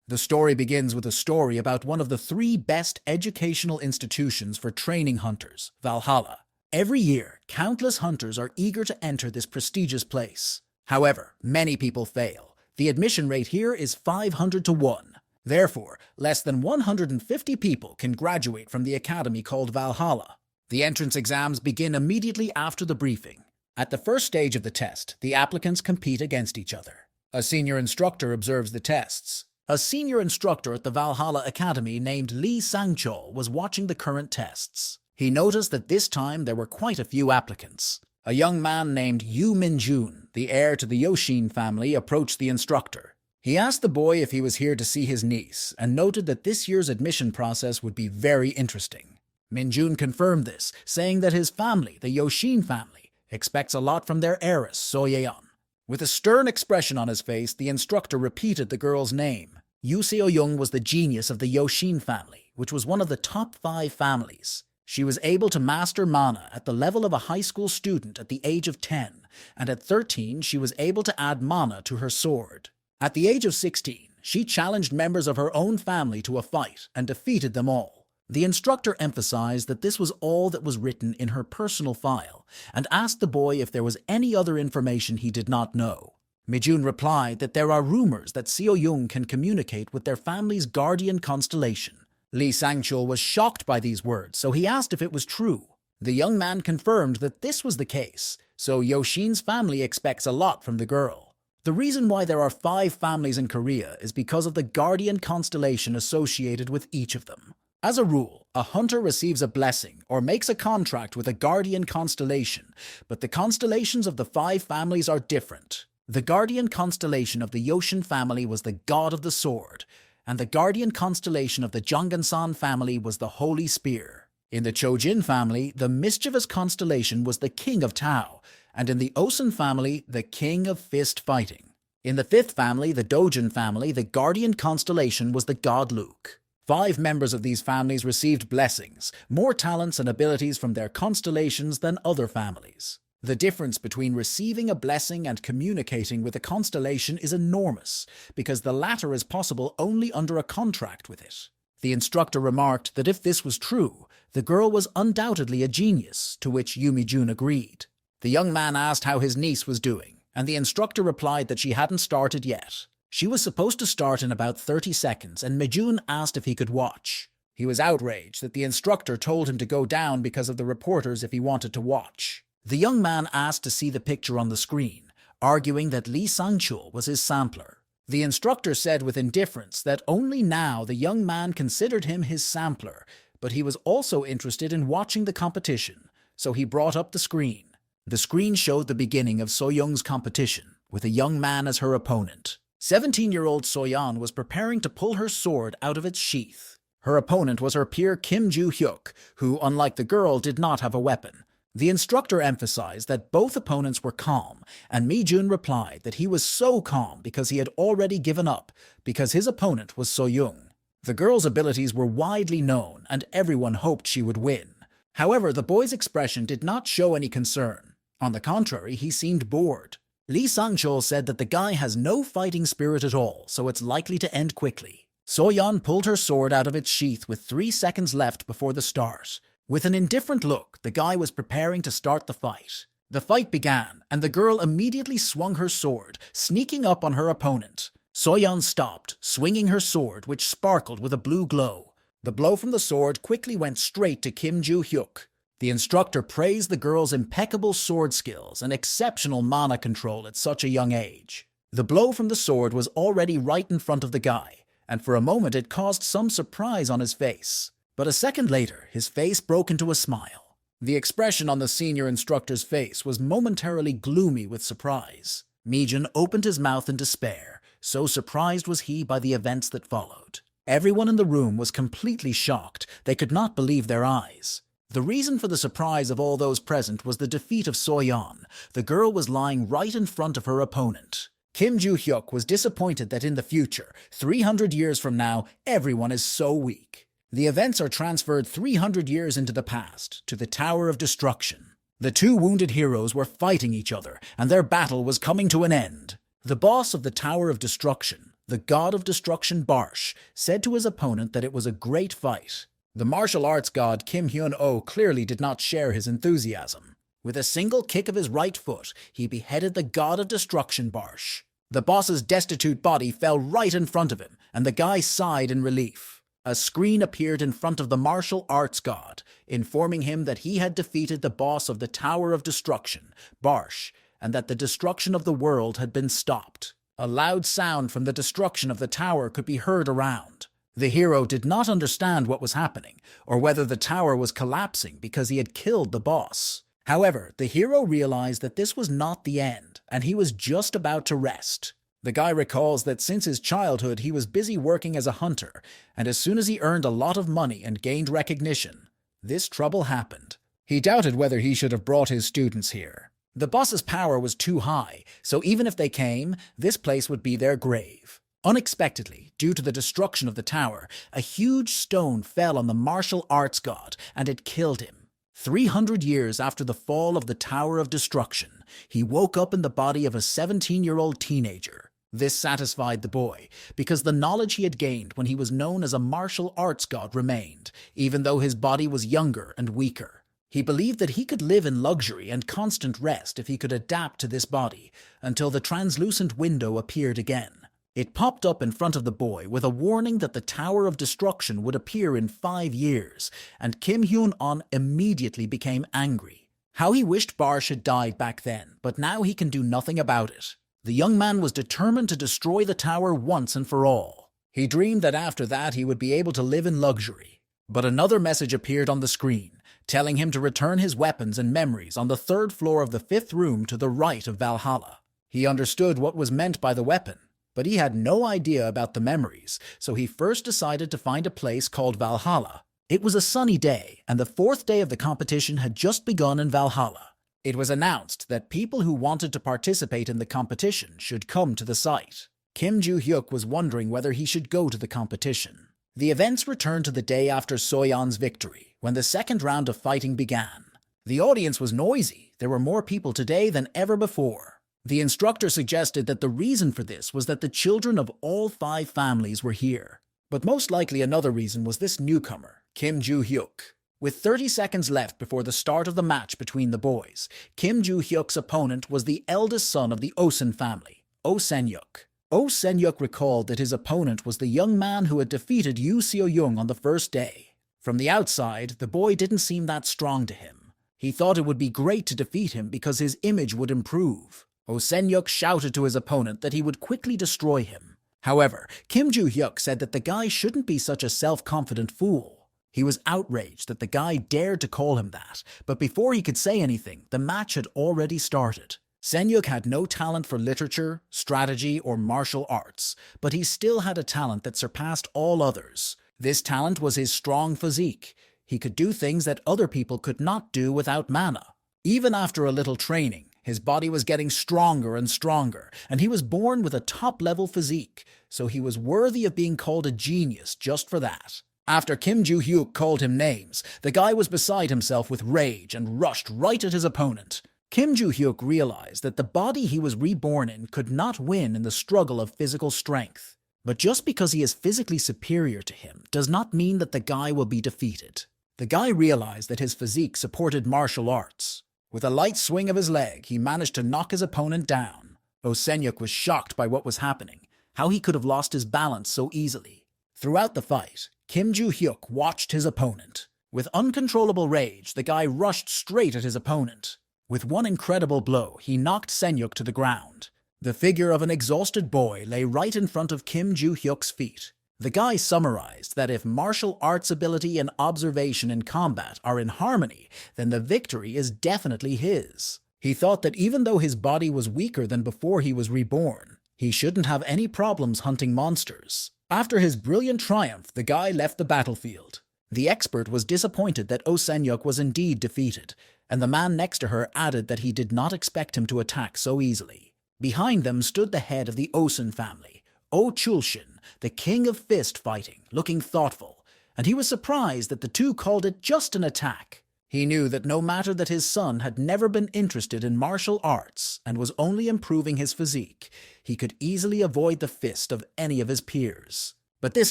The story begins with a story about one of the 3 best educational institutions for training hunters, Valhalla. Every year, countless hunters are eager to enter this prestigious place. However, many people fail. The admission rate here is 500 to 1. Therefore, less than 150 people can graduate from the academy called Valhalla. The entrance exams begin immediately after the briefing. At the first stage of the test, the applicants compete against each other. A senior instructor observes the tests. A senior instructor at the Valhalla Academy named Lee Sang-chol was watching the current tests. He noticed that this time there were quite a few applicants. A young man named Yu Min-jun, the heir to the Yoshin family, approached the instructor. He asked the boy if he was here to see his niece and noted that this year's admission process would be very interesting. Min-jun confirmed this, saying that his family, the Yoshin family, expects a lot from their heiress, So-yeon. With a stern expression on his face, the instructor repeated the girl's name. Yu Seo-young was the genius of the Yoshin family, which was one of the top 5 families. She was able to master mana at the level of a high school student at the age of 10, and at 13 she was able to add mana to her sword. At the age of 16, she challenged members of her own family to a fight and defeated them all. The instructor emphasized that this was all that was written in her personal file and asked the boy if there was any other information he did not know. Mi-jun replied that there are rumors that Seo-young can communicate with their family's guardian constellation. Lee Sang-chol was shocked by these words, so he asked if it was true. The young man confirmed that this was the case, so Yoshin's family expects a lot from the girl. The reason why there are 5 families in Korea is because of the guardian constellation associated with each of them. As a rule, a hunter receives a blessing or makes a contract with a guardian constellation, but the constellations of the 5 families are different. The guardian constellation of the Yoshin family was the god of the sword, and the guardian constellation of the Jonggansan family was the Holy Spear. In the Chojin family, the mischievous constellation was the King of Tao, and in the Osun family, the King of Fist Fighting. In the 5th family, the Dojin family, the guardian constellation was the god Luke. 5 members of these families received blessings, more talents and abilities from their constellations than other families. The difference between receiving a blessing and communicating with a constellation is enormous, because the latter is possible only under a contract with it. The instructor remarked that if this was true, the girl was undoubtedly a genius, to which Yu Mi-jun agreed. The young man asked how his niece was doing, and the instructor replied that she hadn't started yet. She was supposed to start in about 30 seconds, and Mi-jun asked if he could watch. He was outraged that the instructor told him to go down because of the reporters if he wanted to watch. The young man asked to see the picture on the screen, arguing that Lee Sang-chol was his sampler. The instructor said with indifference that only now the young man considered him his sampler, but he was also interested in watching the competition, so he brought up the screen. The screen showed the beginning of So-young's competition, with a young man as her opponent. 17-year-old So-yeon was preparing to pull her sword out of its sheath. Her opponent was her peer Kim Joo-hyuk, who, unlike the girl, did not have a weapon. The instructor emphasized that both opponents were calm, and Mi-jun replied that he was so calm because he had already given up, because his opponent was So-young. The girl's abilities were widely known, and everyone hoped she would win. However, the boy's expression did not show any concern. On the contrary, he seemed bored. Lee Sang-chol said that the guy has no fighting spirit at all, so it's likely to end quickly. So-yeon pulled her sword out of its sheath with 3 seconds left before the start. With an indifferent look, the guy was preparing to start the fight. The fight began, and the girl immediately swung her sword, sneaking up on her opponent. So-yeon stopped, swinging her sword, which sparkled with a blue glow. The blow from the sword quickly went straight to Kim Joo-hyuk. The instructor praised the girl's impeccable sword skills and exceptional mana control at such a young age. The blow from the sword was already right in front of the guy, and for a moment it caused some surprise on his face. But a second later, his face broke into a smile. The expression on the senior instructor's face was momentarily gloomy with surprise. Mi-jun opened his mouth in despair, so surprised was he by the events that followed. Everyone in the room was completely shocked. They could not believe their eyes. The reason for the surprise of all those present was the defeat of So-yeon. The girl was lying right in front of her opponent. Kim Joo-hyuk was disappointed that in the future, 300 years from now, everyone is so weak. The events are transferred 300 years into the past, to the Tower of Destruction. The 2 wounded heroes were fighting each other, and their battle was coming to an end. The boss of the Tower of Destruction, The god of destruction Barsh said to his opponent that it was a great fight. The martial arts god Kim Hyun-oh clearly did not share his enthusiasm. With a single kick of his right foot, he beheaded the god of destruction Barsh. The boss's destitute body fell right in front of him, and the guy sighed in relief. A screen appeared in front of the martial arts god, informing him that he had defeated the boss of the Tower of Destruction, Barsh, and that the destruction of the world had been stopped. A loud sound from the destruction of the tower could be heard around. The hero did not understand what was happening, or whether the tower was collapsing because he had killed the boss. However, the hero realized that this was not the end, and he was just about to rest. The guy recalls that since his childhood he was busy working as a hunter, and as soon as he earned a lot of money and gained recognition, this trouble happened. He doubted whether he should have brought his students here. The boss's power was too high, so even if they came, this place would be their grave. Unexpectedly, due to the destruction of the tower, a huge stone fell on the martial arts god, and it killed him. 300 years after the fall of the Tower of Destruction, he woke up in the body of a 17-year-old teenager. This satisfied the boy, because the knowledge he had gained when he was known as a martial arts god remained, even though his body was younger and weaker. He believed that he could live in luxury and constant rest if he could adapt to this body, until the translucent window appeared again. It popped up in front of the boy with a warning that the Tower of Destruction would appear in 5 years, and Kim Hyun-on immediately became angry. How he wished Barsh had died back then, but now he can do nothing about it. The young man was determined to destroy the tower once and for all. He dreamed that after that he would be able to live in luxury. But another message appeared on the screen, telling him to return his weapons and memories on the 3rd floor of the 5th room to the right of Valhalla. He understood what was meant by the weapon, but he had no idea about the memories, so he first decided to find a place called Valhalla. It was a sunny day, and the 4th day of the competition had just begun in Valhalla. It was announced that people who wanted to participate in the competition should come to the site. Kim Joo-hyuk was wondering whether he should go to the competition. The events returned to the day after Soyeon's victory, when the 2nd round of fighting began. The audience was noisy. There were more people today than ever before. The instructor suggested that the reason for this was that the children of all 5 families were here. But most likely another reason was this newcomer, Kim Joo-hyuk. With 30 seconds left before the start of the match between the boys, Kim Joo-hyuk's opponent was the eldest son of the Osun family, Oh Sen-hyuk. Oh Sen-hyuk recalled that his opponent was the young man who had defeated Yoo Seo-young on the first day. From the outside, the boy didn't seem that strong to him. He thought it would be great to defeat him because his image would improve. Oh Sen-hyuk shouted to his opponent that he would quickly destroy him. However, Kim Joo-hyuk said that the guy shouldn't be such a self-confident fool. He was outraged that the guy dared to call him that, but before he could say anything, the match had already started. Sen-hyuk had no talent for literature, strategy, or martial arts, but he still had a talent that surpassed all others. This talent was his strong physique. He could do things that other people could not do without mana. Even after a little training, his body was getting stronger and stronger, and he was born with a top-level physique, so he was worthy of being called a genius just for that. After Kim Joo-hyuk called him names, the guy was beside himself with rage and rushed right at his opponent. Kim Joo-hyuk realized that the body he was reborn in could not win in the struggle of physical strength. But just because he is physically superior to him does not mean that the guy will be defeated. The guy realized that his physique supported martial arts. With a light swing of his leg, he managed to knock his opponent down. Oh Sen-hyuk was shocked by what was happening, how he could have lost his balance so easily. Throughout the fight, Kim Joo-hyuk watched his opponent. With uncontrollable rage, the guy rushed straight at his opponent. With one incredible blow, he knocked Sen-hyuk to the ground. The figure of an exhausted boy lay right in front of Kim Joo-hyuk's feet. The guy summarized that if martial arts ability and observation in combat are in harmony, then the victory is definitely his. He thought that even though his body was weaker than before he was reborn, he shouldn't have any problems hunting monsters. After his brilliant triumph, the guy left the battlefield. The expert was disappointed that Oh Sen-hyuk was indeed defeated, and the man next to her added that he did not expect him to attack so easily. Behind them stood the head of the Osun family, Oh Chulshin, the king of fist fighting, looking thoughtful, and he was surprised that the two called it just an attack. He knew that no matter that his son had never been interested in martial arts and was only improving his physique, he could easily avoid the fist of any of his peers. But this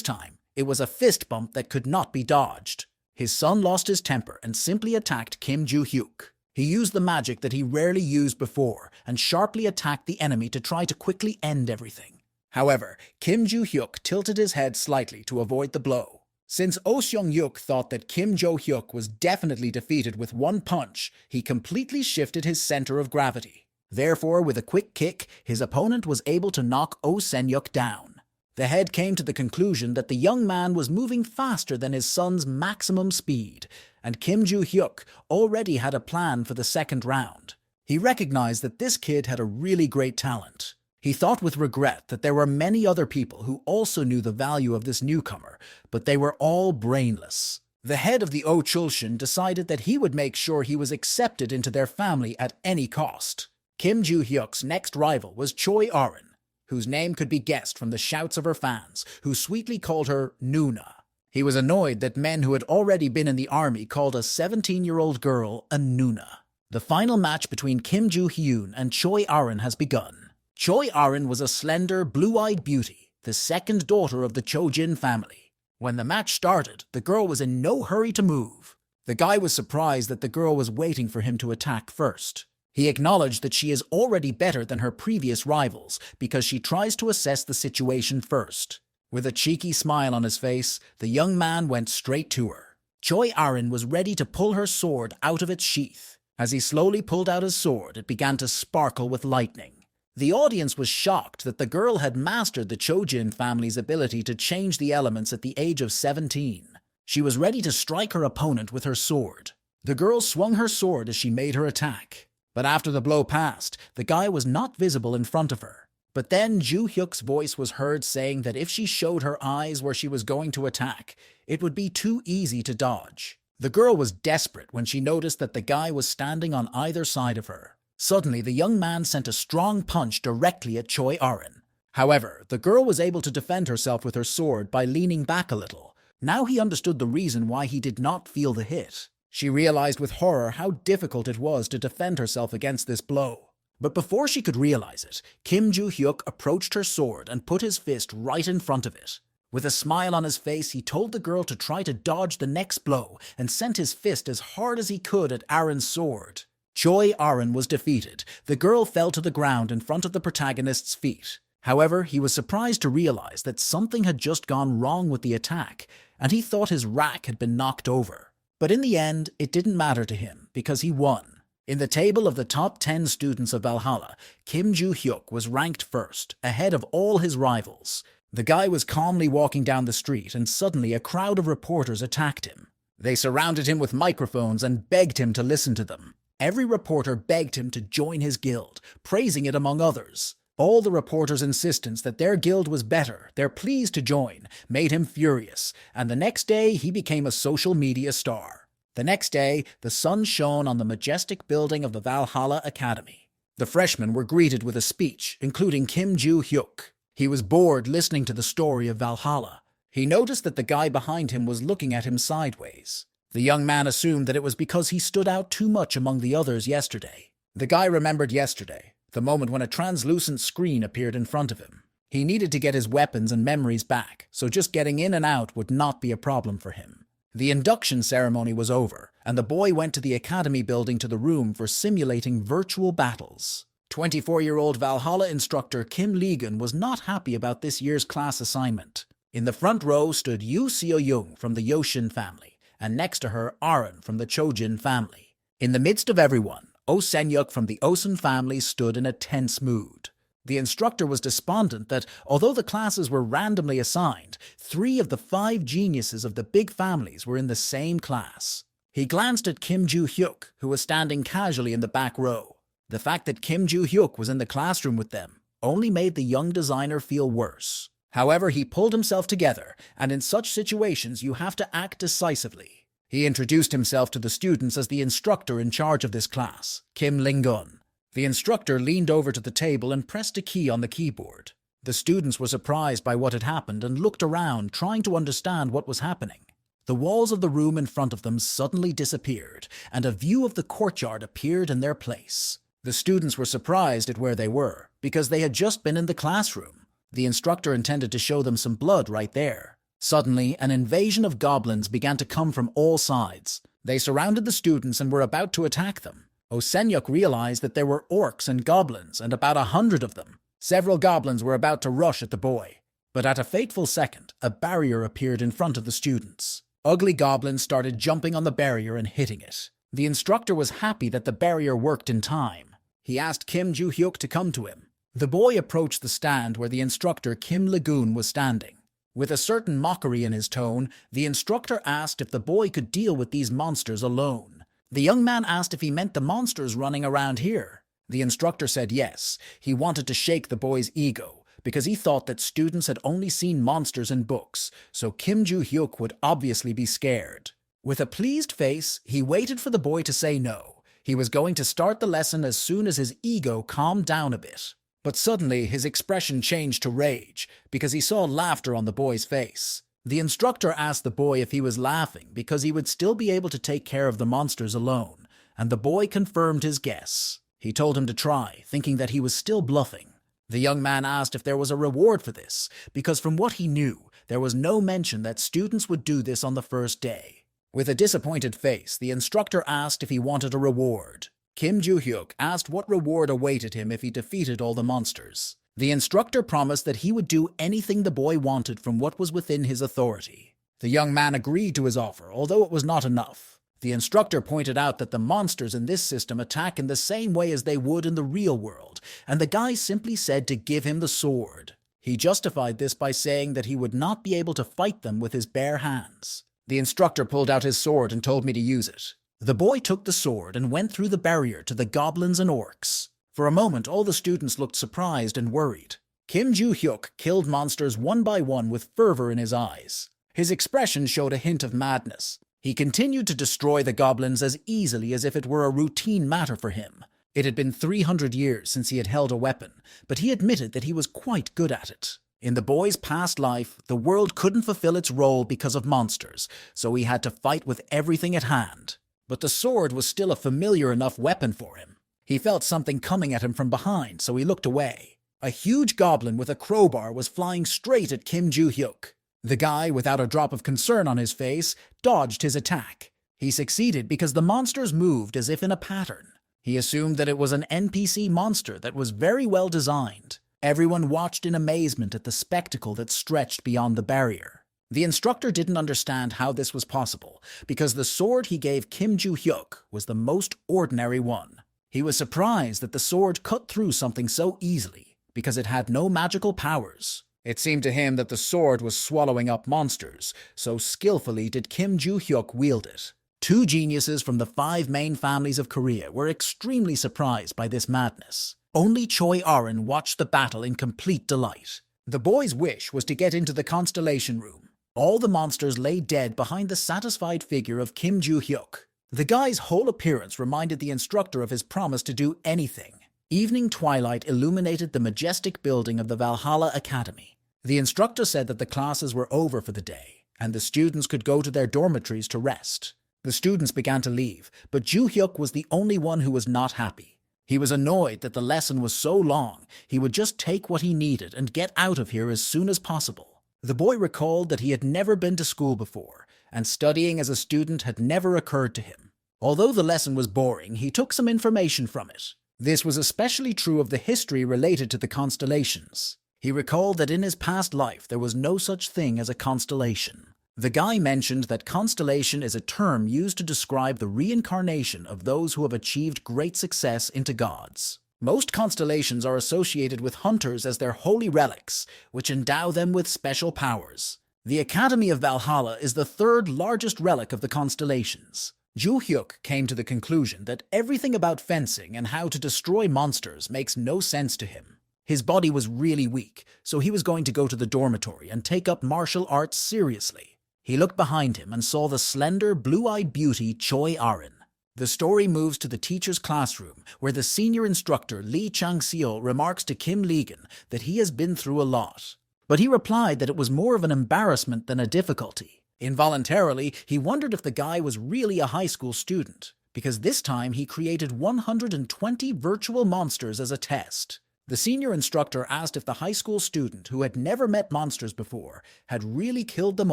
time, it was a fist bump that could not be dodged. His son lost his temper and simply attacked Kim Joo-hyuk. He used the magic that he rarely used before and sharply attacked the enemy to try to quickly end everything. However, Kim Joo-hyuk tilted his head slightly to avoid the blow. Since Oh Seong-hyuk thought that Kim Jo-hyuk was definitely defeated with one punch, he completely shifted his center of gravity. Therefore, with a quick kick, his opponent was able to knock Oh Seong-hyuk down. The head came to the conclusion that the young man was moving faster than his son's maximum speed, and Kim Joo-hyuk already had a plan for the second round. He recognized that this kid had a really great talent. He thought with regret that there were many other people who also knew the value of this newcomer, but they were all brainless. The head of the Oh Chulshin decided that he would make sure he was accepted into their family at any cost. Kim Joo-hyuk's next rival was Choi Arin, whose name could be guessed from the shouts of her fans, who sweetly called her Nuna. He was annoyed that men who had already been in the army called a 17-year-old girl a Nuna. The final match between Kim Joo-hyun and Choi Arin has begun. Choi Arin was a slender, blue-eyed beauty, the second daughter of the Chojin family. When the match started, the girl was in no hurry to move. The guy was surprised that the girl was waiting for him to attack first. He acknowledged that she is already better than her previous rivals because she tries to assess the situation first. With a cheeky smile on his face, the young man went straight to her. Choi Arin was ready to pull her sword out of its sheath. As he slowly pulled out his sword, it began to sparkle with lightning. The audience was shocked that the girl had mastered the Chojin family's ability to change the elements at the age of 17. She was ready to strike her opponent with her sword. The girl swung her sword as she made her attack. But after the blow passed, the guy was not visible in front of her. But then Joo-hyuk's voice was heard saying that if she showed her eyes where she was going to attack, it would be too easy to dodge. The girl was desperate when she noticed that the guy was standing on either side of her. Suddenly, the young man sent a strong punch directly at Choi Arin. However, the girl was able to defend herself with her sword by leaning back a little. Now he understood the reason why he did not feel the hit. She realized with horror how difficult it was to defend herself against this blow. But before she could realize it, Kim Joo-hyuk approached her sword and put his fist right in front of it. With a smile on his face, he told the girl to try to dodge the next blow and sent his fist as hard as he could at Arin's sword. Choi Arin was defeated. The girl fell to the ground in front of the protagonist's feet. However, he was surprised to realize that something had just gone wrong with the attack, and he thought his rack had been knocked over. But in the end, it didn't matter to him, because he won. In the table of the top 10 students of Valhalla, Kim Joo-hyuk was ranked first, ahead of all his rivals. The guy was calmly walking down the street, and suddenly a crowd of reporters attacked him. They surrounded him with microphones and begged him to listen to them. Every reporter begged him to join his guild, praising it among others. All the reporters' insistence that their guild was better, their pleas to join, made him furious, and the next day he became a social media star. The next day, the sun shone on the majestic building of the Valhalla Academy. The freshmen were greeted with a speech, including Kim Joo-hyuk. He was bored listening to the story of Valhalla. He noticed that the guy behind him was looking at him sideways. The young man assumed that it was because he stood out too much among the others yesterday. The guy remembered yesterday, the moment when a translucent screen appeared in front of him. He needed to get his weapons and memories back, so just getting in and out would not be a problem for him. The induction ceremony was over, and the boy went to the academy building to the room for simulating virtual battles. 24-year-old Valhalla instructor Kim Legan was not happy about this year's class assignment. In the front row stood Yoo Seo-young from the Yoshin family, and next to her, Arin from the Chojin family. In the midst of everyone, Oh Seong-hyuk from the Osun family stood in a tense mood. The instructor was despondent that, although the classes were randomly assigned, 3 of the 5 geniuses of the big families were in the same class. He glanced at Kim Joo-hyuk, who was standing casually in the back row. The fact that Kim Joo-hyuk was in the classroom with them only made the young designer feel worse. However, he pulled himself together, and in such situations you have to act decisively. He introduced himself to the students as the instructor in charge of this class, Kim Ling-gun. The instructor leaned over to the table and pressed a key on the keyboard. The students were surprised by what had happened and looked around, trying to understand what was happening. the walls of the room in front of them suddenly disappeared, and a view of the courtyard appeared in their place. The students were surprised at where they were, because they had just been in the classroom. The instructor intended to show them some blood right there. Suddenly, an invasion of goblins began to come from all sides. They surrounded the students and were about to attack them. Osenyuk realized that there were orcs and goblins, and about 100 of them. Several goblins were about to rush at the boy. But at a fateful second, a barrier appeared in front of the students. Ugly goblins started jumping on the barrier and hitting it. The instructor was happy that the barrier worked in time. He asked Kim Joo-hyuk to come to him. The boy approached the stand where the instructor Kim Lagoon was standing. With a certain mockery in his tone, the instructor asked if the boy could deal with these monsters alone. The young man asked if he meant the monsters running around here. The instructor said yes. He wanted to shake the boy's ego, because he thought that students had only seen monsters in books, so Kim Joo-hyuk would obviously be scared. With a pleased face, he waited for the boy to say no. He was going to start the lesson as soon as his ego calmed down a bit. But suddenly his expression changed to rage, because he saw laughter on the boy's face. The instructor asked the boy if he was laughing because he would still be able to take care of the monsters alone, and the boy confirmed his guess. He told him to try, thinking that he was still bluffing. The young man asked if there was a reward for this, because from what he knew, there was no mention that students would do this on the first day. With a disappointed face, the instructor asked if he wanted a reward. Kim Joo-hyuk asked what reward awaited him if he defeated all the monsters. The instructor promised that he would do anything the boy wanted from what was within his authority. The young man agreed to his offer, although it was not enough. The instructor pointed out that the monsters in this system attack in the same way as they would in the real world, and the guy simply said to give him the sword. He justified this by saying that he would not be able to fight them with his bare hands. The instructor pulled out his sword and told me to use it. The boy took the sword and went through the barrier to the goblins and orcs. For a moment, all the students looked surprised and worried. Kim Joo-hyuk killed monsters one by one with fervor in his eyes. His expression showed a hint of madness. He continued to destroy the goblins as easily as if it were a routine matter for him. It had been 300 years since he had held a weapon, but he admitted that he was quite good at it. In the boy's past life, the world couldn't fulfill its role because of monsters, so he had to fight with everything at hand. But the sword was still a familiar enough weapon for him. He felt something coming at him from behind, so he looked away. A huge goblin with a crowbar was flying straight at Kim Joo-hyuk. The guy, without a drop of concern on his face, dodged his attack. He succeeded because the monsters moved as if in a pattern. He assumed that it was an NPC monster that was very well designed. Everyone watched in amazement at the spectacle that stretched beyond the barrier. The instructor didn't understand how this was possible, because the sword he gave Kim Joo-hyuk was the most ordinary one. He was surprised that the sword cut through something so easily, because it had no magical powers. It seemed to him that the sword was swallowing up monsters, so skillfully did Kim Joo-hyuk wield it. Two geniuses from the 5 main families of Korea were extremely surprised by this madness. Only Choi Arin watched the battle in complete delight. The boy's wish was to get into the Constellation Room. All the monsters lay dead behind the satisfied figure of Kim Joo-hyuk. The guy's whole appearance reminded the instructor of his promise to do anything. Evening twilight illuminated the majestic building of the Valhalla Academy. The instructor said that the classes were over for the day, and the students could go to their dormitories to rest. The students began to leave, but Joo-hyuk was the only one who was not happy. He was annoyed that the lesson was so long, he would just take what he needed and get out of here as soon as possible. The boy recalled that he had never been to school before, and studying as a student had never occurred to him. Although the lesson was boring, he took some information from it. This was especially true of the history related to the constellations. He recalled that in his past life there was no such thing as a constellation. The guy mentioned that constellation is a term used to describe the reincarnation of those who have achieved great success into gods. Most constellations are associated with hunters as their holy relics, which endow them with special powers. The Academy of Valhalla is the 3rd largest relic of the constellations. Joo-hyuk came to the conclusion that everything about fencing and how to destroy monsters makes no sense to him. His body was really weak, so he was going to go to the dormitory and take up martial arts seriously. He looked behind him and saw the slender, blue-eyed beauty Choi Arin. The story moves to the teacher's classroom, where the senior instructor Lee Chang-seo remarks to Kim Legan that he has been through a lot. But he replied that it was more of an embarrassment than a difficulty. Involuntarily, he wondered if the guy was really a high school student, because this time he created 120 virtual monsters as a test. The senior instructor asked if the high school student, who had never met monsters before, had really killed them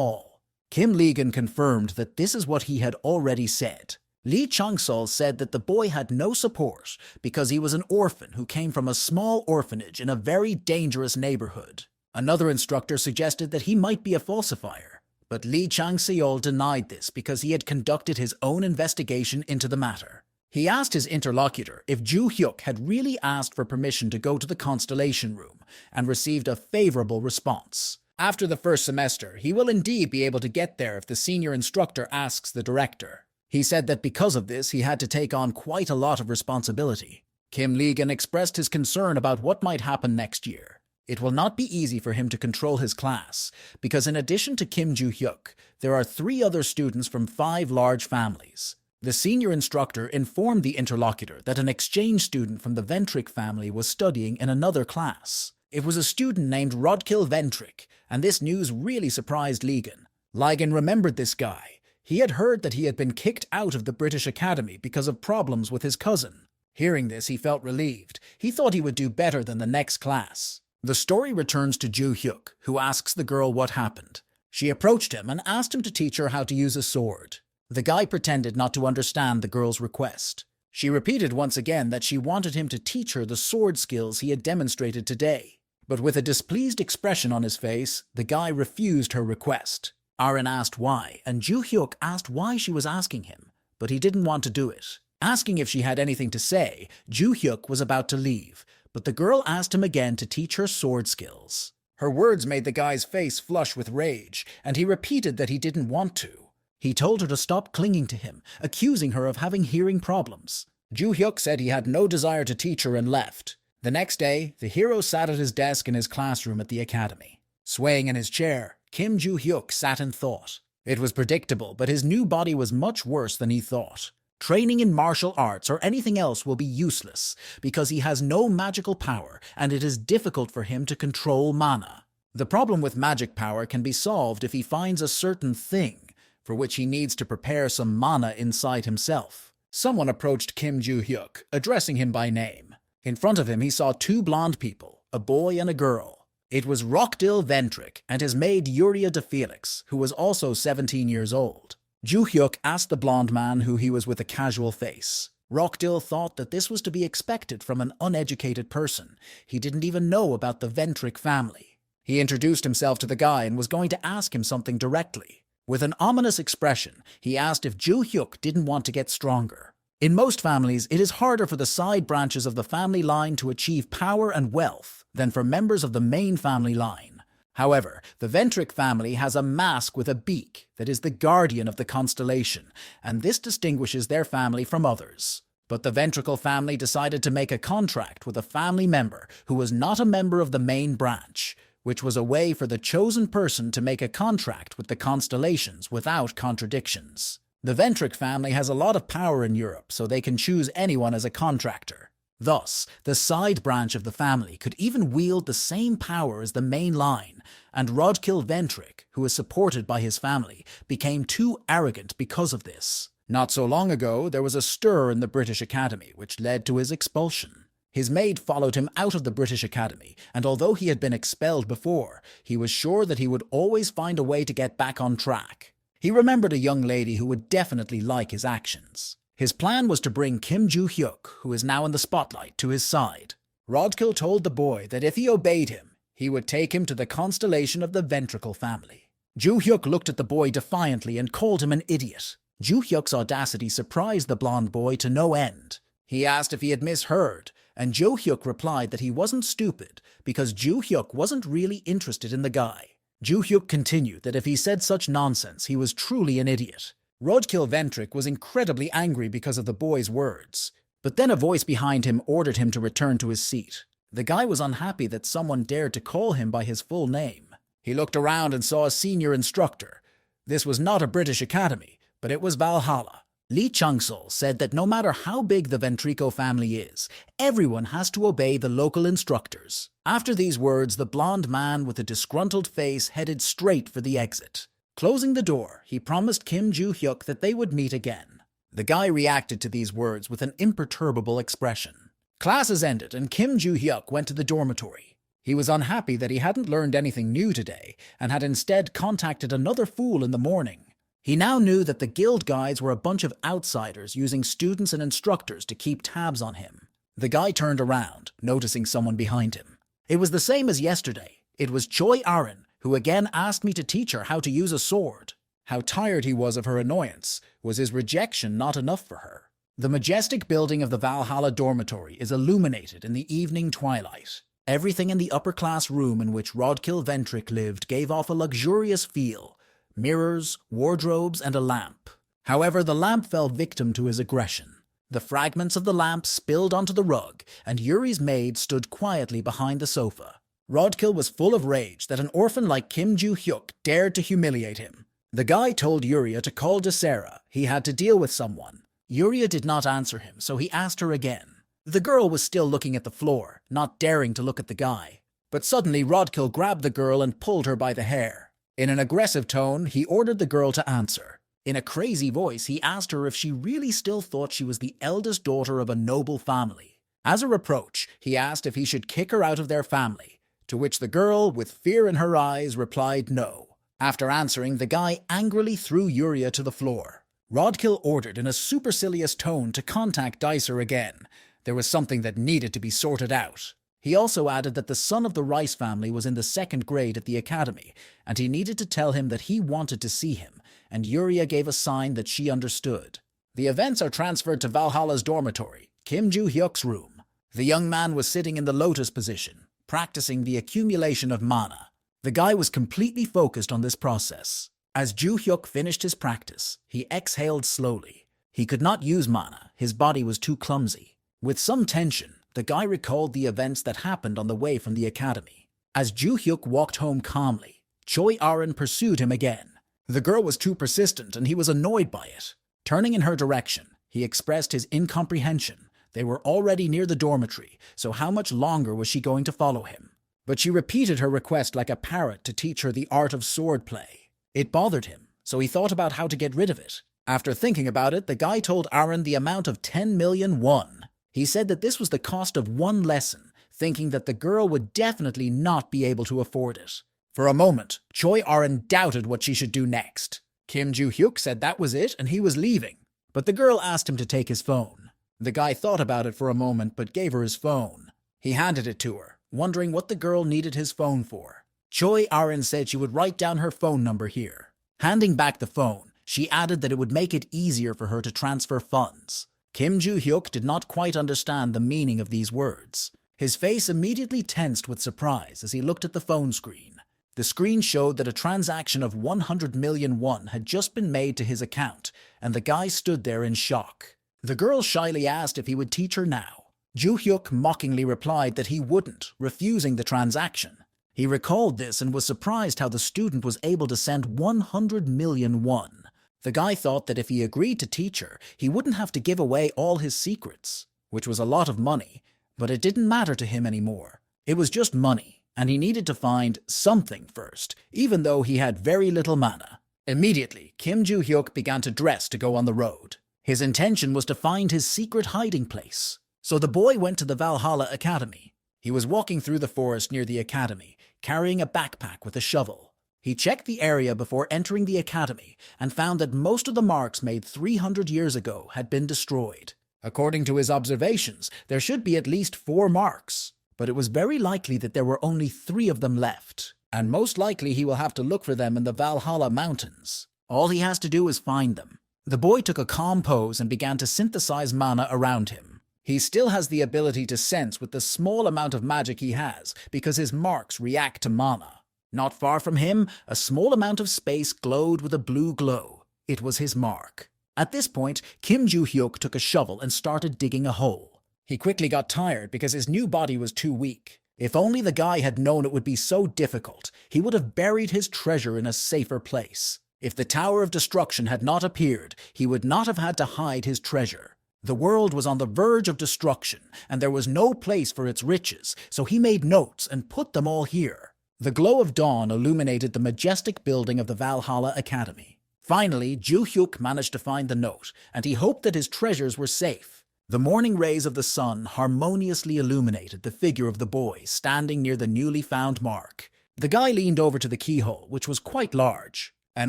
all. Kim Legan confirmed that this is what he had already said. Lee Chung-sol said that the boy had no support because he was an orphan who came from a small orphanage in a very dangerous neighborhood. Another instructor suggested that he might be a falsifier, but Lee Chang-seol denied this because he had conducted his own investigation into the matter. He asked his interlocutor if Ju Hyuk had really asked for permission to go to the Constellation Room and received a favorable response. After the first semester, he will indeed be able to get there if the senior instructor asks the director. He said that because of this, he had to take on quite a lot of responsibility. Kim Legan expressed his concern about what might happen next year. It will not be easy for him to control his class, because in addition to Kim Ju-hyuk, there are 3 other students from 5 large families. The senior instructor informed the interlocutor that an exchange student from the Ventrik family was studying in another class. It was a student named Rodkil Ventrik, and this news really surprised Legan. Legan remembered this guy. He had heard that he had been kicked out of the British Academy because of problems with his cousin. Hearing this, he felt relieved. He thought he would do better than the next class. The story returns to Ju Hyuk, who asks the girl what happened. She approached him and asked him to teach her how to use a sword. The guy pretended not to understand the girl's request. She repeated once again that she wanted him to teach her the sword skills he had demonstrated today. But with a displeased expression on his face, the guy refused her request. Aaron asked why, and Ju Hyuk asked why she was asking him, but he didn't want to do it. Asking if she had anything to say, Ju Hyuk was about to leave, but the girl asked him again to teach her sword skills. Her words made the guy's face flush with rage, and he repeated that he didn't want to. He told her to stop clinging to him, accusing her of having hearing problems. Ju Hyuk said he had no desire to teach her and left. The next day, the hero sat at his desk in his classroom at the academy. Swaying in his chair, Kim Ju-hyuk sat in thought. It was predictable, but his new body was much worse than he thought. Training in martial arts or anything else will be useless, because he has no magical power, and it is difficult for him to control mana. The problem with magic power can be solved if he finds a certain thing, for which he needs to prepare some mana inside himself. Someone approached Kim Ju-hyuk, addressing him by name. In front of him he saw 2 blonde people, a boy and a girl. It was Rodkil Ventrik and his maid Yuria de Felix, who was also 17 years old. Ju Hyuk asked the blonde man who he was with a casual face. Rodkil thought that this was to be expected from an uneducated person. He didn't even know about the Ventrik family. He introduced himself to the guy and was going to ask him something directly. With an ominous expression, he asked if Ju Hyuk didn't want to get stronger. In most families, it is harder for the side branches of the family line to achieve power and wealth than for members of the main family line. However, the Ventrik family has a mask with a beak that is the guardian of the constellation, and this distinguishes their family from others. But the Ventricle family decided to make a contract with a family member who was not a member of the main branch, which was a way for the chosen person to make a contract with the constellations without contradictions. The Ventrik family has a lot of power in Europe, so they can choose anyone as a contractor. Thus, the side branch of the family could even wield the same power as the main line, and Rodkil Ventrik, who is supported by his family, became too arrogant because of this. Not so long ago, there was a stir in the British Academy, which led to his expulsion. His maid followed him out of the British Academy, and although he had been expelled before, he was sure that he would always find a way to get back on track. He remembered a young lady who would definitely like his actions. His plan was to bring Kim Ju-hyuk, who is now in the spotlight, to his side. Rodkil told the boy that if he obeyed him, he would take him to the constellation of the Ventricle family. Ju-hyuk looked at the boy defiantly and called him an idiot. Ju-hyuk's audacity surprised the blonde boy to no end. He asked if he had misheard, and Ju-hyuk replied that he wasn't stupid because Ju-hyuk wasn't really interested in the guy. Ju-hyuk continued that if he said such nonsense, he was truly an idiot. Rodkil Ventrik was incredibly angry because of the boy's words, but then a voice behind him ordered him to return to his seat. The guy was unhappy that someone dared to call him by his full name. He looked around and saw a senior instructor. This was not a British Academy, but it was Valhalla. Lee Chung-sol said that no matter how big the Ventrico family is, everyone has to obey the local instructors. After these words, the blonde man with a disgruntled face headed straight for the exit. Closing the door, he promised Kim Joo-hyuk that they would meet again. The guy reacted to these words with an imperturbable expression. Classes ended and Kim Joo-hyuk went to the dormitory. He was unhappy that he hadn't learned anything new today and had instead contacted another fool in the morning. He now knew that the guild guides were a bunch of outsiders using students and instructors to keep tabs on him. The guy turned around, noticing someone behind him. It was the same as yesterday. It was Choi Arin, who again asked me to teach her how to use a sword. How tired he was of her annoyance. Was his rejection not enough for her? The majestic building of the Valhalla dormitory is illuminated in the evening twilight. Everything in the upper-class room in which Rodkill Ventric lived gave off a luxurious feel. Mirrors, wardrobes, and a lamp. However, the lamp fell victim to his aggression. The fragments of the lamp spilled onto the rug, and Yuri's maid stood quietly behind the sofa. Rodkill was full of rage that an orphan like Kim Joo-hyuk dared to humiliate him. The guy told Yuria to call Desera. He had to deal with someone. Yuria did not answer him, so he asked her again. The girl was still looking at the floor, not daring to look at the guy. But suddenly Rodkill grabbed the girl and pulled her by the hair. In an aggressive tone, he ordered the girl to answer. In a crazy voice, he asked her if she really still thought she was the eldest daughter of a noble family. As a reproach, he asked if he should kick her out of their family, to which the girl, with fear in her eyes, replied no. After answering, the guy angrily threw Yuria to the floor. Rodkill ordered in a supercilious tone to contact Dicer again. There was something that needed to be sorted out. He also added that the son of the Rice family was in the 2nd grade at the academy, and he needed to tell him that he wanted to see him, and Yuria gave a sign that she understood. The events are transferred to Valhalla's dormitory, Kim Joo-hyuk's room. The young man was sitting in the lotus position, practicing the accumulation of mana. The guy was completely focused on this process. As Joo-hyuk finished his practice, he exhaled slowly. He could not use mana, his body was too clumsy. With some tension, the guy recalled the events that happened on the way from the academy. As Joo-hyuk walked home calmly, Choi Arin pursued him again. The girl was too persistent and he was annoyed by it. Turning in her direction, he expressed his incomprehension. They were already near the dormitory, so how much longer was she going to follow him? But she repeated her request like a parrot to teach her the art of swordplay. It bothered him, so he thought about how to get rid of it. After thinking about it, the guy told Arin the amount of 10 million won. He said that this was the cost of one lesson, thinking that the girl would definitely not be able to afford it. For a moment, Choi Arin doubted what she should do next. Kim Joo-hyuk said that was it and he was leaving, but the girl asked him to take his phone. The guy thought about it for a moment but gave her his phone. He handed it to her, wondering what the girl needed his phone for. Choi Arin said she would write down her phone number here. Handing back the phone, she added that it would make it easier for her to transfer funds. Kim Joo-hyuk did not quite understand the meaning of these words. His face immediately tensed with surprise as he looked at the phone screen. The screen showed that a transaction of 100 million won had just been made to his account, and the guy stood there in shock. The girl shyly asked if he would teach her now. Joo-hyuk mockingly replied that he wouldn't, refusing the transaction. He recalled this and was surprised how the student was able to send 100 million won. The guy thought that if he agreed to teach her, he wouldn't have to give away all his secrets, which was a lot of money, but it didn't matter to him anymore. It was just money, and he needed to find something first, even though he had very little mana. Immediately, Kim Joo-hyuk began to dress to go on the road. His intention was to find his secret hiding place. So the boy went to the Valhalla Academy. He was walking through the forest near the academy, carrying a backpack with a shovel. He checked the area before entering the academy and found that most of the marks made 300 years ago had been destroyed. According to his observations, there should be at least 4 marks, but it was very likely that there were only 3 of them left, and most likely he will have to look for them in the Valhalla Mountains. All he has to do is find them. The boy took a calm pose and began to synthesize mana around him. He still has the ability to sense with the small amount of magic he has because his marks react to mana. Not far from him, a small amount of space glowed with a blue glow. It was his mark. At this point, Kim Joo-hyuk took a shovel and started digging a hole. He quickly got tired because his new body was too weak. If only the guy had known it would be so difficult, he would have buried his treasure in a safer place. If the Tower of Destruction had not appeared, he would not have had to hide his treasure. The world was on the verge of destruction, and there was no place for its riches, so he made notes and put them all here. The glow of dawn illuminated the majestic building of the Valhalla Academy. Finally, Ju-hyuk managed to find the note, and he hoped that his treasures were safe. The morning rays of the sun harmoniously illuminated the figure of the boy standing near the newly found mark. The guy leaned over to the keyhole, which was quite large. An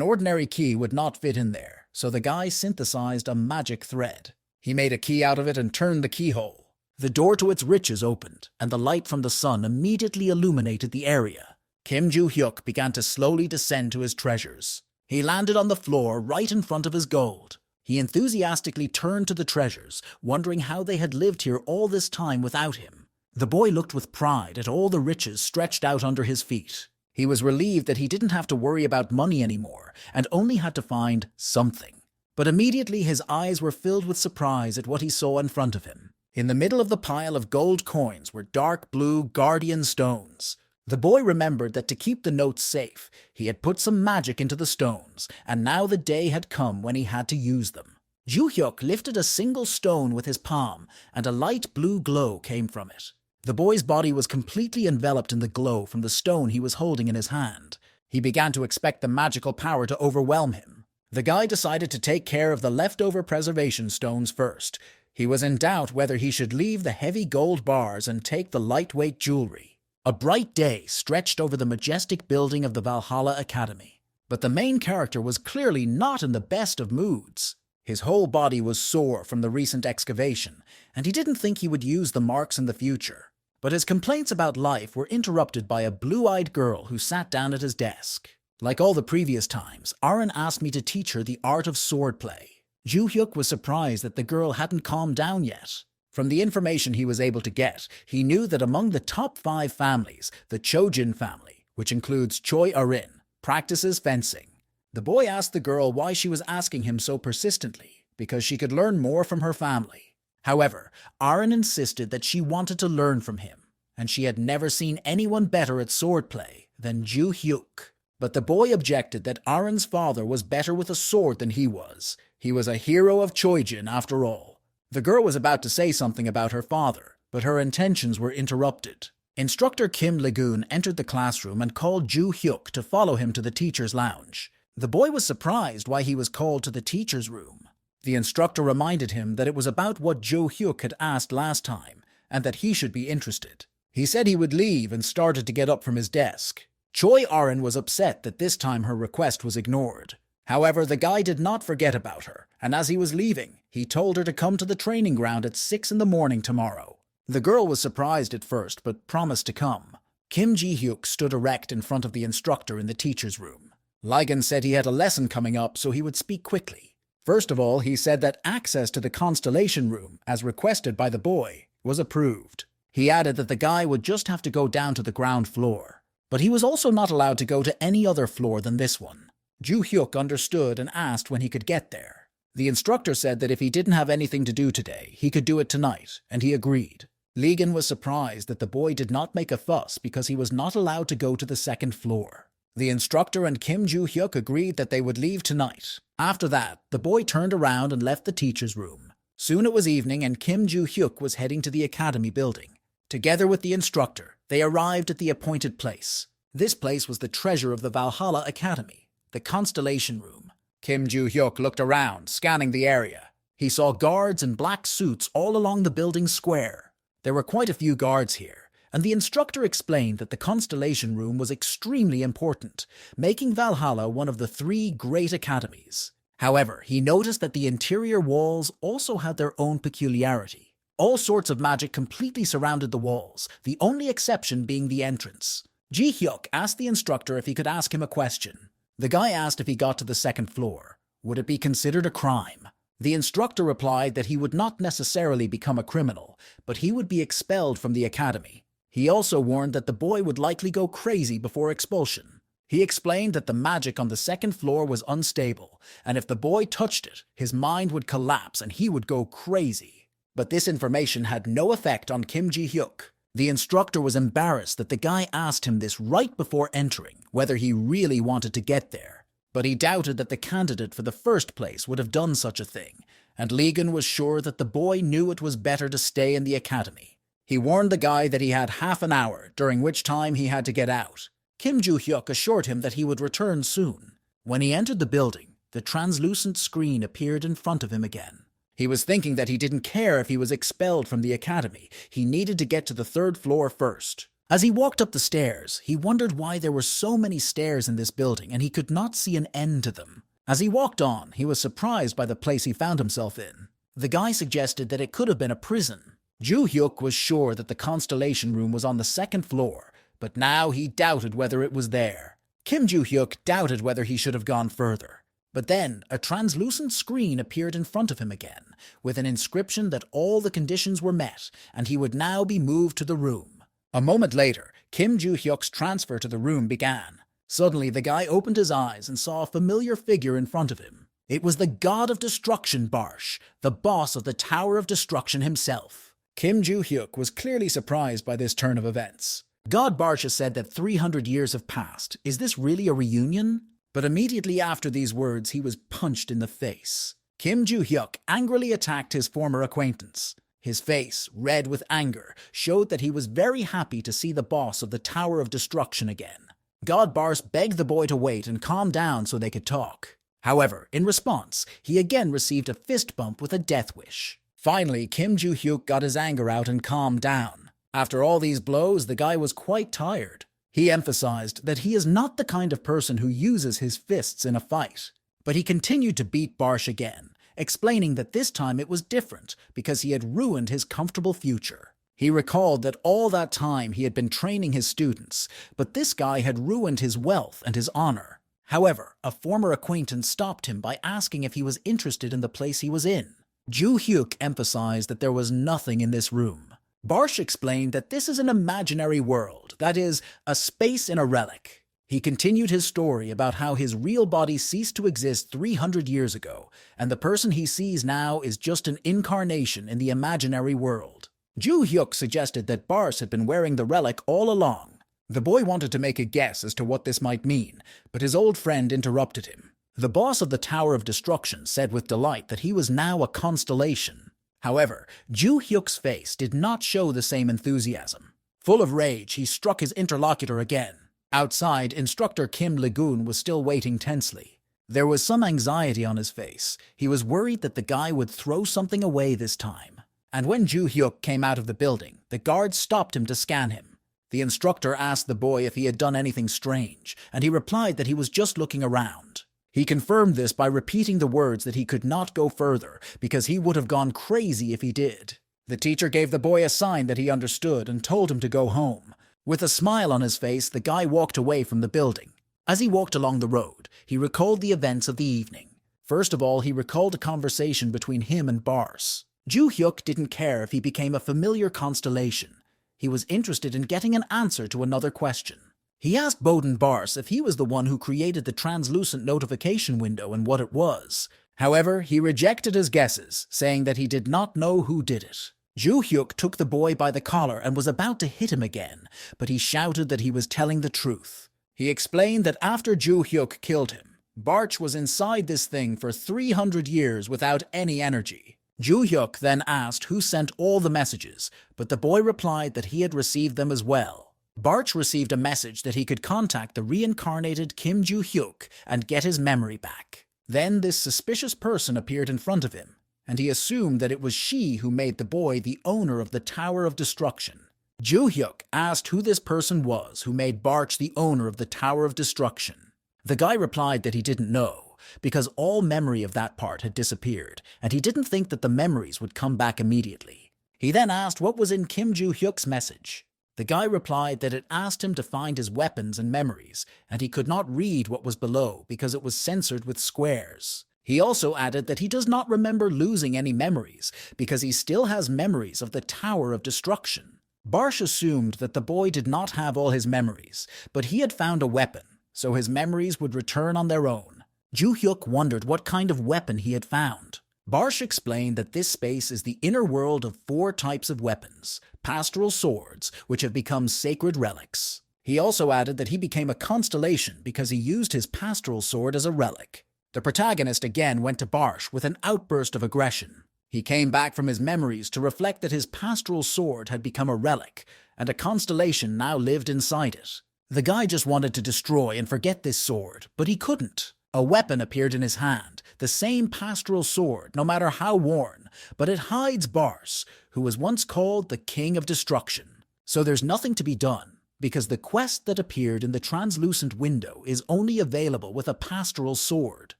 ordinary key would not fit in there, so the guy synthesized a magic thread. He made a key out of it and turned the keyhole. The door to its riches opened, and the light from the sun immediately illuminated the area. Kim Ju-hyuk began to slowly descend to his treasures. He landed on the floor right in front of his gold. He enthusiastically turned to the treasures, wondering how they had lived here all this time without him. The boy looked with pride at all the riches stretched out under his feet. He was relieved that he didn't have to worry about money anymore, and only had to find something. But immediately his eyes were filled with surprise at what he saw in front of him. In the middle of the pile of gold coins were dark blue guardian stones. The boy remembered that to keep the notes safe, he had put some magic into the stones, and now the day had come when he had to use them. Ju-hyuk lifted a single stone with his palm, and a light blue glow came from it. The boy's body was completely enveloped in the glow from the stone he was holding in his hand. He began to expect the magical power to overwhelm him. The guy decided to take care of the leftover preservation stones first. He was in doubt whether he should leave the heavy gold bars and take the lightweight jewelry. A bright day stretched over the majestic building of the Valhalla Academy. But the main character was clearly not in the best of moods. His whole body was sore from the recent excavation, and he didn't think he would use the marks in the future. But his complaints about life were interrupted by a blue-eyed girl who sat down at his desk. Like all the previous times, Aaron asked me to teach her the art of swordplay. Ju-hyuk was surprised that the girl hadn't calmed down yet. From the information he was able to get, he knew that among the top 5 families, the Chojin family, which includes Choi Arin, practices fencing. The boy asked the girl why she was asking him so persistently, because she could learn more from her family. However, Arin insisted that she wanted to learn from him, and she had never seen anyone better at swordplay than Ju-hyuk. But the boy objected that Arin's father was better with a sword than he was. He was a hero of Chojin after all. The girl was about to say something about her father, but her intentions were interrupted. Instructor Kim Lagoon entered the classroom and called Ju-hyuk to follow him to the teacher's lounge. The boy was surprised why he was called to the teacher's room. The instructor reminded him that it was about what Ju-hyuk had asked last time, and that he should be interested. He said he would leave and started to get up from his desk. Choi Arin was upset that this time her request was ignored. However, the guy did not forget about her, and as he was leaving, he told her to come to the training ground at 6 in the morning tomorrow. The girl was surprised at first, but promised to come. Kim Ji-hyuk stood erect in front of the instructor in the teacher's room. Ligon said he had a lesson coming up, so he would speak quickly. First of all, he said that access to the Constellation Room, as requested by the boy, was approved. He added that the guy would just have to go down to the ground floor. But he was also not allowed to go to any other floor than this one. Ju-hyuk understood and asked when he could get there. The instructor said that if he didn't have anything to do today, he could do it tonight, and he agreed. Ligon was surprised that the boy did not make a fuss because he was not allowed to go to the second floor. The instructor and Kim Ju-hyuk agreed that they would leave tonight. After that, the boy turned around and left the teacher's room. Soon it was evening and Kim Ju-hyuk was heading to the academy building. Together with the instructor, they arrived at the appointed place. This place was the treasure of the Valhalla Academy, the Constellation Room. Kim Ju-hyuk looked around, scanning the area. He saw guards in black suits all along the building's square. There were quite a few guards here, and the instructor explained that the Constellation Room was extremely important, making Valhalla one of the 3 great academies. However, he noticed that the interior walls also had their own peculiarity. All sorts of magic completely surrounded the walls, the only exception being the entrance. Ji-hyuk asked the instructor if he could ask him a question. The guy asked if he got to the second floor, would it be considered a crime? The instructor replied that he would not necessarily become a criminal, but he would be expelled from the academy. He also warned that the boy would likely go crazy before expulsion. He explained that the magic on the second floor was unstable, and if the boy touched it, his mind would collapse and he would go crazy. But this information had no effect on Kim Ji-hyuk. The instructor was embarrassed that the guy asked him this right before entering, whether he really wanted to get there. But he doubted that the candidate for the first place would have done such a thing, and Ligon was sure that the boy knew it was better to stay in the academy. He warned the guy that he had half an hour, during which time he had to get out. Kim Joo-hyuk assured him that he would return soon. When he entered the building, the translucent screen appeared in front of him again. He was thinking that he didn't care if he was expelled from the academy. He needed to get to the 3rd floor first. As he walked up the stairs, he wondered why there were so many stairs in this building and he could not see an end to them. As he walked on, he was surprised by the place he found himself in. The guy suggested that it could have been a prison. Joo-hyuk was sure that the Constellation Room was on the 2nd floor, but now he doubted whether it was there. Kim Joo-hyuk doubted whether he should have gone further. But then, a translucent screen appeared in front of him again, with an inscription that all the conditions were met, and he would now be moved to the room. A moment later, Kim Joo-hyuk's transfer to the room began. Suddenly, the guy opened his eyes and saw a familiar figure in front of him. It was the God of Destruction Barsh, the boss of the Tower of Destruction himself. Kim Joo-hyuk was clearly surprised by this turn of events. God Barsh has said that 300 years have passed. Is this really a reunion? But immediately after these words, he was punched in the face. Kim Joo-hyuk angrily attacked his former acquaintance. His face, red with anger, showed that he was very happy to see the boss of the Tower of Destruction again. God Barsh begged the boy to wait and calm down so they could talk. However, in response, he again received a fist bump with a death wish. Finally, Kim Joo-hyuk got his anger out and calmed down. After all these blows, the guy was quite tired. He emphasized that he is not the kind of person who uses his fists in a fight. But he continued to beat Barsh again, explaining that this time it was different because he had ruined his comfortable future. He recalled that all that time he had been training his students, but this guy had ruined his wealth and his honor. However, a former acquaintance stopped him by asking if he was interested in the place he was in. Joo-hyuk emphasized that there was nothing in this room. Barsh explained that this is an imaginary world, that is, a space in a relic. He continued his story about how his real body ceased to exist 300 years ago, and the person he sees now is just an incarnation in the imaginary world. Joo-hyuk suggested that Barsh had been wearing the relic all along. The boy wanted to make a guess as to what this might mean, but his old friend interrupted him. The boss of the Tower of Destruction said with delight that he was now a constellation. However, Joo-hyuk's face did not show the same enthusiasm. Full of rage, he struck his interlocutor again. Outside, instructor Kim Lagoon was still waiting tensely. There was some anxiety on his face. He was worried that the guy would throw something away this time. And when Joo-hyuk came out of the building, the guard stopped him to scan him. The instructor asked the boy if he had done anything strange, and he replied that he was just looking around. He confirmed this by repeating the words that he could not go further because he would have gone crazy if he did. The teacher gave the boy a sign that he understood and told him to go home. With a smile on his face, the guy walked away from the building. As he walked along the road, he recalled the events of the evening. First of all, he recalled a conversation between him and Barsh. Joo-hyuk didn't care if he became a familiar constellation. He was interested in getting an answer to another question. He asked Boden Barsh if he was the one who created the translucent notification window and what it was. However, he rejected his guesses, saying that he did not know who did it. Joo-hyuk took the boy by the collar and was about to hit him again, but he shouted that he was telling the truth. He explained that after Joo-hyuk killed him, Barsh was inside this thing for 300 years without any energy. Joo-hyuk then asked who sent all the messages, but the boy replied that he had received them as well. Barsh received a message that he could contact the reincarnated Kim Joo-hyuk and get his memory back. Then this suspicious person appeared in front of him, and he assumed that it was she who made the boy the owner of the Tower of Destruction. Joo-hyuk asked who this person was who made Barsh the owner of the Tower of Destruction. The guy replied that he didn't know, because all memory of that part had disappeared, and he didn't think that the memories would come back immediately. He then asked what was in Kim Joo-hyuk's message. The guy replied that it asked him to find his weapons and memories, and he could not read what was below because it was censored with squares. He also added that he does not remember losing any memories because he still has memories of the Tower of Destruction. Barsh assumed that the boy did not have all his memories, but he had found a weapon, so his memories would return on their own. Joo-hyuk wondered what kind of weapon he had found. Barsh explained that this space is the inner world of 4 types of weapons, pastoral swords, which have become sacred relics. He also added that he became a constellation because he used his pastoral sword as a relic. The protagonist again went to Barsh with an outburst of aggression. He came back from his memories to reflect that his pastoral sword had become a relic, and a constellation now lived inside it. The guy just wanted to destroy and forget this sword, but he couldn't. A weapon appeared in his hand, the same pastoral sword, no matter how worn, but it hides Bars, who was once called the King of Destruction. So there's nothing to be done, because the quest that appeared in the translucent window is only available with a pastoral sword.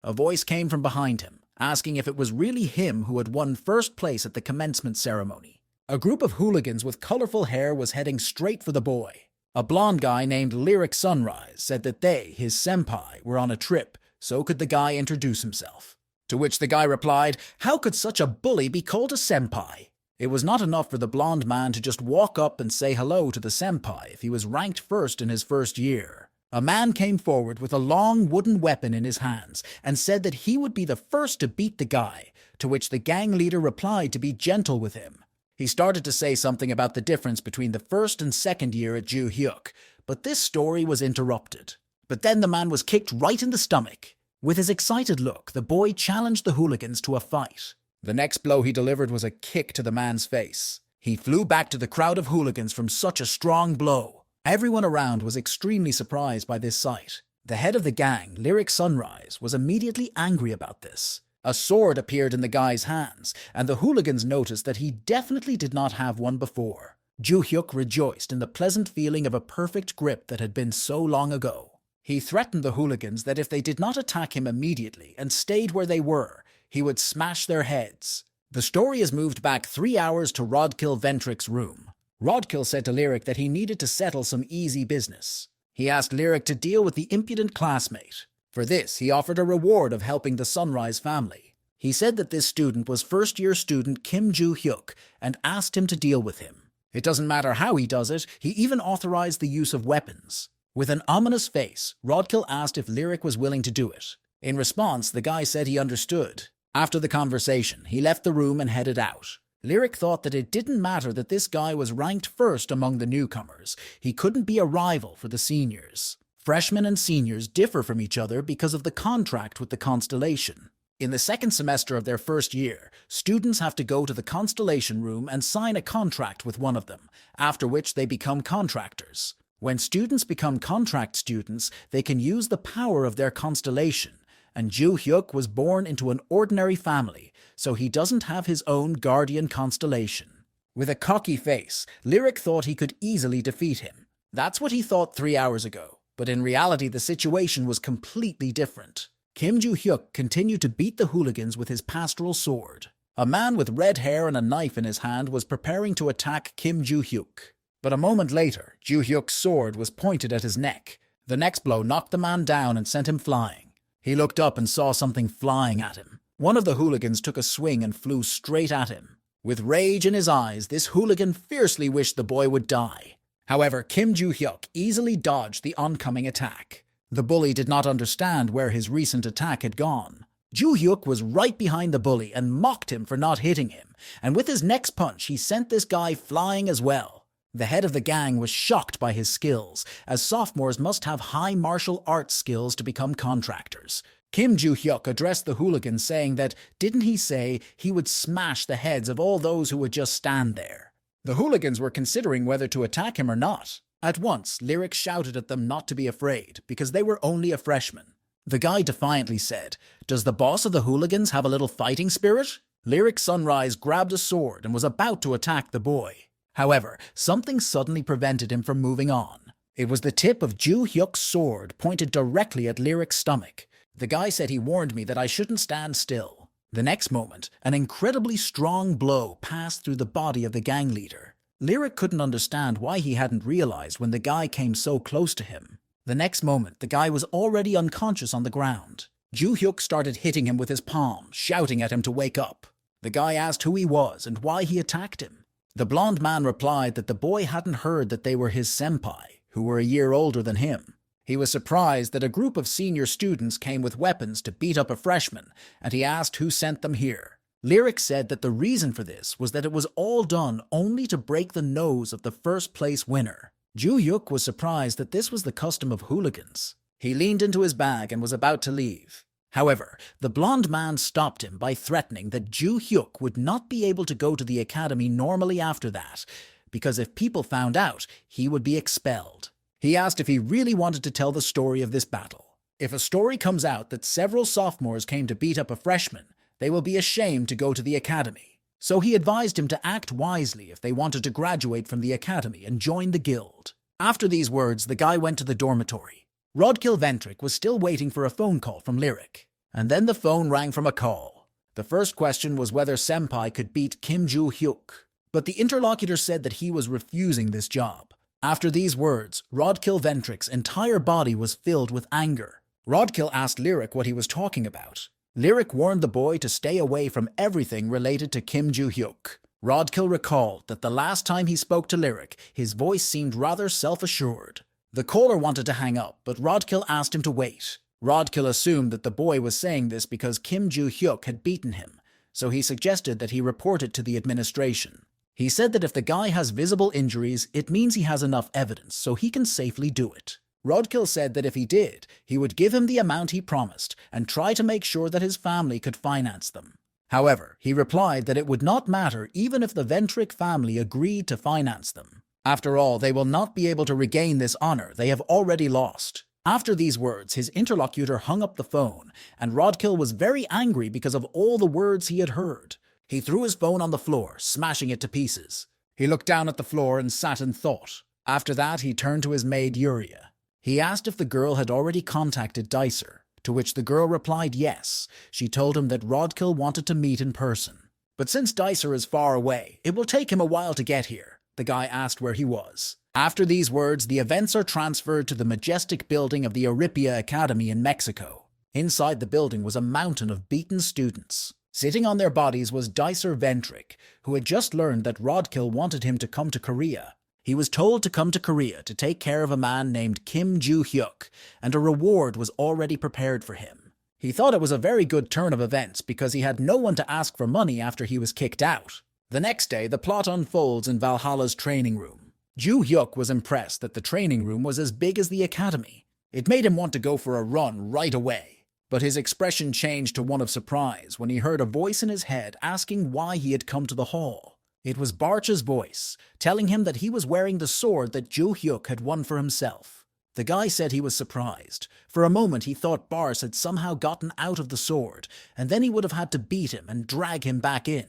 A voice came from behind him, asking if it was really him who had won first place at the commencement ceremony. A group of hooligans with colorful hair was heading straight for the boy. A blonde guy named Lyric Sunrise said that they, his senpai, were on a trip, so could the guy introduce himself. To which the guy replied, "How could such a bully be called a senpai?" It was not enough for the blonde man to just walk up and say hello to the senpai if he was ranked first in his first year. A man came forward with a long wooden weapon in his hands and said that he would be the first to beat the guy, to which the gang leader replied to be gentle with him. He started to say something about the difference between the first and second year at Ju Hyuk, but this story was interrupted. But then the man was kicked right in the stomach. With his excited look, the boy challenged the hooligans to a fight. The next blow he delivered was a kick to the man's face. He flew back to the crowd of hooligans from such a strong blow. Everyone around was extremely surprised by this sight. The head of the gang, Lyric Sunrise, was immediately angry about this. A sword appeared in the guy's hands, and the hooligans noticed that he definitely did not have one before. Ju Hyuk rejoiced in the pleasant feeling of a perfect grip that had been so long ago. He threatened the hooligans that if they did not attack him immediately and stayed where they were, he would smash their heads. The story is moved back 3 hours to Rodkill Ventric's room. Rodkill said to Lyric that he needed to settle some easy business. He asked Lyric to deal with the impudent classmate. For this, he offered a reward of helping the Sunrise family. He said that this student was first-year student Kim Ju Hyuk and asked him to deal with him. It doesn't matter how he does it, he even authorized the use of weapons. With an ominous face, Rodkill asked if Lyric was willing to do it. In response, the guy said he understood. After the conversation, he left the room and headed out. Lyric thought that it didn't matter that this guy was ranked first among the newcomers. He couldn't be a rival for the seniors. Freshmen and seniors differ from each other because of the contract with the Constellation. In the second semester of their first year, students have to go to the Constellation Room and sign a contract with one of them, after which they become contractors. When students become contract students, they can use the power of their constellation, and Ju Hyuk was born into an ordinary family, so he doesn't have his own guardian constellation. With a cocky face, Lyric thought he could easily defeat him. That's what he thought 3 hours ago. But in reality, the situation was completely different. Kim Ju Hyuk continued to beat the hooligans with his pastoral sword. A man with red hair and a knife in his hand was preparing to attack Kim Ju Hyuk. But a moment later, Ju Hyuk's sword was pointed at his neck. The next blow knocked the man down and sent him flying. He looked up and saw something flying at him. One of the hooligans took a swing and flew straight at him. With rage in his eyes, this hooligan fiercely wished the boy would die. However, Kim Ju Hyuk easily dodged the oncoming attack. The bully did not understand where his recent attack had gone. Ju Hyuk was right behind the bully and mocked him for not hitting him, and with his next punch he sent this guy flying as well. The head of the gang was shocked by his skills, as sophomores must have high martial arts skills to become contractors. Kim Ju Hyuk addressed the hooligan saying that, didn't he say he would smash the heads of all those who would just stand there? The hooligans were considering whether to attack him or not. At once, Lyric shouted at them not to be afraid, because they were only a freshman. The guy defiantly said, "Does the boss of the hooligans have a little fighting spirit?" Lyric Sunrise grabbed a sword and was about to attack the boy. However, something suddenly prevented him from moving on. It was the tip of Ju Hyuk's sword pointed directly at Lyric's stomach. The guy said he warned me that I shouldn't stand still. The next moment, an incredibly strong blow passed through the body of the gang leader. Lyric couldn't understand why he hadn't realized when the guy came so close to him. The next moment, the guy was already unconscious on the ground. Ju Hyuk started hitting him with his palm, shouting at him to wake up. The guy asked who he was and why he attacked him. The blonde man replied that the boy hadn't heard that they were his senpai, who were a year older than him. He was surprised that a group of senior students came with weapons to beat up a freshman, and he asked who sent them here. Lyric said that the reason for this was that it was all done only to break the nose of the first-place winner. Ju Hyuk was surprised that this was the custom of hooligans. He leaned into his bag and was about to leave. However, the blonde man stopped him by threatening that Ju Hyuk would not be able to go to the academy normally after that, because if people found out, he would be expelled. He asked if he really wanted to tell the story of this battle. If a story comes out that several sophomores came to beat up a freshman, they will be ashamed to go to the academy. So he advised him to act wisely if they wanted to graduate from the academy and join the guild. After these words, the guy went to the dormitory. Rodkill Ventric was still waiting for a phone call from Lyric. And then the phone rang from a call. The first question was whether Senpai could beat Kim Joo-hyuk. But the interlocutor said that he was refusing this job. After these words, Rodkill Ventric's entire body was filled with anger. Rodkill asked Lyric what he was talking about. Lyric warned the boy to stay away from everything related to Kim Joo-hyuk. Rodkill recalled that the last time he spoke to Lyric, his voice seemed rather self-assured. The caller wanted to hang up, but Rodkill asked him to wait. Rodkill assumed that the boy was saying this because Kim Joo-hyuk had beaten him, so he suggested that he report it to the administration. He said that if the guy has visible injuries, it means he has enough evidence, so he can safely do it. Rodkill said that if he did, he would give him the amount he promised and try to make sure that his family could finance them. However, he replied that it would not matter even if the Ventric family agreed to finance them. After all, they will not be able to regain this honor they have already lost. After these words, his interlocutor hung up the phone, and Rodkill was very angry because of all the words he had heard. He threw his phone on the floor, smashing it to pieces. He looked down at the floor and sat in thought. After that, he turned to his maid Yuria. He asked if the girl had already contacted Dicer, to which the girl replied yes. She told him that Rodkill wanted to meet in person. But since Dicer is far away, it will take him a while to get here. The guy asked where he was. After these words, the events are transferred to the majestic building of the Valhalla Academy in Mexico. Inside the building was a mountain of beaten students. Sitting on their bodies was Dicer Ventric, who had just learned that Rodkill wanted him to come to Korea. He was told to come to Korea to take care of a man named Kim Joo-hyuk, and a reward was already prepared for him. He thought it was a very good turn of events because he had no one to ask for money after he was kicked out. The next day, the plot unfolds in Valhalla's training room. Joo-hyuk was impressed that the training room was as big as the academy. It made him want to go for a run right away. But his expression changed to one of surprise when he heard a voice in his head asking why he had come to the hall. It was Barch's voice, telling him that he was wearing the sword that Joo-hyuk had won for himself. The guy said he was surprised. For a moment he thought Barch had somehow gotten out of the sword, and then he would have had to beat him and drag him back in.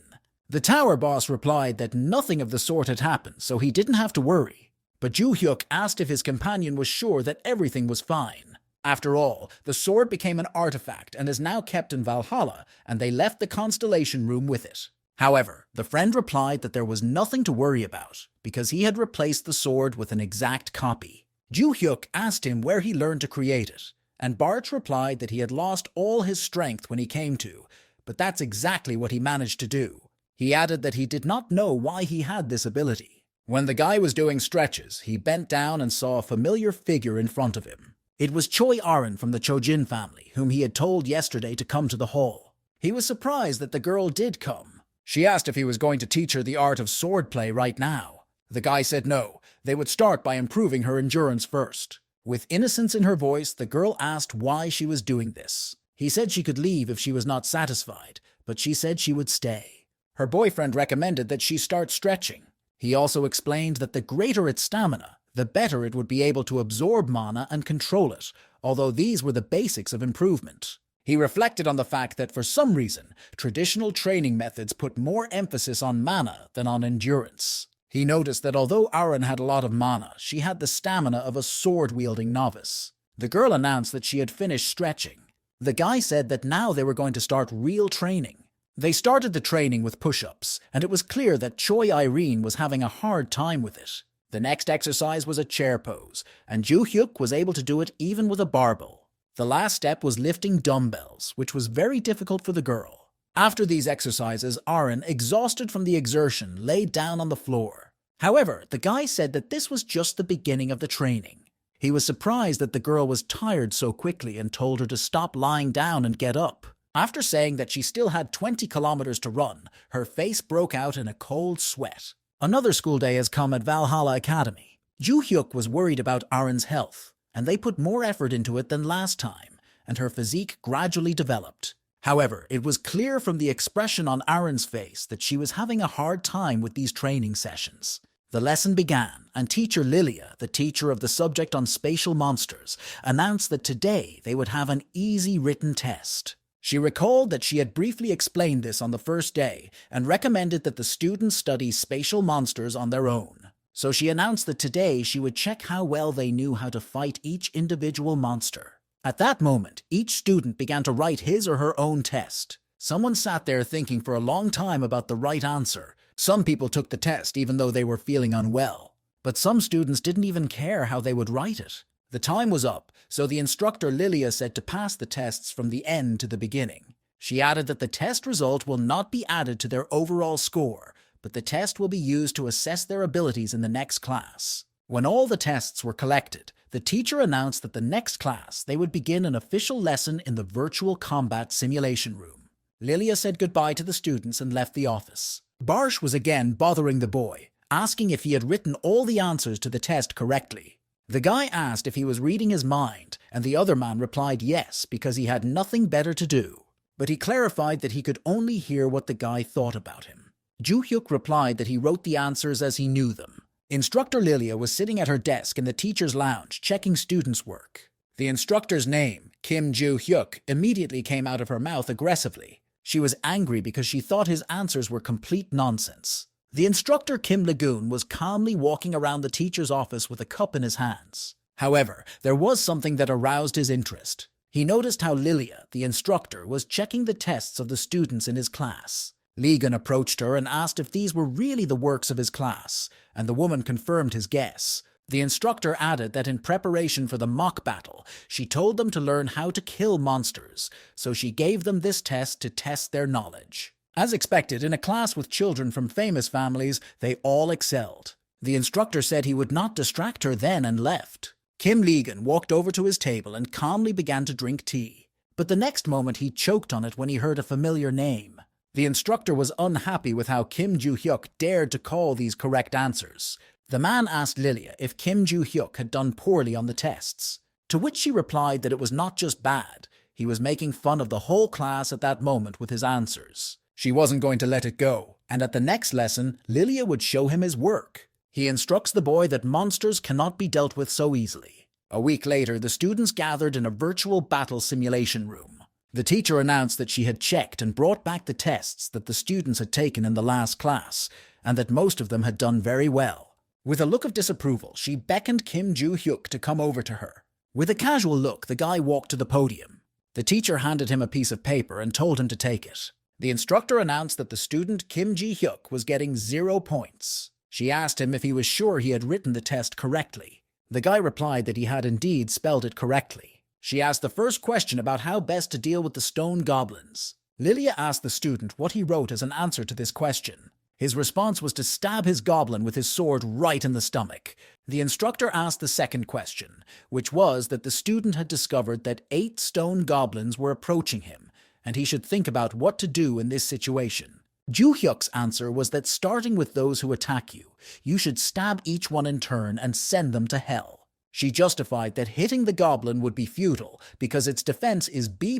The tower boss replied that nothing of the sort had happened, so he didn't have to worry. But Joo-hyuk asked if his companion was sure that everything was fine. After all, the sword became an artifact and is now kept in Valhalla, and they left the Constellation Room with it. However, the friend replied that there was nothing to worry about, because he had replaced the sword with an exact copy. Joo-hyuk asked him where he learned to create it, and Barch replied that he had lost all his strength when he came to, but that's exactly what he managed to do. He added that he did not know why he had this ability. When the guy was doing stretches, he bent down and saw a familiar figure in front of him. It was Choi Arin from the Chojin family, whom he had told yesterday to come to the hall. He was surprised that the girl did come. She asked if he was going to teach her the art of swordplay right now. The guy said no, they would start by improving her endurance first. With innocence in her voice, the girl asked why she was doing this. He said she could leave if she was not satisfied, but she said she would stay. Her boyfriend recommended that she start stretching. He also explained that the greater its stamina, the better it would be able to absorb mana and control it, although these were the basics of improvement. He reflected on the fact that for some reason, traditional training methods put more emphasis on mana than on endurance. He noticed that although Arin had a lot of mana, she had the stamina of a sword-wielding novice. The girl announced that she had finished stretching. The guy said that now they were going to start real training. They started the training with push-ups, and it was clear that Choi Irene was having a hard time with it. The next exercise was a chair pose, and Joo-hyuk was able to do it even with a barbell. The last step was lifting dumbbells, which was very difficult for the girl. After these exercises, Arin, exhausted from the exertion, laid down on the floor. However, the guy said that this was just the beginning of the training. He was surprised that the girl was tired so quickly and told her to stop lying down and get up. After saying that she still had 20 kilometers to run, her face broke out in a cold sweat. Another school day has come at Valhalla Academy. Joo-hyuk was worried about Arin's health, and they put more effort into it than last time, and her physique gradually developed. However, it was clear from the expression on Arin's face that she was having a hard time with these training sessions. The lesson began, and teacher Lilia, the teacher of the subject on spatial monsters, announced that today they would have an easy written test. She recalled that she had briefly explained this on the first day and recommended that the students study spatial monsters on their own. So she announced that today she would check how well they knew how to fight each individual monster. At that moment, each student began to write his or her own test. Someone sat there thinking for a long time about the right answer. Some people took the test even though they were feeling unwell. But some students didn't even care how they would write it. The time was up, so the instructor Lilia said to pass the tests from the end to the beginning. She added that the test result will not be added to their overall score, but the test will be used to assess their abilities in the next class. When all the tests were collected, the teacher announced that the next class they would begin an official lesson in the virtual combat simulation room. Lilia said goodbye to the students and left the office. Barsh was again bothering the boy, asking if he had written all the answers to the test correctly. The guy asked if he was reading his mind, and the other man replied yes because he had nothing better to do. But he clarified that he could only hear what the guy thought about him. Joo-hyuk replied that he wrote the answers as he knew them. Instructor Lilia was sitting at her desk in the teacher's lounge checking students' work. The instructor's name, Kim Joo-hyuk, immediately came out of her mouth aggressively. She was angry because she thought his answers were complete nonsense. The instructor Kim Lagoon was calmly walking around the teacher's office with a cup in his hands. However, there was something that aroused his interest. He noticed how Lilia, the instructor, was checking the tests of the students in his class. Ligon approached her and asked if these were really the works of his class, and the woman confirmed his guess. The instructor added that in preparation for the mock battle, she told them to learn how to kill monsters, so she gave them this test to test their knowledge. As expected, in a class with children from famous families, they all excelled. The instructor said he would not distract her then and left. Kim Ligon walked over to his table and calmly began to drink tea. But the next moment he choked on it when he heard a familiar name. The instructor was unhappy with how Kim Joo-hyuk dared to call these correct answers. The man asked Lilia if Kim Joo-hyuk had done poorly on the tests, to which she replied that it was not just bad, he was making fun of the whole class at that moment with his answers. She wasn't going to let it go, and at the next lesson, Lilia would show him his work. He instructs the boy that monsters cannot be dealt with so easily. A week later, the students gathered in a virtual battle simulation room. The teacher announced that she had checked and brought back the tests that the students had taken in the last class, and that most of them had done very well. With a look of disapproval, she beckoned Kim Joo-hyuk to come over to her. With a casual look, the guy walked to the podium. The teacher handed him a piece of paper and told him to take it. The instructor announced that the student Kim Ji-hyuk was getting 0 points. She asked him if he was sure he had written the test correctly. The guy replied that he had indeed spelled it correctly. She asked the first question about how best to deal with the stone goblins. Lilia asked the student what he wrote as an answer to this question. His response was to stab his goblin with his sword right in the stomach. The instructor asked the second question, which was that the student had discovered that 8 stone goblins were approaching him, and he should think about what to do in this situation. Joo-hyuk's answer was that starting with those who attack you, you should stab each one in turn and send them to hell. She justified that hitting the goblin would be futile because its defense is B+,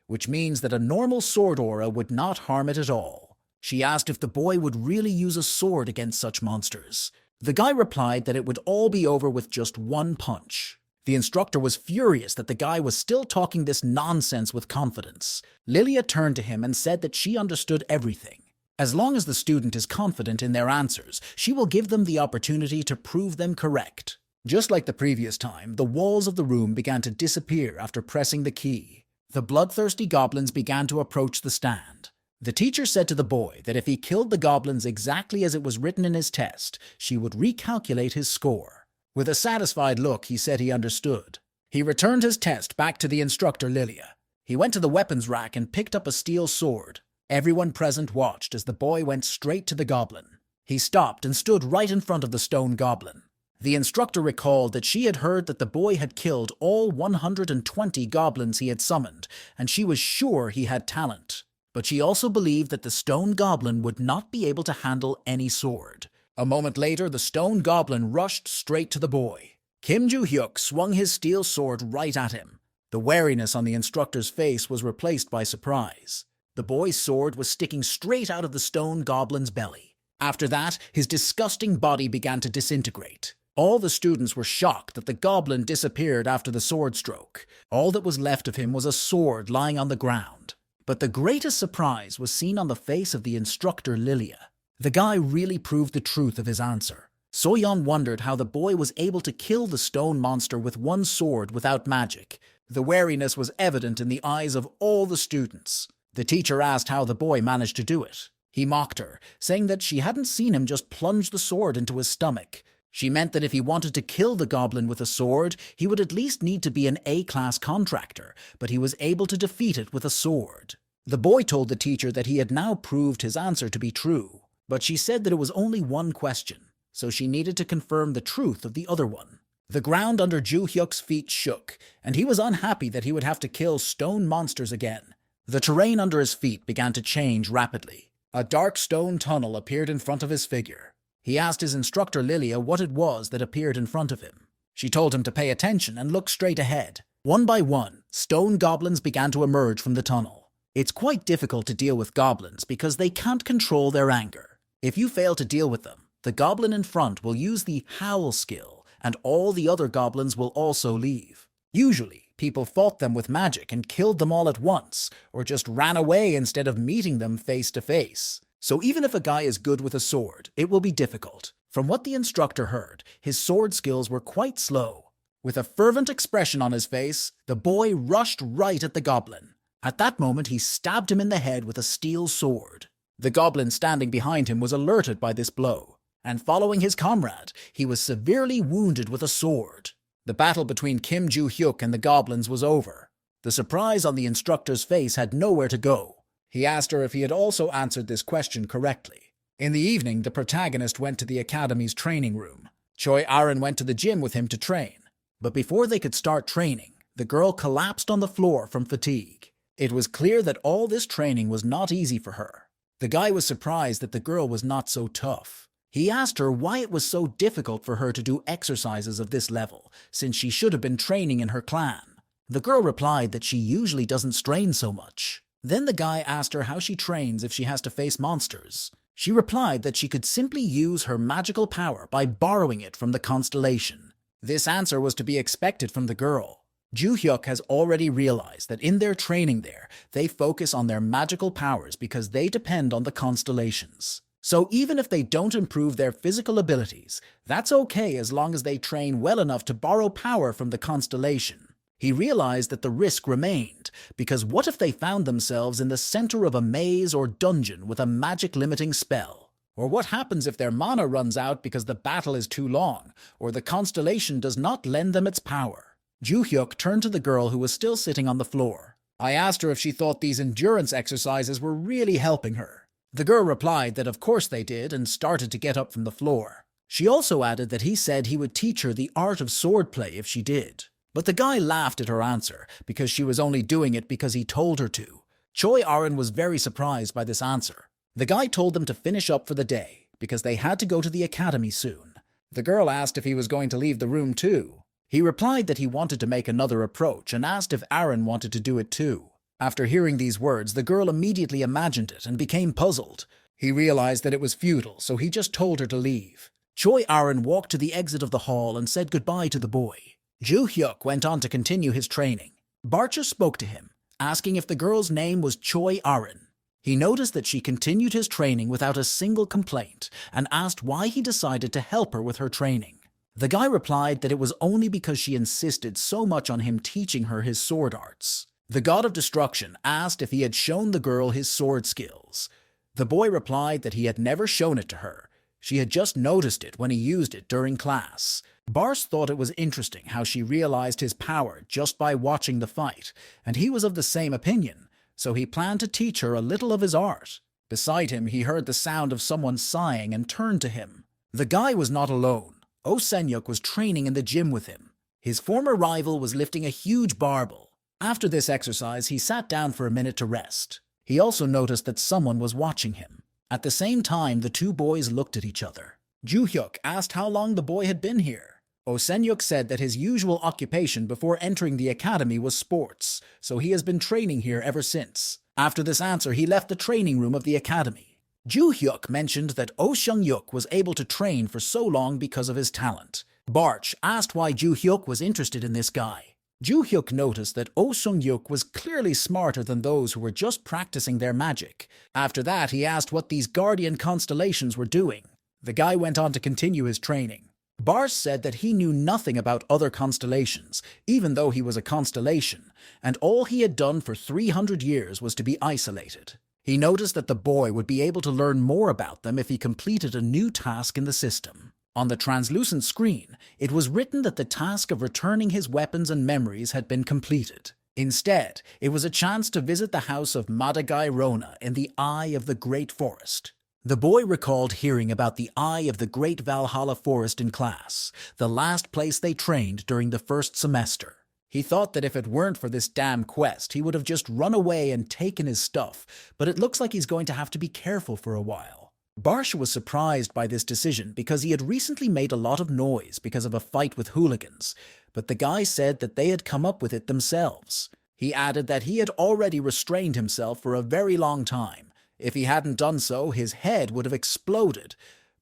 which means that a normal sword aura would not harm it at all. She asked if the boy would really use a sword against such monsters. The guy replied that it would all be over with just 1 punch. The instructor was furious that the guy was still talking this nonsense with confidence. Lilia turned to him and said that she understood everything. As long as the student is confident in their answers, she will give them the opportunity to prove them correct. Just like the previous time, the walls of the room began to disappear after pressing the key. The bloodthirsty goblins began to approach the stand. The teacher said to the boy that if he killed the goblins exactly as it was written in his test, she would recalculate his score. With a satisfied look, he said he understood. He returned his test back to the instructor Lilia. He went to the weapons rack and picked up a steel sword. Everyone present watched as the boy went straight to the goblin. He stopped and stood right in front of the stone goblin. The instructor recalled that she had heard that the boy had killed all 120 goblins he had summoned, and she was sure he had talent. But she also believed that the stone goblin would not be able to handle any sword. A moment later, the stone goblin rushed straight to the boy. Kim Joo-hyuk swung his steel sword right at him. The wariness on the instructor's face was replaced by surprise. The boy's sword was sticking straight out of the stone goblin's belly. After that, his disgusting body began to disintegrate. All the students were shocked that the goblin disappeared after the sword stroke. All that was left of him was a sword lying on the ground. But the greatest surprise was seen on the face of the instructor Lilia. The guy really proved the truth of his answer. Soyeon wondered how the boy was able to kill the stone monster with one sword without magic. The wariness was evident in the eyes of all the students. The teacher asked how the boy managed to do it. He mocked her, saying that she hadn't seen him just plunge the sword into his stomach. She meant that if he wanted to kill the goblin with a sword, he would at least need to be an A-class contractor, but he was able to defeat it with a sword. The boy told the teacher that he had now proved his answer to be true, but she said that it was only one question, so she needed to confirm the truth of the other one. The ground under Ju-hyuk's feet shook, and he was unhappy that he would have to kill stone monsters again. The terrain under his feet began to change rapidly. A dark stone tunnel appeared in front of his figure. He asked his instructor Lilia what it was that appeared in front of him. She told him to pay attention and look straight ahead. One by one, stone goblins began to emerge from the tunnel. It's quite difficult to deal with goblins because they can't control their anger. If you fail to deal with them, the goblin in front will use the howl skill, and all the other goblins will also leave. Usually, people fought them with magic and killed them all at once, or just ran away instead of meeting them face to face. So even if a guy is good with a sword, it will be difficult. From what the instructor heard, his sword skills were quite slow. With a fervent expression on his face, the boy rushed right at the goblin. At that moment, he stabbed him in the head with a steel sword. The goblin standing behind him was alerted by this blow, and following his comrade, he was severely wounded with a sword. The battle between Kim Ju-hyuk and the goblins was over. The surprise on the instructor's face had nowhere to go. He asked her if he had also answered this question correctly. In the evening, the protagonist went to the academy's training room. Choi Aaron went to the gym with him to train. But before they could start training, the girl collapsed on the floor from fatigue. It was clear that all this training was not easy for her. The guy was surprised that the girl was not so tough. He asked her why it was so difficult for her to do exercises of this level, since she should have been training in her clan. The girl replied that she usually doesn't strain so much. Then the guy asked her how she trains if she has to face monsters. She replied that she could simply use her magical power by borrowing it from the constellation. This answer was to be expected from the girl. Ju-hyuk has already realized that in their training there, they focus on their magical powers because they depend on the constellations. So even if they don't improve their physical abilities, that's okay as long as they train well enough to borrow power from the constellation. He realized that the risk remained, because what if they found themselves in the center of a maze or dungeon with a magic-limiting spell? Or what happens if their mana runs out because the battle is too long, or the constellation does not lend them its power? Ju-hyuk turned to the girl who was still sitting on the floor. I asked her if she thought these endurance exercises were really helping her. The girl replied that of course they did and started to get up from the floor. She also added that he said he would teach her the art of swordplay if she did. But the guy laughed at her answer because she was only doing it because he told her to. Choi Aaron was very surprised by this answer. The guy told them to finish up for the day because they had to go to the academy soon. The girl asked if he was going to leave the room too. He replied that he wanted to make another approach and asked if Aaron wanted to do it too. After hearing these words, the girl immediately imagined it and became puzzled. He realized that it was futile, so he just told her to leave. Choi Aaron walked to the exit of the hall and said goodbye to the boy. Ju-hyuk went on to continue his training. Barcha spoke to him, asking if the girl's name was Choi Aaron. He noticed that she continued his training without a single complaint and asked why he decided to help her with her training. The guy replied that it was only because she insisted so much on him teaching her his sword arts. The god of destruction asked if he had shown the girl his sword skills. The boy replied that he had never shown it to her. She had just noticed it when he used it during class. Bars thought it was interesting how she realized his power just by watching the fight, and he was of the same opinion, so he planned to teach her a little of his art. Beside him, he heard the sound of someone sighing and turned to him. The guy was not alone. Oh Senyuk was training in the gym with him. His former rival was lifting a huge barbell. After this exercise, he sat down for a minute to rest. He also noticed that someone was watching him. At the same time, the two boys looked at each other. Ju-hyuk asked how long the boy had been here. Oh Senyuk said that his usual occupation before entering the academy was sports, so he has been training here ever since. After this answer, he left the training room of the academy. Ju Hyuk mentioned that Oh Seung-yuk was able to train for so long because of his talent. Barch asked why Ju Hyuk was interested in this guy. Ju Hyuk noticed that Oh Seung-yuk was clearly smarter than those who were just practicing their magic. After that, he asked what these guardian constellations were doing. The guy went on to continue his training. Barch said that he knew nothing about other constellations, even though he was a constellation, and all he had done for 300 years was to be isolated. He noticed that the boy would be able to learn more about them if he completed a new task in the system. On the translucent screen, it was written that the task of returning his weapons and memories had been completed. Instead, it was a chance to visit the house of Madagai Rona in the Eye of the Great Forest. The boy recalled hearing about the Eye of the Great Valhalla Forest in class, the last place they trained during the first semester. He thought that if it weren't for this damn quest, he would have just run away and taken his stuff, but it looks like he's going to have to be careful for a while. Barsh was surprised by this decision because he had recently made a lot of noise because of a fight with hooligans, but the guy said that they had come up with it themselves. He added that he had already restrained himself for a very long time. If he hadn't done so, his head would have exploded,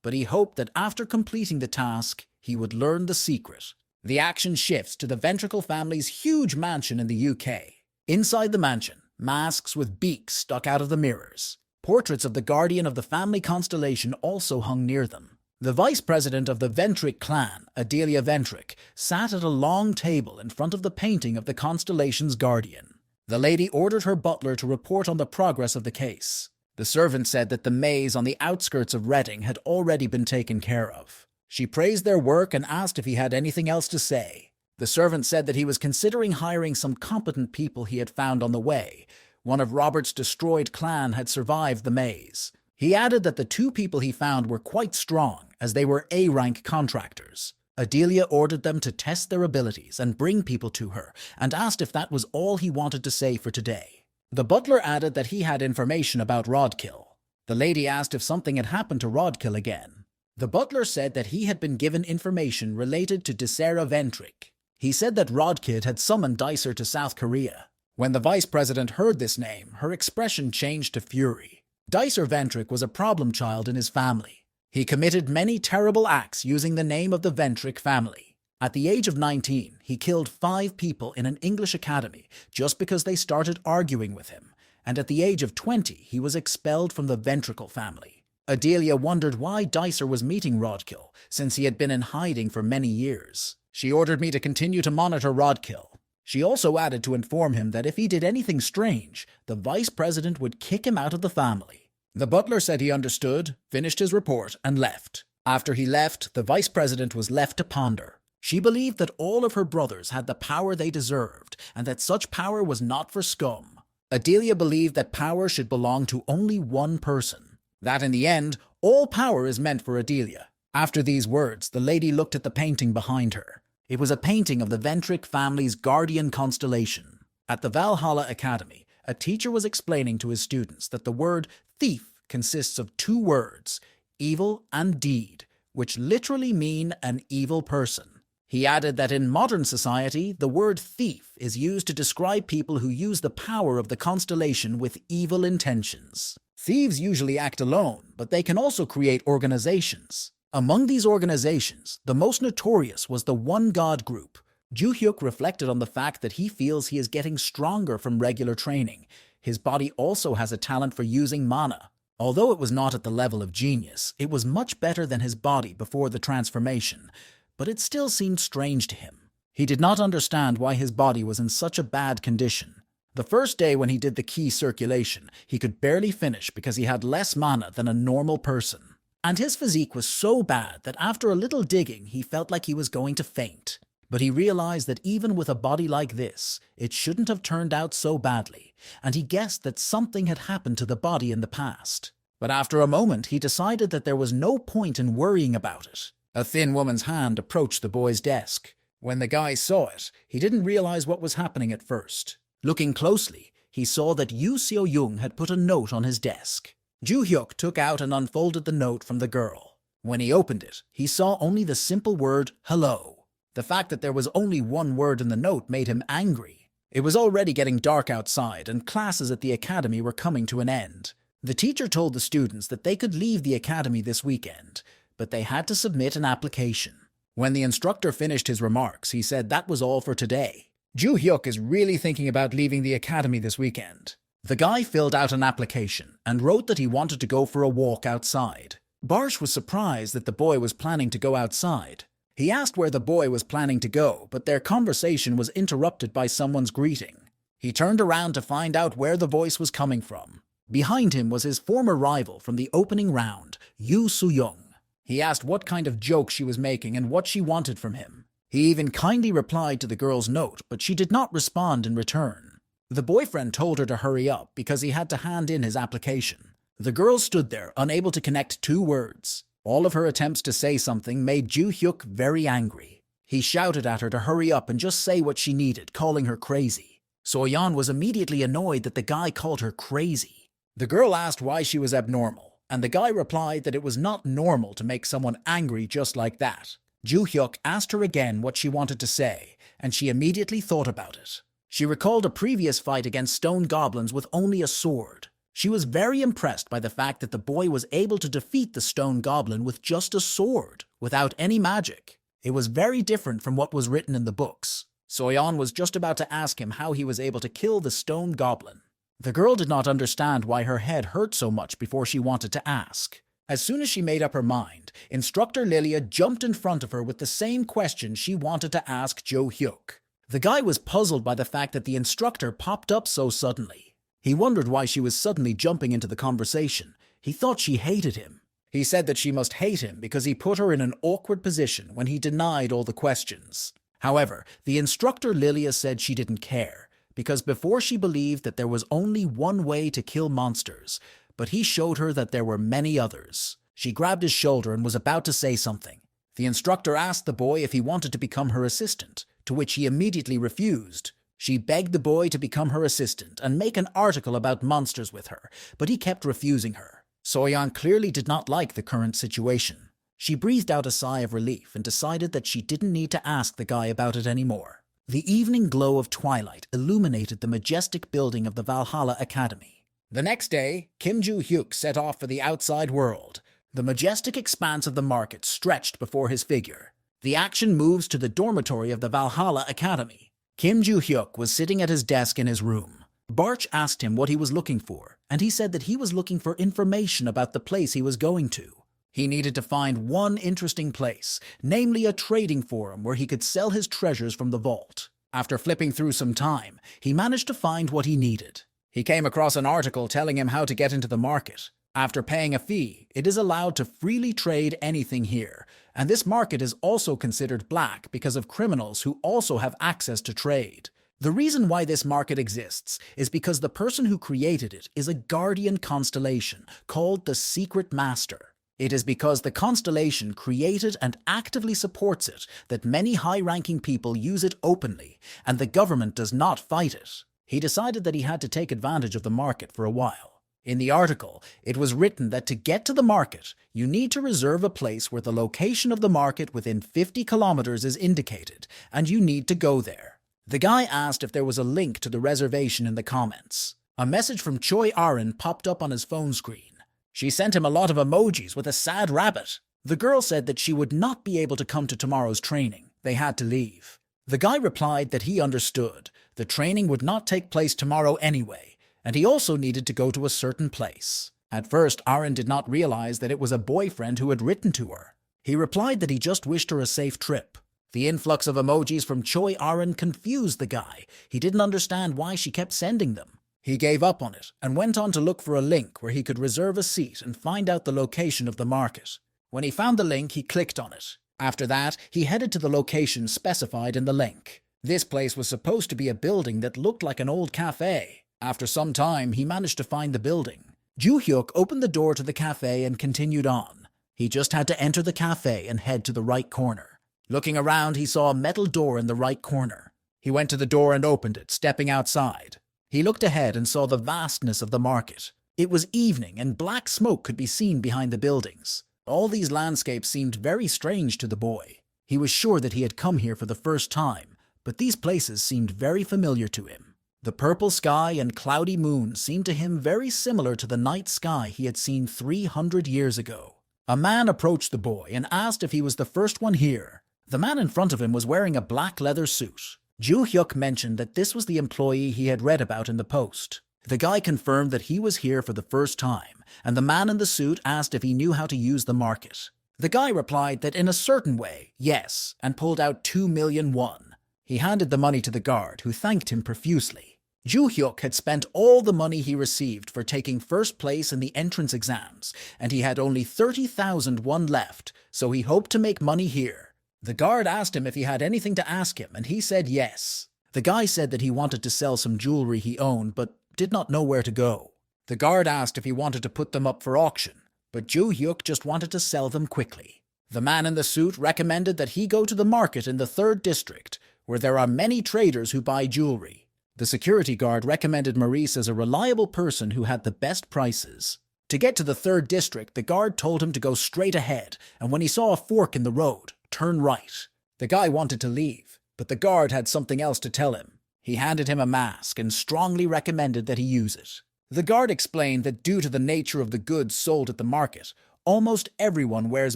but he hoped that after completing the task, he would learn the secret. The action shifts to the Ventricle family's huge mansion in the UK. Inside the mansion, masks with beaks stuck out of the mirrors. Portraits of the guardian of the family constellation also hung near them. The vice president of the Ventric clan, Adelia Ventric, sat at a long table in front of the painting of the constellation's guardian. The lady ordered her butler to report on the progress of the case. The servant said that the maze on the outskirts of Reading had already been taken care of. She praised their work and asked if he had anything else to say. The servant said that he was considering hiring some competent people he had found on the way. One of Robert's destroyed clan had survived the maze. He added that the two people he found were quite strong, as they were A-rank contractors. Adelia ordered them to test their abilities and bring people to her, and asked if that was all he wanted to say for today. The butler added that he had information about Rodkill. The lady asked if something had happened to Rodkill again. The butler said that he had been given information related to Desera Ventric. He said that Rodkid had summoned Dicer to South Korea. When the vice president heard this name, her expression changed to fury. Dicer Ventric was a problem child in his family. He committed many terrible acts using the name of the Ventric family. At the age of 19, he killed 5 people in an English academy just because they started arguing with him, and at the age of 20, he was expelled from the Ventricle family. Adelia wondered why Dicer was meeting Rodkill, since he had been in hiding for many years. She ordered me to continue to monitor Rodkill. She also added to inform him that if he did anything strange, the vice president would kick him out of the family. The butler said he understood, finished his report, and left. After he left, the vice president was left to ponder. She believed that all of her brothers had the power they deserved, and that such power was not for scum. Adelia believed that power should belong to only one person. That in the end, all power is meant for Adelia. After these words, the lady looked at the painting behind her. It was a painting of the Ventric family's guardian constellation. At the Valhalla Academy, a teacher was explaining to his students that the word thief consists of 2 words, evil and deed, which literally mean an evil person. He added that in modern society, the word thief is used to describe people who use the power of the constellation with evil intentions. Thieves usually act alone, but they can also create organizations. Among these organizations, the most notorious was the One God Group. Ju Hyuk reflected on the fact that he feels he is getting stronger from regular training. His body also has a talent for using mana. Although it was not at the level of genius, it was much better than his body before the transformation, but it still seemed strange to him. He did not understand why his body was in such a bad condition. The first day when he did the key circulation, he could barely finish because he had less mana than a normal person. And his physique was so bad that after a little digging, he felt like he was going to faint. But he realized that even with a body like this, it shouldn't have turned out so badly, and he guessed that something had happened to the body in the past. But after a moment, he decided that there was no point in worrying about it. A thin woman's hand approached the boy's desk. When the guy saw it, he didn't realize what was happening at first. Looking closely, he saw that Yu Seo-young had put a note on his desk. Ju Hyuk took out and unfolded the note from the girl. When he opened it, he saw only the simple word, hello. The fact that there was only one word in the note made him angry. It was already getting dark outside, and classes at the academy were coming to an end. The teacher told the students that they could leave the academy this weekend, but they had to submit an application. When the instructor finished his remarks, he said that was all for today. Ju-hyuk is really thinking about leaving the academy this weekend. The guy filled out an application and wrote that he wanted to go for a walk outside. Barsh was surprised that the boy was planning to go outside. He asked where the boy was planning to go, but their conversation was interrupted by someone's greeting. He turned around to find out where the voice was coming from. Behind him was his former rival from the opening round, Yoo Soo-young. He asked what kind of joke she was making and what she wanted from him. He even kindly replied to the girl's note, but she did not respond in return. The boyfriend told her to hurry up because he had to hand in his application. The girl stood there, unable to connect two words. All of her attempts to say something made Ju-hyuk very angry. He shouted at her to hurry up and just say what she needed, calling her crazy. So-yeon was immediately annoyed that the guy called her crazy. The girl asked why she was abnormal, and the guy replied that it was not normal to make someone angry just like that. Ju-hyuk asked her again what she wanted to say, and she immediately thought about it. She recalled a previous fight against stone goblins with only a sword. She was very impressed by the fact that the boy was able to defeat the stone goblin with just a sword, without any magic. It was very different from what was written in the books. So-yeon was just about to ask him how he was able to kill the stone goblin. The girl did not understand why her head hurt so much before she wanted to ask. As soon as she made up her mind, Instructor Lilia jumped in front of her with the same question she wanted to ask Ju-hyuk. The guy was puzzled by the fact that the instructor popped up so suddenly. He wondered why she was suddenly jumping into the conversation. He thought she hated him. He said that she must hate him because he put her in an awkward position when he denied all the questions. However, the instructor Lilia said she didn't care, because before she believed that there was only one way to kill monsters, but he showed her that there were many others. She grabbed his shoulder and was about to say something. The instructor asked the boy if he wanted to become her assistant, to which he immediately refused. She begged the boy to become her assistant and make an article about monsters with her, but he kept refusing her. So-yeon clearly did not like the current situation. She breathed out a sigh of relief and decided that she didn't need to ask the guy about it anymore. The evening glow of twilight illuminated the majestic building of the Valhalla Academy. The next day, Kim Ju-hyuk set off for the outside world. The majestic expanse of the market stretched before his figure. The action moves to the dormitory of the Valhalla Academy. Kim Ju-hyuk was sitting at his desk in his room. Barch asked him what he was looking for, and he said that he was looking for information about the place he was going to. He needed to find one interesting place, namely a trading forum where he could sell his treasures from the vault. After flipping through some time, he managed to find what he needed. He came across an article telling him how to get into the market. After paying a fee, it is allowed to freely trade anything here, and this market is also considered black because of criminals who also have access to trade. The reason why this market exists is because the person who created it is a guardian constellation called the Secret Master. It is because the constellation created and actively supports it that many high-ranking people use it openly, and the government does not fight it. He decided that he had to take advantage of the market for a while. In the article, it was written that to get to the market, you need to reserve a place where the location of the market within 50 kilometers is indicated, and you need to go there. The guy asked if there was a link to the reservation in the comments. A message from Choi Arin popped up on his phone screen. She sent him a lot of emojis with a sad rabbit. The girl said that she would not be able to come to tomorrow's training. They had to leave. The guy replied that he understood. The training would not take place tomorrow anyway, and he also needed to go to a certain place. At first, Arin did not realize that it was a boyfriend who had written to her. He replied that he just wished her a safe trip. The influx of emojis from Choi Arin confused the guy. He didn't understand why she kept sending them. He gave up on it and went on to look for a link where he could reserve a seat and find out the location of the market. When he found the link, he clicked on it. After that, he headed to the location specified in the link. This place was supposed to be a building that looked like an old cafe. After some time, he managed to find the building. Ju-hyuk opened the door to the cafe and continued on. He just had to enter the cafe and head to the right corner. Looking around, he saw a metal door in the right corner. He went to the door and opened it, stepping outside. He looked ahead and saw the vastness of the market. It was evening and black smoke could be seen behind the buildings. All these landscapes seemed very strange to the boy. He was sure that he had come here for the first time, but these places seemed very familiar to him. The purple sky and cloudy moon seemed to him very similar to the night sky he had seen 300 years ago. A man approached the boy and asked if he was the first one here. The man in front of him was wearing a black leather suit. Ju-hyuk mentioned that this was the employee he had read about in the post. The guy confirmed that he was here for the first time, and the man in the suit asked if he knew how to use the market. The guy replied that in a certain way, yes, and pulled out 2 million won. He handed the money to the guard, who thanked him profusely. Ju-hyuk had spent all the money he received for taking first place in the entrance exams, and he had only 30,000 won left, so he hoped to make money here. The guard asked him if he had anything to ask him, and he said yes. The guy said that he wanted to sell some jewelry he owned, but did not know where to go. The guard asked if he wanted to put them up for auction, but Ju-hyuk just wanted to sell them quickly. The man in the suit recommended that he go to the market in the 3rd district, where there are many traders who buy jewelry. The security guard recommended Maurice as a reliable person who had the best prices. To get to the 3rd district, the guard told him to go straight ahead, and when he saw a fork in the road, turn right. The guy wanted to leave, but the guard had something else to tell him. He handed him a mask and strongly recommended that he use it. The guard explained that due to the nature of the goods sold at the market, almost everyone wears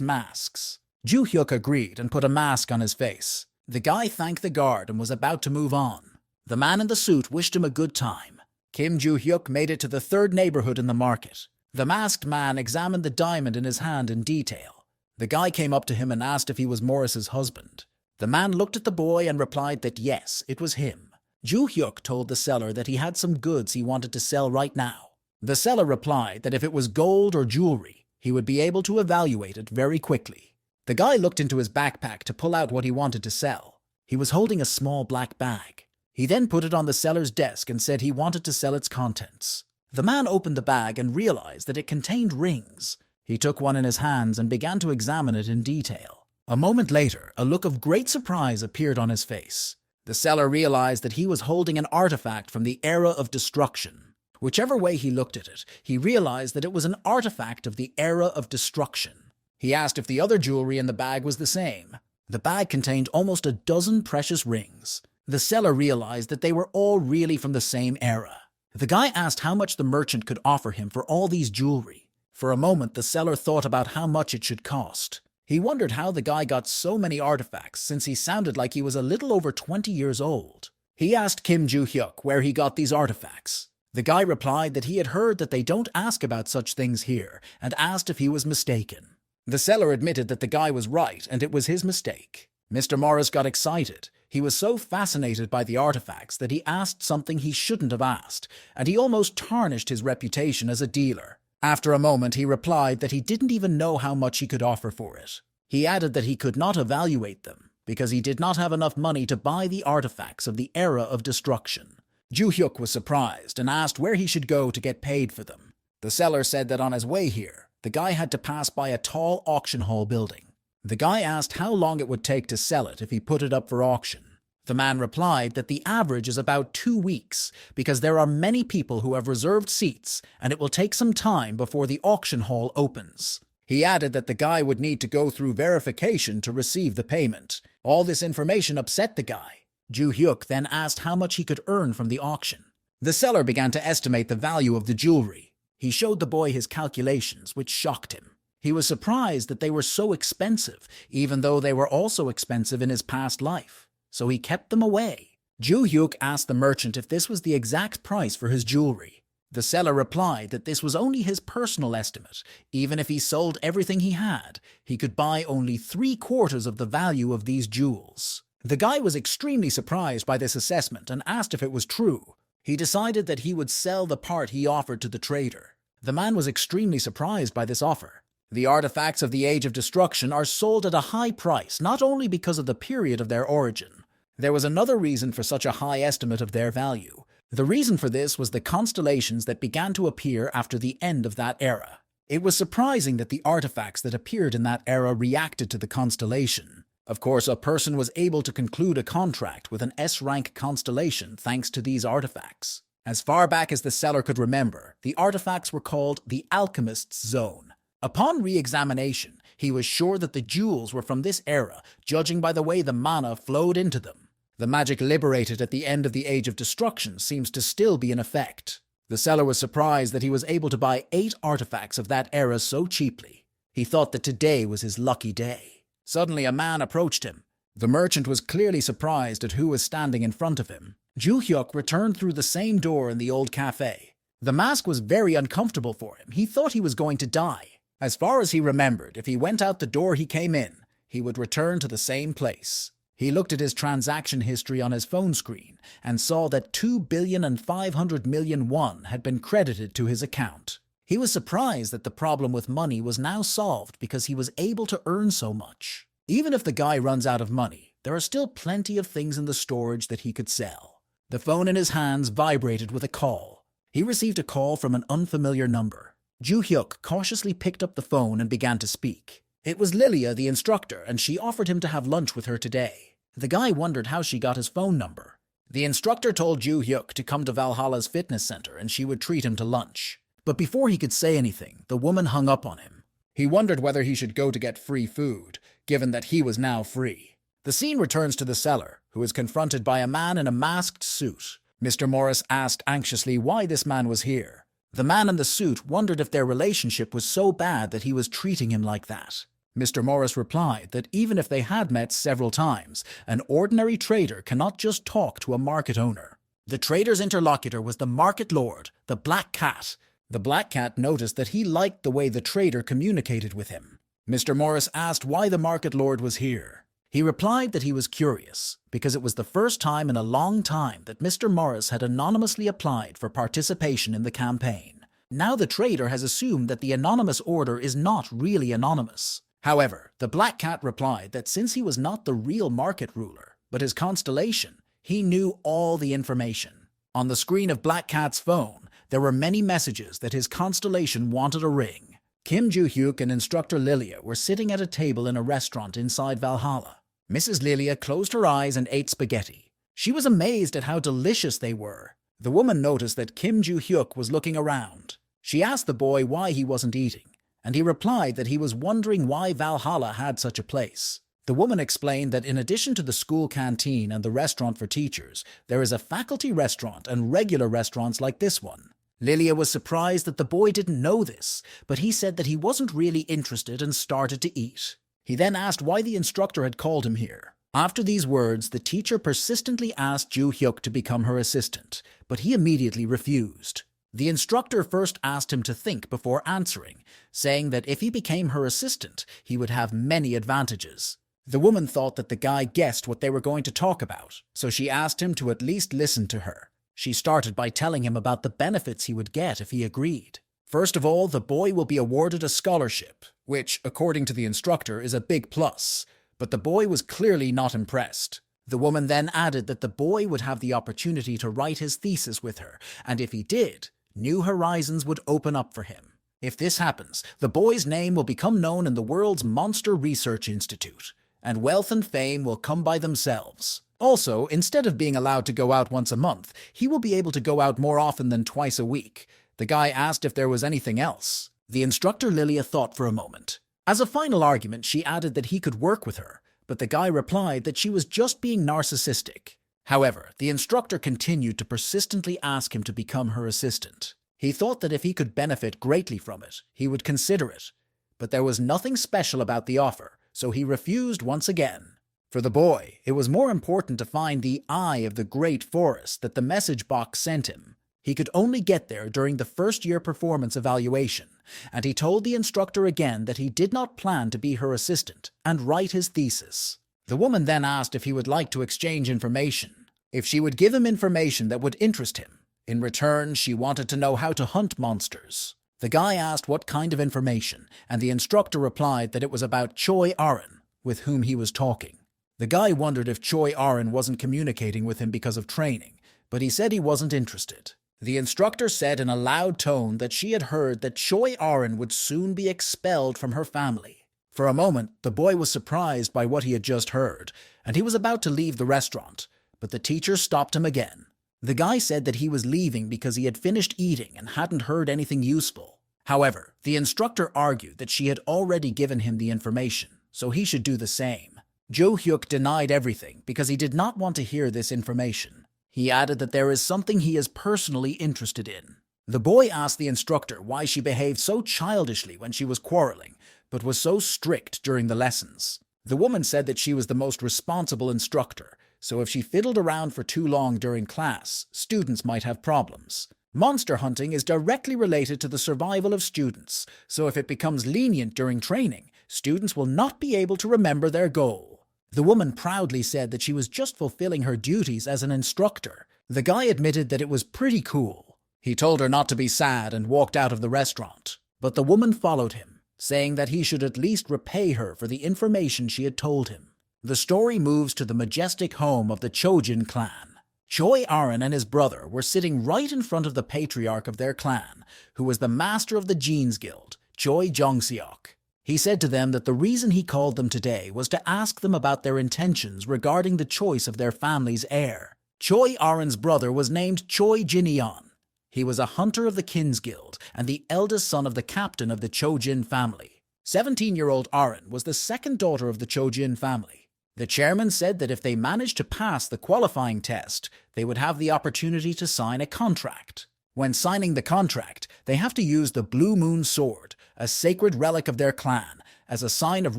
masks. Ju-hyuk agreed and put a mask on his face. The guy thanked the guard and was about to move on. The man in the suit wished him a good time. Kim Ju-hyuk made it to the 3rd neighborhood in the market. The masked man examined the diamond in his hand in detail. The guy came up to him and asked if he was Morris's husband. The man looked at the boy and replied that yes, it was him. Ju-hyuk told the seller that he had some goods he wanted to sell right now. The seller replied that if it was gold or jewelry, he would be able to evaluate it very quickly. The guy looked into his backpack to pull out what he wanted to sell. He was holding a small black bag. He then put it on the seller's desk and said he wanted to sell its contents. The man opened the bag and realized that it contained rings. He took one in his hands and began to examine it in detail. A moment later, a look of great surprise appeared on his face. The seller realized that he was holding an artifact from the Era of Destruction. Whichever way he looked at it, he realized that it was an artifact of the Era of Destruction. He asked if the other jewelry in the bag was the same. The bag contained almost a dozen precious rings. The seller realized that they were all really from the same era. The guy asked how much the merchant could offer him for all these jewelry. For a moment, the seller thought about how much it should cost. He wondered how the guy got so many artifacts since he sounded like he was a little over 20 years old. He asked Kim Ju-hyuk where he got these artifacts. The guy replied that he had heard that they don't ask about such things here and asked if he was mistaken. The seller admitted that the guy was right and it was his mistake. Mr. Morris got excited. He was so fascinated by the artifacts that he asked something he shouldn't have asked, and he almost tarnished his reputation as a dealer. After a moment, he replied that he didn't even know how much he could offer for it. He added that he could not evaluate them, because he did not have enough money to buy the artifacts of the Era of Destruction. Ju-hyuk was surprised and asked where he should go to get paid for them. The seller said that on his way here, the guy had to pass by a tall auction hall building. The guy asked how long it would take to sell it if he put it up for auction. The man replied that the average is about 2 weeks because there are many people who have reserved seats and it will take some time before the auction hall opens. He added that the guy would need to go through verification to receive the payment. All this information upset the guy. Ju-hyuk then asked how much he could earn from the auction. The seller began to estimate the value of the jewelry. He showed the boy his calculations, which shocked him. He was surprised that they were so expensive, even though they were also expensive in his past life. So he kept them away. Ju-hyuk asked the merchant if this was the exact price for his jewelry. The seller replied that this was only his personal estimate. Even if he sold everything he had, he could buy only 3/4 of the value of these jewels. The guy was extremely surprised by this assessment and asked if it was true. He decided that he would sell the part he offered to the trader. The man was extremely surprised by this offer. The artifacts of the Age of Destruction are sold at a high price, not only because of the period of their origin. There was another reason for such a high estimate of their value. The reason for this was the constellations that began to appear after the end of that era. It was surprising that the artifacts that appeared in that era reacted to the constellation. Of course, a person was able to conclude a contract with an S-rank constellation thanks to these artifacts. As far back as the seller could remember, the artifacts were called the Alchemist's Zone. Upon re-examination, he was sure that the jewels were from this era, judging by the way the mana flowed into them. The magic liberated at the end of the Age of Destruction seems to still be in effect. The seller was surprised that he was able to buy 8 artifacts of that era so cheaply. He thought that today was his lucky day. Suddenly a man approached him. The merchant was clearly surprised at who was standing in front of him. Ju-hyuk returned through the same door in the old cafe. The mask was very uncomfortable for him. He thought he was going to die. As far as he remembered, if he went out the door he came in, he would return to the same place. He looked at his transaction history on his phone screen and saw that 2,500,000,000 won had been credited to his account. He was surprised that the problem with money was now solved because he was able to earn so much. Even if the guy runs out of money, there are still plenty of things in the storage that he could sell. The phone in his hands vibrated with a call. He received a call from an unfamiliar number. Ju-hyuk cautiously picked up the phone and began to speak. It was Lilia, the instructor, and she offered him to have lunch with her today. The guy wondered how she got his phone number. The instructor told Ju-hyuk to come to Valhalla's fitness center and she would treat him to lunch. But before he could say anything, the woman hung up on him. He wondered whether he should go to get free food, given that he was now free. The scene returns to the cellar, who is confronted by a man in a masked suit. Mr. Morris asked anxiously why this man was here. The man in the suit wondered if their relationship was so bad that he was treating him like that. Mr. Morris replied that even if they had met several times, an ordinary trader cannot just talk to a market owner. The trader's interlocutor was the market lord, the Black Cat. The Black Cat noticed that he liked the way the trader communicated with him. Mr. Morris asked why the market lord was here. He replied that he was curious, because it was the first time in a long time that Mr. Morris had anonymously applied for participation in the campaign. Now the trader has assumed that the anonymous order is not really anonymous. However, the Black Cat replied that since he was not the real market ruler, but his constellation, he knew all the information. On the screen of Black Cat's phone, there were many messages that his constellation wanted a ring. Kim Ju-hyuk and instructor Lilia were sitting at a table in a restaurant inside Valhalla. Mrs. Lilia closed her eyes and ate spaghetti. She was amazed at how delicious they were. The woman noticed that Kim Ju-hyuk was looking around. She asked the boy why he wasn't eating, and he replied that he was wondering why Valhalla had such a place. The woman explained that in addition to the school canteen and the restaurant for teachers, there is a faculty restaurant and regular restaurants like this one. Lilia was surprised that the boy didn't know this, but he said that he wasn't really interested and started to eat. He then asked why the instructor had called him here. After these words, the teacher persistently asked Ju-hyuk to become her assistant, but he immediately refused. The instructor first asked him to think before answering, saying that if he became her assistant, he would have many advantages. The woman thought that the guy guessed what they were going to talk about, so she asked him to at least listen to her. She started by telling him about the benefits he would get if he agreed. First of all, the boy will be awarded a scholarship, which, according to the instructor, is a big plus, but the boy was clearly not impressed. The woman then added that the boy would have the opportunity to write his thesis with her, and if he did, new horizons would open up for him. If this happens, the boy's name will become known in the world's Monster Research Institute, and wealth and fame will come by themselves. Also, instead of being allowed to go out once a month, he will be able to go out more often than twice a week. The guy asked if there was anything else. The instructor Lilia thought for a moment. As a final argument, she added that he could work with her, but the guy replied that she was just being narcissistic. However, the instructor continued to persistently ask him to become her assistant. He thought that if he could benefit greatly from it, he would consider it. But there was nothing special about the offer, so he refused once again. For the boy, it was more important to find the eye of the great forest that the message box sent him. He could only get there during the first-year performance evaluation, and he told the instructor again that he did not plan to be her assistant and write his thesis. The woman then asked if he would like to exchange information, if she would give him information that would interest him. In return, she wanted to know how to hunt monsters. The guy asked what kind of information, and the instructor replied that it was about Choi Aron, with whom he was talking. The guy wondered if Choi Aron wasn't communicating with him because of training, but he said he wasn't interested. The instructor said in a loud tone that she had heard that Choi Aron would soon be expelled from her family. For a moment, the boy was surprised by what he had just heard, and he was about to leave the restaurant, but the teacher stopped him again. The guy said that he was leaving because he had finished eating and hadn't heard anything useful. However, the instructor argued that she had already given him the information, so he should do the same. Jo Hyuk denied everything because he did not want to hear this information. He added that there is something he is personally interested in. The boy asked the instructor why she behaved so childishly when she was quarreling, but was so strict during the lessons. The woman said that she was the most responsible instructor, so if she fiddled around for too long during class, students might have problems. Monster hunting is directly related to the survival of students, so if it becomes lenient during training, students will not be able to remember their goal. The woman proudly said that she was just fulfilling her duties as an instructor. The guy admitted that it was pretty cool. He told her not to be sad and walked out of the restaurant, but the woman followed him, saying that he should at least repay her for the information she had told him. The story moves to the majestic home of the Chojin clan. Choi Aron and his brother were sitting right in front of the patriarch of their clan, who was the master of the Jeans Guild, Choi Jongseok. He said to them that the reason he called them today was to ask them about their intentions regarding the choice of their family's heir. Choi Aron's brother was named Choi Jinyeon. He was a hunter of the Kins Guild and the eldest son of the captain of the Chojin family. 17-year-old Aron was the second daughter of the Chojin family. The chairman said that if they managed to pass the qualifying test, they would have the opportunity to sign a contract. When signing the contract, they have to use the Blue Moon Sword, a sacred relic of their clan, as a sign of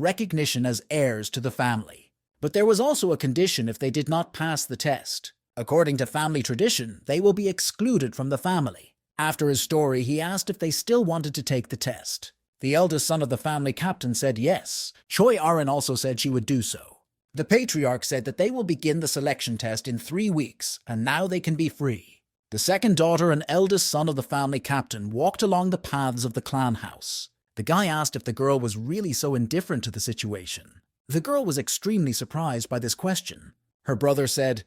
recognition as heirs to the family. But there was also a condition if they did not pass the test. According to family tradition, they will be excluded from the family. After his story, he asked if they still wanted to take the test. The eldest son of the family captain said yes. Choi Aron also said she would do so. The patriarch said that they will begin the selection test in 3 weeks, and now they can be free. The second daughter and eldest son of the family captain walked along the paths of the clan house. The guy asked if the girl was really so indifferent to the situation. The girl was extremely surprised by this question. Her brother said,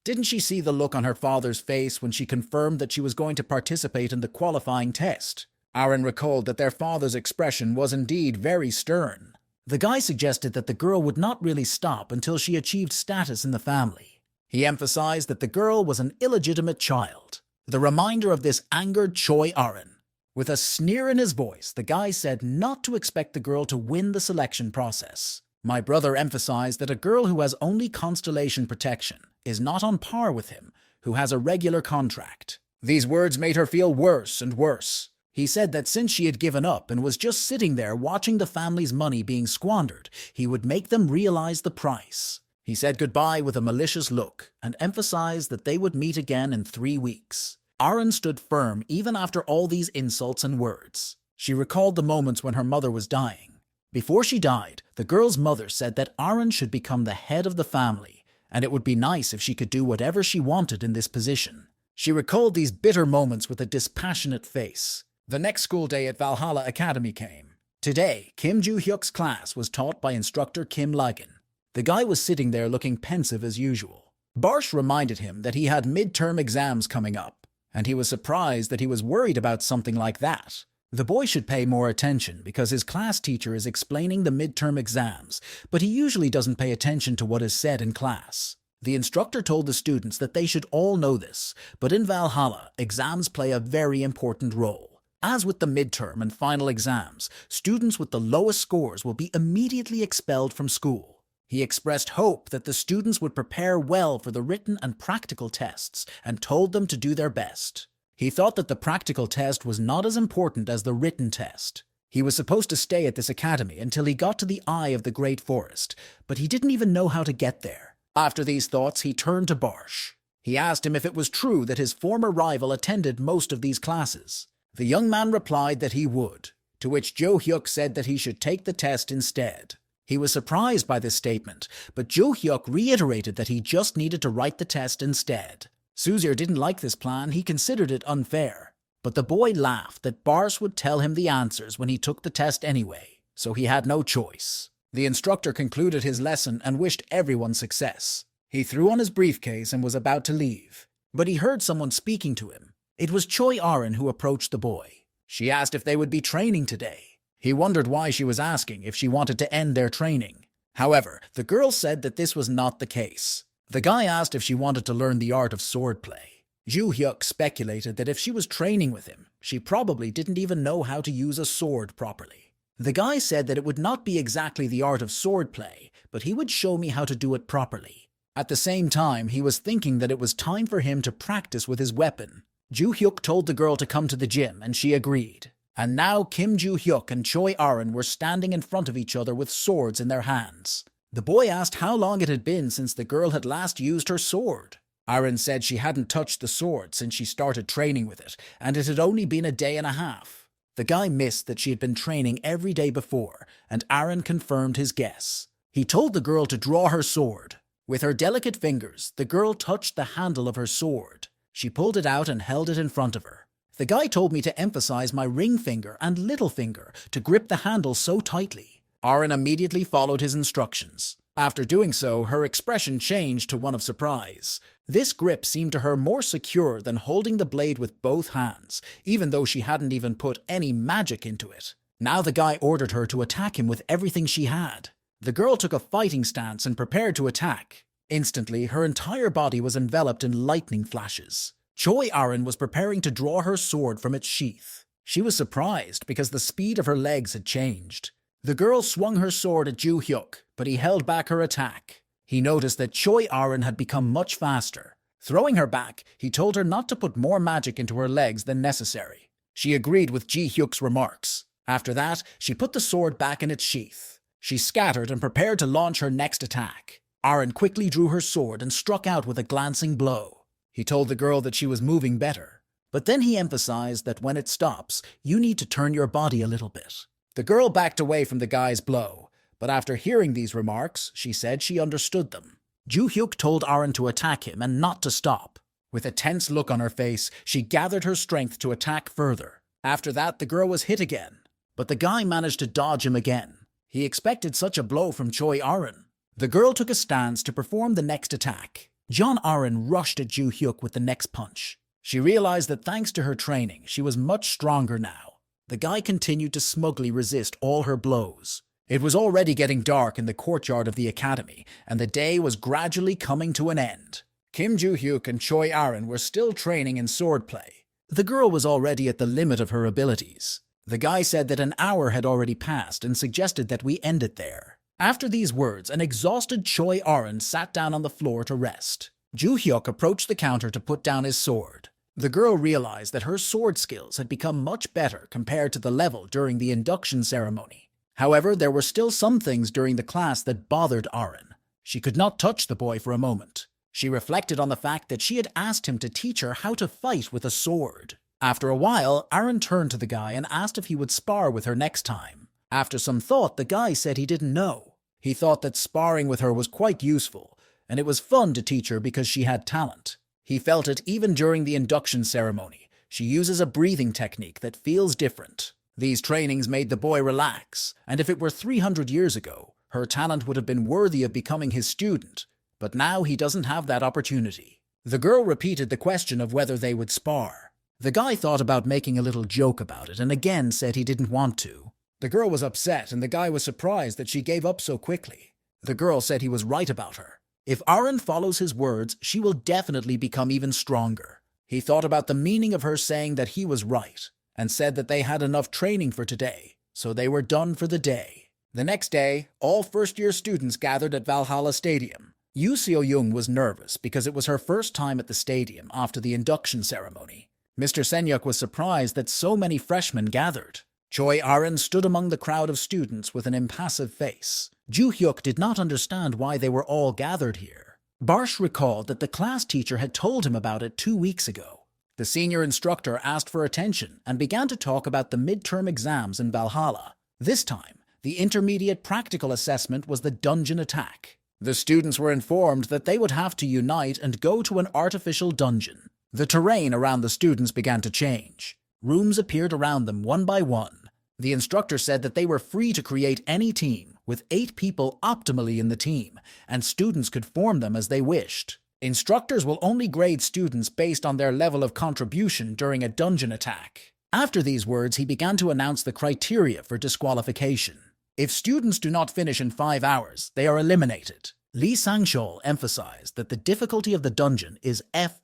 "Didn't she see the look on her father's face when she confirmed that she was going to participate in the qualifying test?" Aron recalled that their father's expression was indeed very stern. The guy suggested that the girl would not really stop until she achieved status in the family. He emphasized that the girl was an illegitimate child. The reminder of this angered Choi Aron. With a sneer in his voice, the guy said not to expect the girl to win the selection process. My brother emphasized that a girl who has only constellation protection is not on par with him, who has a regular contract. These words made her feel worse and worse. He said that since she had given up and was just sitting there watching the family's money being squandered, he would make them realize the price. He said goodbye with a malicious look and emphasized that they would meet again in 3 weeks. Aron stood firm even after all these insults and words. She recalled the moments when her mother was dying. Before she died, the girl's mother said that Aron should become the head of the family, and it would be nice if she could do whatever she wanted in this position. She recalled these bitter moments with a dispassionate face. The next school day at Valhalla Academy came. Today, Kim Joo-hyuk's class was taught by instructor Kim Lagan. The guy was sitting there looking pensive as usual. Barsh reminded him that he had midterm exams coming up, and he was surprised that he was worried about something like that. The boy should pay more attention because his class teacher is explaining the midterm exams, but he usually doesn't pay attention to what is said in class. The instructor told the students that they should all know this, but in Valhalla, exams play a very important role. As with the midterm and final exams, students with the lowest scores will be immediately expelled from school. He expressed hope that the students would prepare well for the written and practical tests and told them to do their best. He thought that the practical test was not as important as the written test. He was supposed to stay at this academy until he got to the eye of the Great Forest, but he didn't even know how to get there. After these thoughts, he turned to Barsh. He asked him if it was true that his former rival attended most of these classes. The young man replied that he would, to which Jo Hyuk said that he should take the test instead. He was surprised by this statement, but Jo Hyuk reiterated that he just needed to write the test instead. Suzir didn't like this plan, he considered it unfair. But the boy laughed that Barsh would tell him the answers when he took the test anyway, so he had no choice. The instructor concluded his lesson and wished everyone success. He threw on his briefcase and was about to leave, but he heard someone speaking to him. It was Choi Aron who approached the boy. She asked if they would be training today. He wondered why she was asking if she wanted to end their training. However, the girl said that this was not the case. The guy asked if she wanted to learn the art of swordplay. Joo Hyuk speculated that if she was training with him, she probably didn't even know how to use a sword properly. The guy said that it would not be exactly the art of swordplay, but he would show me how to do it properly. At the same time, he was thinking that it was time for him to practice with his weapon. Joo-hyuk told the girl to come to the gym, and she agreed. And now Kim Joo-hyuk and Choi Aron were standing in front of each other with swords in their hands. The boy asked how long it had been since the girl had last used her sword. Aron said she hadn't touched the sword since she started training with it, and it had only been a day and a half. The guy missed that she had been training every day before, and Aron confirmed his guess. He told the girl to draw her sword. With her delicate fingers, the girl touched the handle of her sword. She pulled it out and held it in front of her. The guy told me to emphasize my ring finger and little finger to grip the handle so tightly. Aron immediately followed his instructions. After doing so, her expression changed to one of surprise. This grip seemed to her more secure than holding the blade with both hands, even though she hadn't even put any magic into it. Now the guy ordered her to attack him with everything she had. The girl took a fighting stance and prepared to attack. Instantly, her entire body was enveloped in lightning flashes. Choi Aron was preparing to draw her sword from its sheath. She was surprised because the speed of her legs had changed. The girl swung her sword at Joo-hyuk, but he held back her attack. He noticed that Choi Aron had become much faster. Throwing her back, he told her not to put more magic into her legs than necessary. She agreed with Ji-hyuk's remarks. After that, she put the sword back in its sheath. She scattered and prepared to launch her next attack. Aron quickly drew her sword and struck out with a glancing blow. He told the girl that she was moving better. But then he emphasized that when it stops, you need to turn your body a little bit. The girl backed away from the guy's blow, but after hearing these remarks, she said she understood them. Joo-hyuk told Aron to attack him and not to stop. With a tense look on her face, she gathered her strength to attack further. After that, the girl was hit again, but the guy managed to dodge him again. He expected such a blow from Choi Aron. The girl took a stance to perform the next attack. John Aron rushed at Joo-hyuk with the next punch. She realized that thanks to her training, she was much stronger now. The guy continued to smugly resist all her blows. It was already getting dark in the courtyard of the academy, and the day was gradually coming to an end. Kim Joo-hyuk and Choi Aron were still training in swordplay. The girl was already at the limit of her abilities. The guy said that an hour had already passed and suggested that we end it there. After these words, an exhausted Choi Aron sat down on the floor to rest. Joo-hyuk approached the counter to put down his sword. The girl realized that her sword skills had become much better compared to the level during the induction ceremony. However, there were still some things during the class that bothered Aron. She could not touch the boy for a moment. She reflected on the fact that she had asked him to teach her how to fight with a sword. After a while, Aron turned to the guy and asked if he would spar with her next time. After some thought, the guy said he didn't know. He thought that sparring with her was quite useful, and it was fun to teach her because she had talent. He felt it even during the induction ceremony. She uses a breathing technique that feels different. These trainings made the boy relax, and if it were 300 years ago, her talent would have been worthy of becoming his student. But now he doesn't have that opportunity. The girl repeated the question of whether they would spar. The guy thought about making a little joke about it and again said he didn't want to. The girl was upset and the guy was surprised that she gave up so quickly. The girl said he was right about her. If Aron follows his words, she will definitely become even stronger. He thought about the meaning of her saying that he was right, and said that they had enough training for today, so they were done for the day. The next day, all first-year students gathered at Valhalla Stadium. Yoo Seo-young was nervous because it was her first time at the stadium after the induction ceremony. Mr. Senyuk was surprised that so many freshmen gathered. Choi Aron stood among the crowd of students with an impassive face. Joo-hyuk did not understand why they were all gathered here. Barsh recalled that the class teacher had told him about it 2 weeks ago. The senior instructor asked for attention and began to talk about the midterm exams in Valhalla. This time, the intermediate practical assessment was the dungeon attack. The students were informed that they would have to unite and go to an artificial dungeon. The terrain around the students began to change. Rooms appeared around them one by one. The instructor said that they were free to create any team, with 8 people optimally in the team, and students could form them as they wished. Instructors will only grade students based on their level of contribution during a dungeon attack. After these words, he began to announce the criteria for disqualification. If students do not finish in 5 hours, they are eliminated. Lee Sang-chol emphasized that the difficulty of the dungeon is F+.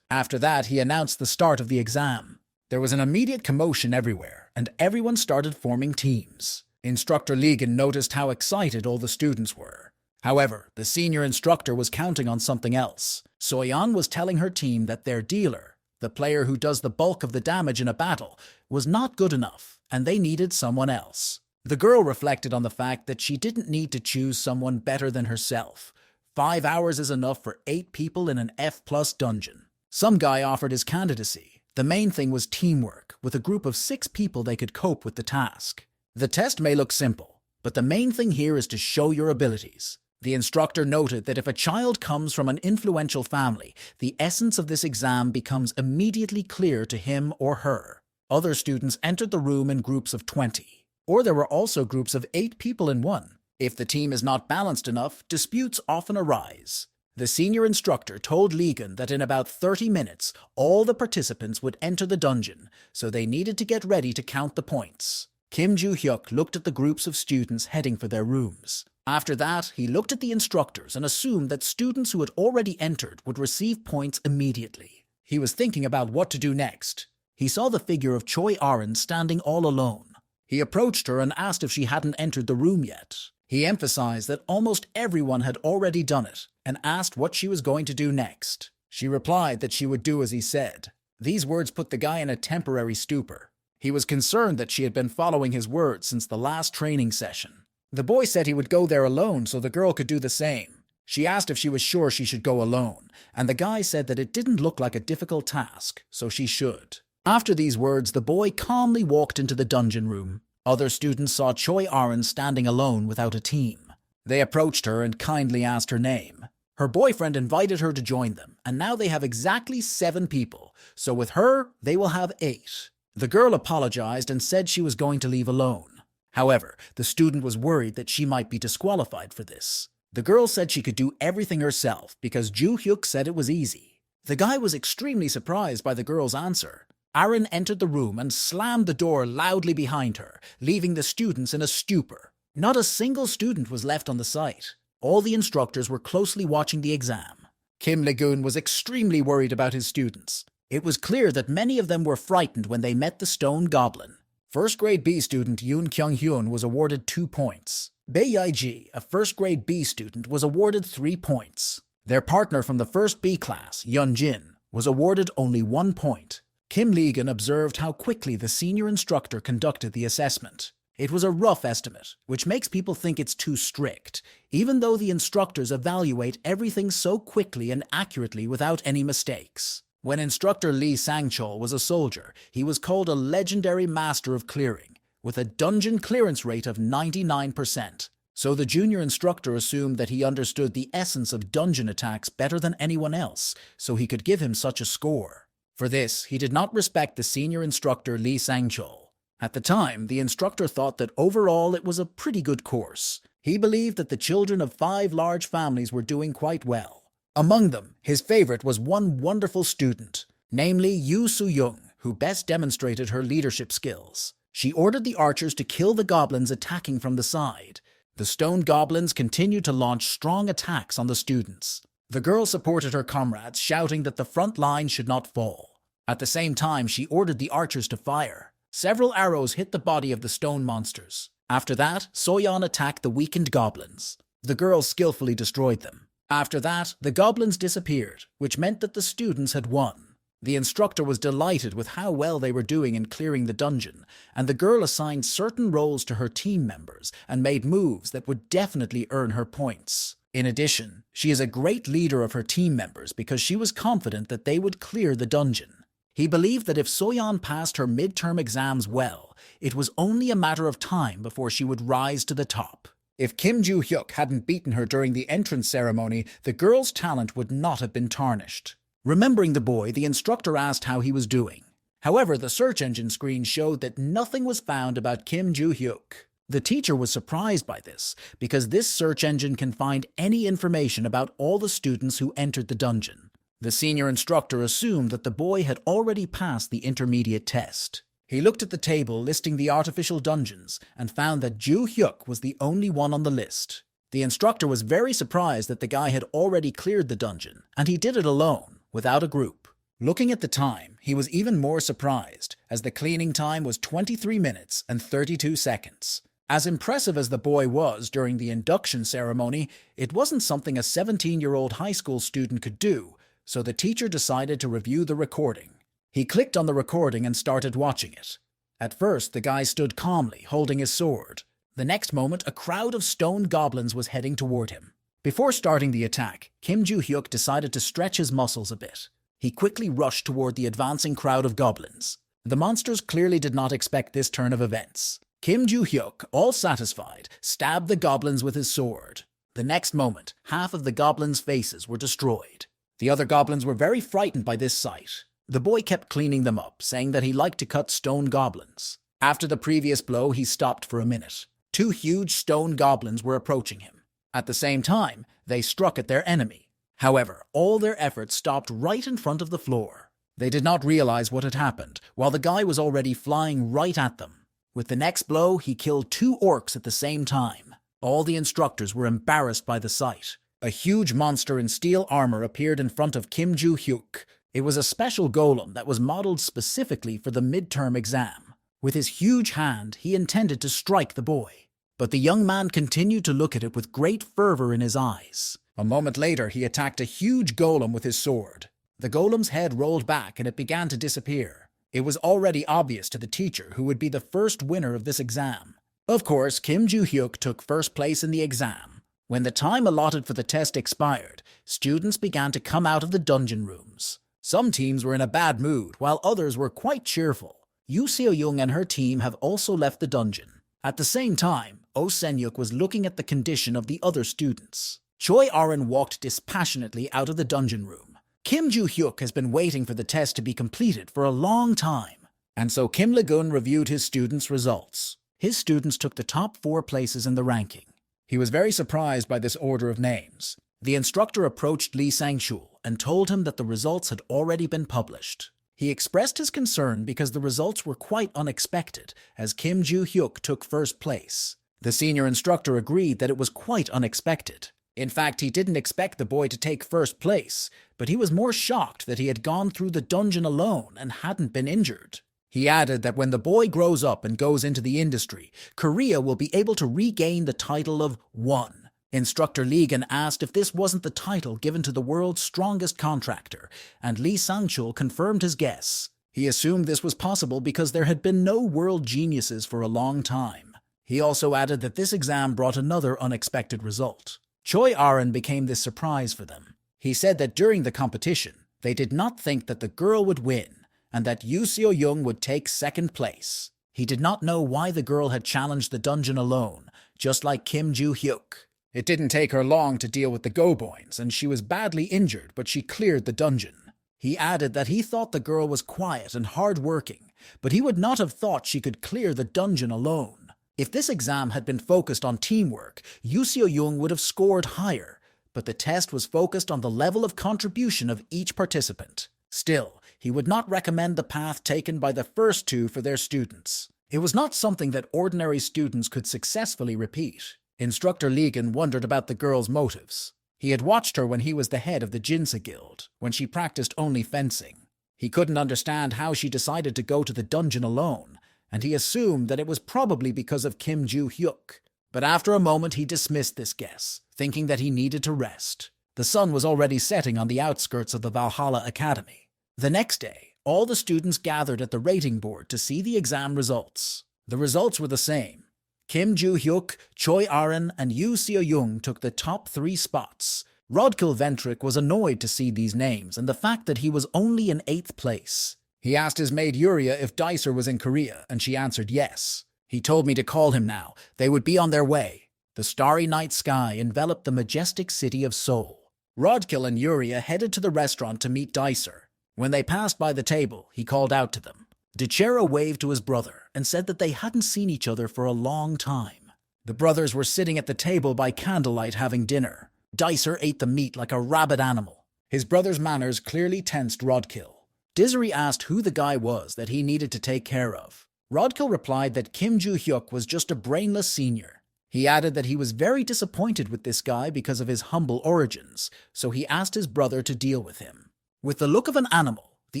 After that, he announced the start of the exam. There was an immediate commotion everywhere, and everyone started forming teams. Instructor Ligon noticed how excited all the students were. However, the senior instructor was counting on something else. Soyeon was telling her team that their dealer, the player who does the bulk of the damage in a battle, was not good enough, and they needed someone else. The girl reflected on the fact that she didn't need to choose someone better than herself. 5 hours is enough for 8 people in an F+ dungeon. Some guy offered his candidacy. The main thing was teamwork. With a group of 6 people, they could cope with the task. The test may look simple, but the main thing here is to show your abilities. The instructor noted that if a child comes from an influential family, the essence of this exam becomes immediately clear to him or her. Other students entered the room in groups of 20, or there were also groups of 8 people in one. If the team is not balanced enough, disputes often arise. The senior instructor told Ligon that in about 30 minutes, all the participants would enter the dungeon, so they needed to get ready to count the points. Kim Joo-hyuk looked at the groups of students heading for their rooms. After that, he looked at the instructors and assumed that students who had already entered would receive points immediately. He was thinking about what to do next. He saw the figure of Choi Arin standing all alone. He approached her and asked if she hadn't entered the room yet. He emphasized that almost everyone had already done it and asked what she was going to do next. She replied that she would do as he said. These words put the guy in a temporary stupor. He was concerned that she had been following his words since the last training session. The boy said he would go there alone so the girl could do the same. She asked if she was sure she should go alone, and the guy said that it didn't look like a difficult task, so she should. After these words, the boy calmly walked into the dungeon room. Other students saw Choi Arin standing alone without a team. They approached her and kindly asked her name. Her boyfriend invited her to join them, and now they have exactly 7 people, so with her, they will have 8. The girl apologized and said she was going to leave alone. However, the student was worried that she might be disqualified for this. The girl said she could do everything herself because Joo-hyuk said it was easy. The guy was extremely surprised by the girl's answer. Arin entered the room and slammed the door loudly behind her, leaving the students in a stupor. Not a single student was left on the site. All the instructors were closely watching the exam. Kim Lagoon was extremely worried about his students. It was clear that many of them were frightened when they met the stone goblin. First grade B student Yoon Kyung-hyun was awarded 2 points. Bae Yae-ji, a first grade B student, was awarded 3 points. Their partner from the first B class, Yeon-jin, was awarded only 1 point. Kim Ligon observed how quickly the senior instructor conducted the assessment. It was a rough estimate, which makes people think it's too strict, even though the instructors evaluate everything so quickly and accurately without any mistakes. When instructor Lee Sang-chol was a soldier, he was called a legendary master of clearing, with a dungeon clearance rate of 99%. So the junior instructor assumed that he understood the essence of dungeon attacks better than anyone else, so he could give him such a score. For this, he did not respect the senior instructor Lee Sang-chol. At the time, the instructor thought that overall it was a pretty good course. He believed that the children of 5 large families were doing quite well. Among them, his favorite was one wonderful student, namely Yoo Soo-young, who best demonstrated her leadership skills. She ordered the archers to kill the goblins attacking from the side. The stone goblins continued to launch strong attacks on the students. The girl supported her comrades, shouting that the front line should not fall. At the same time, she ordered the archers to fire. Several arrows hit the body of the stone monsters. After that, Soyeon attacked the weakened goblins. The girl skillfully destroyed them. After that, the goblins disappeared, which meant that the students had won. The instructor was delighted with how well they were doing in clearing the dungeon, and the girl assigned certain roles to her team members and made moves that would definitely earn her points. In addition, she is a great leader of her team members because she was confident that they would clear the dungeon. He believed that if Soyeon passed her midterm exams well, it was only a matter of time before she would rise to the top. If Kim Joo-hyuk hadn't beaten her during the entrance ceremony, the girl's talent would not have been tarnished. Remembering the boy, the instructor asked how he was doing. However, the search engine screen showed that nothing was found about Kim Joo-hyuk. The teacher was surprised by this, because this search engine can find any information about all the students who entered the dungeon. The senior instructor assumed that the boy had already passed the intermediate test. He looked at the table listing the artificial dungeons and found that Joo-hyuk was the only one on the list. The instructor was very surprised that the guy had already cleared the dungeon, and he did it alone, without a group. Looking at the time, he was even more surprised, as the cleaning time was 23 minutes and 32 seconds. As impressive as the boy was during the induction ceremony, it wasn't something a 17-year-old high school student could do, so the teacher decided to review the recording. He clicked on the recording and started watching it. At first, the guy stood calmly, holding his sword. The next moment, a crowd of stone goblins was heading toward him. Before starting the attack, Kim Joo-hyuk decided to stretch his muscles a bit. He quickly rushed toward the advancing crowd of goblins. The monsters clearly did not expect this turn of events. Kim Joo-hyuk, all satisfied, stabbed the goblins with his sword. The next moment, half of the goblins' faces were destroyed. The other goblins were very frightened by this sight. The boy kept cleaning them up, saying that he liked to cut stone goblins. After the previous blow, he stopped for a minute. 2 huge stone goblins were approaching him. At the same time, they struck at their enemy. However, all their efforts stopped right in front of the floor. They did not realize what had happened, while the guy was already flying right at them. With the next blow, he killed 2 orcs at the same time. All the instructors were embarrassed by the sight. A huge monster in steel armor appeared in front of Kim Joo-hyuk. It was a special golem that was modeled specifically for the midterm exam. With his huge hand, he intended to strike the boy. But the young man continued to look at it with great fervor in his eyes. A moment later, he attacked a huge golem with his sword. The golem's head rolled back and it began to disappear. It was already obvious to the teacher who would be the first winner of this exam. Of course, Kim Joo-hyuk took first place in the exam. When the time allotted for the test expired, students began to come out of the dungeon rooms. Some teams were in a bad mood, while others were quite cheerful. Yoo Seo-young and her team have also left the dungeon. At the same time, Oh Sen-yuk was looking at the condition of the other students. Choi Arin walked dispassionately out of the dungeon room. Kim Joo-hyuk has been waiting for the test to be completed for a long time. And so Kim Le-gun reviewed his students' results. His students took the top 4 places in the ranking. He was very surprised by this order of names. The instructor approached Lee Sang-chul and told him that the results had already been published. He expressed his concern because the results were quite unexpected, as Kim Joo-hyuk took first place. The senior instructor agreed that it was quite unexpected. In fact, he didn't expect the boy to take first place, but he was more shocked that he had gone through the dungeon alone and hadn't been injured. He added that when the boy grows up and goes into the industry, Korea will be able to regain the title of One. Instructor Lee-gun asked if this wasn't the title given to the world's strongest contractor, and Lee Sang-chul confirmed his guess. He assumed this was possible because there had been no world geniuses for a long time. He also added that this exam brought another unexpected result. Choi Arin became this surprise for them. He said that during the competition, they did not think that the girl would win, and that Yoo Seo-young would take second place. He did not know why the girl had challenged the dungeon alone, just like Kim Joo-hyuk. It didn't take her long to deal with the Go-boins, and she was badly injured, but she cleared the dungeon. He added that he thought the girl was quiet and hard-working, but he would not have thought she could clear the dungeon alone. If this exam had been focused on teamwork, Yoo Seo-young would have scored higher, but the test was focused on the level of contribution of each participant. Still, he would not recommend the path taken by the first 2 for their students. It was not something that ordinary students could successfully repeat. Instructor Lee-gun wondered about the girl's motives. He had watched her when he was the head of the Jinsa Guild, when she practiced only fencing. He couldn't understand how she decided to go to the dungeon alone, and he assumed that it was probably because of Kim Joo-hyuk. But after a moment he dismissed this guess, thinking that he needed to rest. The sun was already setting on the outskirts of the Valhalla Academy. The next day, all the students gathered at the rating board to see the exam results. The results were the same. Kim Joo-hyuk, Choi Arin, and Yoo Seo-young took the top 3 spots. Rodkil Ventrik was annoyed to see these names and the fact that he was only in 8th place. He asked his maid Yuria if Dicer was in Korea, and she answered yes. He told me to call him now. They would be on their way. The starry night sky enveloped the majestic city of Seoul. Rodkil and Yuria headed to the restaurant to meet Dicer. When they passed by the table, he called out to them. Dichero waved to his brother and said that they hadn't seen each other for a long time. The brothers were sitting at the table by candlelight having dinner. Dicer ate the meat like a rabid animal. His brother's manners clearly tensed Rodkil. Dizuri asked who the guy was that he needed to take care of. Rodkil replied that Kim Joo-hyuk was just a brainless senior. He added that he was very disappointed with this guy because of his humble origins, so he asked his brother to deal with him. With the look of an animal, The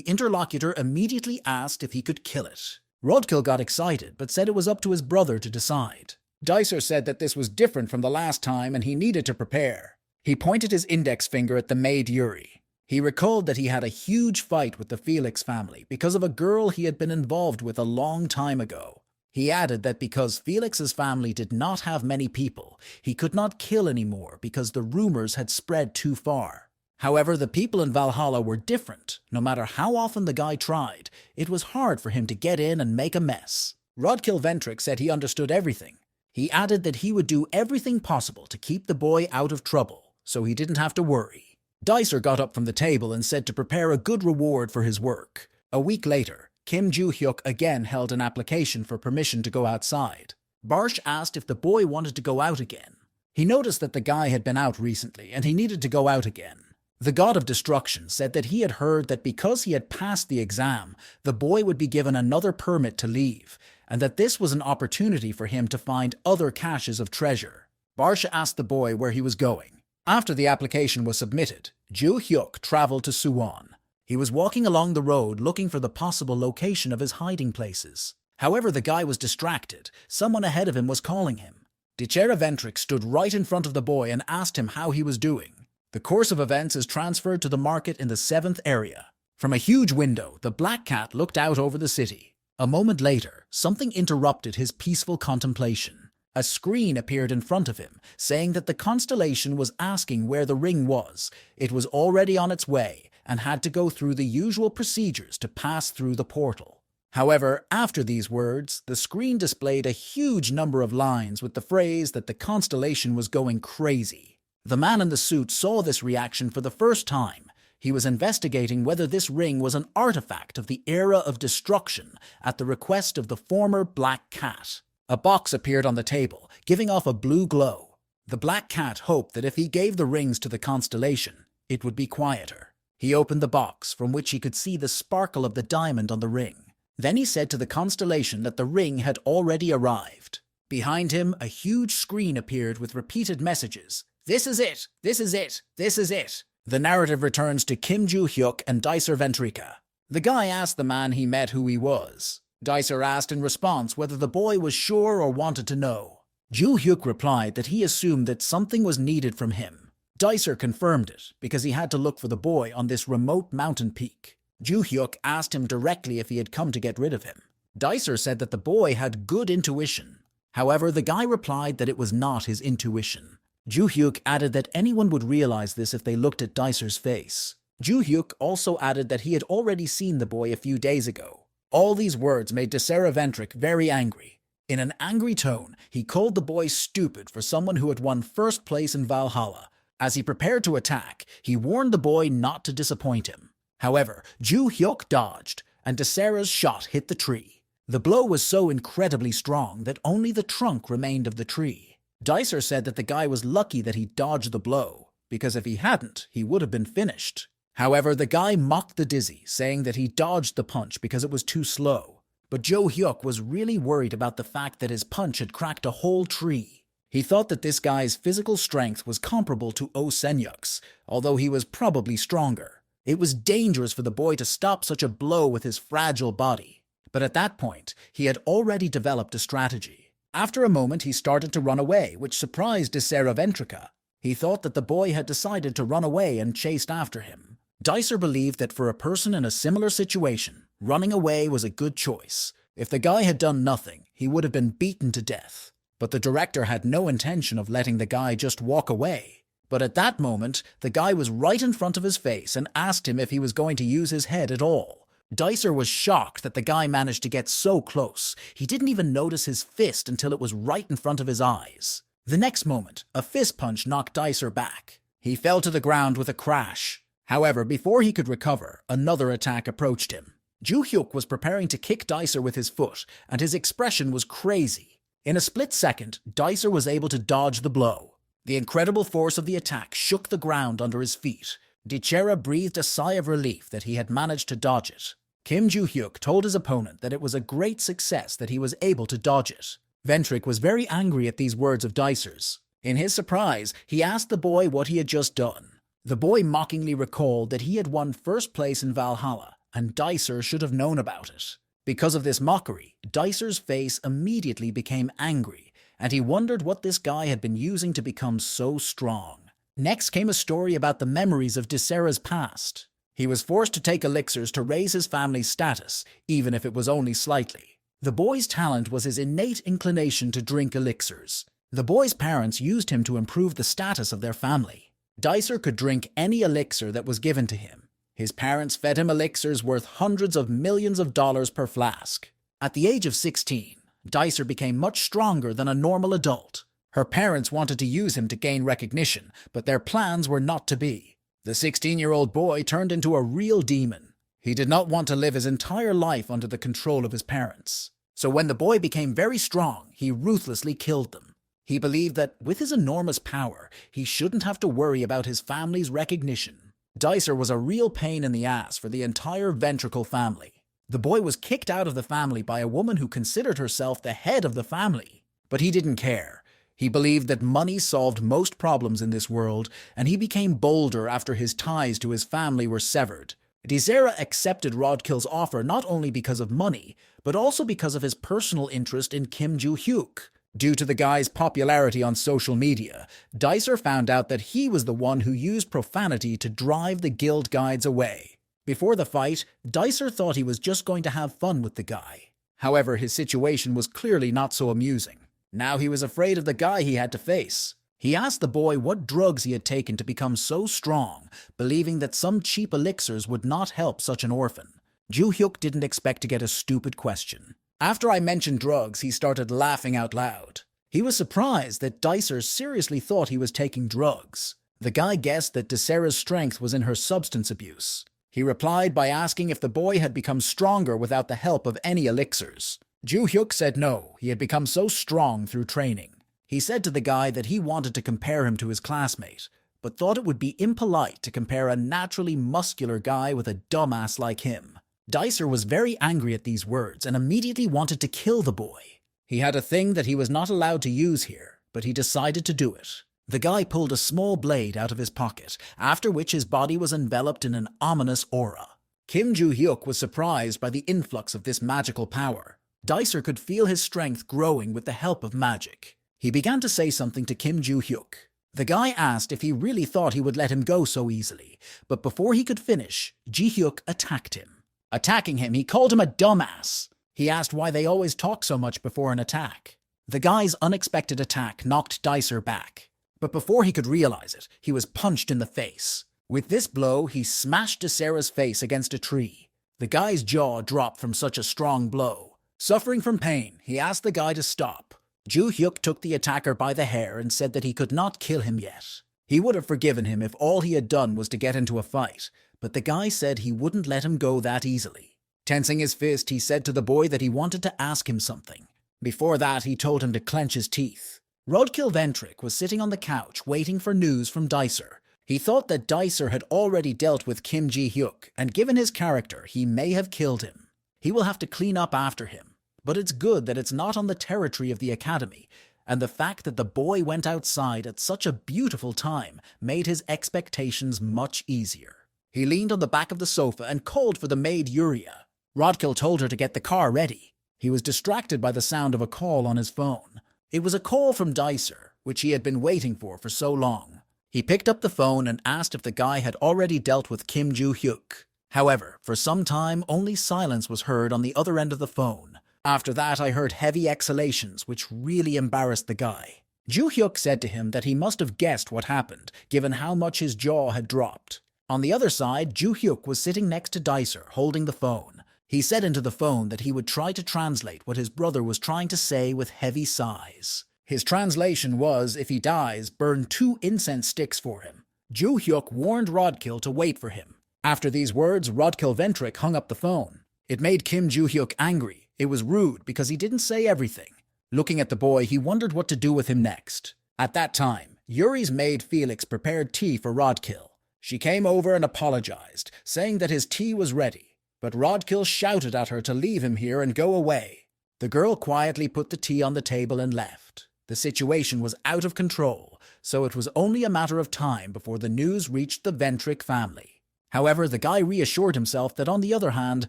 interlocutor immediately asked if he could kill it. Rodkill got excited, but said it was up to his brother to decide. Dicer said that this was different from the last time and he needed to prepare. He pointed his index finger at the maid Yuri. He recalled that he had a huge fight with the Felix family because of a girl he had been involved with a long time ago. He added that because Felix's family did not have many people, he could not kill anymore because the rumors had spread too far. However, the people in Valhalla were different. No matter how often the guy tried, it was hard for him to get in and make a mess. Rodkill Ventric said he understood everything. He added that he would do everything possible to keep the boy out of trouble, so he didn't have to worry. Dicer got up from the table and said to prepare a good reward for his work. A week later, Kim Joo-hyuk again held an application for permission to go outside. Barsh asked if the boy wanted to go out again. He noticed that the guy had been out recently and he needed to go out again. The god of destruction said that he had heard that because he had passed the exam, the boy would be given another permit to leave, and that this was an opportunity for him to find other caches of treasure. Barsha asked the boy where he was going. After the application was submitted, Joo-hyuk traveled to Suwon. He was walking along the road looking for the possible location of his hiding places. However, the guy was distracted. Someone ahead of him was calling him. Dichera Ventric stood right in front of the boy and asked him how he was doing. The course of events is transferred to the market in the 7th area. From a huge window, the black cat looked out over the city. A moment later, something interrupted his peaceful contemplation. A screen appeared in front of him, saying that the constellation was asking where the ring was. It was already on its way, and had to go through the usual procedures to pass through the portal. However, after these words, the screen displayed a huge number of lines with the phrase that the constellation was going crazy. The man in the suit saw this reaction for the first time. He was investigating whether this ring was an artifact of the era of destruction at the request of the former Black Cat. A box appeared on the table, giving off a blue glow. The Black Cat hoped that if he gave the rings to the constellation, it would be quieter. He opened the box, from which he could see the sparkle of the diamond on the ring. Then he said to the constellation that the ring had already arrived. Behind him, a huge screen appeared with repeated messages. This is it! This is it! This is it! The narrative returns to Kim Joo-hyuk and Dicer Ventrica. The guy asked the man he met who he was. Dicer asked in response whether the boy was sure or wanted to know. Joo-hyuk replied that he assumed that something was needed from him. Dicer confirmed it, because he had to look for the boy on this remote mountain peak. Joo-hyuk asked him directly if he had come to get rid of him. Dicer said that the boy had good intuition. However, the guy replied that it was not his intuition. Joo-hyuk added that anyone would realize this if they looked at Dicer's face. Joo-hyuk also added that he had already seen the boy a few days ago. All these words made Dicera Ventric very angry. In an angry tone, he called the boy stupid for someone who had won first place in Valhalla. As he prepared to attack, he warned the boy not to disappoint him. However, Joo-hyuk dodged, and Dicera's shot hit the tree. The blow was so incredibly strong that only the trunk remained of the tree. Dicer said that the guy was lucky that he dodged the blow, because if he hadn't, he would have been finished. However, the guy mocked the Dizzy, saying that he dodged the punch because it was too slow. But Joo-hyuk was really worried about the fact that his punch had cracked a whole tree. He thought that this guy's physical strength was comparable to Oh Senyuk's, although he was probably stronger. It was dangerous for the boy to stop such a blow with his fragile body. But at that point, he had already developed a strategy. After a moment, he started to run away, which surprised Dicera Ventrica. He thought that the boy had decided to run away and chased after him. Dicer believed that for a person in a similar situation, running away was a good choice. If the guy had done nothing, he would have been beaten to death. But the director had no intention of letting the guy just walk away. But at that moment, the guy was right in front of his face and asked him if he was going to use his head at all. Dicer was shocked that the guy managed to get so close. He didn't even notice his fist until it was right in front of his eyes. The next moment, a fist punch knocked Dicer back. He fell to the ground with a crash. However, before he could recover, another attack approached him. Joo-hyuk was preparing to kick Dicer with his foot, and his expression was crazy. In a split second, Dicer was able to dodge the blow. The incredible force of the attack shook the ground under his feet. Dicera breathed a sigh of relief that he had managed to dodge it. Kim Joo-hyuk told his opponent that it was a great success that he was able to dodge it. Ventric was very angry at these words of Dicer's. In his surprise, he asked the boy what he had just done. The boy mockingly recalled that he had won first place in Valhalla, and Dicer should have known about it. Because of this mockery, Dicer's face immediately became angry, and he wondered what this guy had been using to become so strong. Next came a story about the memories of Dicera's past. He was forced to take elixirs to raise his family's status, even if it was only slightly. The boy's talent was his innate inclination to drink elixirs. The boy's parents used him to improve the status of their family. Dicer could drink any elixir that was given to him. His parents fed him elixirs worth hundreds of millions of dollars per flask. At the age of 16, Dicer became much stronger than a normal adult. Her parents wanted to use him to gain recognition, but their plans were not to be. The 16-year-old boy turned into a real demon. He did not want to live his entire life under the control of his parents. So when the boy became very strong, he ruthlessly killed them. He believed that with his enormous power, he shouldn't have to worry about his family's recognition. Dicer was a real pain in the ass for the entire ventricle family. The boy was kicked out of the family by a woman who considered herself the head of the family. But he didn't care. He believed that money solved most problems in this world, and he became bolder after his ties to his family were severed. Dicera accepted Rodkill's offer not only because of money, but also because of his personal interest in Kim Joo-hyuk. Due to the guy's popularity on social media, Dicer found out that he was the one who used profanity to drive the guild guides away. Before the fight, Dicer thought he was just going to have fun with the guy. However, his situation was clearly not so amusing. Now he was afraid of the guy he had to face. He asked the boy what drugs he had taken to become so strong, believing that some cheap elixirs would not help such an orphan. Joo-hyuk didn't expect to get a stupid question. After I mentioned drugs, he started laughing out loud. He was surprised that Dicer seriously thought he was taking drugs. The guy guessed that Dicera's strength was in her substance abuse. He replied by asking if the boy had become stronger without the help of any elixirs. Joo-hyuk said no, he had become so strong through training. He said to the guy that he wanted to compare him to his classmate, but thought it would be impolite to compare a naturally muscular guy with a dumbass like him. Dicer was very angry at these words and immediately wanted to kill the boy. He had a thing that he was not allowed to use here, but he decided to do it. The guy pulled a small blade out of his pocket, after which his body was enveloped in an ominous aura. Kim Joo-hyuk was surprised by the influx of this magical power. Dicer could feel his strength growing with the help of magic. He began to say something to Kim Joo-hyuk. The guy asked if he really thought he would let him go so easily, but before he could finish, Ji-hyuk attacked him. Attacking him, he called him a dumbass. He asked why they always talk so much before an attack. The guy's unexpected attack knocked Dicer back. But before he could realize it, he was punched in the face. With this blow, he smashed Dicera's face against a tree. The guy's jaw dropped from such a strong blow. Suffering from pain, he asked the guy to stop. Joo-hyuk took the attacker by the hair and said that he could not kill him yet. He would have forgiven him if all he had done was to get into a fight, but the guy said he wouldn't let him go that easily. Tensing his fist, he said to the boy that he wanted to ask him something. Before that, he told him to clench his teeth. Rodkill Ventrik was sitting on the couch waiting for news from Dicer. He thought that Dicer had already dealt with Kim Ji-hyuk, and given his character, he may have killed him. He will have to clean up after him. But it's good that it's not on the territory of the Academy, and the fact that the boy went outside at such a beautiful time made his expectations much easier. He leaned on the back of the sofa and called for the maid Yuria. Rodkill told her to get the car ready. He was distracted by the sound of a call on his phone. It was a call from Dicer, which he had been waiting for so long. He picked up the phone and asked if the guy had already dealt with Kim Joo-hyuk. However, for some time, only silence was heard on the other end of the phone. After that, I heard heavy exhalations, which really embarrassed the guy. Joo-hyuk said to him that he must have guessed what happened, given how much his jaw had dropped. On the other side, Joo-hyuk was sitting next to Dicer, holding the phone. He said into the phone that he would try to translate what his brother was trying to say with heavy sighs. His translation was, if he dies, burn 2 incense sticks for him. Joo-hyuk warned Rodkill to wait for him. After these words, Rodkill Ventrik hung up the phone. It made Kim Joo-hyuk angry. It was rude because he didn't say everything. Looking at the boy, he wondered what to do with him next. At that time, Yuri's maid Felix prepared tea for Rodkill. She came over and apologized, saying that his tea was ready. But Rodkill shouted at her to leave him here and go away. The girl quietly put the tea on the table and left. The situation was out of control, so it was only a matter of time before the news reached the Ventrik family. However, the guy reassured himself that on the other hand,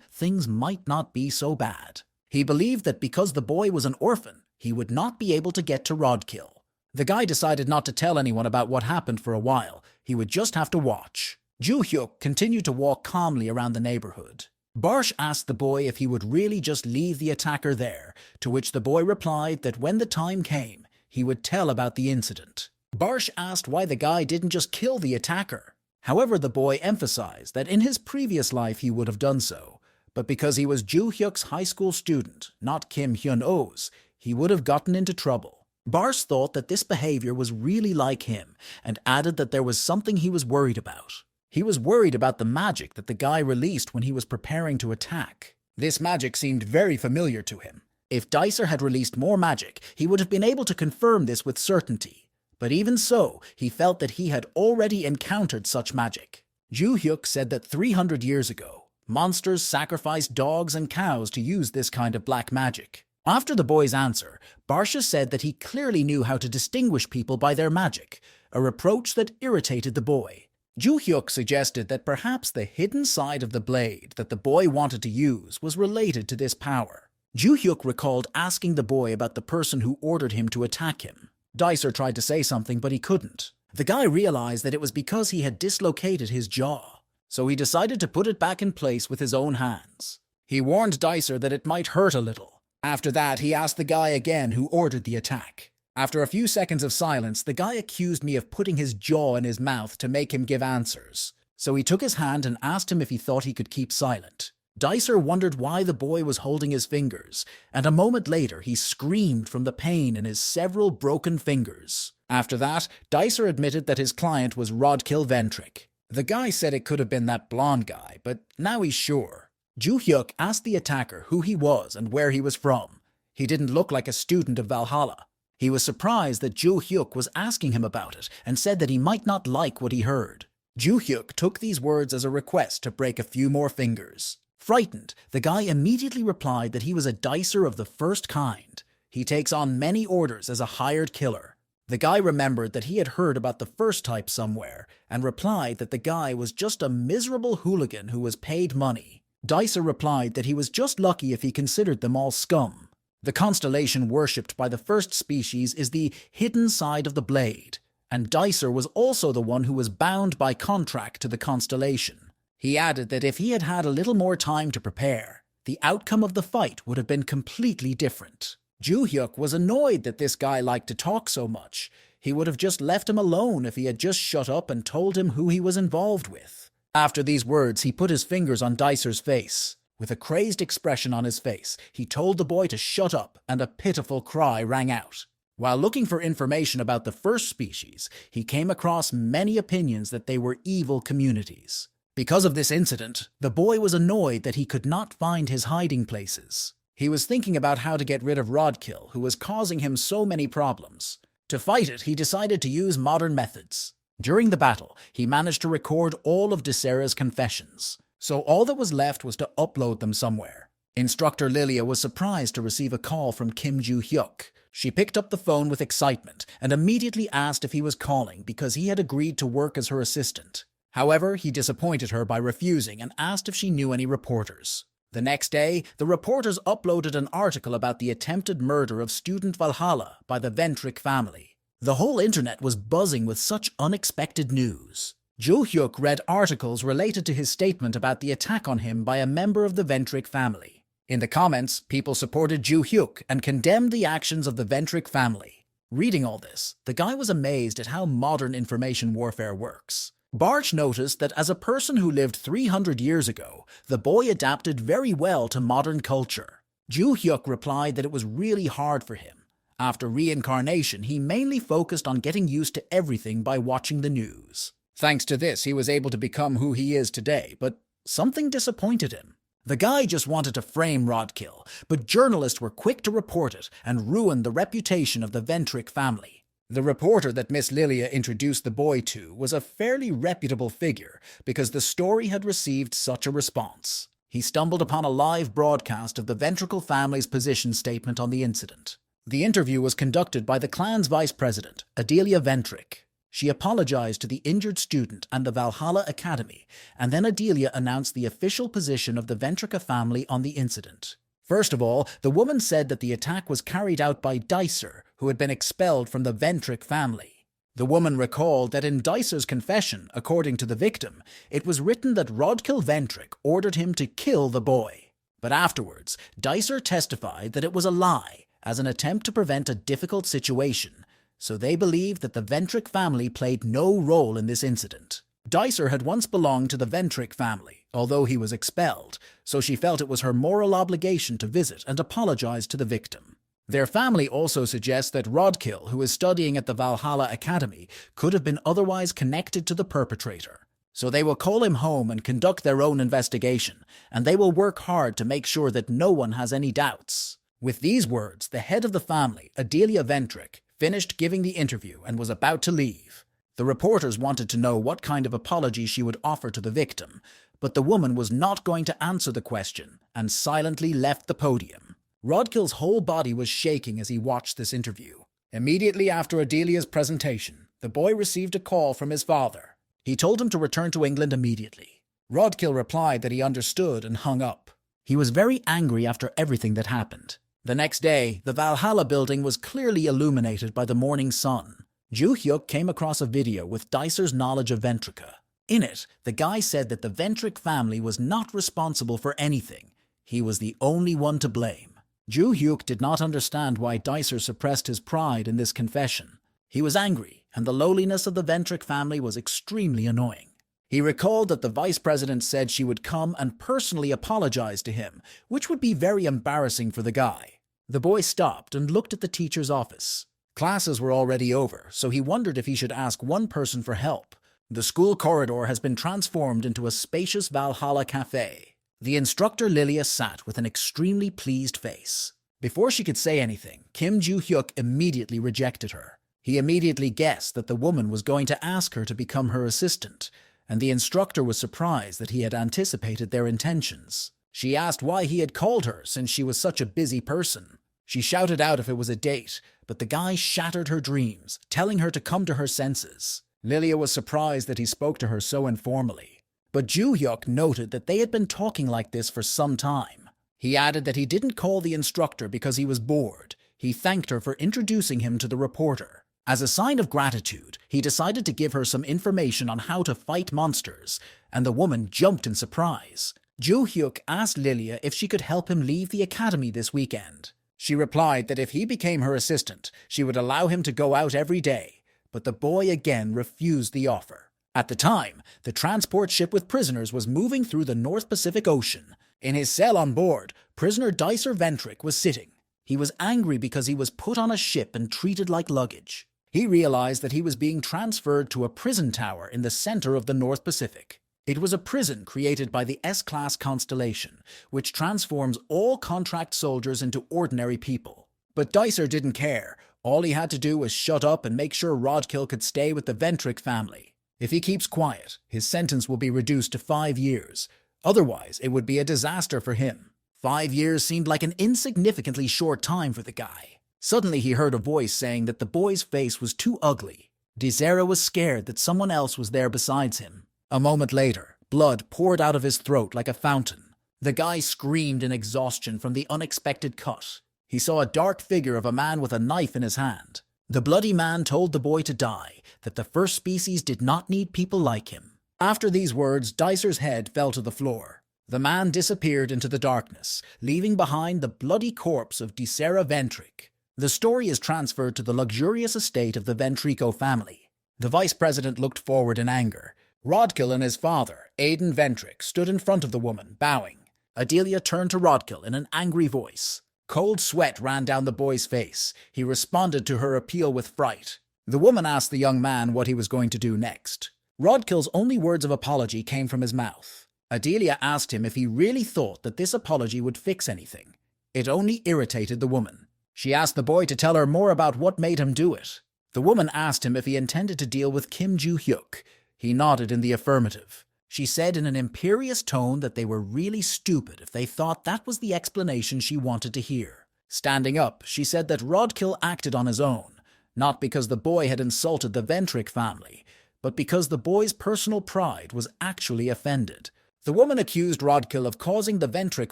things might not be so bad. He believed that because the boy was an orphan, he would not be able to get to Rodkill. The guy decided not to tell anyone about what happened for a while. He would just have to watch. Joo-hyuk continued to walk calmly around the neighborhood. Barsh asked the boy if he would really just leave the attacker there, to which the boy replied that when the time came, he would tell about the incident. Barsh asked why the guy didn't just kill the attacker. However, the boy emphasized that in his previous life he would have done so, but because he was Joo-hyuk's high school student, not Kim Hyun-oh's, he would have gotten into trouble. Barsh thought that this behavior was really like him, and added that there was something he was worried about. He was worried about the magic that the guy released when he was preparing to attack. This magic seemed very familiar to him. If Dicer had released more magic, he would have been able to confirm this with certainty. But even so, he felt that he had already encountered such magic. Joo-hyuk said that 300 years ago, monsters sacrificed dogs and cows to use this kind of black magic. After the boy's answer, Barsha said that he clearly knew how to distinguish people by their magic, a reproach that irritated the boy. Joo-hyuk suggested that perhaps the hidden side of the blade that the boy wanted to use was related to this power. Joo-hyuk recalled asking the boy about the person who ordered him to attack him. Dicer tried to say something, but he couldn't. The guy realized that it was because he had dislocated his jaw, so he decided to put it back in place with his own hands. He warned Dicer that it might hurt a little. After that, he asked the guy again who ordered the attack. After a few seconds of silence, the guy accused me of putting his jaw in his mouth to make him give answers. So he took his hand and asked him if he thought he could keep silent. Dicer wondered why the boy was holding his fingers, and a moment later he screamed from the pain in his several broken fingers. After that, Dicer admitted that his client was Rodkill Ventric. The guy said it could have been that blonde guy, but now he's sure. Joo-hyuk asked the attacker who he was and where he was from. He didn't look like a student of Valhalla. He was surprised that Joo-hyuk was asking him about it and said that he might not like what he heard. Joo-hyuk took these words as a request to break a few more fingers. Frightened, the guy immediately replied that he was a dicer of the first kind. He takes on many orders as a hired killer. The guy remembered that he had heard about the first type somewhere and replied that the guy was just a miserable hooligan who was paid money. Dicer replied that he was just lucky if he considered them all scum. The constellation worshipped by the first species is the hidden side of the blade, and Dicer was also the one who was bound by contract to the constellation. He added that if he had had a little more time to prepare, the outcome of the fight would have been completely different. Joo-hyuk was annoyed that this guy liked to talk so much. He would have just left him alone if he had just shut up and told him who he was involved with. After these words, he put his fingers on Dicer's face. With a crazed expression on his face, he told the boy to shut up, and a pitiful cry rang out. While looking for information about the first species, he came across many opinions that they were evil communities. Because of this incident, the boy was annoyed that he could not find his hiding places. He was thinking about how to get rid of Rodkill, who was causing him so many problems. To fight it, he decided to use modern methods. During the battle, he managed to record all of Desera's confessions. So all that was left was to upload them somewhere. Instructor Lilia was surprised to receive a call from Kim Joo-hyuk. She picked up the phone with excitement and immediately asked if he was calling because he had agreed to work as her assistant. However, he disappointed her by refusing and asked if she knew any reporters. The next day, the reporters uploaded an article about the attempted murder of student Valhalla by the Ventric family. The whole internet was buzzing with such unexpected news. Joo-hyuk read articles related to his statement about the attack on him by a member of the Ventric family. In the comments, people supported Joo-hyuk and condemned the actions of the Ventric family. Reading all this, the guy was amazed at how modern information warfare works. Barch noticed that as a person who lived 300 years ago, the boy adapted very well to modern culture. Joo-hyuk replied that it was really hard for him. After reincarnation, he mainly focused on getting used to everything by watching the news. Thanks to this, he was able to become who he is today, but something disappointed him. The guy just wanted to frame Rodkill, but journalists were quick to report it and ruin the reputation of the Ventric family. The reporter that Miss Lilia introduced the boy to was a fairly reputable figure because the story had received such a response. He stumbled upon a live broadcast of the Ventricle family's position statement on the incident. The interview was conducted by the clan's vice president, Adelia Ventric. She apologized to the injured student and the Valhalla Academy, and then Adelia announced the official position of the Ventri family on the incident. First of all, the woman said that the attack was carried out by Dicer, who had been expelled from the Ventri family. The woman recalled that in Dicer's confession, according to the victim, it was written that Rodkill Ventri ordered him to kill the boy. But afterwards, Dicer testified that it was a lie, as an attempt to prevent a difficult situation, so they believed that the Ventri family played no role in this incident. Dicer had once belonged to the Ventri family, although he was expelled, so she felt it was her moral obligation to visit and apologize to the victim. Their family also suggests that Rodkill, who is studying at the Valhalla Academy, could have been otherwise connected to the perpetrator. So they will call him home and conduct their own investigation, and they will work hard to make sure that no one has any doubts. With these words, the head of the family, Adelia Ventri, finished giving the interview and was about to leave. The reporters wanted to know what kind of apology she would offer to the victim, but the woman was not going to answer the question and silently left the podium. Rodkill's whole body was shaking as he watched this interview. Immediately after Adelia's presentation, the boy received a call from his father. He told him to return to England immediately. Rodkill replied that he understood and hung up. He was very angry after everything that happened. The next day, the Valhalla building was clearly illuminated by the morning sun. Ju-hyuk came across a video with Dicer's knowledge of Ventrica. In it, the guy said that the Ventri family was not responsible for anything. He was the only one to blame. Ju-hyuk did not understand why Dicer suppressed his pride in this confession. He was angry, and the lowliness of the Ventri family was extremely annoying. He recalled that the vice president said she would come and personally apologize to him, which would be very embarrassing for the guy. The boy stopped and looked at the teacher's office. Classes were already over, so he wondered if he should ask one person for help. The school corridor has been transformed into a spacious Valhalla cafe. The instructor Lilia sat with an extremely pleased face. Before she could say anything, Kim Ju-hyuk immediately rejected her. He immediately guessed that the woman was going to ask her to become her assistant, and the instructor was surprised that he had anticipated their intentions. She asked why he had called her since she was such a busy person. She shouted out if it was a date, but the guy shattered her dreams, telling her to come to her senses. Lilia was surprised that he spoke to her so informally. But Ju-hyuk noted that they had been talking like this for some time. He added that he didn't call the instructor because he was bored. He thanked her for introducing him to the reporter. As a sign of gratitude, he decided to give her some information on how to fight monsters, and the woman jumped in surprise. Ju-hyuk asked Lilia if she could help him leave the academy this weekend. She replied that if he became her assistant, she would allow him to go out every day, but the boy again refused the offer. At the time, the transport ship with prisoners was moving through the North Pacific Ocean. In his cell on board, prisoner Dicer Ventri was sitting. He was angry because he was put on a ship and treated like luggage. He realized that he was being transferred to a prison tower in the center of the North Pacific. It was a prison created by the S-class Constellation, which transforms all contract soldiers into ordinary people. But Dicer didn't care. All he had to do was shut up and make sure Rodkill could stay with the Ventri family. If he keeps quiet, his sentence will be reduced to 5 years. Otherwise, it would be a disaster for him. 5 years seemed like an insignificantly short time for the guy. Suddenly he heard a voice saying that the boy's face was too ugly. Dicer was scared that someone else was there besides him. A moment later, blood poured out of his throat like a fountain. The guy screamed in exhaustion from the unexpected cut. He saw a dark figure of a man with a knife in his hand. The bloody man told the boy to die, that the first species did not need people like him. After these words, Dicer's head fell to the floor. The man disappeared into the darkness, leaving behind the bloody corpse of Dicer Ventri. The story is transferred to the luxurious estate of the Ventrico family. The vice president looked forward in anger. Rodkill and his father, Aiden Ventri, stood in front of the woman, bowing. Adelia turned to Rodkill in an angry voice. Cold sweat ran down the boy's face. He responded to her appeal with fright. The woman asked the young man what he was going to do next. Rodkill's only words of apology came from his mouth. Adelia asked him if he really thought that this apology would fix anything. It only irritated the woman. She asked the boy to tell her more about what made him do it. The woman asked him if he intended to deal with Kim Ju-hyuk. He nodded in the affirmative. She said in an imperious tone that they were really stupid if they thought that was the explanation she wanted to hear. Standing up, she said that Rodkill acted on his own. not because the boy had insulted the Ventri family, but because the boy's personal pride was actually offended. The woman accused Rodkill of causing the Ventri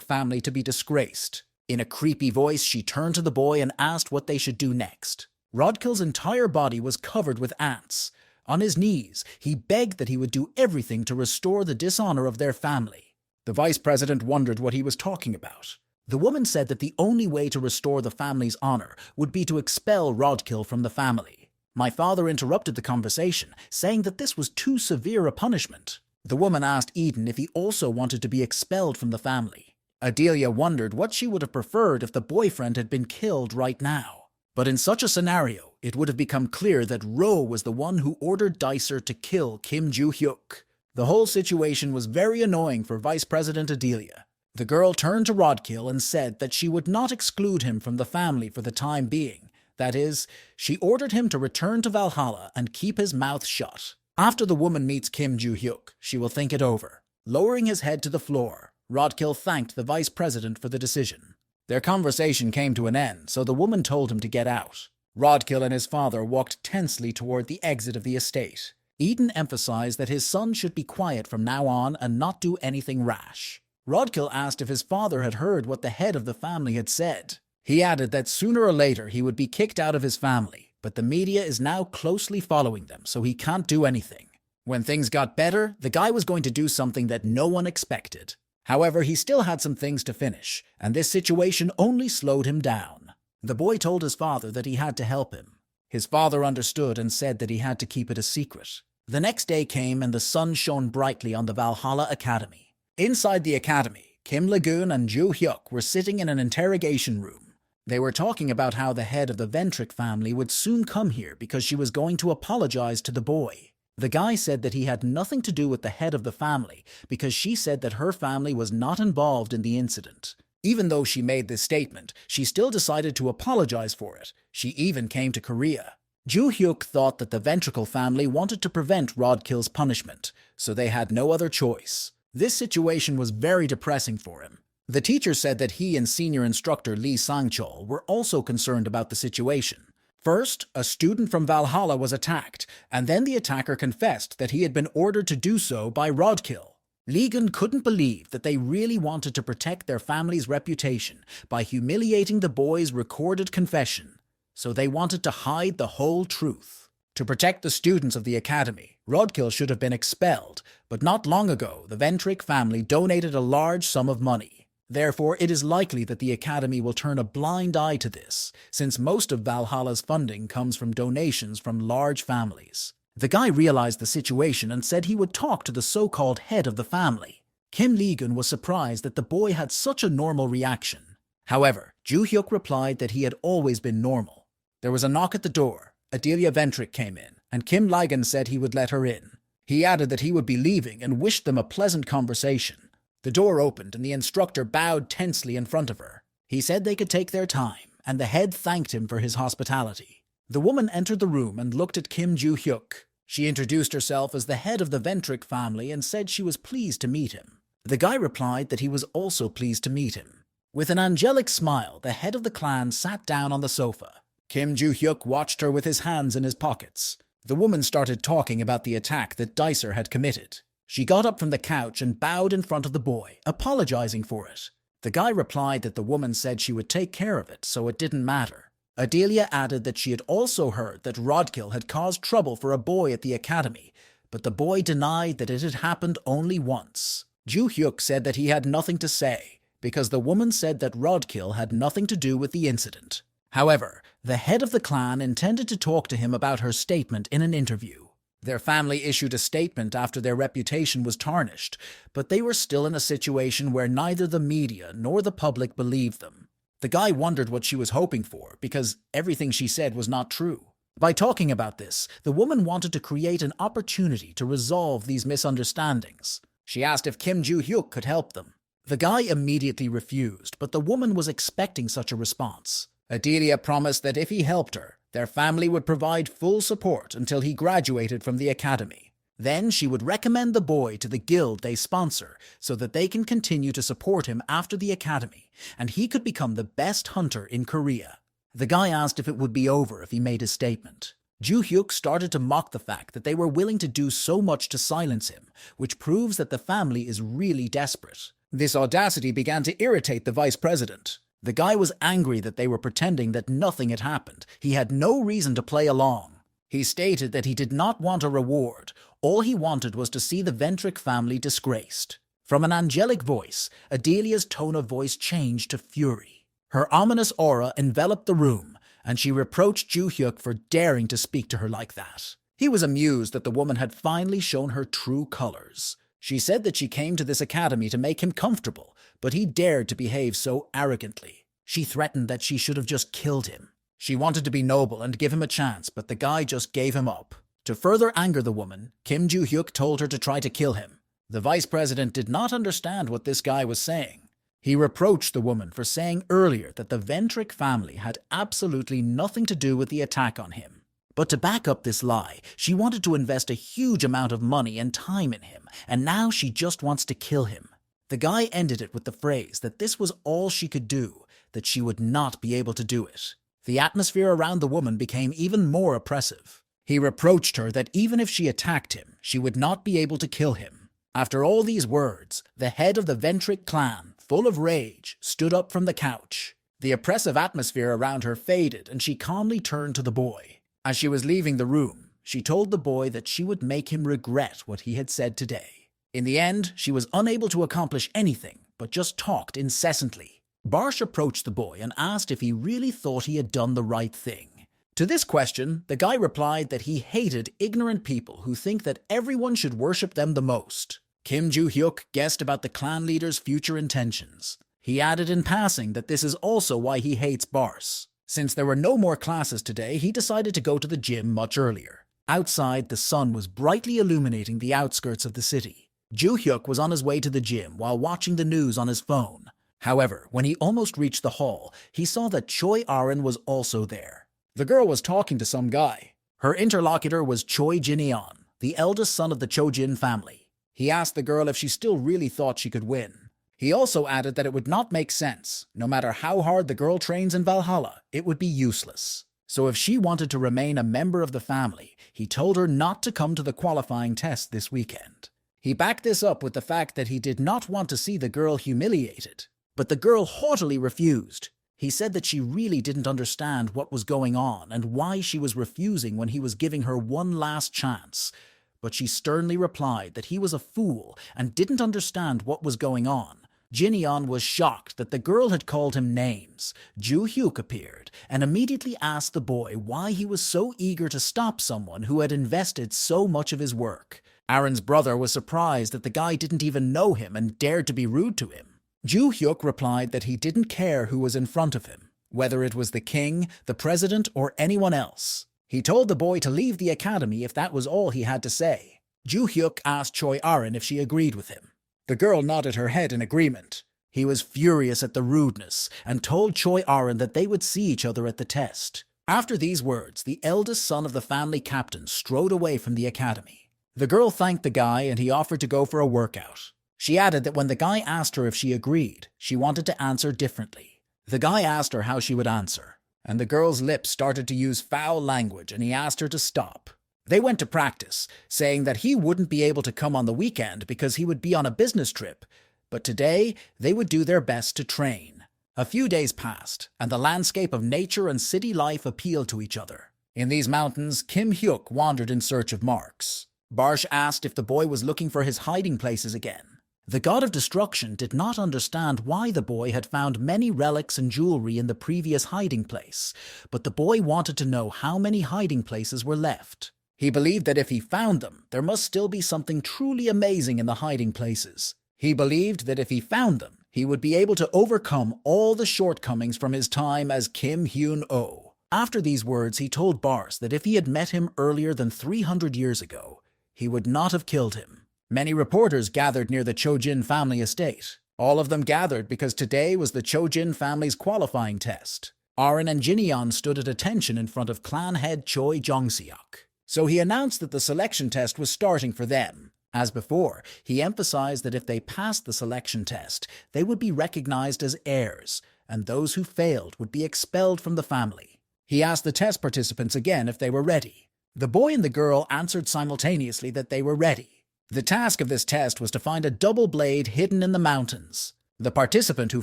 family to be disgraced. In a creepy voice, she turned to the boy and asked what they should do next. Rodkill's entire body was covered with ants. On his knees, he begged that he would do everything to restore the dishonor of their family. The vice president wondered what he was talking about. The woman said that the only way to restore the family's honor would be to expel Rodkill from the family. My father interrupted the conversation, saying that this was too severe a punishment. The woman asked Eden if he also wanted to be expelled from the family. Adelia wondered what she would have preferred if the boyfriend had been killed right now. But in such a scenario, it would have become clear that Ro was the one who ordered Dicer to kill Kim Joo-hyuk. The whole situation was very annoying for Vice President Adelia. The girl turned to Rodkill and said that she would not exclude him from the family for the time being. That is, she ordered him to return to Valhalla and keep his mouth shut. After the woman meets Kim Joo-hyuk, she will think it over. Lowering his head to the floor, Rodkill thanked the vice president for the decision. Their conversation came to an end, so the woman told him to get out. Rodkill and his father walked tensely toward the exit of the estate. Eden emphasized that his son should be quiet from now on and not do anything rash. Rodkill asked if his father had heard what the head of the family had said. He added that sooner or later he would be kicked out of his family, but the media is now closely following them, so he can't do anything. When things got better, the guy was going to do something that no one expected. However, he still had some things to finish, and this situation only slowed him down. The boy told his father that he had to help him. His father understood and said that he had to keep it a secret. The next day came and the sun shone brightly on the Valhalla Academy. Inside the academy, Kim Lagoon and Joo-hyuk were sitting in an interrogation room. They were talking about how the head of the Ventri family would soon come here because she was going to apologize to the boy. The guy said that he had nothing to do with the head of the family because she said that her family was not involved in the incident. Even though she made this statement, she still decided to apologize for it. She even came to Korea. Joo-hyuk thought that the Ventri family wanted to prevent Rodkill's punishment, so they had no other choice. This situation was very depressing for him. The teacher said that he and senior instructor Lee Sang-chol were also concerned about the situation. First, a student from Valhalla was attacked, and then the attacker confessed that he had been ordered to do so by Rodkill. Legan couldn't believe that they really wanted to protect their family's reputation by humiliating the boy's recorded confession, so they wanted to hide the whole truth. To protect the students of the academy, Rodkill should have been expelled, but not long ago the Ventri family donated a large sum of money. Therefore, it is likely that the academy will turn a blind eye to this, since most of Valhalla's funding comes from donations from large families. The guy realized the situation and said he would talk to the so-called head of the family. Kim Legan was surprised that the boy had such a normal reaction. However, Joo-hyuk replied that he had always been normal. There was a knock at the door. Adelia Ventri came in, and Kim Ligon said he would let her in. He added that he would be leaving and wished them a pleasant conversation. The door opened and the instructor bowed tensely in front of her. He said they could take their time, and the head thanked him for his hospitality. The woman entered the room and looked at Kim Joo-hyuk. She introduced herself as the head of the Ventri family and said she was pleased to meet him. The guy replied that he was also pleased to meet him. With an angelic smile, the head of the clan sat down on the sofa. Kim Joo-hyuk watched her with his hands in his pockets. The woman started talking about the attack that Dicer had committed. She got up from the couch and bowed in front of the boy, apologizing for it. The guy replied that the woman said she would take care of it, so it didn't matter. Adelia added that she had also heard that Rodkill had caused trouble for a boy at the academy, but the boy denied that it had happened only once. Joo-hyuk said that he had nothing to say, because the woman said that Rodkill had nothing to do with the incident. However, the head of the clan intended to talk to him about her statement in an interview. Their family issued a statement after their reputation was tarnished, but they were still in a situation where neither the media nor the public believed them. The guy wondered what she was hoping for, because everything she said was not true. By talking about this, the woman wanted to create an opportunity to resolve these misunderstandings. She asked if Kim Joo-hyuk could help them. The guy immediately refused, but the woman was expecting such a response. Adelia promised that if he helped her, their family would provide full support until he graduated from the academy. Then she would recommend the boy to the guild they sponsor so that they can continue to support him after the academy, and he could become the best hunter in Korea. The guy asked if it would be over if he made his statement. Ju-hyuk started to mock the fact that they were willing to do so much to silence him, which proves that the family is really desperate. This audacity began to irritate the vice president. The guy was angry that they were pretending that nothing had happened. He had no reason to play along. He stated that he did not want a reward. All he wanted was to see the Ventri family disgraced. From an angelic voice, Adelia's tone of voice changed to fury. Her ominous aura enveloped the room, and she reproached Ju-hyuk for daring to speak to her like that. He was amused that the woman had finally shown her true colors. She said that she came to this academy to make him comfortable, but he dared to behave so arrogantly. She threatened that she should have just killed him. She wanted to be noble and give him a chance, but the guy just gave him up. To further anger the woman, Kim Ju-hyuk told her to try to kill him. The vice president did not understand what this guy was saying. He reproached the woman for saying earlier that the Ventri family had absolutely nothing to do with the attack on him. But to back up this lie, she wanted to invest a huge amount of money and time in him, and now she just wants to kill him. The guy ended it with the phrase that this was all she could do, that she would not be able to do it. The atmosphere around the woman became even more oppressive. He reproached her that even if she attacked him, she would not be able to kill him. After all these words, the head of the Ventri clan, full of rage, stood up from the couch. The oppressive atmosphere around her faded, and she calmly turned to the boy. As she was leaving the room, she told the boy that she would make him regret what he had said today. In the end, she was unable to accomplish anything, but just talked incessantly. Barsh approached the boy and asked if he really thought he had done the right thing. To this question, the guy replied that he hated ignorant people who think that everyone should worship them the most. Kim Ju-hyuk guessed about the clan leader's future intentions. He added in passing that this is also why he hates Bars. Since there were no more classes today, he decided to go to the gym much earlier. Outside, the sun was brightly illuminating the outskirts of the city. Ju-hyuk was on his way to the gym while watching the news on his phone. However, when he almost reached the hall, he saw that Choi Arin was also there. The girl was talking to some guy. Her interlocutor was Choi Jin-yeon, the eldest son of the Chojin family. He asked the girl if she still really thought she could win. He also added that it would not make sense. No matter how hard the girl trains in Valhalla, it would be useless. So if she wanted to remain a member of the family, he told her not to come to the qualifying test this weekend. He backed this up with the fact that he did not want to see the girl humiliated. But the girl haughtily refused. He said that she really didn't understand what was going on and why she was refusing when he was giving her one last chance. But she sternly replied that he was a fool and didn't understand what was going on. Jin-yeon was shocked that the girl had called him names. Ju-hyuk appeared and immediately asked the boy why he was so eager to stop someone who had invested so much of his work. Arin's brother was surprised that the guy didn't even know him and dared to be rude to him. Ju-hyuk replied that he didn't care who was in front of him, whether it was the king, the president, or anyone else. He told the boy to leave the academy if that was all he had to say. Ju-hyuk asked Choi Arin if she agreed with him. The girl nodded her head in agreement. He was furious at the rudeness and told Choi Arin that they would see each other at the test. After these words, the eldest son of the family captain strode away from the academy. The girl thanked the guy and he offered to go for a workout. She added that when the guy asked her if she agreed, she wanted to answer differently. The guy asked her how she would answer, and the girl's lips started to use foul language and he asked her to stop. They went to practice, saying that he wouldn't be able to come on the weekend because he would be on a business trip, but today they would do their best to train. A few days passed, and the landscape of nature and city life appealed to each other. In these mountains, Kim Hyuk wandered in search of marks. Barsh asked if the boy was looking for his hiding places again. The god of destruction did not understand why the boy had found many relics and jewelry in the previous hiding place, but the boy wanted to know how many hiding places were left. He believed that if he found them, there must still be something truly amazing in the hiding places. He believed that if he found them, he would be able to overcome all the shortcomings from his time as Kim Hyun-oh. After these words, he told Bars that if he had met him earlier than 300 years ago, he would not have killed him. Many reporters gathered near the Chojin family estate. All of them gathered because today was the Chojin family's qualifying test. Arin and Jin-yeon stood at attention in front of clan head Choi Jong-seok. So he announced that the selection test was starting for them. As before, he emphasized that if they passed the selection test, they would be recognized as heirs, and those who failed would be expelled from the family. He asked the test participants again if they were ready. The boy and the girl answered simultaneously that they were ready. The task of this test was to find a double blade hidden in the mountains. The participant who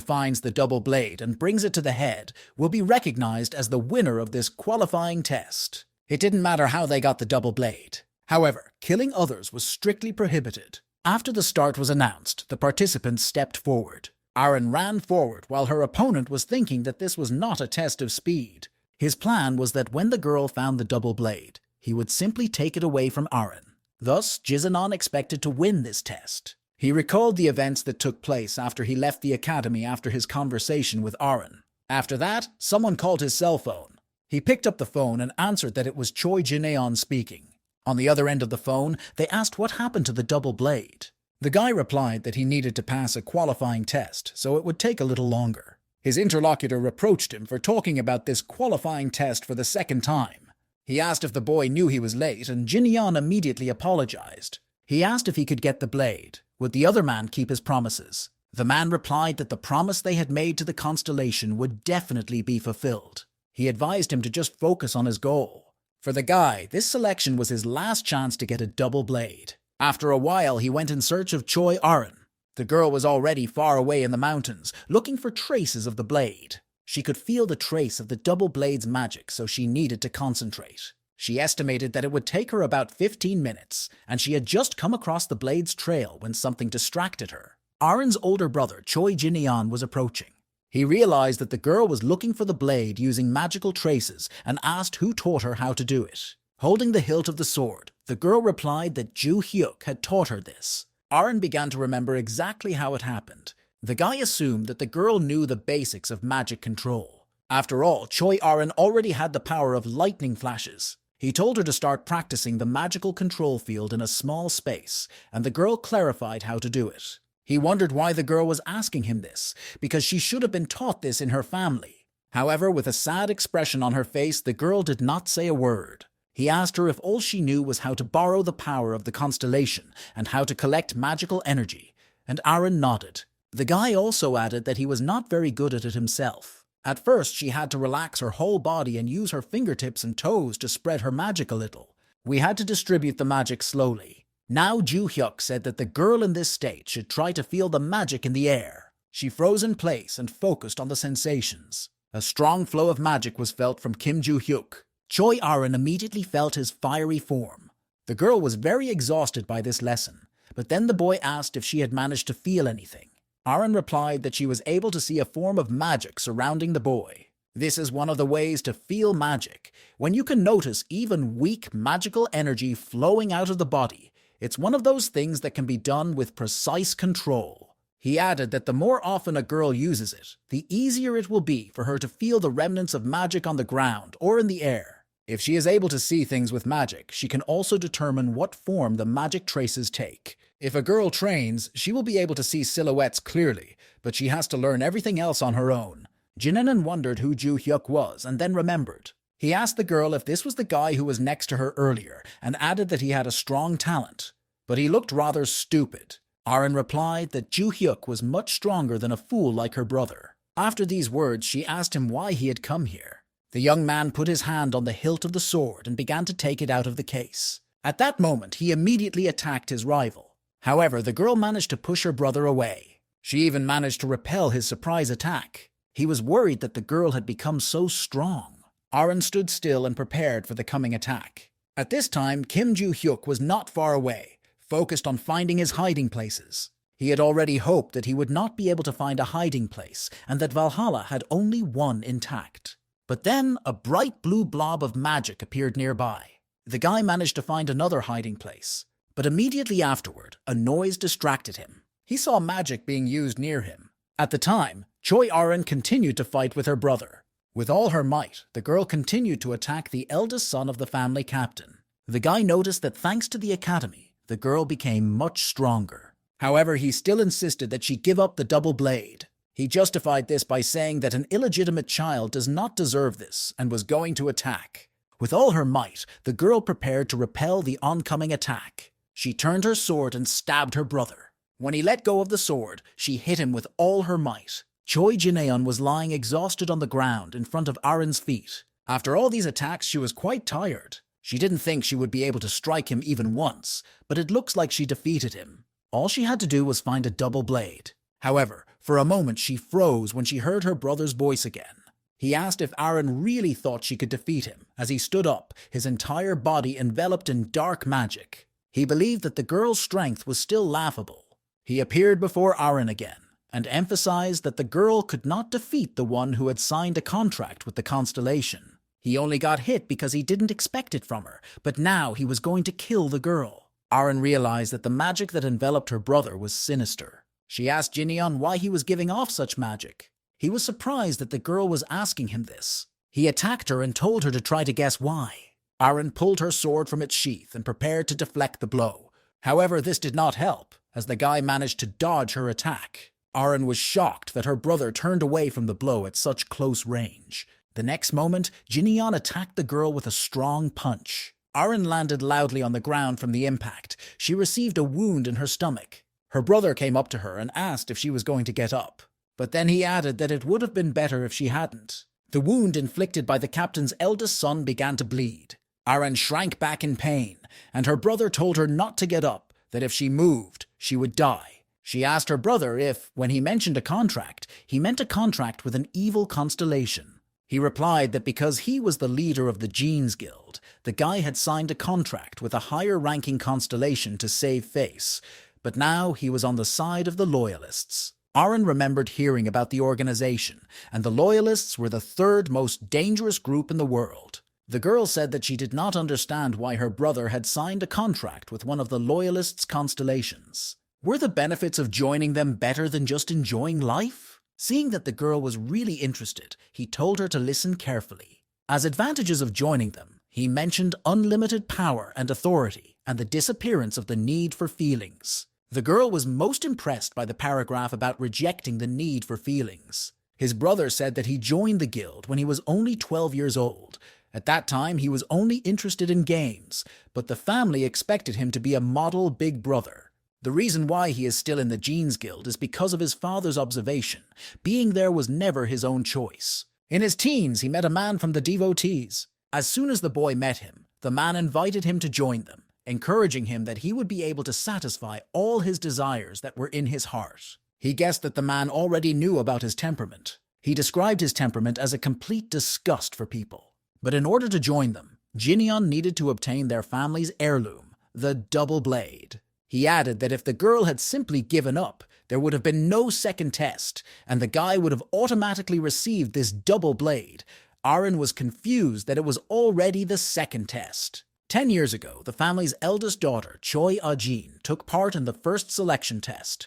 finds the double blade and brings it to the head will be recognized as the winner of this qualifying test. It didn't matter how they got the double blade. However, killing others was strictly prohibited. After the start was announced, the participants stepped forward. Aaron ran forward while her opponent was thinking that this was not a test of speed. His plan was that when the girl found the double blade, he would simply take it away from Aaron. Thus, Jizenon expected to win this test. He recalled the events that took place after he left the academy after his conversation with Aaron. After that, someone called his cell phone. He picked up the phone and answered that it was Choi Jineon speaking. On the other end of the phone, they asked what happened to the double blade. The guy replied that he needed to pass a qualifying test, so it would take a little longer. His interlocutor reproached him for talking about this qualifying test for the second time. He asked if the boy knew he was late, and Jineon immediately apologized. He asked if he could get the blade. Would the other man keep his promises? The man replied that the promise they had made to the Constellation would definitely be fulfilled. He advised him to just focus on his goal. For the guy, this selection was his last chance to get a double blade. After a while, he went in search of Choi Aaron. The girl was already far away in the mountains, looking for traces of the blade. She could feel the trace of the double blade's magic, so she needed to concentrate. She estimated that it would take her about 15 minutes, and she had just come across the blade's trail when something distracted her. Aaron's older brother, Choi Jineon, was approaching. He realized that the girl was looking for the blade using magical traces and asked who taught her how to do it. Holding the hilt of the sword, the girl replied that Ju Hyuk had taught her this. Aaron began to remember exactly how it happened. The guy assumed that the girl knew the basics of magic control. After all, Choi Aaron already had the power of lightning flashes. He told her to start practicing the magical control field in a small space, and the girl clarified how to do it. He wondered why the girl was asking him this, because she should have been taught this in her family. However, with a sad expression on her face, the girl did not say a word. He asked her if all she knew was how to borrow the power of the constellation and how to collect magical energy, and Aaron nodded. The guy also added that he was not very good at it himself. At first, she had to relax her whole body and use her fingertips and toes to spread her magic a little. We had to distribute the magic slowly. Now Ju Hyuk said that the girl in this state should try to feel the magic in the air. She froze in place and focused on the sensations. A strong flow of magic was felt from Kim Ju Hyuk. Choi Aaron immediately felt his fiery form. The girl was very exhausted by this lesson, but then the boy asked if she had managed to feel anything. Aaron replied that she was able to see a form of magic surrounding the boy. This is one of the ways to feel magic. When you can notice even weak magical energy flowing out of the body, it's one of those things that can be done with precise control. He added that the more often a girl uses it, the easier it will be for her to feel the remnants of magic on the ground or in the air. If she is able to see things with magic, she can also determine what form the magic traces take. If a girl trains, she will be able to see silhouettes clearly, but she has to learn everything else on her own. Jineon wondered who Ju Hyuk was and then remembered. He asked the girl if this was the guy who was next to her earlier and added that he had a strong talent. But he looked rather stupid. Aaron replied that Ju Hyuk was much stronger than a fool like her brother. After these words, she asked him why he had come here. The young man put his hand on the hilt of the sword and began to take it out of the case. At that moment, he immediately attacked his rival. However, the girl managed to push her brother away. She even managed to repel his surprise attack. He was worried that the girl had become so strong. Aaron stood still and prepared for the coming attack. At this time, Kim Ju Hyuk was not far away, focused on finding his hiding places. He had already hoped that he would not be able to find a hiding place and that Valhalla had only one intact. But then a bright blue blob of magic appeared nearby. The guy managed to find another hiding place. But immediately afterward, a noise distracted him. He saw magic being used near him. At the time, Choi Aaron continued to fight with her brother. With all her might, the girl continued to attack the eldest son of the family captain. The guy noticed that thanks to the academy, the girl became much stronger. However, he still insisted that she give up the double blade. He justified this by saying that an illegitimate child does not deserve this and was going to attack. With all her might, the girl prepared to repel the oncoming attack. She turned her sword and stabbed her brother. When he let go of the sword, she hit him with all her might. Choi Jineon was lying exhausted on the ground in front of Aren's feet. After all these attacks, she was quite tired. She didn't think she would be able to strike him even once, but it looks like she defeated him. All she had to do was find a double blade. However, for a moment she froze when she heard her brother's voice again. He asked if Aren really thought she could defeat him, as he stood up, his entire body enveloped in dark magic. He believed that the girl's strength was still laughable. He appeared before Aren again, and emphasized that the girl could not defeat the one who had signed a contract with the Constellation. He only got hit because he didn't expect it from her, but now he was going to kill the girl. Aren realized that the magic that enveloped her brother was sinister. She asked Jineon why he was giving off such magic. He was surprised that the girl was asking him this. He attacked her and told her to try to guess why. Aren pulled her sword from its sheath and prepared to deflect the blow. However, this did not help, as the guy managed to dodge her attack. Aren was shocked that her brother turned away from the blow at such close range. The next moment, Jineon attacked the girl with a strong punch. Aren landed loudly on the ground from the impact. She received a wound in her stomach. Her brother came up to her and asked if she was going to get up. But then he added that it would have been better if she hadn't. The wound inflicted by the captain's eldest son began to bleed. Aren shrank back in pain, and her brother told her not to get up, that if she moved, she would die. She asked her brother if, when he mentioned a contract, he meant a contract with an evil constellation. He replied that because he was the leader of the Genes Guild, the guy had signed a contract with a higher-ranking constellation to save face, but now he was on the side of the Loyalists. Aren remembered hearing about the organization, and the Loyalists were the third most dangerous group in the world. The girl said that she did not understand why her brother had signed a contract with one of the Loyalists' constellations. Were the benefits of joining them better than just enjoying life? Seeing that the girl was really interested, he told her to listen carefully. As advantages of joining them, he mentioned unlimited power and authority, and the disappearance of the need for feelings. The girl was most impressed by the paragraph about rejecting the need for feelings. His brother said that he joined the guild when he was only 12 years old. At that time, he was only interested in games, but the family expected him to be a model big brother. The reason why he is still in the Genes Guild is because of his father's observation. Being there was never his own choice. In his teens, he met a man from the devotees. As soon as the boy met him, the man invited him to join them, encouraging him that he would be able to satisfy all his desires that were in his heart. He guessed that the man already knew about his temperament. He described his temperament as a complete disgust for people. But in order to join them, Jineon needed to obtain their family's heirloom, the double blade. He added that if the girl had simply given up, there would have been no second test, and the guy would have automatically received this double blade. Aren was confused that it was already the second test. 10 years ago, the family's eldest daughter, Choi Ah-jin, took part in the first selection test.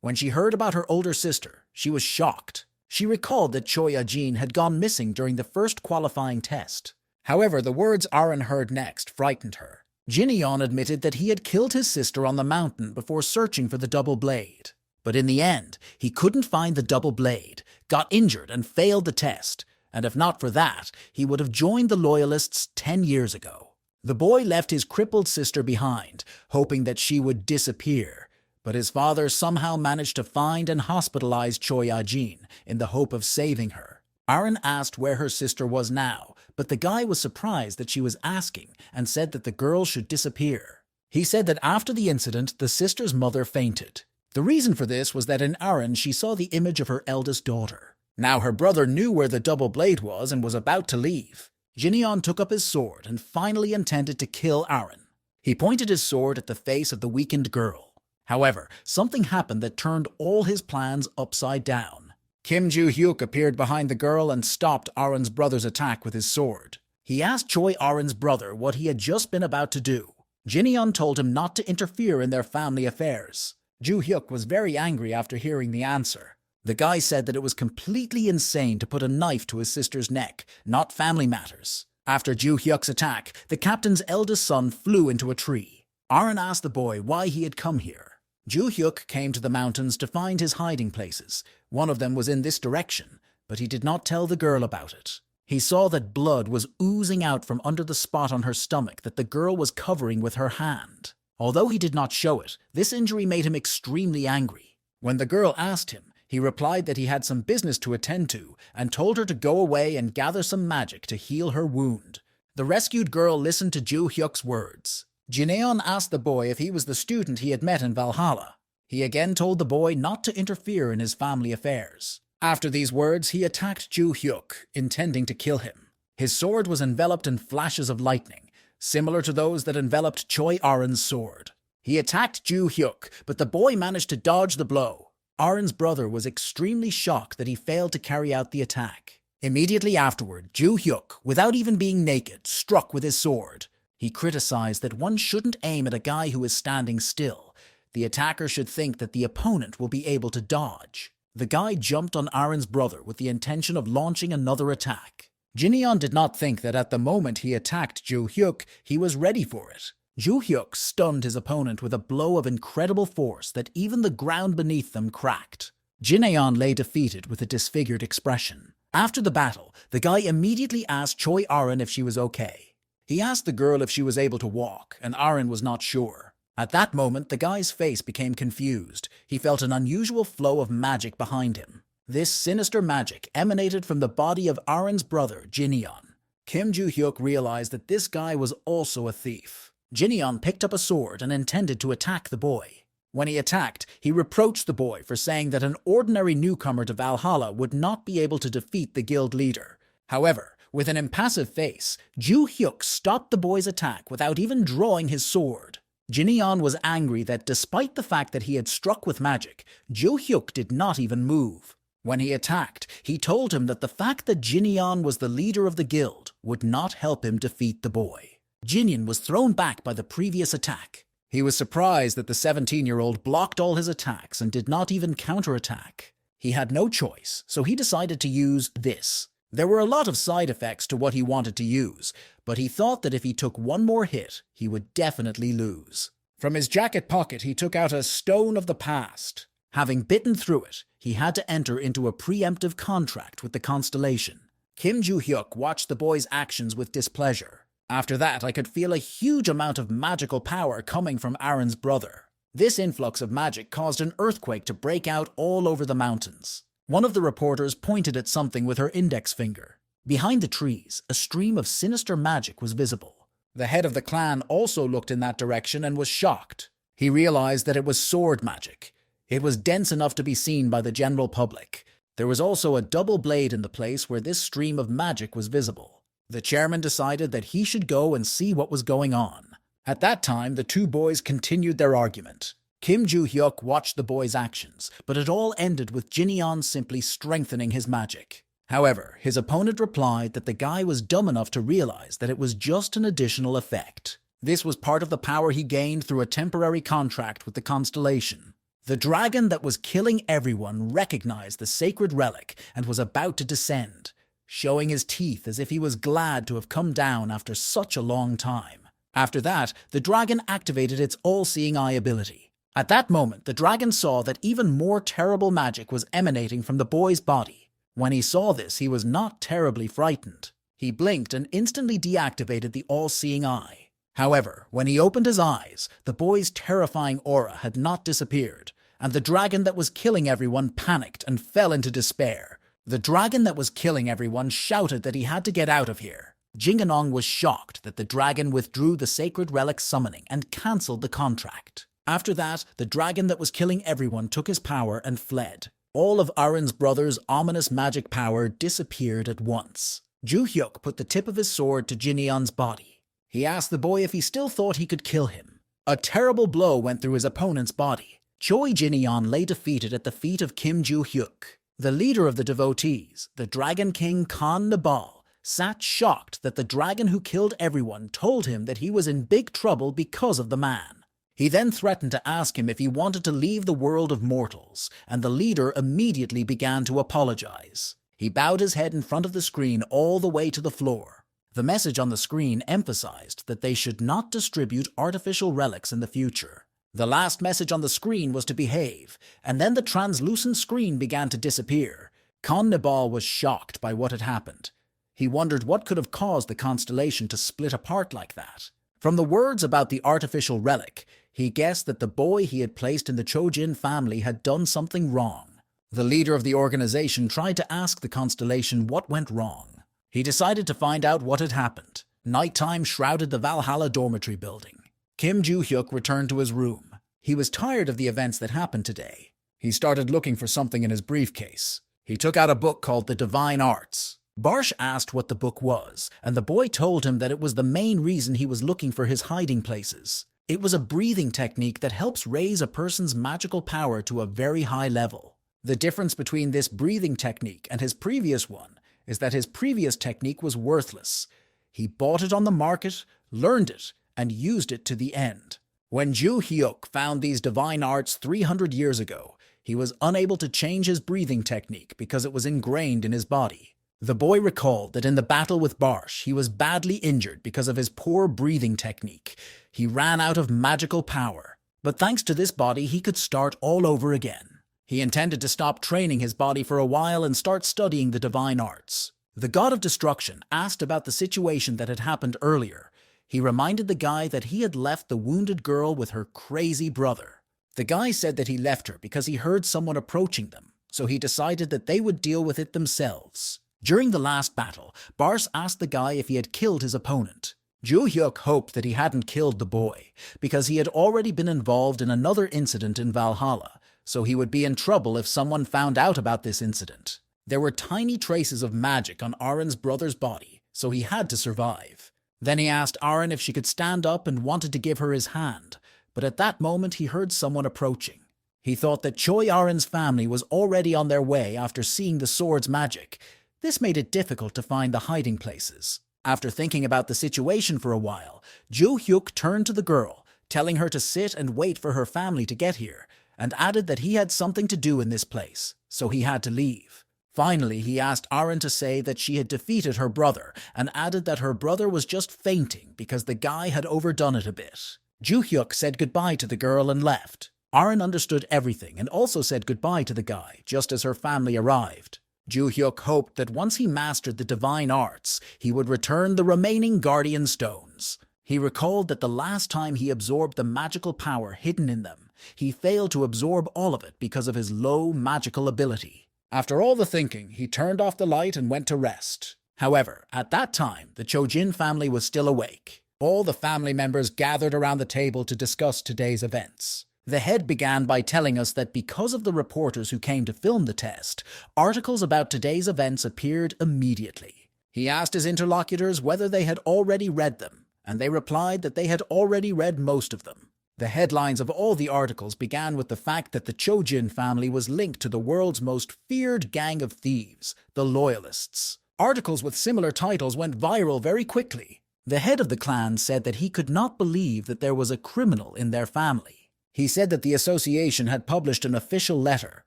When she heard about her older sister, she was shocked. She recalled that Choi Ah-jin had gone missing during the first qualifying test. However, the words Aren heard next frightened her. Jineon admitted that he had killed his sister on the mountain before searching for the double blade. But in the end, he couldn't find the double blade, got injured and failed the test, and if not for that, he would have joined the Loyalists 10 years ago. The boy left his crippled sister behind, hoping that she would disappear, but his father somehow managed to find and hospitalize Choi Ah-jin in the hope of saving her. Aren asked where her sister was now, but the guy was surprised that she was asking and said that the girl should disappear. He said that after the incident, the sister's mother fainted. The reason for this was that in Aren she saw the image of her eldest daughter. Now her brother knew where the double blade was and was about to leave. Jineon took up his sword and finally intended to kill Aren. He pointed his sword at the face of the weakened girl. However, something happened that turned all his plans upside down. Kim Joo-hyuk appeared behind the girl and stopped Aren's brother's attack with his sword. He asked Choi Aren's brother what he had just been about to do. Jineon told him not to interfere in their family affairs. Joo-hyuk was very angry after hearing the answer. The guy said that it was completely insane to put a knife to his sister's neck, not family matters. After Joo-hyuk's attack, the captain's eldest son flew into a tree. Aren asked the boy why he had come here. Joo-hyuk came to the mountains to find his hiding places. One of them was in this direction, but he did not tell the girl about it. He saw that blood was oozing out from under the spot on her stomach that the girl was covering with her hand. Although he did not show it, this injury made him extremely angry. When the girl asked him, He replied that he had some business to attend to and told her to go away and gather some magic to heal her wound. The rescued girl listened to Ju Hyuk's words. Jineon asked the boy if he was the student he had met in Valhalla. He again told the boy not to interfere in his family affairs. After these words, he attacked Ju Hyuk, intending to kill him. His sword was enveloped in flashes of lightning, similar to those that enveloped Choi Aren's sword. He attacked Ju Hyuk, but the boy managed to dodge the blow. Aren's brother was extremely shocked that he failed to carry out the attack. Immediately afterward, Ju Hyuk, without even being naked, struck with his sword. He criticized that one shouldn't aim at a guy who is standing still. The attacker should think that the opponent will be able to dodge. The guy jumped on Aren's brother with the intention of launching another attack. Jineon did not think that at the moment he attacked Ju Hyuk, he was ready for it. Ju Hyuk stunned his opponent with a blow of incredible force that even the ground beneath them cracked. Jineon lay defeated with a disfigured expression. After the battle, the guy immediately asked Choi Aren if she was okay. He asked the girl if she was able to walk, and Aren was not sure. At that moment, the guy's face became confused. He felt an unusual flow of magic behind him. This sinister magic emanated from the body of Aren's brother, Jineon. Kim Ju Hyuk realized that this guy was also a thief. Jineon picked up a sword and intended to attack the boy. When he attacked, he reproached the boy for saying that an ordinary newcomer to Valhalla would not be able to defeat the guild leader. However, with an impassive face, Ju Hyuk stopped the boy's attack without even drawing his sword. Jineon was angry that despite the fact that he had struck with magic, Ju Hyuk did not even move. When he attacked, he told him that the fact that Jineon was the leader of the guild would not help him defeat the boy. Jineon was thrown back by the previous attack. He was surprised that the 17-year-old blocked all his attacks and did not even counterattack. He had no choice, so he decided to use this. There were a lot of side effects to what he wanted to use, but he thought that if he took one more hit, he would definitely lose. From his jacket pocket, he took out a Stone of the Past. Having bitten through it, he had to enter into a preemptive contract with the Constellation. Kim Ju Hyuk watched the boy's actions with displeasure. After that, I could feel a huge amount of magical power coming from Aren's brother. This influx of magic caused an earthquake to break out all over the mountains. One of the reporters pointed at something with her index finger. Behind the trees, a stream of sinister magic was visible. The head of the clan also looked in that direction and was shocked. He realized that it was sword magic. It was dense enough to be seen by the general public. There was also a double blade in the place where this stream of magic was visible. The chairman decided that he should go and see what was going on. At that time, the two boys continued their argument. Kim Ju Hyuk watched the boys' actions, but it all ended with Jineon simply strengthening his magic. However, his opponent replied that the guy was dumb enough to realize that it was just an additional effect. This was part of the power he gained through a temporary contract with the Constellation. The dragon that was killing everyone recognized the sacred relic and was about to descend, showing his teeth as if he was glad to have come down after such a long time. After that, the dragon activated its all-seeing eye ability. At that moment, the dragon saw that even more terrible magic was emanating from the boy's body. When he saw this, he was not terribly frightened. He blinked and instantly deactivated the all-seeing eye. However, when he opened his eyes, the boy's terrifying aura had not disappeared, and the dragon that was killing everyone panicked and fell into despair. The dragon that was killing everyone shouted that he had to get out of here. Jinganong was shocked that the dragon withdrew the sacred relic summoning and cancelled the contract. After that, the dragon that was killing everyone took his power and fled. All of Aren's brother's ominous magic power disappeared at once. Ju Hyuk put the tip of his sword to Jineon's body. He asked the boy if he still thought he could kill him. A terrible blow went through his opponent's body. Choi Jineon lay defeated at the feet of Kim Ju Hyuk. The leader of the devotees, the Dragon King Khan Nabal, sat shocked that the dragon who killed everyone told him that he was in big trouble because of the man. He then threatened to ask him if he wanted to leave the world of mortals, and the leader immediately began to apologize. He bowed his head in front of the screen all the way to the floor. The message on the screen emphasized that they should not distribute artificial relics in the future. The last message on the screen was to behave, and then the translucent screen began to disappear. Khan Nabal was shocked by what had happened. He wondered what could have caused the constellation to split apart like that. From the words about the artificial relic, he guessed that the boy he had placed in the Chojin family had done something wrong. The leader of the organization tried to ask the Constellation what went wrong. He decided to find out what had happened. Nighttime shrouded the Valhalla dormitory building. Kim Joo-hyuk returned to his room. He was tired of the events that happened today. He started looking for something in his briefcase. He took out a book called The Divine Arts. Barsh asked what the book was, and the boy told him that it was the main reason he was looking for his hiding places. It was a breathing technique that helps raise a person's magical power to a very high level. The difference between this breathing technique and his previous one is that his previous technique was worthless. He bought it on the market, learned it, and used it to the end. When Joo-hyuk found these divine arts 300 years ago, he was unable to change his breathing technique because it was ingrained in his body. The boy recalled that in the battle with Barsh, he was badly injured because of his poor breathing technique. He ran out of magical power, but thanks to this body, he could start all over again. He intended to stop training his body for a while and start studying the divine arts. The god of destruction asked about the situation that had happened earlier. He reminded the guy that he had left the wounded girl with her crazy brother. The guy said that he left her because he heard someone approaching them, so he decided that they would deal with it themselves. During the last battle, Barsh asked the guy if he had killed his opponent. Joo-hyuk hoped that he hadn't killed the boy, because he had already been involved in another incident in Valhalla, so he would be in trouble if someone found out about this incident. There were tiny traces of magic on Aren's brother's body, so he had to survive. Then he asked Aren if she could stand up and wanted to give her his hand, but at that moment he heard someone approaching. He thought that Choi Aren's family was already on their way after seeing the sword's magic. This made it difficult to find the hiding places. After thinking about the situation for a while, Joo-hyuk turned to the girl, telling her to sit and wait for her family to get here, and added that he had something to do in this place, so he had to leave. Finally, he asked Aren to say that she had defeated her brother, and added that her brother was just fainting because the guy had overdone it a bit. Joo-hyuk said goodbye to the girl and left. Aren understood everything and also said goodbye to the guy, just as her family arrived. Joo-hyuk hoped that once he mastered the divine arts, he would return the remaining guardian stones. He recalled that the last time he absorbed the magical power hidden in them, he failed to absorb all of it because of his low magical ability. After all the thinking, he turned off the light and went to rest. However, at that time, the Chojin family was still awake. All the family members gathered around the table to discuss today's events. The head began by telling us that because of the reporters who came to film the test, articles about today's events appeared immediately. He asked his interlocutors whether they had already read them, and they replied that they had already read most of them. The headlines of all the articles began with the fact that the Chojin family was linked to the world's most feared gang of thieves, the Loyalists. Articles with similar titles went viral very quickly. The head of the clan said that he could not believe that there was a criminal in their family. He said that the association had published an official letter,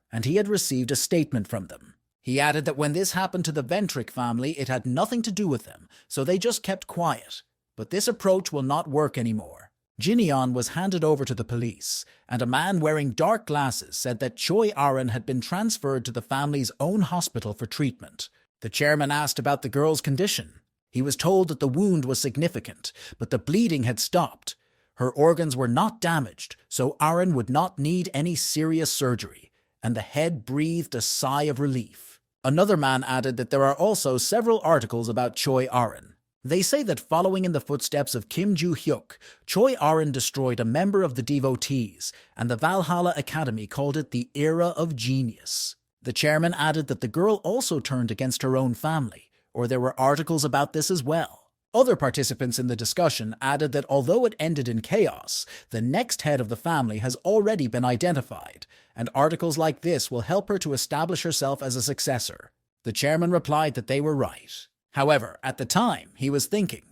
and he had received a statement from them. He added that when this happened to the Ventri family, it had nothing to do with them, so they just kept quiet. But this approach will not work anymore. Jinyeon was handed over to the police, and a man wearing dark glasses said that Choi Aren had been transferred to the family's own hospital for treatment. The chairman asked about the girl's condition. He was told that the wound was significant, but the bleeding had stopped. Her organs were not damaged, so Aren would not need any serious surgery, and the head breathed a sigh of relief. Another man added that there are also several articles about Choi Aren. They say that following in the footsteps of Kim Joo-hyuk, Choi Aren destroyed a member of the devotees, and the Valhalla Academy called it the Era of Genius. The chairman added that the girl also turned against her own family, or there were articles about this as well. Other participants in the discussion added that although it ended in chaos, the next head of the family has already been identified, and articles like this will help her to establish herself as a successor. The chairman replied that they were right. However, at the time, he was thinking,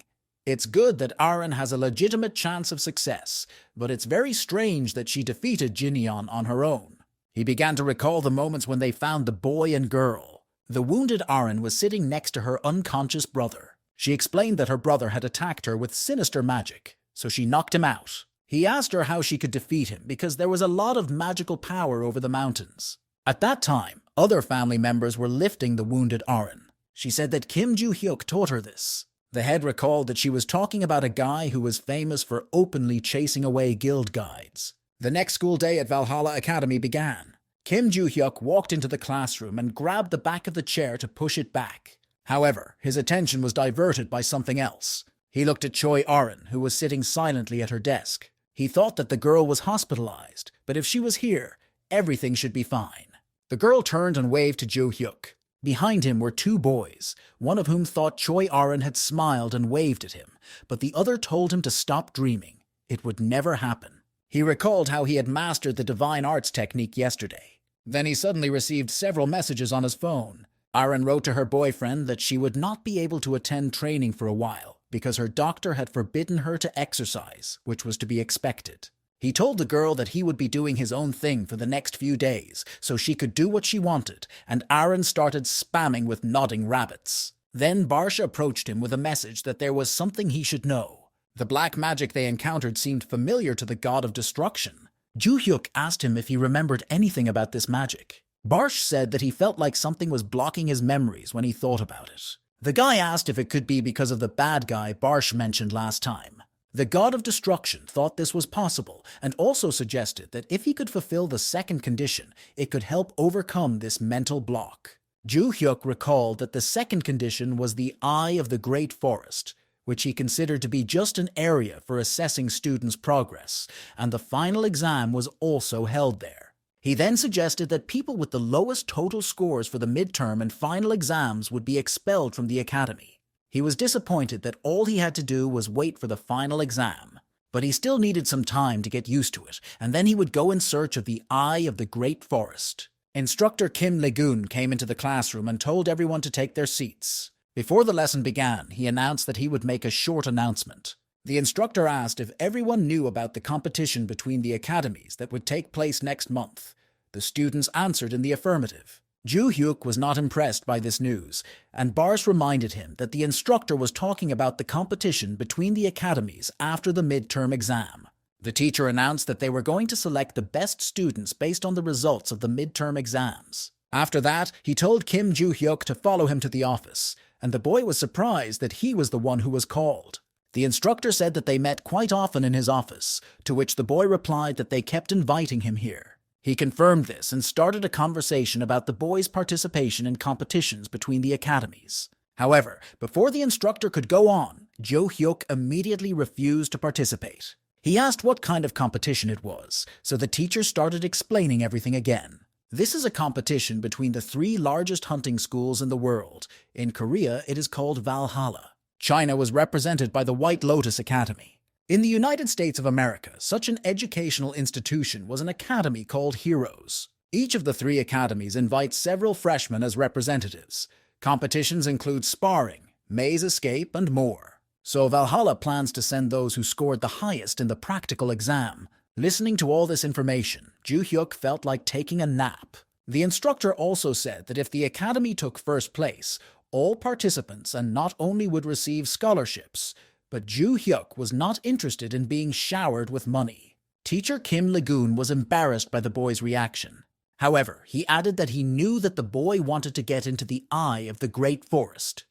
it's good that Aren has a legitimate chance of success, but it's very strange that she defeated Jinyeon on her own. He began to recall the moments when they found the boy and girl. The wounded Aren was sitting next to her unconscious brother. She explained that her brother had attacked her with sinister magic, so she knocked him out. He asked her how she could defeat him because there was a lot of magical power over the mountains. At that time, other family members were lifting the wounded Aren. She said that Kim Joo-hyuk taught her this. The head recalled that she was talking about a guy who was famous for openly chasing away guild guides. The next school day at Valhalla Academy began. Kim Joo-hyuk walked into the classroom and grabbed the back of the chair to push it back. However, his attention was diverted by something else. He looked at Choi Aron, who was sitting silently at her desk. He thought that the girl was hospitalized, but if she was here, everything should be fine. The girl turned and waved to Joo-hyuk. Behind him were two boys, one of whom thought Choi Aron had smiled and waved at him, but the other told him to stop dreaming. It would never happen. He recalled how he had mastered the divine arts technique yesterday. Then he suddenly received several messages on his phone. Aron wrote to her boyfriend that she would not be able to attend training for a while because her doctor had forbidden her to exercise, which was to be expected. He told the girl that he would be doing his own thing for the next few days, so she could do what she wanted, and Aron started spamming with nodding rabbits. Then Barsh approached him with a message that there was something he should know. The black magic they encountered seemed familiar to the god of destruction. Joo-hyuk asked him if he remembered anything about this magic. Barsh said that he felt like something was blocking his memories when he thought about it. The guy asked if it could be because of the bad guy Barsh mentioned last time. The god of destruction thought this was possible and also suggested that if he could fulfill the second condition, it could help overcome this mental block. Joo-hyuk recalled that the second condition was the Eye of the Great Forest, which he considered to be just an area for assessing students' progress, and the final exam was also held there. He then suggested that people with the lowest total scores for the midterm and final exams would be expelled from the academy. He was disappointed that all he had to do was wait for the final exam, but he still needed some time to get used to it, and then he would go in search of the Eye of the Great Forest. Instructor Kim Legun came into the classroom and told everyone to take their seats. Before the lesson began, he announced that he would make a short announcement. The instructor asked if everyone knew about the competition between the academies that would take place next month. The students answered in the affirmative. Joo-hyuk was not impressed by this news, and Barsh reminded him that the instructor was talking about the competition between the academies after the midterm exam. The teacher announced that they were going to select the best students based on the results of the midterm exams. After that, he told Kim Joo-hyuk to follow him to the office, and the boy was surprised that he was the one who was called. The instructor said that they met quite often in his office, to which the boy replied that they kept inviting him here. He confirmed this and started a conversation about the boys' participation in competitions between the academies. However, before the instructor could go on, Joo-hyuk immediately refused to participate. He asked what kind of competition it was, so the teacher started explaining everything again. This is a competition between the three largest hunting schools in the world. In Korea, it is called Valhalla. China was represented by the White Lotus Academy. In the United States of America, such an educational institution was an academy called Heroes. Each of the three academies invites several freshmen as representatives. Competitions include sparring, maze escape, and more. So Valhalla plans to send those who scored the highest in the practical exam. Listening to all this information, Joo-hyuk felt like taking a nap. The instructor also said that if the academy took first place, all participants and not only would receive scholarships, but Joo-hyuk was not interested in being showered with money. Teacher Kim Legun was embarrassed by the boy's reaction. However, he added that he knew that the boy wanted to get into the Eye of the Great Forest.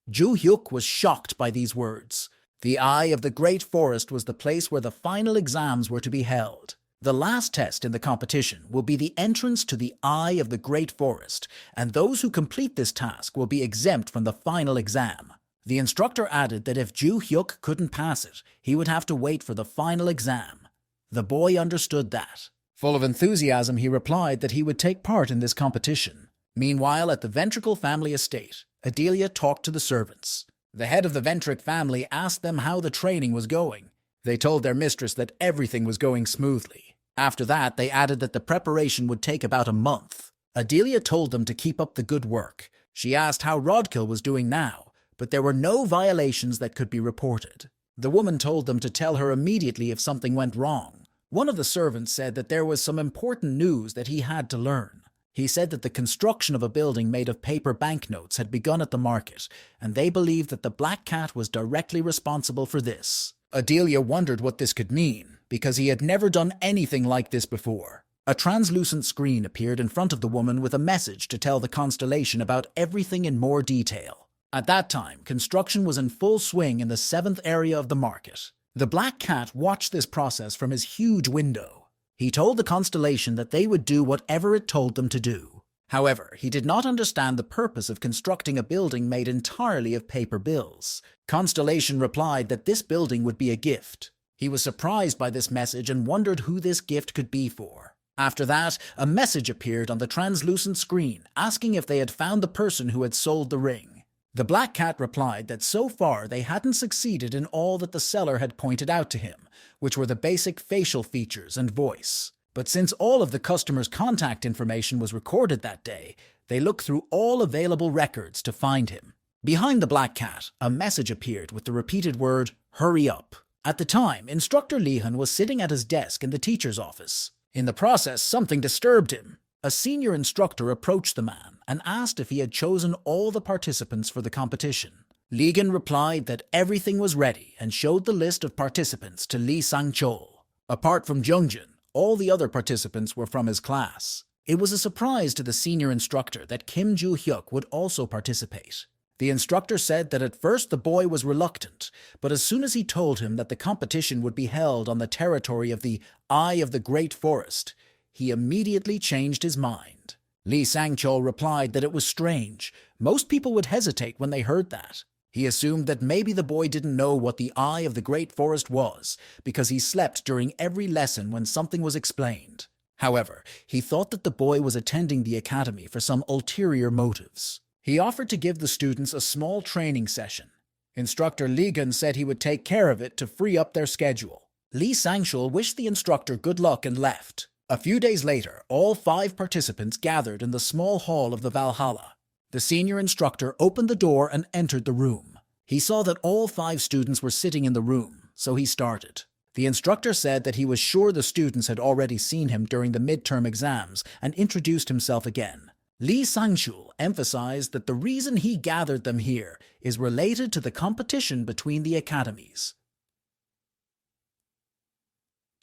Joo-hyuk was shocked by these words. The Eye of the Great Forest was the place where the final exams were to be held. The last test in the competition will be the entrance to the Eye of the Great Forest, and those who complete this task will be exempt from the final exam. The instructor added that if Joo-hyuk couldn't pass it, he would have to wait for the final exam. The boy understood that. Full of enthusiasm, he replied that he would take part in this competition. Meanwhile, at the Ventricle family estate, Adelia talked to the servants. The head of the Ventric family asked them how the training was going. They told their mistress that everything was going smoothly. After that, they added that the preparation would take about a month. Adelia told them to keep up the good work. She asked how Rodkill was doing now, but there were no violations that could be reported. The woman told them to tell her immediately if something went wrong. One of the servants said that there was some important news that he had to learn. He said that the construction of a building made of paper banknotes had begun at the market, and they believed that the Black Cat was directly responsible for this. Adelia wondered what this could mean, because he had never done anything like this before. A translucent screen appeared in front of the woman with a message to tell the constellation about everything in more detail. At that time, construction was in full swing in the 7th area of the market. The Black Cat watched this process from his huge window. He told the Constellation that they would do whatever it told them to do. However, he did not understand the purpose of constructing a building made entirely of paper bills. Constellation replied that this building would be a gift. He was surprised by this message and wondered who this gift could be for. After that, a message appeared on the translucent screen asking if they had found the person who had sold the ring. The Black Cat replied that so far they hadn't succeeded in all that the seller had pointed out to him, which were the basic facial features and voice. But since all of the customer's contact information was recorded that day, they looked through all available records to find him. Behind the Black Cat, a message appeared with the repeated word, "Hurry up." At the time, Instructor Lehan was sitting at his desk in the teacher's office. In the process, something disturbed him. A senior instructor approached the man and asked if he had chosen all the participants for the competition. Legan replied that everything was ready and showed the list of participants to Lee Sang-chol. Apart from Jungjin, all the other participants were from his class. It was a surprise to the senior instructor that Kim Joo-hyuk would also participate. The instructor said that at first the boy was reluctant, but as soon as he told him that the competition would be held on the territory of the Eye of the Great Forest, he immediately changed his mind. Lee Sang-chol replied that it was strange. Most people would hesitate when they heard that. He assumed that maybe the boy didn't know what the Eye of the Great Forest was, because he slept during every lesson when something was explained. However, he thought that the boy was attending the academy for some ulterior motives. He offered to give the students a small training session. Instructor Legan said he would take care of it to free up their schedule. Lee Sang-chol wished the instructor good luck and left. A few days later, all 5 participants gathered in the small hall of the Valhalla. The senior instructor opened the door and entered the room. He saw that all 5 students were sitting in the room, so he started. The instructor said that he was sure the students had already seen him during the midterm exams and introduced himself again. Lee Sang-chol emphasized that the reason he gathered them here is related to the competition between the academies.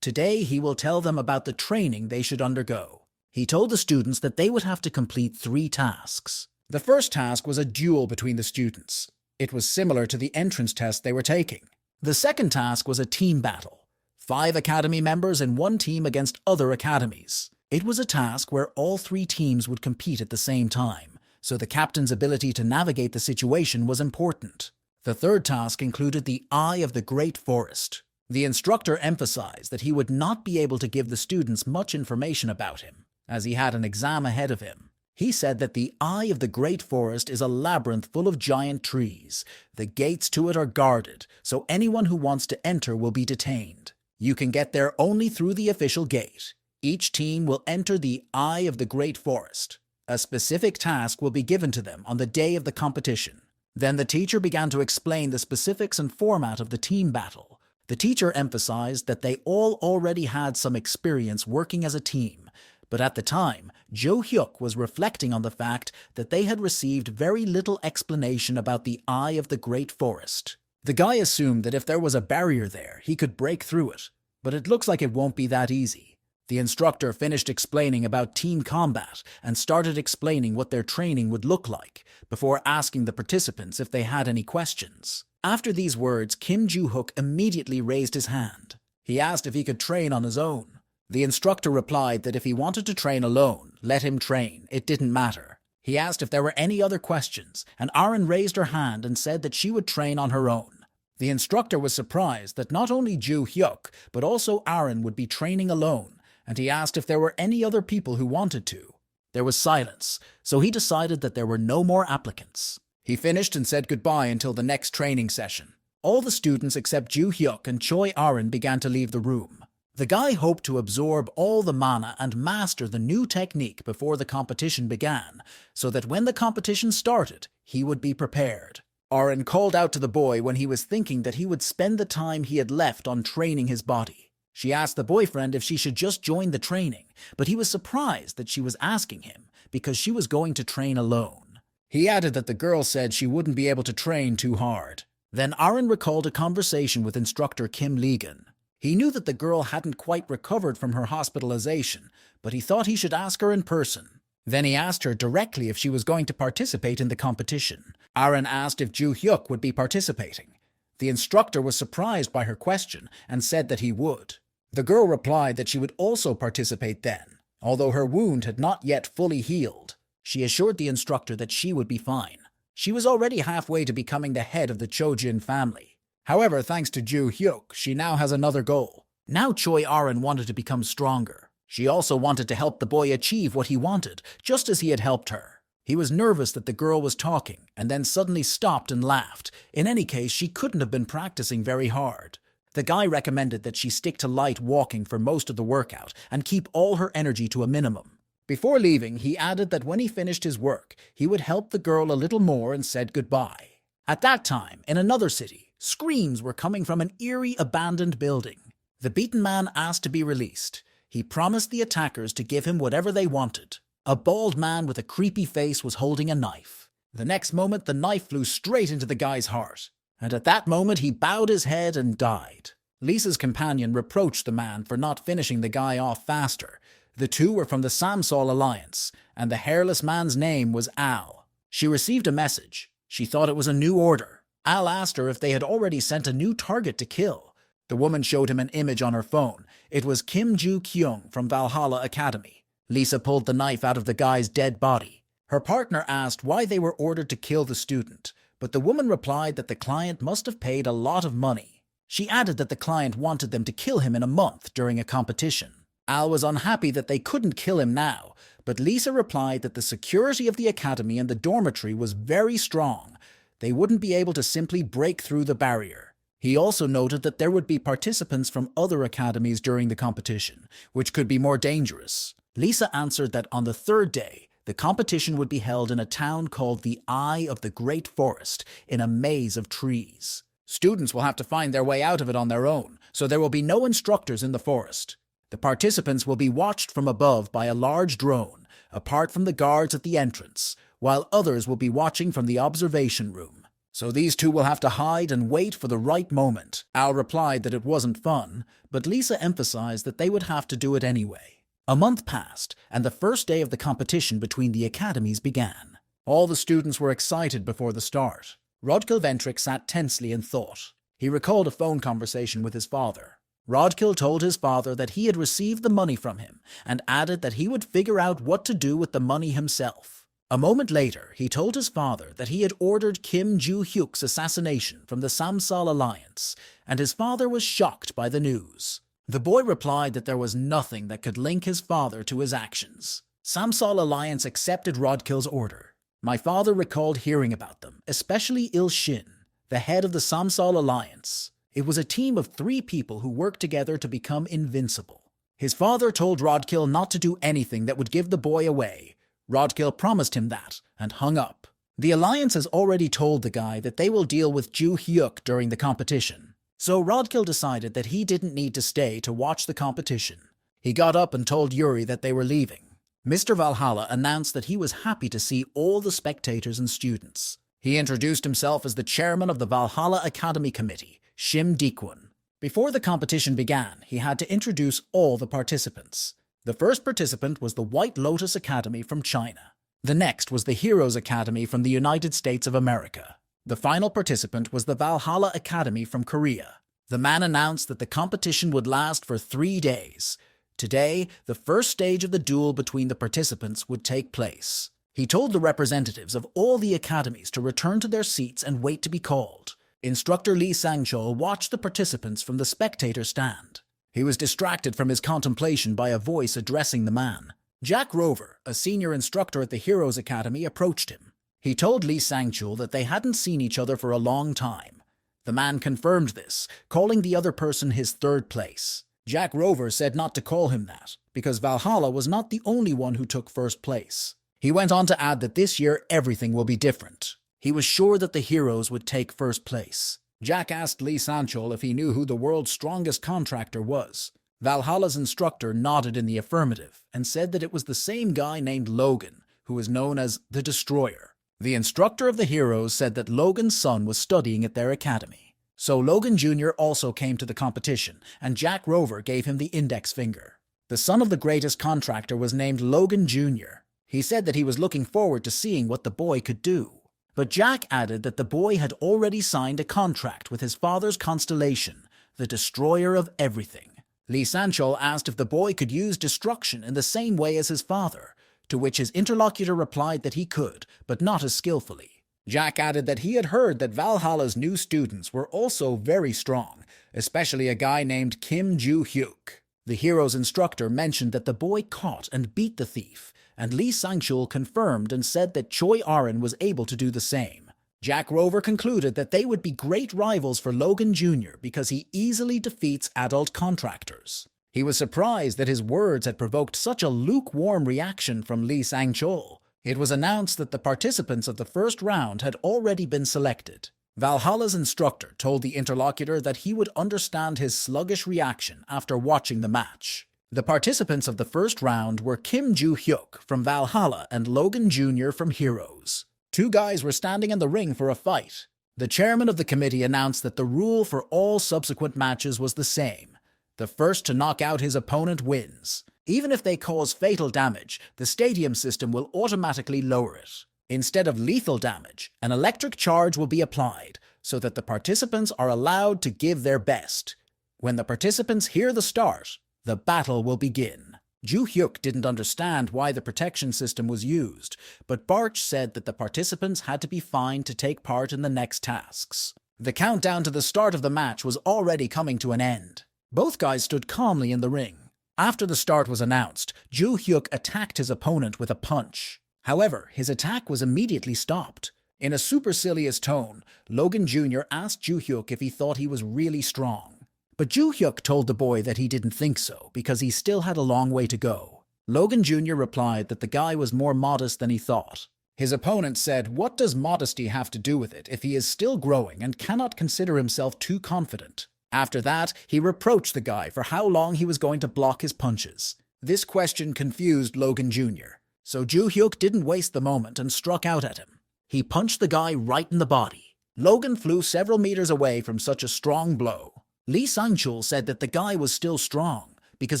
Today, he will tell them about the training they should undergo. He told the students that they would have to complete 3 tasks. The first task was a duel between the students. It was similar to the entrance test they were taking. The second task was a team battle. 5 academy members in one team against other academies. It was a task where all 3 teams would compete at the same time, so the captain's ability to navigate the situation was important. The third task included the Eye of the Great Forest. The instructor emphasized that he would not be able to give the students much information about him, as he had an exam ahead of him. He said that the Eye of the Great Forest is a labyrinth full of giant trees. The gates to it are guarded, so anyone who wants to enter will be detained. You can get there only through the official gate. Each team will enter the Eye of the Great Forest. A specific task will be given to them on the day of the competition. Then the teacher began to explain the specifics and format of the team battle. The teacher emphasized that they all already had some experience working as a team, but at the time, Jo-hyuk was reflecting on the fact that they had received very little explanation about the Eye of the Great Forest. The guy assumed that if there was a barrier there, he could break through it, but it looks like it won't be that easy. The instructor finished explaining about team combat and started explaining what their training would look like before asking the participants if they had any questions. After these words, Kim Joo-hyuk immediately raised his hand. He asked if he could train on his own. The instructor replied that if he wanted to train alone, let him train, it didn't matter. He asked if there were any other questions, and Aaron raised her hand and said that she would train on her own. The instructor was surprised that not only Joo-hyuk, but also Aaron would be training alone, and he asked if there were any other people who wanted to. There was silence, so he decided that there were no more applicants. He finished and said goodbye until the next training session. All the students except Joo-hyuk and Choi Aaron began to leave the room. The guy hoped to absorb all the mana and master the new technique before the competition began, so that when the competition started, he would be prepared. Aaron called out to the boy when he was thinking that he would spend the time he had left on training his body. She asked the boyfriend if she should just join the training, but he was surprised that she was asking him because she was going to train alone. He added that the girl said she wouldn't be able to train too hard. Then Aaron recalled a conversation with instructor Kim Legan. He knew that the girl hadn't quite recovered from her hospitalization, but he thought he should ask her in person. Then he asked her directly if she was going to participate in the competition. Aaron asked if Joo-hyuk would be participating. The instructor was surprised by her question and said that he would. The girl replied that she would also participate then, although her wound had not yet fully healed. She assured the instructor that she would be fine. She was already halfway to becoming the head of the Chojin family. However, thanks to Ju Hyuk, she now has another goal. Now Choi Arin wanted to become stronger. She also wanted to help the boy achieve what he wanted, just as he had helped her. He was nervous that the girl was talking, and then suddenly stopped and laughed. In any case, she couldn't have been practicing very hard. The guy recommended that she stick to light walking for most of the workout and keep all her energy to a minimum. Before leaving, he added that when he finished his work, he would help the girl a little more and said goodbye. At that time, in another city, screams were coming from an eerie abandoned building. The beaten man asked to be released. He promised the attackers to give him whatever they wanted. A bald man with a creepy face was holding a knife. The next moment, the knife flew straight into the guy's heart. And at that moment, he bowed his head and died. Lisa's companion reproached the man for not finishing the guy off faster. The two were from the Samsol Alliance, and the hairless man's name was Al. She received a message. She thought it was a new order. Al asked her if they had already sent a new target to kill. The woman showed him an image on her phone. It was Kim Ju-kyung from Valhalla Academy. Lisa pulled the knife out of the guy's dead body. Her partner asked why they were ordered to kill the student, but the woman replied that the client must have paid a lot of money. She added that the client wanted them to kill him in a month during a competition. Al was unhappy that they couldn't kill him now, but Lisa replied that the security of the academy and the dormitory was very strong. They wouldn't be able to simply break through the barrier. He also noted that there would be participants from other academies during the competition, which could be more dangerous. Lisa answered that on the third day, the competition would be held in a town called the Eye of the Great Forest, in a maze of trees. Students will have to find their way out of it on their own, so there will be no instructors in the forest. The participants will be watched from above by a large drone, apart from the guards at the entrance, while others will be watching from the observation room. So these two will have to hide and wait for the right moment. Al replied that it wasn't fun, but Lisa emphasized that they would have to do it anyway. A month passed, and the first day of the competition between the academies began. All the students were excited before the start. Rodkil Ventric sat tensely and thought. He recalled a phone conversation with his father. Rodkil told his father that he had received the money from him, and added that he would figure out what to do with the money himself. A moment later, he told his father that he had ordered Kim Ju-hyuk's assassination from the Samsol Alliance, and his father was shocked by the news. The boy replied that there was nothing that could link his father to his actions. Samsol Alliance accepted Rodkil's order. My father recalled hearing about them, especially Il Shin, the head of the Samsol Alliance. It was a team of 3 people who worked together to become invincible. His father told Rodkil not to do anything that would give the boy away. Rodkil promised him that, and hung up. The Alliance has already told the guy that they will deal with Ju Hyuk during the competition. So Rodkil decided that he didn't need to stay to watch the competition. He got up and told Yuri that they were leaving. Mr. Valhalla announced that he was happy to see all the spectators and students. He introduced himself as the chairman of the Valhalla Academy Committee, Shim Dekwon. Before the competition began, he had to introduce all the participants. The first participant was the White Lotus Academy from China. The next was the Heroes Academy from the United States of America. The final participant was the Valhalla Academy from Korea. The man announced that the competition would last for 3 days. Today, the first stage of the duel between the participants would take place. He told the representatives of all the academies to return to their seats and wait to be called. Instructor Lee Sang-chul watched the participants from the spectator stand. He was distracted from his contemplation by a voice addressing the man. Jack Rover, a senior instructor at the Heroes Academy, approached him. He told Lee Sang-chul that they hadn't seen each other for a long time. The man confirmed this, calling the other person his third place. Jack Rover said not to call him that, because Valhalla was not the only one who took first place. He went on to add that this year everything will be different. He was sure that the heroes would take first place. Jack asked Lee Sang-chul if he knew who the world's strongest contractor was. Valhalla's instructor nodded in the affirmative and said that it was the same guy named Logan, who is known as the Destroyer. The instructor of the heroes said that Logan's son was studying at their academy. So Logan Jr. also came to the competition, and Jack Rover gave him the index finger. The son of the greatest contractor was named Logan Jr. He said that he was looking forward to seeing what the boy could do. But Jack added that the boy had already signed a contract with his father's constellation, the destroyer of everything. Lee Sanchol asked if the boy could use destruction in the same way as his father, to which his interlocutor replied that he could, but not as skillfully. Jack added that he had heard that Valhalla's new students were also very strong, especially a guy named Kim Joo-hyuk. The hero's instructor mentioned that the boy caught and beat the thief, and Lee Sang-chul confirmed and said that Choi Arin was able to do the same. Jack Rover concluded that they would be great rivals for Logan Jr. because he easily defeats adult contractors. He was surprised that his words had provoked such a lukewarm reaction from Lee Sang-chul. It was announced that the participants of the first round had already been selected. Valhalla's instructor told the interlocutor that he would understand his sluggish reaction after watching the match. The participants of the first round were Kim Joo-hyuk from Valhalla and Logan Jr. from Heroes. Two guys were standing in the ring for a fight. The chairman of the committee announced that the rule for all subsequent matches was the same. The first to knock out his opponent wins. Even if they cause fatal damage, the stadium system will automatically lower it. Instead of lethal damage, an electric charge will be applied so that the participants are allowed to give their best. When the participants hear the start, the battle will begin. Joo-hyuk didn't understand why the protection system was used, but Barch said that the participants had to be fined to take part in the next tasks. The countdown to the start of the match was already coming to an end. Both guys stood calmly in the ring. After the start was announced, Joo-hyuk attacked his opponent with a punch. However, his attack was immediately stopped. In a supercilious tone, Logan Jr. asked Joo-hyuk if he thought he was really strong. But Joo-hyuk told the boy that he didn't think so because he still had a long way to go. Logan Jr. replied that the guy was more modest than he thought. His opponent said, "What does modesty have to do with it if he is still growing and cannot consider himself too confident?" After that, he reproached the guy for how long he was going to block his punches. This question confused Logan Jr., so Joo-hyuk didn't waste the moment and struck out at him. He punched the guy right in the body. Logan flew several meters away from such a strong blow. Lee Sang-chul said that the guy was still strong because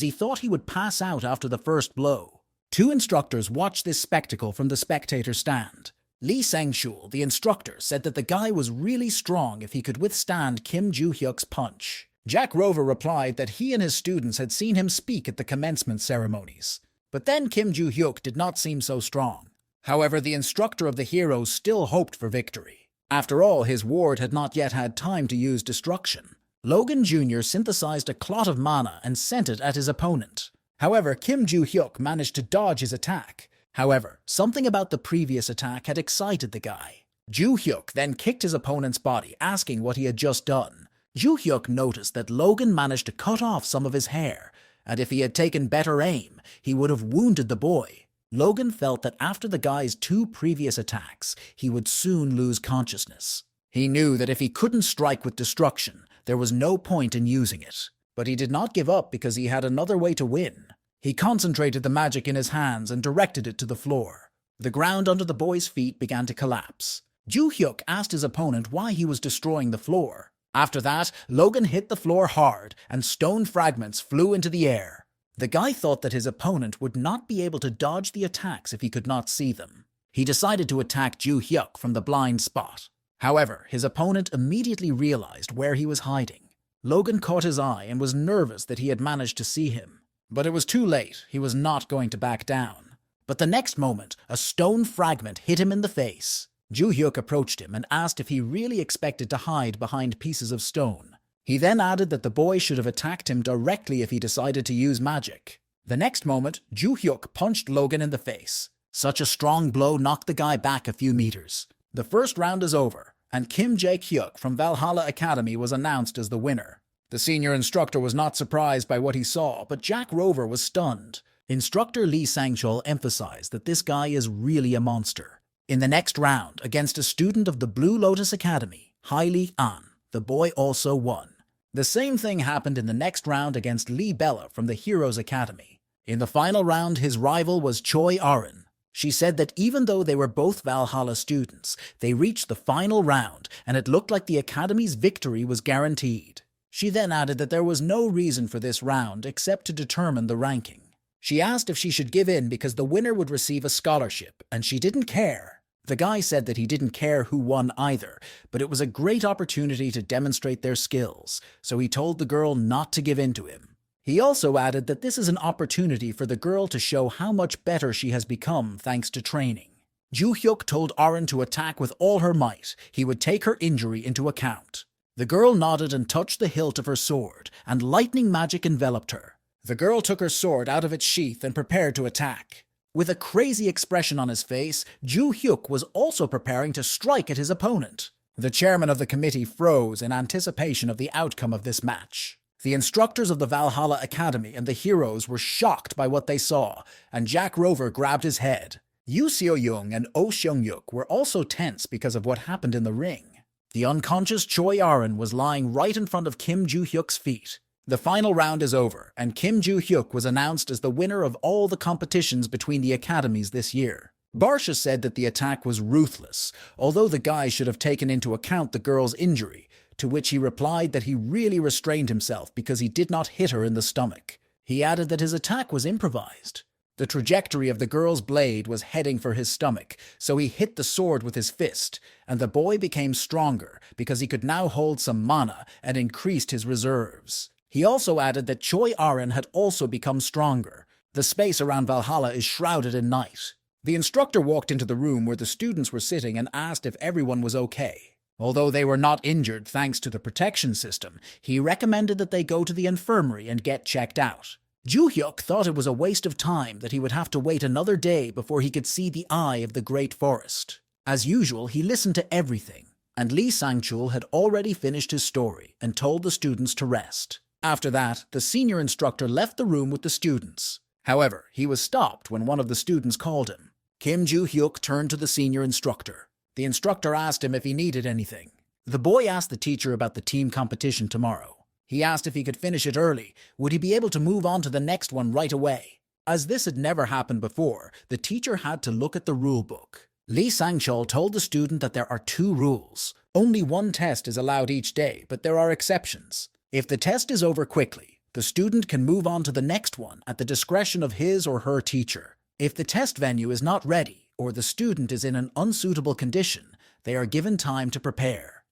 he thought he would pass out after the first blow. Two instructors watched this spectacle from the spectator stand. Lee Sang-chul, the instructor, said that the guy was really strong if he could withstand Kim Joo-hyuk's punch. Jack Rover replied that he and his students had seen him speak at the commencement ceremonies. But then Kim Joo-hyuk did not seem so strong. However, the instructor of the heroes still hoped for victory. After all, his ward had not yet had time to use destruction. Logan Jr. synthesized a clot of mana and sent it at his opponent. However, Kim Joo-hyuk managed to dodge his attack. However, something about the previous attack had excited the guy. Joo-hyuk then kicked his opponent's body, asking what he had just done. Joo-hyuk noticed that Logan managed to cut off some of his hair, and if he had taken better aim, he would have wounded the boy. Logan felt that after the guy's two previous attacks, he would soon lose consciousness. He knew that if he couldn't strike with destruction, there was no point in using it. But he did not give up because he had another way to win. He concentrated the magic in his hands and directed it to the floor. The ground under the boy's feet began to collapse. Joo-hyuk asked his opponent why he was destroying the floor. After that, Logan hit the floor hard, and stone fragments flew into the air. The guy thought that his opponent would not be able to dodge the attacks if he could not see them. He decided to attack Joo-hyuk from the blind spot. However, his opponent immediately realized where he was hiding. Logan caught his eye and was nervous that he had managed to see him. But it was too late. He was not going to back down. But the next moment, a stone fragment hit him in the face. Joo-hyuk approached him and asked if he really expected to hide behind pieces of stone. He then added that the boy should have attacked him directly if he decided to use magic. The next moment, Joo-hyuk punched Logan in the face. Such a strong blow knocked the guy back a few meters. The first round is over, and Kim Jae-hyuk from Valhalla Academy was announced as the winner. The senior instructor was not surprised by what he saw, but Jack Rover was stunned. Instructor Lee Sang-chul emphasized that this guy is really a monster. In the next round, against a student of the Blue Lotus Academy, Hailey An, the boy also won. The same thing happened in the next round against Lee Bella from the Heroes Academy. In the final round, his rival was Choi Arin. She said that even though they were both Valhalla students, they reached the final round, and it looked like the Academy's victory was guaranteed. She then added that there was no reason for this round except to determine the ranking. She asked if she should give in because the winner would receive a scholarship, and she didn't care. The guy said that he didn't care who won either, but it was a great opportunity to demonstrate their skills, so he told the girl not to give in to him. He also added that this is an opportunity for the girl to show how much better she has become thanks to training. Joo-hyuk told Arin to attack with all her might. He would take her injury into account. The girl nodded and touched the hilt of her sword, and lightning magic enveloped her. The girl took her sword out of its sheath and prepared to attack. With a crazy expression on his face, Joo-hyuk was also preparing to strike at his opponent. The chairman of the committee froze in anticipation of the outcome of this match. The instructors of the Valhalla Academy and the heroes were shocked by what they saw, and Jack Rover grabbed his head. Yoo Seo-young and Oh Seung-yuk were also tense because of what happened in the ring. The unconscious Choi Arin was lying right in front of Kim Joo-hyuk's feet. The final round is over, and Kim Joo-hyuk was announced as the winner of all the competitions between the academies this year. Barsha said that the attack was ruthless, although the guy should have taken into account the girl's injury, to which he replied that he really restrained himself because he did not hit her in the stomach. He added that his attack was improvised. The trajectory of the girl's blade was heading for his stomach, so he hit the sword with his fist, and the boy became stronger because he could now hold some mana and increased his reserves. He also added that Choi Arin had also become stronger. The space around Valhalla is shrouded in night. The instructor walked into the room where the students were sitting and asked if everyone was okay. Although they were not injured thanks to the protection system, he recommended that they go to the infirmary and get checked out. Joo-hyuk thought it was a waste of time that he would have to wait another day before he could see the eye of the Great Forest. As usual, he listened to everything, and Lee Sang-chul had already finished his story and told the students to rest. After that, the senior instructor left the room with the students. However, he was stopped when one of the students called him. Kim Joo-hyuk turned to the senior instructor. The instructor asked him if he needed anything. The boy asked the teacher about the team competition tomorrow. He asked if he could finish it early. Would he be able to move on to the next one right away? As this had never happened before, the teacher had to look at the rule book. Lee Sang-chul told the student that there are 2 rules. Only 1 test is allowed each day, but there are exceptions. If the test is over quickly, the student can move on to the next one at the discretion of his or her teacher. If the test venue is not ready, or the student is in an unsuitable condition, they are given time to prepare.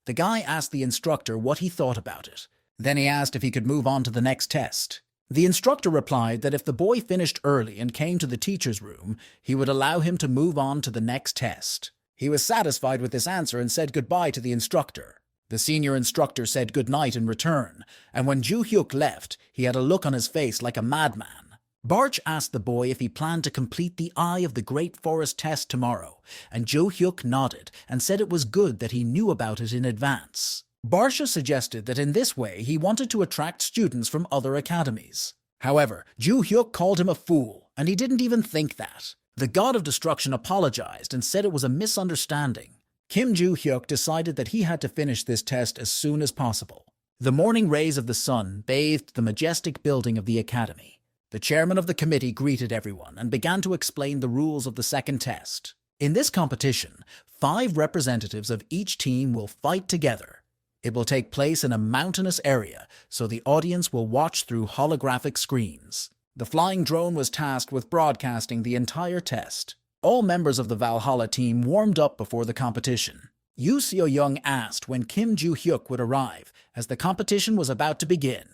The guy asked the instructor what he thought about it. Then he asked if he could move on to the next test. The instructor replied that if the boy finished early and came to the teacher's room, he would allow him to move on to the next test. He was satisfied with this answer and said goodbye to the instructor. The senior instructor said goodnight in return, and when Joo-hyuk left, he had a look on his face like a madman. Barch asked the boy if he planned to complete the Eye of the Great Forest test tomorrow, and Joo-hyuk nodded and said it was good that he knew about it in advance. Barsha suggested that in this way he wanted to attract students from other academies. However, Joo-hyuk called him a fool, and he didn't even think that. The god of destruction apologized and said it was a misunderstanding. Kim Joo-hyuk decided that he had to finish this test as soon as possible. The morning rays of the sun bathed the majestic building of the academy. The chairman of the committee greeted everyone and began to explain the rules of the second test. In this competition, 5 representatives of each team will fight together. It will take place in a mountainous area, so the audience will watch through holographic screens. The flying drone was tasked with broadcasting the entire test. All members of the Valhalla team warmed up before the competition. Yoo Seo-young asked when Kim Joo-hyuk would arrive, as the competition was about to begin.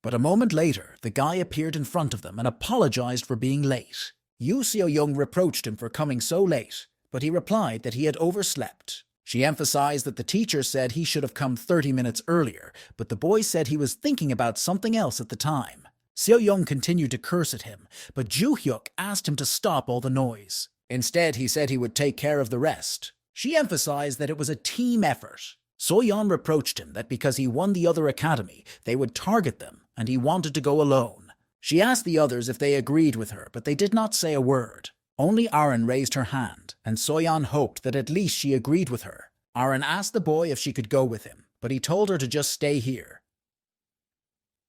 But a moment later, the guy appeared in front of them and apologized for being late. Yoo Seo-young reproached him for coming so late, but he replied that he had overslept. She emphasized that the teacher said he should have come 30 minutes earlier, but the boy said he was thinking about something else at the time. Seo-young continued to curse at him, but Joo-hyuk asked him to stop all the noise. Instead, he said he would take care of the rest. She emphasized that it was a team effort. So-yeon reproached him that because he won the other academy, they would target them, and he wanted to go alone. She asked the others if they agreed with her, but they did not say a word. Only Arin raised her hand, and So-yeon hoped that at least she agreed with her. Arin asked the boy if she could go with him, but he told her to just stay here.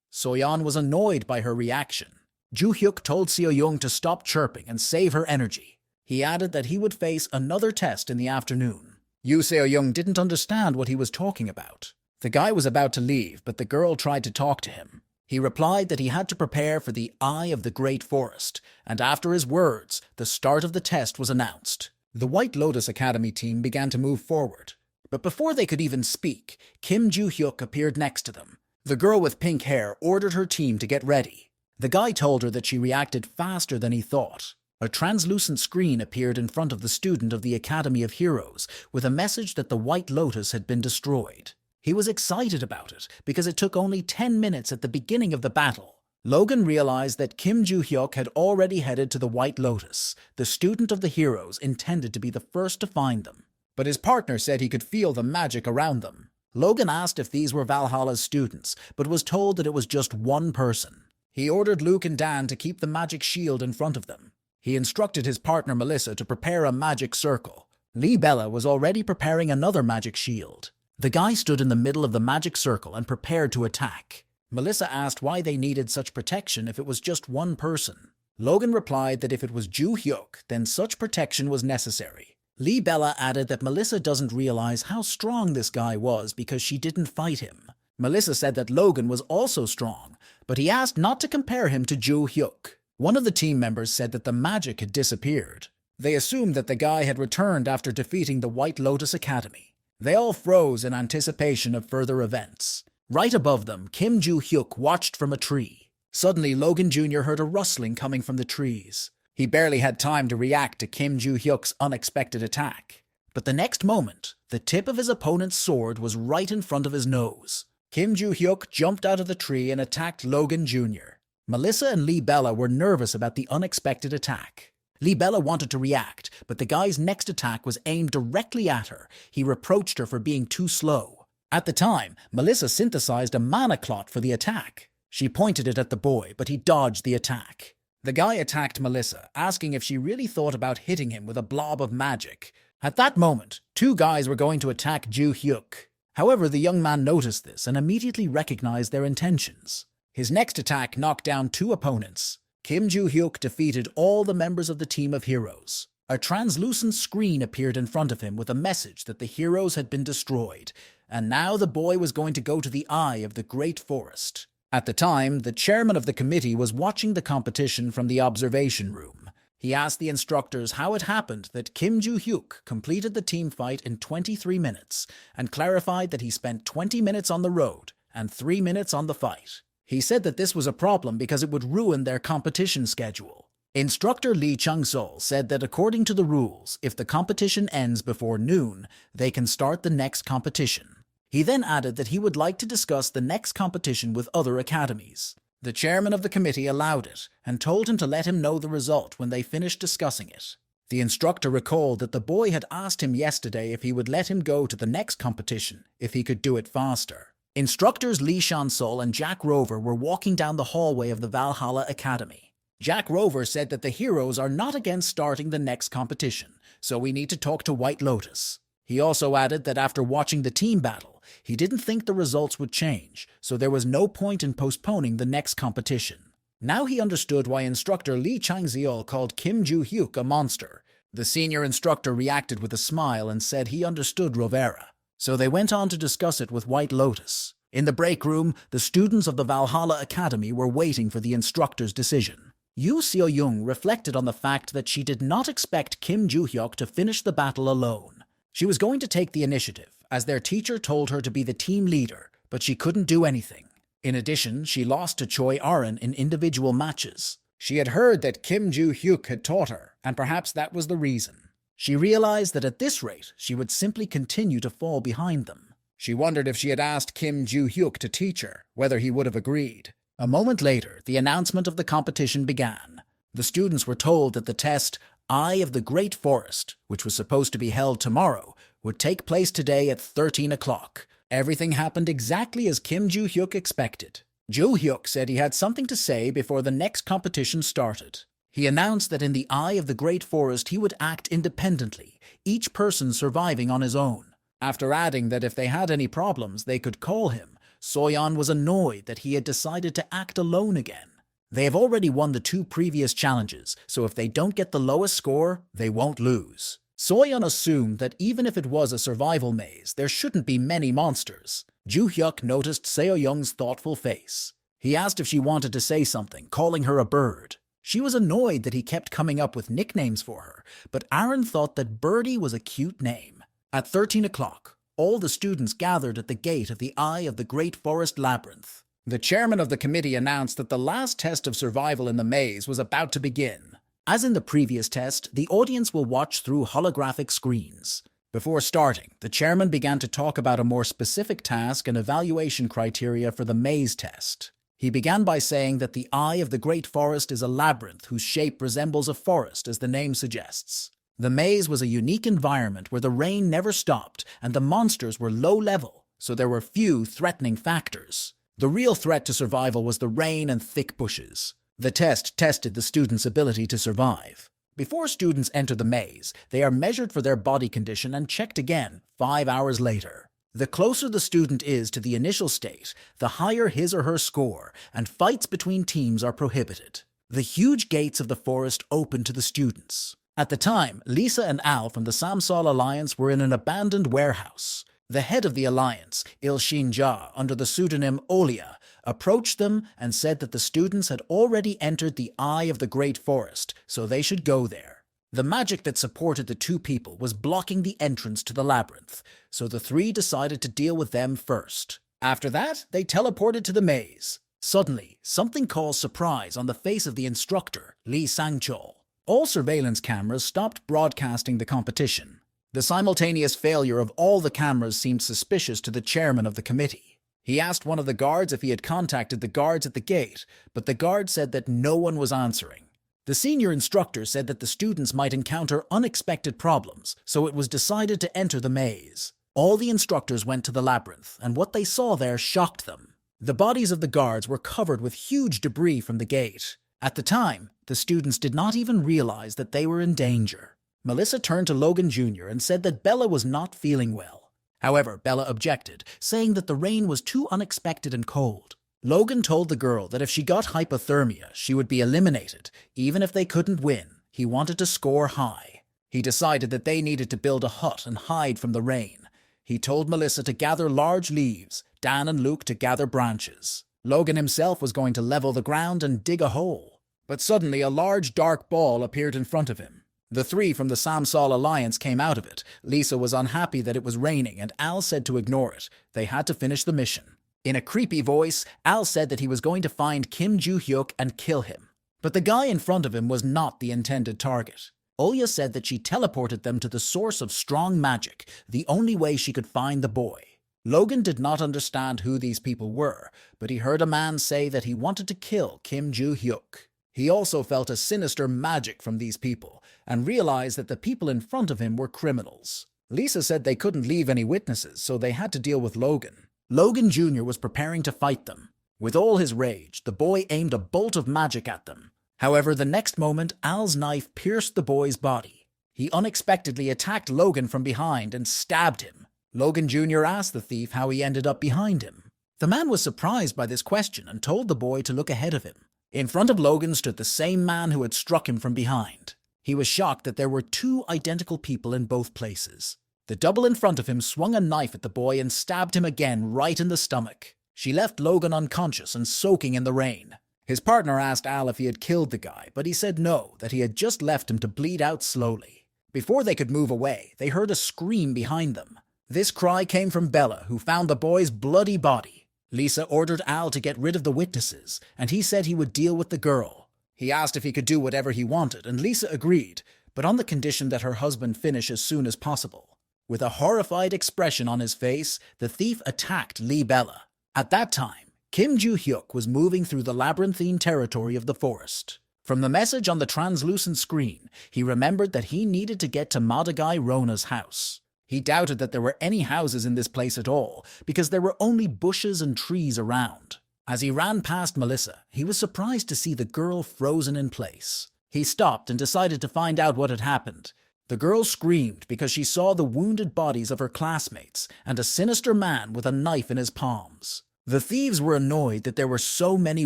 So-yeon was annoyed by her reaction. Joo-hyuk told Seo-young to stop chirping and save her energy. He added that he would face another test in the afternoon. Yoo Seo-young didn't understand what he was talking about. The guy was about to leave, but the girl tried to talk to him. He replied that he had to prepare for the Eye of the Great Forest, and after his words, the start of the test was announced. The White Lotus Academy team began to move forward. But before they could even speak, Kim Joo-hyuk appeared next to them. The girl with pink hair ordered her team to get ready. The guy told her that she reacted faster than he thought. A translucent screen appeared in front of the student of the Academy of Heroes with a message that the White Lotus had been destroyed. He was excited about it because it took only 10 minutes at the beginning of the battle. Logan realized that Kim Joo-hyuk had already headed to the White Lotus. The student of the heroes intended to be the first to find them, but his partner said he could feel the magic around them. Logan asked if these were Valhalla's students, but was told that it was just one person. He ordered Luke and Dan to keep the magic shield in front of them. He instructed his partner Melissa to prepare a magic circle. Lee Bella was already preparing another magic shield. The guy stood in the middle of the magic circle and prepared to attack. Melissa asked why they needed such protection if it was just one person. Logan replied that if it was Joo-hyuk, then such protection was necessary. Lee Bella added that Melissa doesn't realize how strong this guy was because she didn't fight him. Melissa said that Logan was also strong, but he asked not to compare him to Joo-hyuk. One of the team members said that the magic had disappeared. They assumed that the guy had returned after defeating the White Lotus Academy. They all froze in anticipation of further events. Right above them, Kim Joo-hyuk watched from a tree. Suddenly, Logan Jr. heard a rustling coming from the trees. He barely had time to react to Kim Joo-hyuk's unexpected attack. But the next moment, the tip of his opponent's sword was right in front of his nose. Kim Joo-hyuk jumped out of the tree and attacked Logan Jr. Melissa and Lee Bella were nervous about the unexpected attack. Lee Bella wanted to react, but the guy's next attack was aimed directly at her. He reproached her for being too slow. At the time, Melissa synthesized a mana clot for the attack. She pointed it at the boy, but he dodged the attack. The guy attacked Melissa, asking if she really thought about hitting him with a blob of magic. At that moment, two guys were going to attack Joo-hyuk. However, the young man noticed this and immediately recognized their intentions. His next attack knocked down two opponents. Kim Joo-hyuk defeated all the members of the team of heroes. A translucent screen appeared in front of him with a message that the heroes had been destroyed, and now the boy was going to go to the eye of the great forest. At the time, the chairman of the committee was watching the competition from the observation room. He asked the instructors how it happened that Kim Joo-hyuk completed the team fight in 23 minutes, and clarified that he spent 20 minutes on the road and 3 minutes on the fight. He said that this was a problem because it would ruin their competition schedule. Instructor Lee Chung-sol said that according to the rules, if the competition ends before noon, they can start the next competition. He then added that he would like to discuss the next competition with other academies. The chairman of the committee allowed it and told him to let him know the result when they finished discussing it. The instructor recalled that the boy had asked him yesterday if he would let him go to the next competition if he could do it faster. Instructors Lee Shan-sol and Jack Rover were walking down the hallway of the Valhalla Academy. Jack Rover said that the heroes are not against starting the next competition, so we need to talk to White Lotus. He also added that after watching the team battle, he didn't think the results would change, so there was no point in postponing the next competition. Now he understood why instructor Lee Chang-zeol called Kim Joo-hyuk a monster. The senior instructor reacted with a smile and said he understood Rovera. So they went on to discuss it with White Lotus. In the break room, the students of the Valhalla Academy were waiting for the instructor's decision. Yoo Seo-young reflected on the fact that she did not expect Kim Joo-hyuk to finish the battle alone. She was going to take the initiative, as their teacher told her to be the team leader, but she couldn't do anything. In addition, she lost to Choi Aron in individual matches. She had heard that Kim Joo-hyuk had taught her, and perhaps that was the reason. She realized that at this rate, she would simply continue to fall behind them. She wondered if she had asked Kim Joo-hyuk to teach her, whether he would have agreed. A moment later, the announcement of the competition began. The students were told that the test, Eye of the Great Forest, which was supposed to be held tomorrow, would take place today at 13 o'clock. Everything happened exactly as Kim Joo-hyuk expected. Joo-hyuk said he had something to say before the next competition started. He announced that in the Eye of the Great Forest he would act independently, each person surviving on his own. After adding that if they had any problems, they could call him, Soyeon was annoyed that he had decided to act alone again. They have already won the 2 previous challenges, so if they don't get the lowest score, they won't lose. Soyeon assumed that even if it was a survival maze, there shouldn't be many monsters. Joo-hyuk noticed Seo-young's thoughtful face. He asked if she wanted to say something, calling her a bird. She was annoyed that he kept coming up with nicknames for her, but Aaron thought that Birdie was a cute name. At 13 o'clock, all the students gathered at the gate of the Eye of the Great Forest Labyrinth. The chairman of the committee announced that the last test of survival in the maze was about to begin. As in the previous test, the audience will watch through holographic screens. Before starting, the chairman began to talk about a more specific task and evaluation criteria for the maze test. He began by saying that the Eye of the Great Forest is a labyrinth whose shape resembles a forest, as the name suggests. The maze was a unique environment where the rain never stopped and the monsters were low level, so there were few threatening factors. The real threat to survival was the rain and thick bushes. The test tested the students' ability to survive. Before students enter the maze, they are measured for their body condition and checked again 5 hours later. The closer the student is to the initial state, the higher his or her score, and fights between teams are prohibited. The huge gates of the forest open to the students. At the time, Lisa and Al from the Samsal Alliance were in an abandoned warehouse. The head of the alliance, Il-Shin-Ja, under the pseudonym Olia, approached them and said that the students had already entered the Eye of the Great Forest, so they should go there. The magic that supported the two people was blocking the entrance to the labyrinth, so the three decided to deal with them first. After that, they teleported to the maze. Suddenly, something caused surprise on the face of the instructor, Lee Sang-chol. All surveillance cameras stopped broadcasting the competition. The simultaneous failure of all the cameras seemed suspicious to the chairman of the committee. He asked one of the guards if he had contacted the guards at the gate, but the guard said that no one was answering. The senior instructor said that the students might encounter unexpected problems, so it was decided to enter the maze. All the instructors went to the labyrinth, and what they saw there shocked them. The bodies of the guards were covered with huge debris from the gate. At the time, the students did not even realize that they were in danger. Melissa turned to Logan Jr. and said that Bella was not feeling well. However, Bella objected, saying that the rain was too unexpected and cold. Logan told the girl that if she got hypothermia, she would be eliminated. Even if they couldn't win, he wanted to score high. He decided that they needed to build a hut and hide from the rain. He told Melissa to gather large leaves, Dan and Luke to gather branches. Logan himself was going to level the ground and dig a hole. But suddenly a large dark ball appeared in front of him. The three from the Samsal Alliance came out of it. Lisa was unhappy that it was raining, and Al said to ignore it. They had to finish the mission. In a creepy voice, Al said that he was going to find Kim Joo-hyuk and kill him. But the guy in front of him was not the intended target. Olia said that she teleported them to the source of strong magic, the only way she could find the boy. Logan did not understand who these people were, but he heard a man say that he wanted to kill Kim Joo-hyuk. He also felt a sinister magic from these people, and realized that the people in front of him were criminals. Lisa said they couldn't leave any witnesses, so they had to deal with Logan. Logan Jr. was preparing to fight them. With all his rage, the boy aimed a bolt of magic at them. However, the next moment, Al's knife pierced the boy's body. He unexpectedly attacked Logan from behind and stabbed him. Logan Jr. asked the thief how he ended up behind him. The man was surprised by this question and told the boy to look ahead of him. In front of Logan stood the same man who had struck him from behind. He was shocked that there were two identical people in both places. The double in front of him swung a knife at the boy and stabbed him again right in the stomach. She left Logan unconscious and soaking in the rain. His partner asked Al if he had killed the guy, but he said no, that he had just left him to bleed out slowly. Before they could move away, they heard a scream behind them. This cry came from Bella, who found the boy's bloody body. Lisa ordered Al to get rid of the witnesses, and he said he would deal with the girl. He asked if he could do whatever he wanted, and Lisa agreed, but on the condition that her husband finish as soon as possible. With a horrified expression on his face, the thief attacked Lee Bella. At that time, Kim Joo-hyuk was moving through the labyrinthine territory of the forest. From the message on the translucent screen, he remembered that he needed to get to Madagai Rona's house. He doubted that there were any houses in this place at all, because there were only bushes and trees around. As he ran past Melissa, he was surprised to see the girl frozen in place. He stopped and decided to find out what had happened. The girl screamed because she saw the wounded bodies of her classmates and a sinister man with a knife in his palms. The thieves were annoyed that there were so many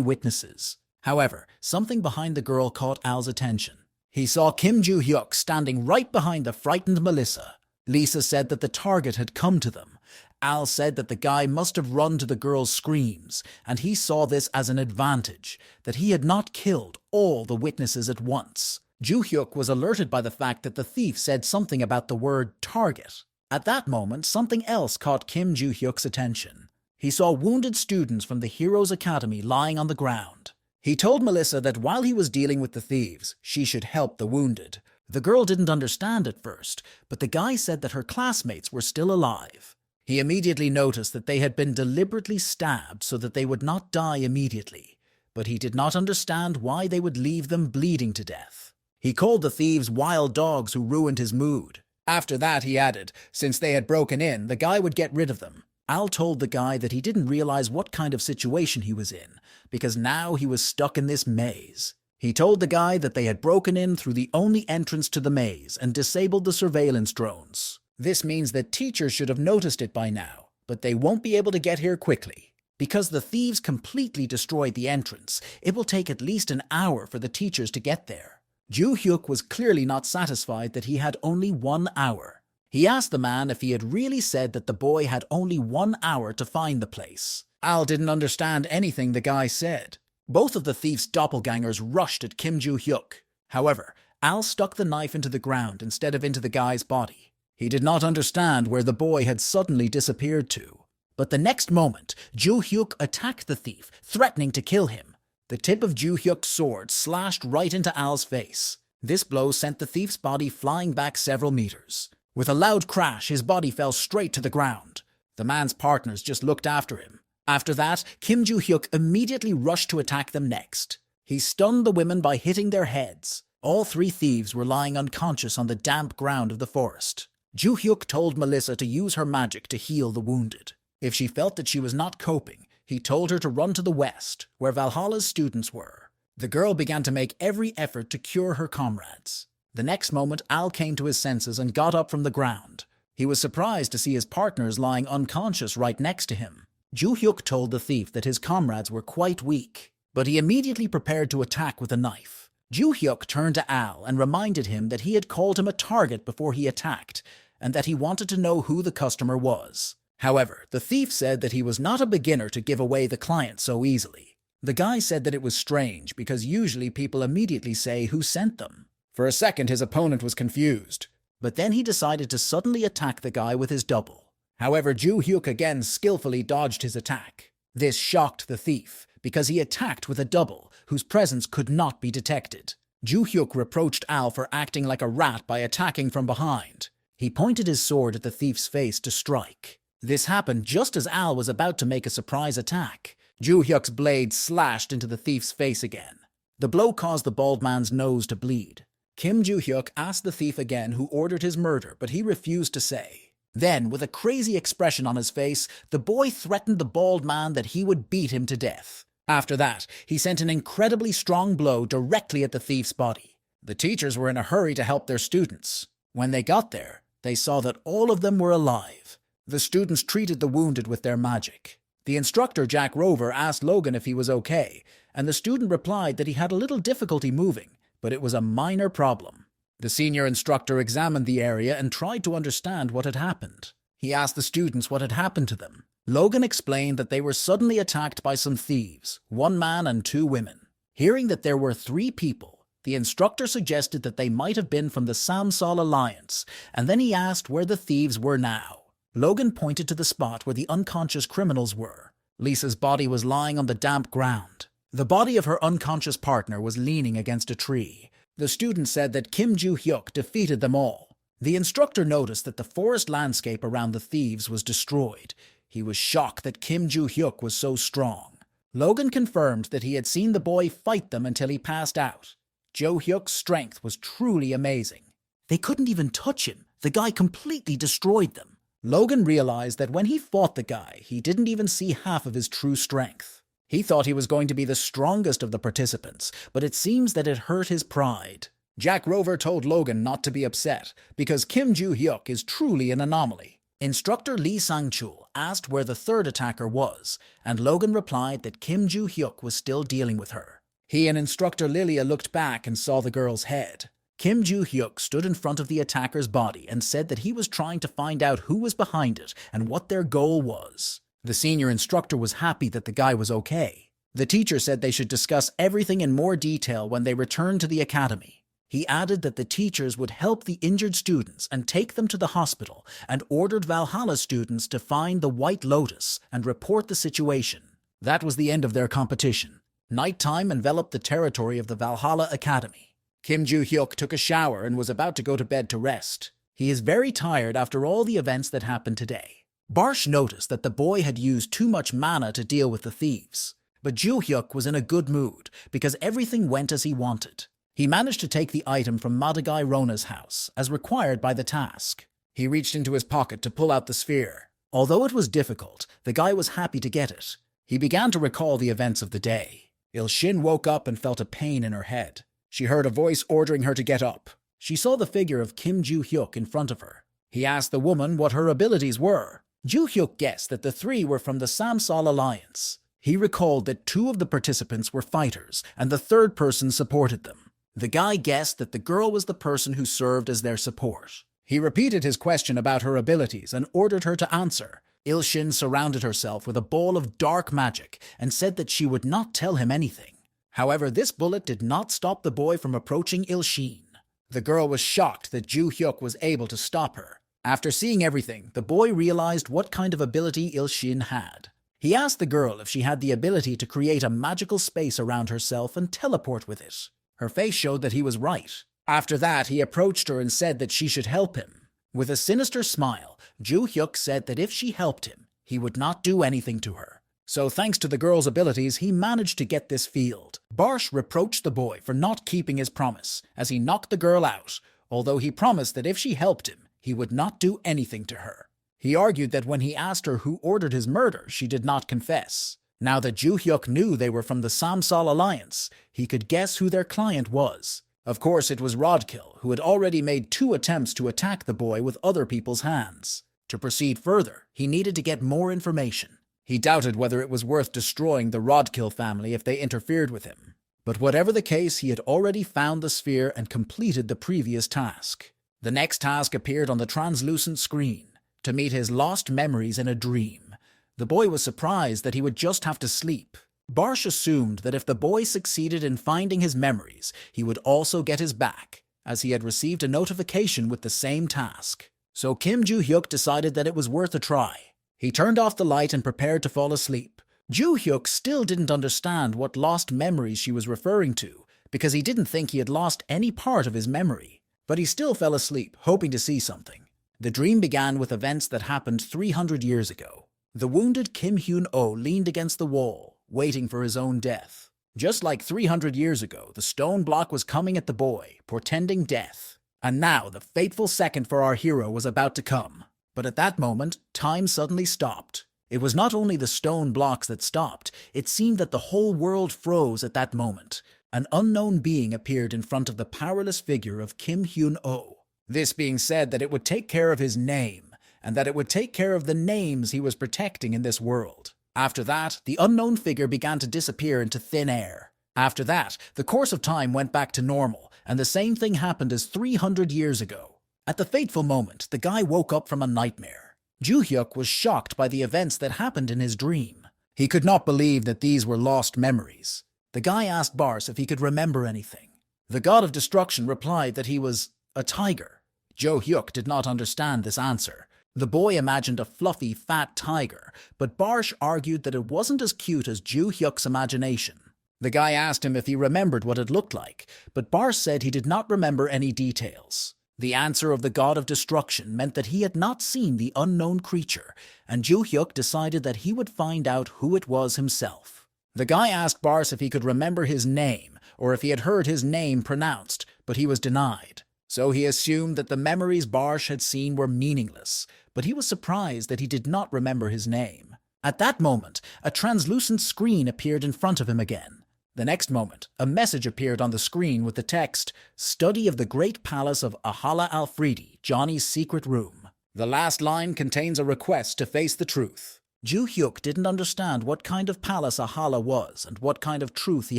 witnesses. However, something behind the girl caught Al's attention. He saw Kim Joo-hyuk standing right behind the frightened Melissa. Lisa said that the target had come to them. Al said that the guy must have run to the girl's screams, and he saw this as an advantage, that he had not killed all the witnesses at once. Joo-hyuk was alerted by the fact that the thief said something about the word target. At that moment, something else caught Kim Joo-hyuk's attention. He saw wounded students from the Heroes Academy lying on the ground. He told Melissa that while he was dealing with the thieves, she should help the wounded. The girl didn't understand at first, but the guy said that her classmates were still alive. He immediately noticed that they had been deliberately stabbed so that they would not die immediately, but he did not understand why they would leave them bleeding to death. He called the thieves wild dogs who ruined his mood. After that, he added, since they had broken in, the guy would get rid of them. Al told the guy that he didn't realize what kind of situation he was in, because now he was stuck in this maze. He told the guy that they had broken in through the only entrance to the maze and disabled the surveillance drones. This means that teachers should have noticed it by now, but they won't be able to get here quickly. Because the thieves completely destroyed the entrance, it will take at least an hour for the teachers to get there. Joo-hyuk was clearly not satisfied that he had only 1 hour. He asked the man if he had really said that the boy had only 1 hour to find the place. Al didn't understand anything the guy said. Both of the thief's doppelgangers rushed at Kim Joo-hyuk. However, Al stuck the knife into the ground instead of into the guy's body. He did not understand where the boy had suddenly disappeared to. But the next moment, Joo-hyuk attacked the thief, threatening to kill him. The tip of Joo-hyuk's sword slashed right into Al's face. This blow sent the thief's body flying back several meters. With a loud crash, his body fell straight to the ground. The man's partners just looked after him. After that, Kim Joo-hyuk immediately rushed to attack them next. He stunned the women by hitting their heads. All 3 thieves were lying unconscious on the damp ground of the forest. Joo-hyuk told Melissa to use her magic to heal the wounded. If she felt that she was not coping, he told her to run to the west, where Valhalla's students were. The girl began to make every effort to cure her comrades. The next moment, Al came to his senses and got up from the ground. He was surprised to see his partners lying unconscious right next to him. Joo-hyuk told the thief that his comrades were quite weak, but he immediately prepared to attack with a knife. Joo-hyuk turned to Al and reminded him that he had called him a target before he attacked, and that he wanted to know who the customer was. However, the thief said that he was not a beginner to give away the client so easily. The guy said that it was strange because usually people immediately say who sent them. For a second, his opponent was confused, but then he decided to suddenly attack the guy with his double. However, Joo-hyuk again skillfully dodged his attack. This shocked the thief because he attacked with a double whose presence could not be detected. Joo-hyuk reproached Al for acting like a rat by attacking from behind. He pointed his sword at the thief's face to strike. This happened just as Al was about to make a surprise attack. Joo-hyuk's blade slashed into the thief's face again. The blow caused the bald man's nose to bleed. Kim Joo-hyuk asked the thief again who ordered his murder, but he refused to say. Then, with a crazy expression on his face, the boy threatened the bald man that he would beat him to death. After that, he sent an incredibly strong blow directly at the thief's body. The teachers were in a hurry to help their students. When they got there, they saw that all of them were alive. The students treated the wounded with their magic. The instructor, Jack Rover, asked Logan if he was okay, and the student replied that he had a little difficulty moving, but it was a minor problem. The senior instructor examined the area and tried to understand what had happened. He asked the students what had happened to them. Logan explained that they were suddenly attacked by some thieves, 1 man and 2 women. Hearing that there were 3 people, the instructor suggested that they might have been from the Samsal Alliance, and then he asked where the thieves were now. Logan pointed to the spot where the unconscious criminals were. Lisa's body was lying on the damp ground. The body of her unconscious partner was leaning against a tree. The student said that Kim Joo-hyuk defeated them all. The instructor noticed that the forest landscape around the thieves was destroyed. He was shocked that Kim Joo-hyuk was so strong. Logan confirmed that he had seen the boy fight them until he passed out. Joo-hyuk's strength was truly amazing. They couldn't even touch him. The guy completely destroyed them. Logan realized that when he fought the guy, he didn't even see half of his true strength. He thought he was going to be the strongest of the participants, but it seems that it hurt his pride. Jack Rover told Logan not to be upset, because Kim Joo-hyuk is truly an anomaly. Instructor Lee Sang-chul asked where the 3rd attacker was, and Logan replied that Kim Joo-hyuk was still dealing with her. He and Instructor Lilia looked back and saw the girl's head. Kim Joo-hyuk stood in front of the attacker's body and said that he was trying to find out who was behind it and what their goal was. The senior instructor was happy that the guy was okay. The teacher said they should discuss everything in more detail when they returned to the academy. He added that the teachers would help the injured students and take them to the hospital, and ordered Valhalla students to find the White Lotus and report the situation. That was the end of their competition. Nighttime enveloped the territory of the Valhalla Academy. Kim Joo-hyuk took a shower and was about to go to bed to rest. He is very tired after all the events that happened today. Barsh noticed that the boy had used too much mana to deal with the thieves. But Joo-hyuk was in a good mood because everything went as he wanted. He managed to take the item from Madagai Rona's house, as required by the task. He reached into his pocket to pull out the sphere. Although it was difficult, the guy was happy to get it. He began to recall the events of the day. Il-shin woke up and felt a pain in her head. She heard a voice ordering her to get up. She saw the figure of Kim Joo-hyuk in front of her. He asked the woman what her abilities were. Joo-hyuk guessed that the three were from the Samsal Alliance. He recalled that 2 of the participants were fighters, and the third person supported them. The guy guessed that the girl was the person who served as their support. He repeated his question about her abilities and ordered her to answer. Il-shin surrounded herself with a ball of dark magic and said that she would not tell him anything. However, this bullet did not stop the boy from approaching Il-shin. The girl was shocked that Joo-hyuk was able to stop her. After seeing everything, the boy realized what kind of ability Il-shin had. He asked the girl if she had the ability to create a magical space around herself and teleport with it. Her face showed that he was right. After that, he approached her and said that she should help him. With a sinister smile, Joo-hyuk said that if she helped him, he would not do anything to her. So thanks to the girl's abilities, he managed to get this field. Barsh reproached the boy for not keeping his promise, as he knocked the girl out, although he promised that if she helped him, he would not do anything to her. He argued that when he asked her who ordered his murder, she did not confess. Now that Joo-hyuk knew they were from the Samsal Alliance, he could guess who their client was. Of course, it was Rodkill, who had already made 2 attempts to attack the boy with other people's hands. To proceed further, he needed to get more information. He doubted whether it was worth destroying the Rodkill family if they interfered with him. But whatever the case, he had already found the sphere and completed the previous task. The next task appeared on the translucent screen, to meet his lost memories in a dream. The boy was surprised that he would just have to sleep. Barsh assumed that if the boy succeeded in finding his memories, he would also get his back, as he had received a notification with the same task. So Kim Joo-hyuk decided that it was worth a try. He turned off the light and prepared to fall asleep. Joo-hyuk still didn't understand what lost memories she was referring to, because he didn't think he had lost any part of his memory. But he still fell asleep, hoping to see something. The dream began with events that happened 300 years ago. The wounded Kim Hyun-oh leaned against the wall, waiting for his own death. Just like 300 years ago, the stone block was coming at the boy, portending death. And now the fateful second for our hero was about to come. But at that moment, time suddenly stopped. It was not only the stone blocks that stopped, it seemed that the whole world froze at that moment. An unknown being appeared in front of the powerless figure of Kim Hyun-oh. This being said that it would take care of his name, and that it would take care of the names he was protecting in this world. After that, the unknown figure began to disappear into thin air. After that, the course of time went back to normal, and the same thing happened as 300 years ago. At the fateful moment, the guy woke up from a nightmare. Joo-hyuk was shocked by the events that happened in his dream. He could not believe that these were lost memories. The guy asked Barsh if he could remember anything. The god of destruction replied that he was a tiger. Joo-hyuk did not understand this answer. The boy imagined a fluffy, fat tiger, but Barsh argued that it wasn't as cute as Joo-hyuk's imagination. The guy asked him if he remembered what it looked like, but Barsh said he did not remember any details. The answer of the god of destruction meant that he had not seen the unknown creature, and Joo-hyuk decided that he would find out who it was himself. The guy asked Barsh if he could remember his name, or if he had heard his name pronounced, but he was denied. So he assumed that the memories Barsh had seen were meaningless, but he was surprised that he did not remember his name. At that moment, a translucent screen appeared in front of him again. The next moment, a message appeared on the screen with the text, "Study of the Great Palace of Ahala Alfredi, Johnny's secret room." The last line contains a request to face the truth. Joo-hyuk didn't understand what kind of palace Ahala was and what kind of truth he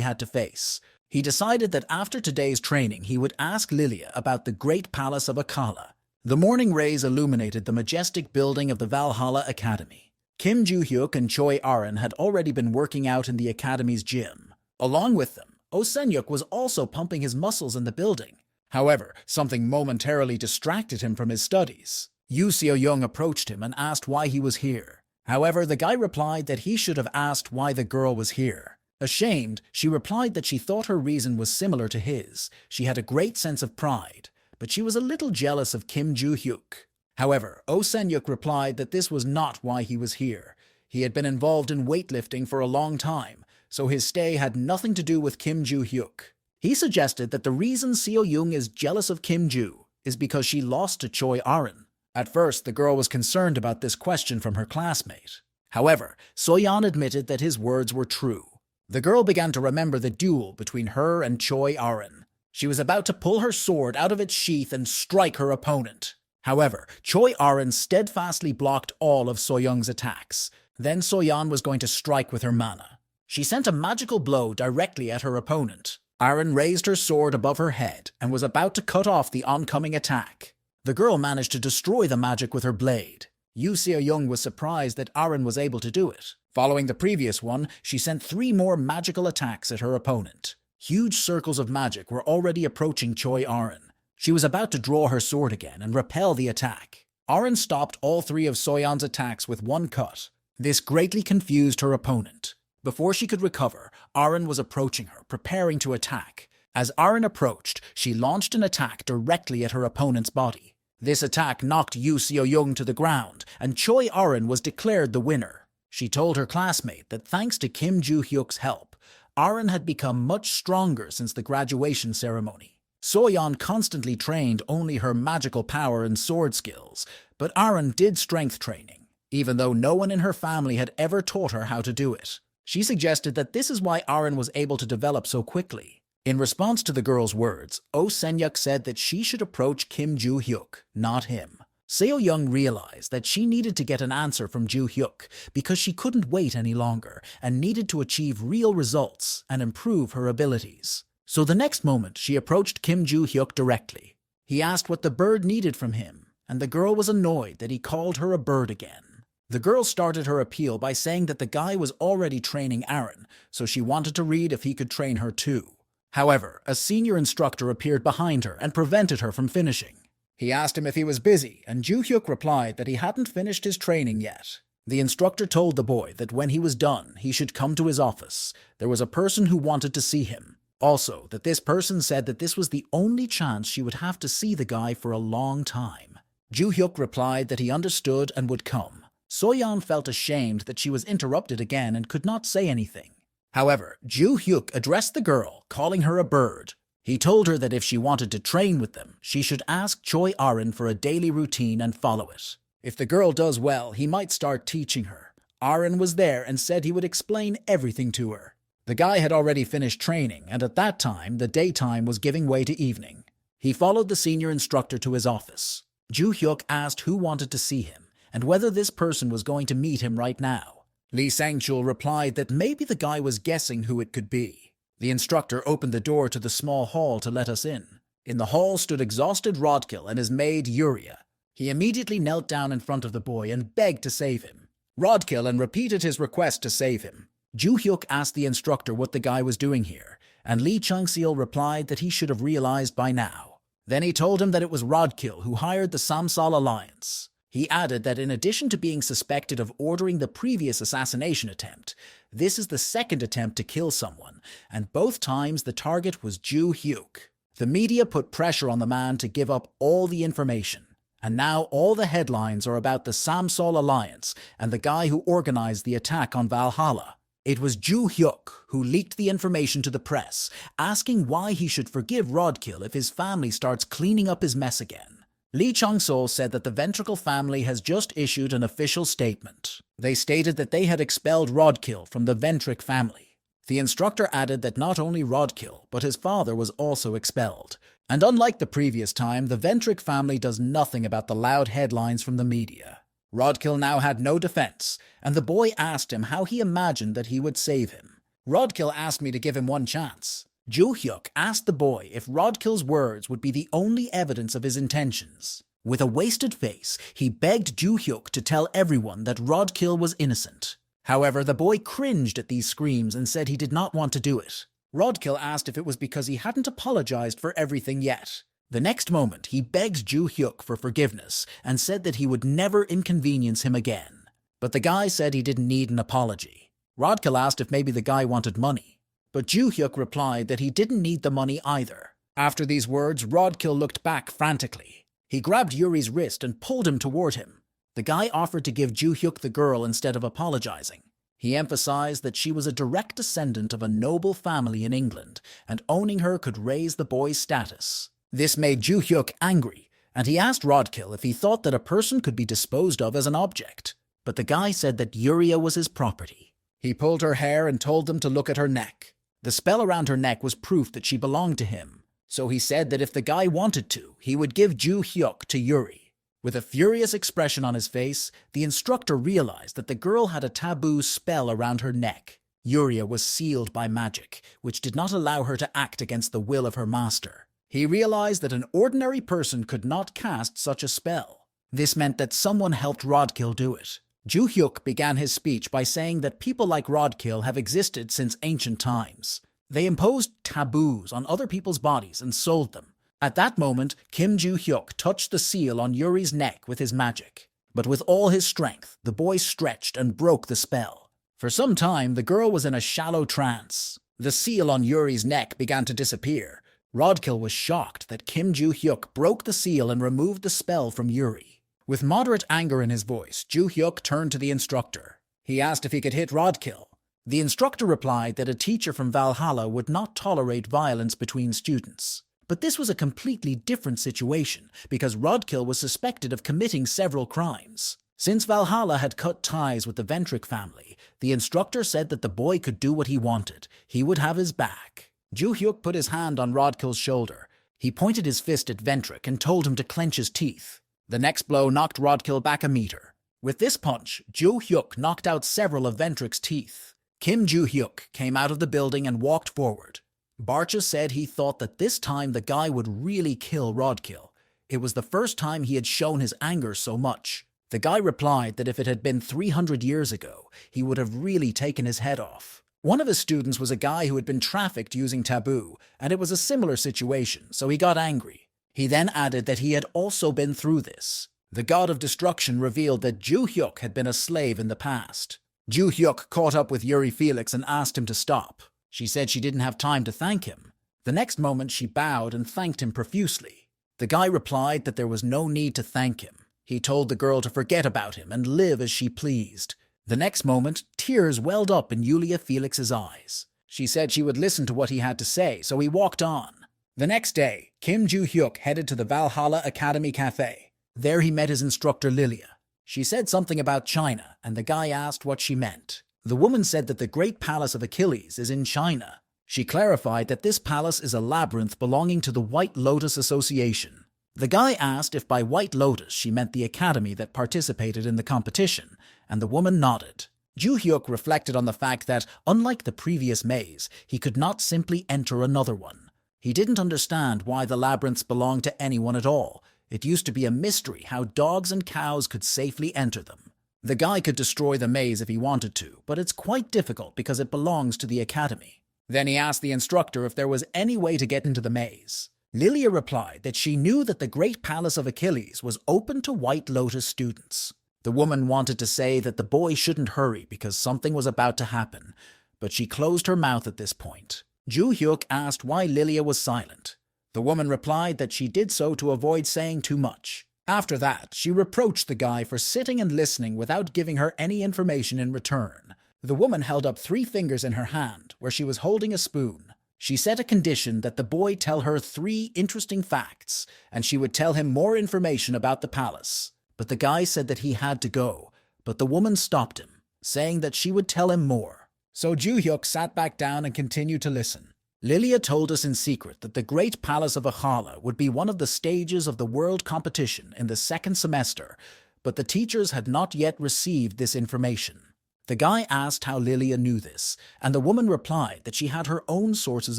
had to face. He decided that after today's training he would ask Lilia about the Great Palace of Akala. The morning rays illuminated the majestic building of the Valhalla Academy. Kim Joo-hyuk and Choi Arin had already been working out in the academy's gym. Along with them, Oh Sen-yuk was also pumping his muscles in the building. However, something momentarily distracted him from his studies. Yu Seo-young approached him and asked why he was here. However, the guy replied that he should have asked why the girl was here. Ashamed, she replied that she thought her reason was similar to his. She had a great sense of pride, but she was a little jealous of Kim Joo-hyuk. However, Oh Sen-yuk replied that this was not why he was here. He had been involved in weightlifting for a long time, so his stay had nothing to do with Kim Joo-hyuk. He suggested that the reason Seo-young is jealous of Kim Joo is because she lost to Choi Arin. At first, the girl was concerned about this question from her classmate. However, So-yeon admitted that his words were true. The girl began to remember the duel between her and Choi Arin. She was about to pull her sword out of its sheath and strike her opponent. However, Choi Arin steadfastly blocked all of So-young's attacks. Then So-yeon was going to strike with her mana. She sent a magical blow directly at her opponent. Arin raised her sword above her head and was about to cut off the oncoming attack. The girl managed to destroy the magic with her blade. Yu Seo-young was surprised that Arin was able to do it. Following the previous one, she sent 3 more magical attacks at her opponent. Huge circles of magic were already approaching Choi Arin. She was about to draw her sword again and repel the attack. Arin stopped all 3 of So-yeon's attacks with one cut. This greatly confused her opponent. Before she could recover, Arin was approaching her, preparing to attack. As Arin approached, she launched an attack directly at her opponent's body. This attack knocked Yu Seo-young to the ground, and Choi Arin was declared the winner. She told her classmate that thanks to Kim Joo-hyuk's help, Arin had become much stronger since the graduation ceremony. So-yeon constantly trained only her magical power and sword skills, but Arin did strength training, even though no one in her family had ever taught her how to do it. She suggested that this is why Arin was able to develop so quickly. In response to the girl's words, Oh Sen-yuk said that she should approach Kim Joo-hyuk, not him. Seo-young realized that she needed to get an answer from Joo-hyuk because she couldn't wait any longer and needed to achieve real results and improve her abilities. So the next moment, she approached Kim Joo-hyuk directly. He asked what the bird needed from him, and the girl was annoyed that he called her a bird again. The girl started her appeal by saying that the guy was already training Arin, so she wanted to read if he could train her too. However, a senior instructor appeared behind her and prevented her from finishing. He asked him if he was busy, and Joo-hyuk replied that he hadn't finished his training yet. The instructor told the boy that when he was done, he should come to his office. There was a person who wanted to see him. Also, that this person said that this was the only chance she would have to see the guy for a long time. Joo-hyuk replied that he understood and would come. So-yeon felt ashamed that she was interrupted again and could not say anything. However, Joo-hyuk addressed the girl, calling her a bird. He told her that if she wanted to train with them, she should ask Choi Arin for a daily routine and follow it. If the girl does well, he might start teaching her. Arin was there and said he would explain everything to her. The guy had already finished training, and at that time, the daytime was giving way to evening. He followed the senior instructor to his office. Joo-hyuk asked who wanted to see him, and whether this person was going to meet him right now. Lee Sang-chul replied that maybe the guy was guessing who it could be. The instructor opened the door to the small hall to let us in. In the hall stood exhausted Rodkill and his maid Yuria. He immediately knelt down in front of the boy and begged to save him. Rodkill and repeated his request to save him. Joo-hyuk asked the instructor what the guy was doing here, and Lee Chung-seol replied that he should have realized by now. Then he told him that it was Rodkill who hired the Samsal Alliance. He added that in addition to being suspected of ordering the previous assassination attempt, this is the second attempt to kill someone, and both times the target was Joo-hyuk. The media put pressure on the man to give up all the information, and now all the headlines are about the Samsal Alliance and the guy who organized the attack on Valhalla. It was Joo-hyuk who leaked the information to the press, asking why he should forgive Rodkill if his family starts cleaning up his mess again. Lee Chung-sol said that the Ventricle family has just issued an official statement. They stated that they had expelled Rodkill from the Ventric family. The instructor added that not only Rodkill, but his father was also expelled. And unlike the previous time, the Ventric family does nothing about the loud headlines from the media. Rodkill now had no defense, and the boy asked him how he imagined that he would save him. Rodkill asked me to give him one chance. Joo-hyuk asked the boy if Rodkill's words would be the only evidence of his intentions. With a wasted face, he begged Joo-hyuk to tell everyone that Rodkill was innocent. However, the boy cringed at these screams and said he did not want to do it. Rodkill asked if it was because he hadn't apologized for everything yet. The next moment, he begs Ju Hyuk for forgiveness and said that he would never inconvenience him again. But the guy said he didn't need an apology. Rodkill asked if maybe the guy wanted money, but Ju Hyuk replied that he didn't need the money either. After these words, Rodkill looked back frantically. He grabbed Yuri's wrist and pulled him toward him. The guy offered to give Ju Hyuk the girl instead of apologizing. He emphasized that she was a direct descendant of a noble family in England, and owning her could raise the boy's status. This made Ju Hyuk angry, and he asked Rodkill if he thought that a person could be disposed of as an object. But the guy said that Yuria was his property. He pulled her hair and told them to look at her neck. The spell around her neck was proof that she belonged to him, so he said that if the guy wanted to, he would give Ju Hyuk to Yuri. With a furious expression on his face, the instructor realized that the girl had a taboo spell around her neck. Yuria was sealed by magic, which did not allow her to act against the will of her master. He realized that an ordinary person could not cast such a spell. This meant that someone helped Rodkill do it. Ju Hyuk began his speech by saying that people like Rodkill have existed since ancient times. They imposed taboos on other people's bodies and sold them. At that moment, Kim Ju Hyuk touched the seal on Yuri's neck with his magic. But with all his strength, the boy stretched and broke the spell. For some time, the girl was in a shallow trance. The seal on Yuri's neck began to disappear. Rodkill was shocked that Kim Ju Hyuk broke the seal and removed the spell from Yuri. With moderate anger in his voice, Ju Hyuk turned to the instructor. He asked if he could hit Rodkill. The instructor replied that a teacher from Valhalla would not tolerate violence between students. But this was a completely different situation, because Rodkill was suspected of committing several crimes. Since Valhalla had cut ties with the Ventri family, the instructor said that the boy could do what he wanted. He would have his back. Ju Hyuk put his hand on Rodkill's shoulder. He pointed his fist at Ventri and told him to clench his teeth. The next blow knocked Rodkill back a meter. With this punch, Ju Hyuk knocked out several of Ventri's teeth. Kim Ju Hyuk came out of the building and walked forward. Barcha said he thought that this time the guy would really kill Rodkill. It was the first time he had shown his anger so much. The guy replied that if it had been 300 years ago, he would have really taken his head off. One of his students was a guy who had been trafficked using taboo, and it was a similar situation, so he got angry. He then added that he had also been through this. The god of destruction revealed that Ju Hyuk had been a slave in the past. Ju Hyuk caught up with Yuri Felix and asked him to stop. She said she didn't have time to thank him. The next moment she bowed and thanked him profusely. The guy replied that there was no need to thank him. He told the girl to forget about him and live as she pleased. The next moment, tears welled up in Yulia Felix's eyes. She said she would listen to what he had to say, so he walked on. The next day, Kim Ju Hyuk headed to the Valhalla Academy cafe. There he met his instructor Lilia. She said something about China, and the guy asked what she meant. The woman said that the Great Palace of Achilles is in China. She clarified that this palace is a labyrinth belonging to the White Lotus Association. The guy asked if by White Lotus she meant the academy that participated in the competition, and the woman nodded. Ju Hyuk reflected on the fact that, unlike the previous maze, he could not simply enter another one. He didn't understand why the labyrinths belonged to anyone at all. It used to be a mystery how dogs and cows could safely enter them. The guy could destroy the maze if he wanted to, but it's quite difficult because it belongs to the academy. Then he asked the instructor if there was any way to get into the maze. Lilia replied that she knew that the Great Palace of Achilles was open to White Lotus students. The woman wanted to say that the boy shouldn't hurry because something was about to happen, but she closed her mouth at this point. Ju Hyuk asked why Lilia was silent. The woman replied that she did so to avoid saying too much. After that, she reproached the guy for sitting and listening without giving her any information in return. The woman held up 3 fingers in her hand, where she was holding a spoon. She set a condition that the boy tell her 3 interesting facts, and she would tell him more information about the palace. But the guy said that he had to go, but the woman stopped him, saying that she would tell him more. So Ju Hyuk sat back down and continued to listen. Lilia told us in secret that the Great Palace of Valhalla would be one of the stages of the world competition in the 2nd semester, but the teachers had not yet received this information. The guy asked how Lilia knew this, and the woman replied that she had her own sources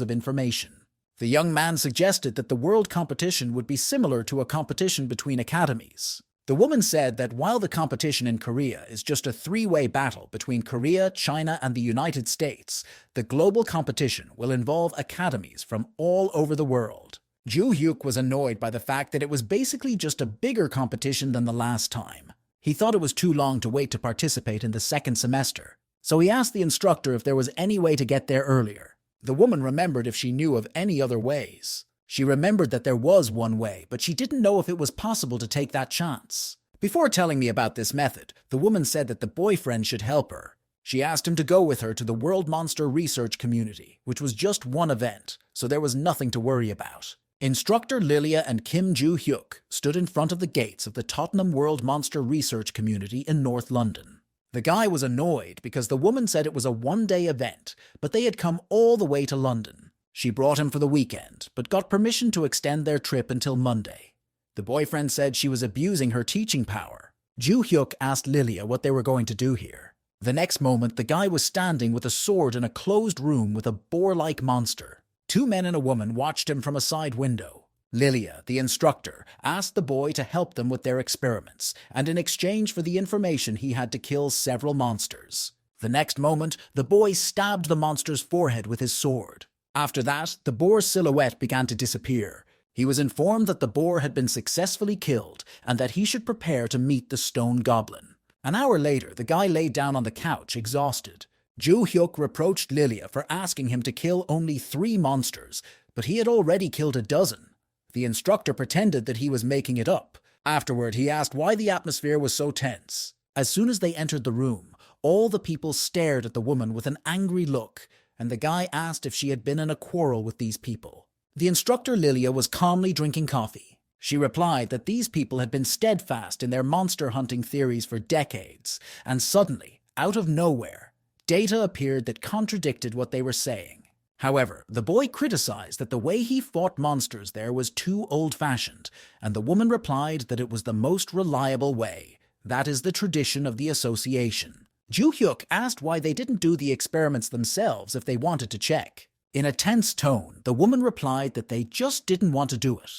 of information. The young man suggested that the world competition would be similar to a competition between academies. The woman said that while the competition in Korea is just a 3-way battle between Korea, China, and the United States, the global competition will involve academies from all over the world. Hyuk was annoyed by the fact that it was basically just a bigger competition than the last time. He thought it was too long to wait to participate in the second semester, so he asked the instructor if there was any way to get there earlier. The woman remembered if she knew of any other ways. She remembered that there was one way, but she didn't know if it was possible to take that chance. Before telling me about this method, the woman said that the boyfriend should help her. She asked him to go with her to the World Monster Research Community, which was just one event, so there was nothing to worry about. Instructor Lilia and Kim Hyuk stood in front of the gates of the Tottenham World Monster Research Community in North London. The guy was annoyed because the woman said it was a one-day event, but they had come all the way to London. She brought him for the weekend, but got permission to extend their trip until Monday. The boyfriend said she was abusing her teaching power. Hyuk asked Lilia what they were going to do here. The next moment, the guy was standing with a sword in a closed room with a boar-like monster. 2 men and a woman watched him from a side window. Lilia, the instructor, asked the boy to help them with their experiments, and in exchange for the information he had to kill several monsters. The next moment, the boy stabbed the monster's forehead with his sword. After that, the boar's silhouette began to disappear. He was informed that the boar had been successfully killed and that he should prepare to meet the stone goblin. An hour later, the guy lay down on the couch, exhausted. Hyuk reproached Lilia for asking him to kill only 3 monsters, but he had already killed a dozen. The instructor pretended that he was making it up. Afterward, he asked why the atmosphere was so tense. As soon as they entered the room, all the people stared at the woman with an angry look, and the guy asked if she had been in a quarrel with these people. The instructor Lilia was calmly drinking coffee. She replied that these people had been steadfast in their monster hunting theories for decades, and suddenly, out of nowhere, data appeared that contradicted what they were saying. However, the boy criticized that the way he fought monsters there was too old-fashioned, and the woman replied that it was the most reliable way. That is the tradition of the association. Hyuk asked why they didn't do the experiments themselves if they wanted to check. In a tense tone, the woman replied that they just didn't want to do it.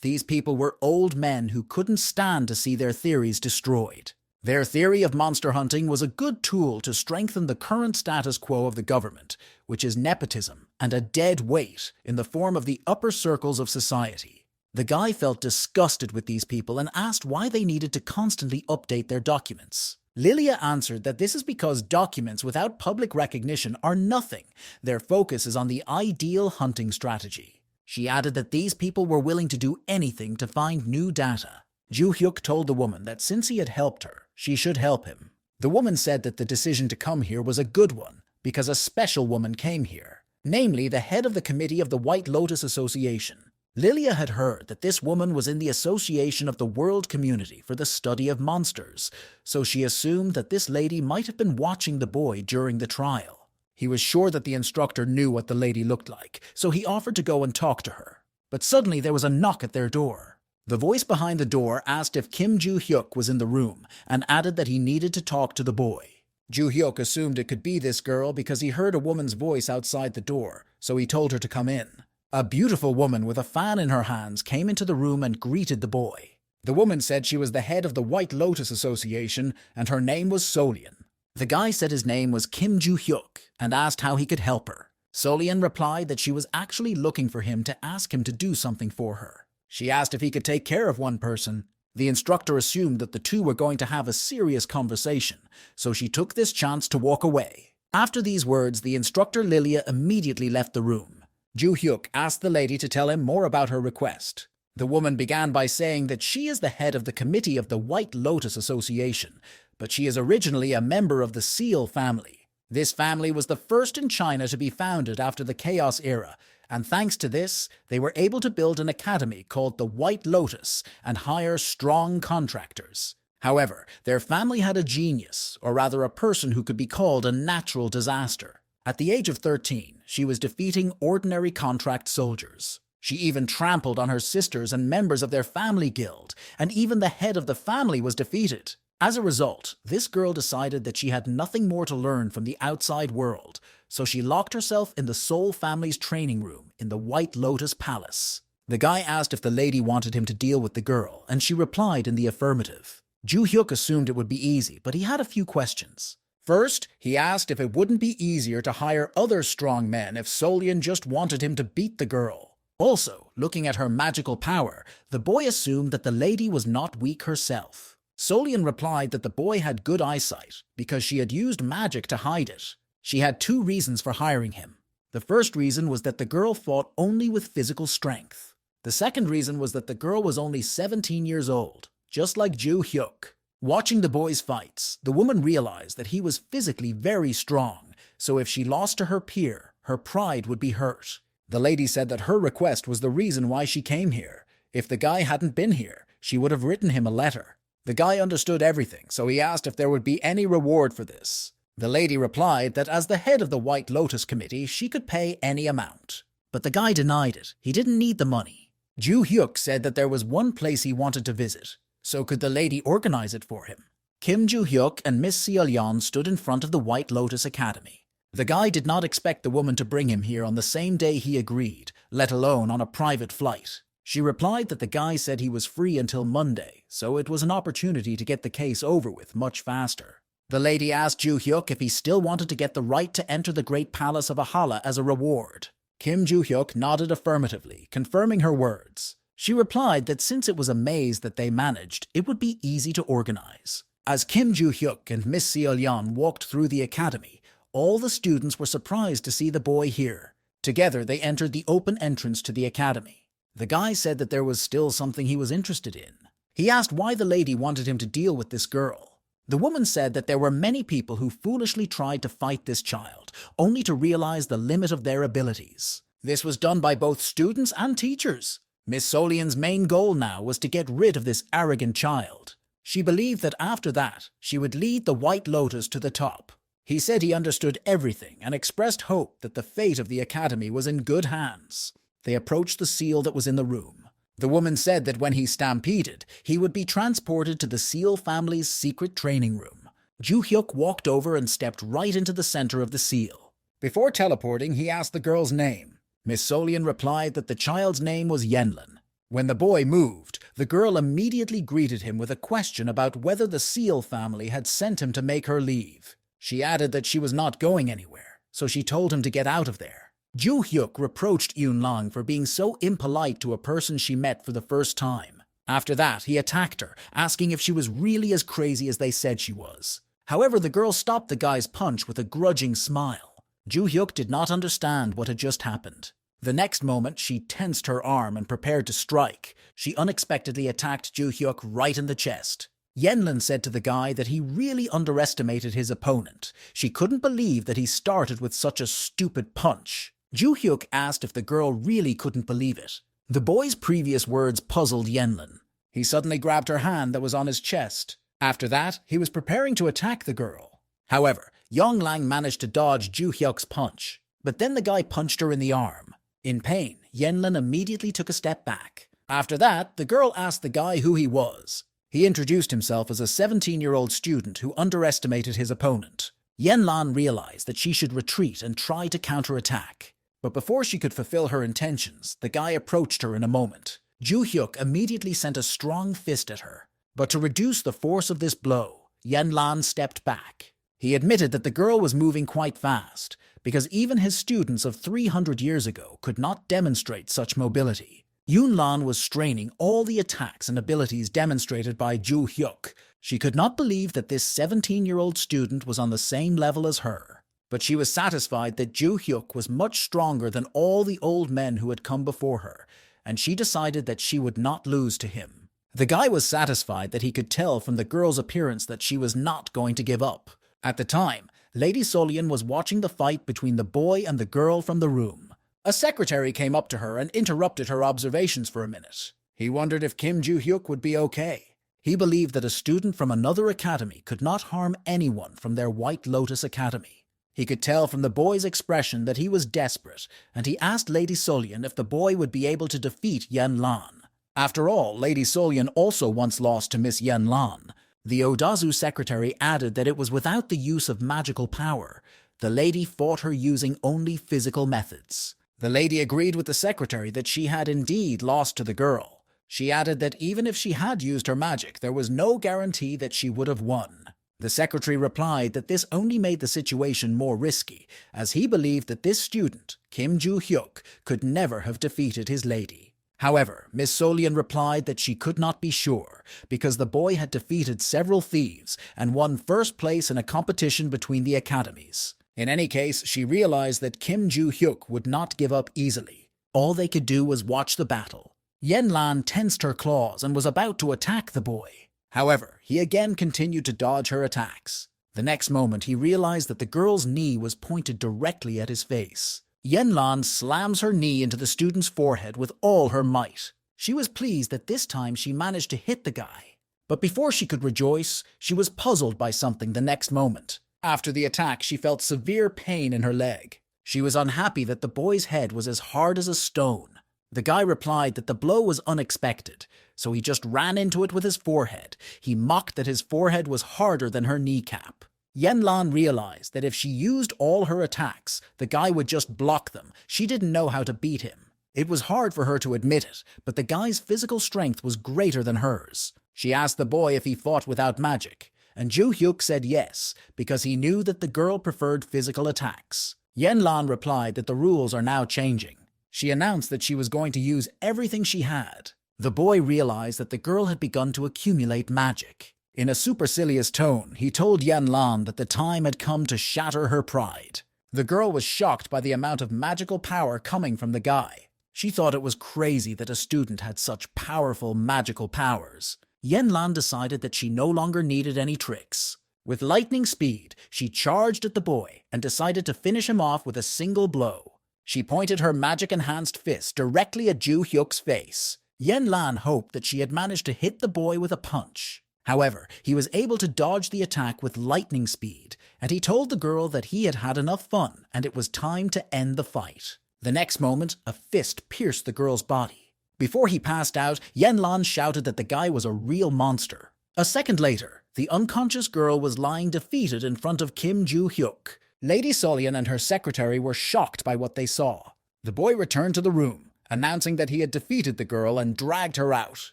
These people were old men who couldn't stand to see their theories destroyed. Their theory of monster hunting was a good tool to strengthen the current status quo of the government, which is nepotism and a dead weight in the form of the upper circles of society. The guy felt disgusted with these people and asked why they needed to constantly update their documents. Lilia answered that this is because documents without public recognition are nothing. Their focus is on the ideal hunting strategy. She added that these people were willing to do anything to find new data. Hyuk told the woman that since he had helped her, she should help him. The woman said that the decision to come here was a good one, because a special woman came here, namely the head of the committee of the White Lotus Association. Lilia had heard that this woman was in the Association of the World Community for the Study of Monsters, so she assumed that this lady might have been watching the boy during the trial. He was sure that the instructor knew what the lady looked like, so he offered to go and talk to her. But suddenly there was a knock at their door. The voice behind the door asked if Kim Hyuk was in the room and added that he needed to talk to the boy. Hyuk assumed it could be this girl because he heard a woman's voice outside the door, so he told her to come in. A beautiful woman with a fan in her hands came into the room and greeted the boy. The woman said she was the head of the White Lotus Association and her name was Solian. The guy said his name was Kim Hyuk and asked how he could help her. Solian replied that she was actually looking for him to ask him to do something for her. She asked if he could take care of one person. The instructor assumed that the two were going to have a serious conversation, so she took this chance to walk away. After these words, the instructor Lilia immediately left the room. Hyuk asked the lady to tell him more about her request. The woman began by saying that she is the head of the committee of the White Lotus Association, but she is originally a member of the Seal family. This family was the first in China to be founded after the Chaos era, and thanks to this, they were able to build an academy called the White Lotus and hire strong contractors. However, their family had a genius, or rather a person who could be called a natural disaster. At the age of 13, she was defeating ordinary contract soldiers. She even trampled on her sisters and members of their family guild, and even the head of the family was defeated. As a result, this girl decided that she had nothing more to learn from the outside world, so she locked herself in the Soul family's training room in the White Lotus Palace. The guy asked if the lady wanted him to deal with the girl, and she replied in the affirmative. Hyuk assumed it would be easy, but he had a few questions. First, he asked if it wouldn't be easier to hire other strong men if Solian just wanted him to beat the girl. Also, looking at her magical power, the boy assumed that the lady was not weak herself. Solian replied that the boy had good eyesight because she had used magic to hide it. She had 2 reasons for hiring him. The first reason was that the girl fought only with physical strength. The second reason was that the girl was only 17 years old, just like Ju Hyuk. Watching the boy's fights, the woman realized that he was physically very strong, so if she lost to her peer, her pride would be hurt. The lady said that her request was the reason why she came here. If the guy hadn't been here, she would have written him a letter. The guy understood everything, so he asked if there would be any reward for this. The lady replied that as the head of the White Lotus Committee, she could pay any amount. But the guy denied it. He didn't need the money. Ju Hyuk said that there was one place he wanted to visit, so could the lady organize it for him? Kim Ju Hyuk and Miss Seol-yeon stood in front of the White Lotus Academy. The guy did not expect the woman to bring him here on the same day he agreed, let alone on a private flight. She replied that the guy said he was free until Monday, so it was an opportunity to get the case over with much faster. The lady asked Ju Hyuk if he still wanted to get the right to enter the Great Palace of Valhalla as a reward. Kim Ju Hyuk nodded affirmatively, confirming her words. She replied that since it was a maze that they managed, it would be easy to organize. As Kim Ju Hyuk and Miss Seol-yeon walked through the academy, all the students were surprised to see the boy here. Together, they entered the open entrance to the academy. The guy said that there was still something he was interested in. He asked why the lady wanted him to deal with this girl. The woman said that there were many people who foolishly tried to fight this child, only to realize the limit of their abilities. This was done by both students and teachers. Miss Solian's main goal now was to get rid of this arrogant child. She believed that after that, she would lead the White Lotus to the top. He said he understood everything and expressed hope that the fate of the academy was in good hands. They approached the seal that was in the room. The woman said that when he stampeded, he would be transported to the seal family's secret training room. Ju Hyuk walked over and stepped right into the center of the seal. Before teleporting, he asked the girl's name. Miss Solian replied that the child's name was Yenlin. When the boy moved, the girl immediately greeted him with a question about whether the seal family had sent him to make her leave. She added that she was not going anywhere, so she told him to get out of there. Ju Hyuk reproached Yun-lang for being so impolite to a person she met for the first time. After that, he attacked her, asking if she was really as crazy as they said she was. However, the girl stopped the guy's punch with a grudging smile. Ju Hyuk did not understand what had just happened. The next moment, she tensed her arm and prepared to strike. She unexpectedly attacked Ju Hyuk right in the chest. Yenlin said to the guy that he really underestimated his opponent. She couldn't believe that he started with such a stupid punch. Ju Hyuk asked if the girl really couldn't believe it. The boy's previous words puzzled Yenlin. He suddenly grabbed her hand that was on his chest. After that, he was preparing to attack the girl. However, Yong-lang managed to dodge Ju Hyuk's punch, but then the guy punched her in the arm. In pain, Yenlin immediately took a step back. After that, the girl asked the guy who he was. He introduced himself as a 17-year-old student who underestimated his opponent. Yenlan realized that she should retreat and try to counterattack. But before she could fulfill her intentions, the guy approached her in a moment. Ju Hyuk immediately sent a strong fist at her. But to reduce the force of this blow, Yenlan stepped back. He admitted that the girl was moving quite fast, because even his students of 300 years ago could not demonstrate such mobility. Yun-lan was straining all the attacks and abilities demonstrated by Ju Hyuk. She could not believe that this 17-year-old student was on the same level as her. But she was satisfied that Ju Hyuk was much stronger than all the old men who had come before her, and she decided that she would not lose to him. The guy was satisfied that he could tell from the girl's appearance that she was not going to give up. At the time, Lady Solian was watching the fight between the boy and the girl from the room. A secretary came up to her and interrupted her observations for a minute. He wondered if Kim Ju Hyuk would be okay. He believed that a student from another academy could not harm anyone from their White Lotus Academy. He could tell from the boy's expression that he was desperate, and he asked Lady Solian if the boy would be able to defeat Yenlan. After all, Lady Solian also once lost to Miss Yenlan. The Odazu secretary added that it was without the use of magical power. The lady fought her using only physical methods. The lady agreed with the secretary that she had indeed lost to the girl. She added that even if she had used her magic, there was no guarantee that she would have won. The secretary replied that this only made the situation more risky, as he believed that this student, Kim Joo-hyuk, could never have defeated his lady. However, Miss Solian replied that she could not be sure, because the boy had defeated several thieves and won first place in a competition between the academies. In any case, she realized that Kim Joo-hyuk would not give up easily. All they could do was watch the battle. Yen-lan tensed her claws and was about to attack the boy. However, he again continued to dodge her attacks. The next moment, he realized that the girl's knee was pointed directly at his face. Yen-lan slams her knee into the student's forehead with all her might. She was pleased that this time she managed to hit the guy. But before she could rejoice, she was puzzled by something the next moment. After the attack, she felt severe pain in her leg. She was unhappy that the boy's head was as hard as a stone. The guy replied that the blow was unexpected, so he just ran into it with his forehead. He mocked that his forehead was harder than her kneecap. Yen-lan realized that if she used all her attacks, the guy would just block them. She didn't know how to beat him. It was hard for her to admit it, but the guy's physical strength was greater than hers. She asked the boy if he fought without magic, and Joo-hyuk said yes, because he knew that the girl preferred physical attacks. Yen-lan replied that the rules are now changing. She announced that she was going to use everything she had. The boy realized that the girl had begun to accumulate magic. In a supercilious tone, he told Yen-lan that the time had come to shatter her pride. The girl was shocked by the amount of magical power coming from the guy. She thought it was crazy that a student had such powerful magical powers. Yen-lan decided that she no longer needed any tricks. With lightning speed, she charged at the boy and decided to finish him off with a single blow. She pointed her magic-enhanced fist directly at Joo-hyuk's face. Yen-lan hoped that she had managed to hit the boy with a punch. However, he was able to dodge the attack with lightning speed, and he told the girl that he had had enough fun and it was time to end the fight. The next moment, a fist pierced the girl's body. Before he passed out, Yen-lan shouted that the guy was a real monster. A second later, the unconscious girl was lying defeated in front of Kim Joo-hyuk. Lady Solian and her secretary were shocked by what they saw. The boy returned to the room, announcing that he had defeated the girl and dragged her out.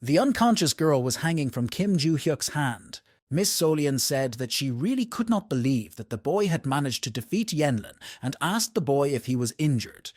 The unconscious girl was hanging from Kim Joo-hyuk's hand. Miss Solian said that she really could not believe that the boy had managed to defeat Yen-lan and asked the boy if he was injured,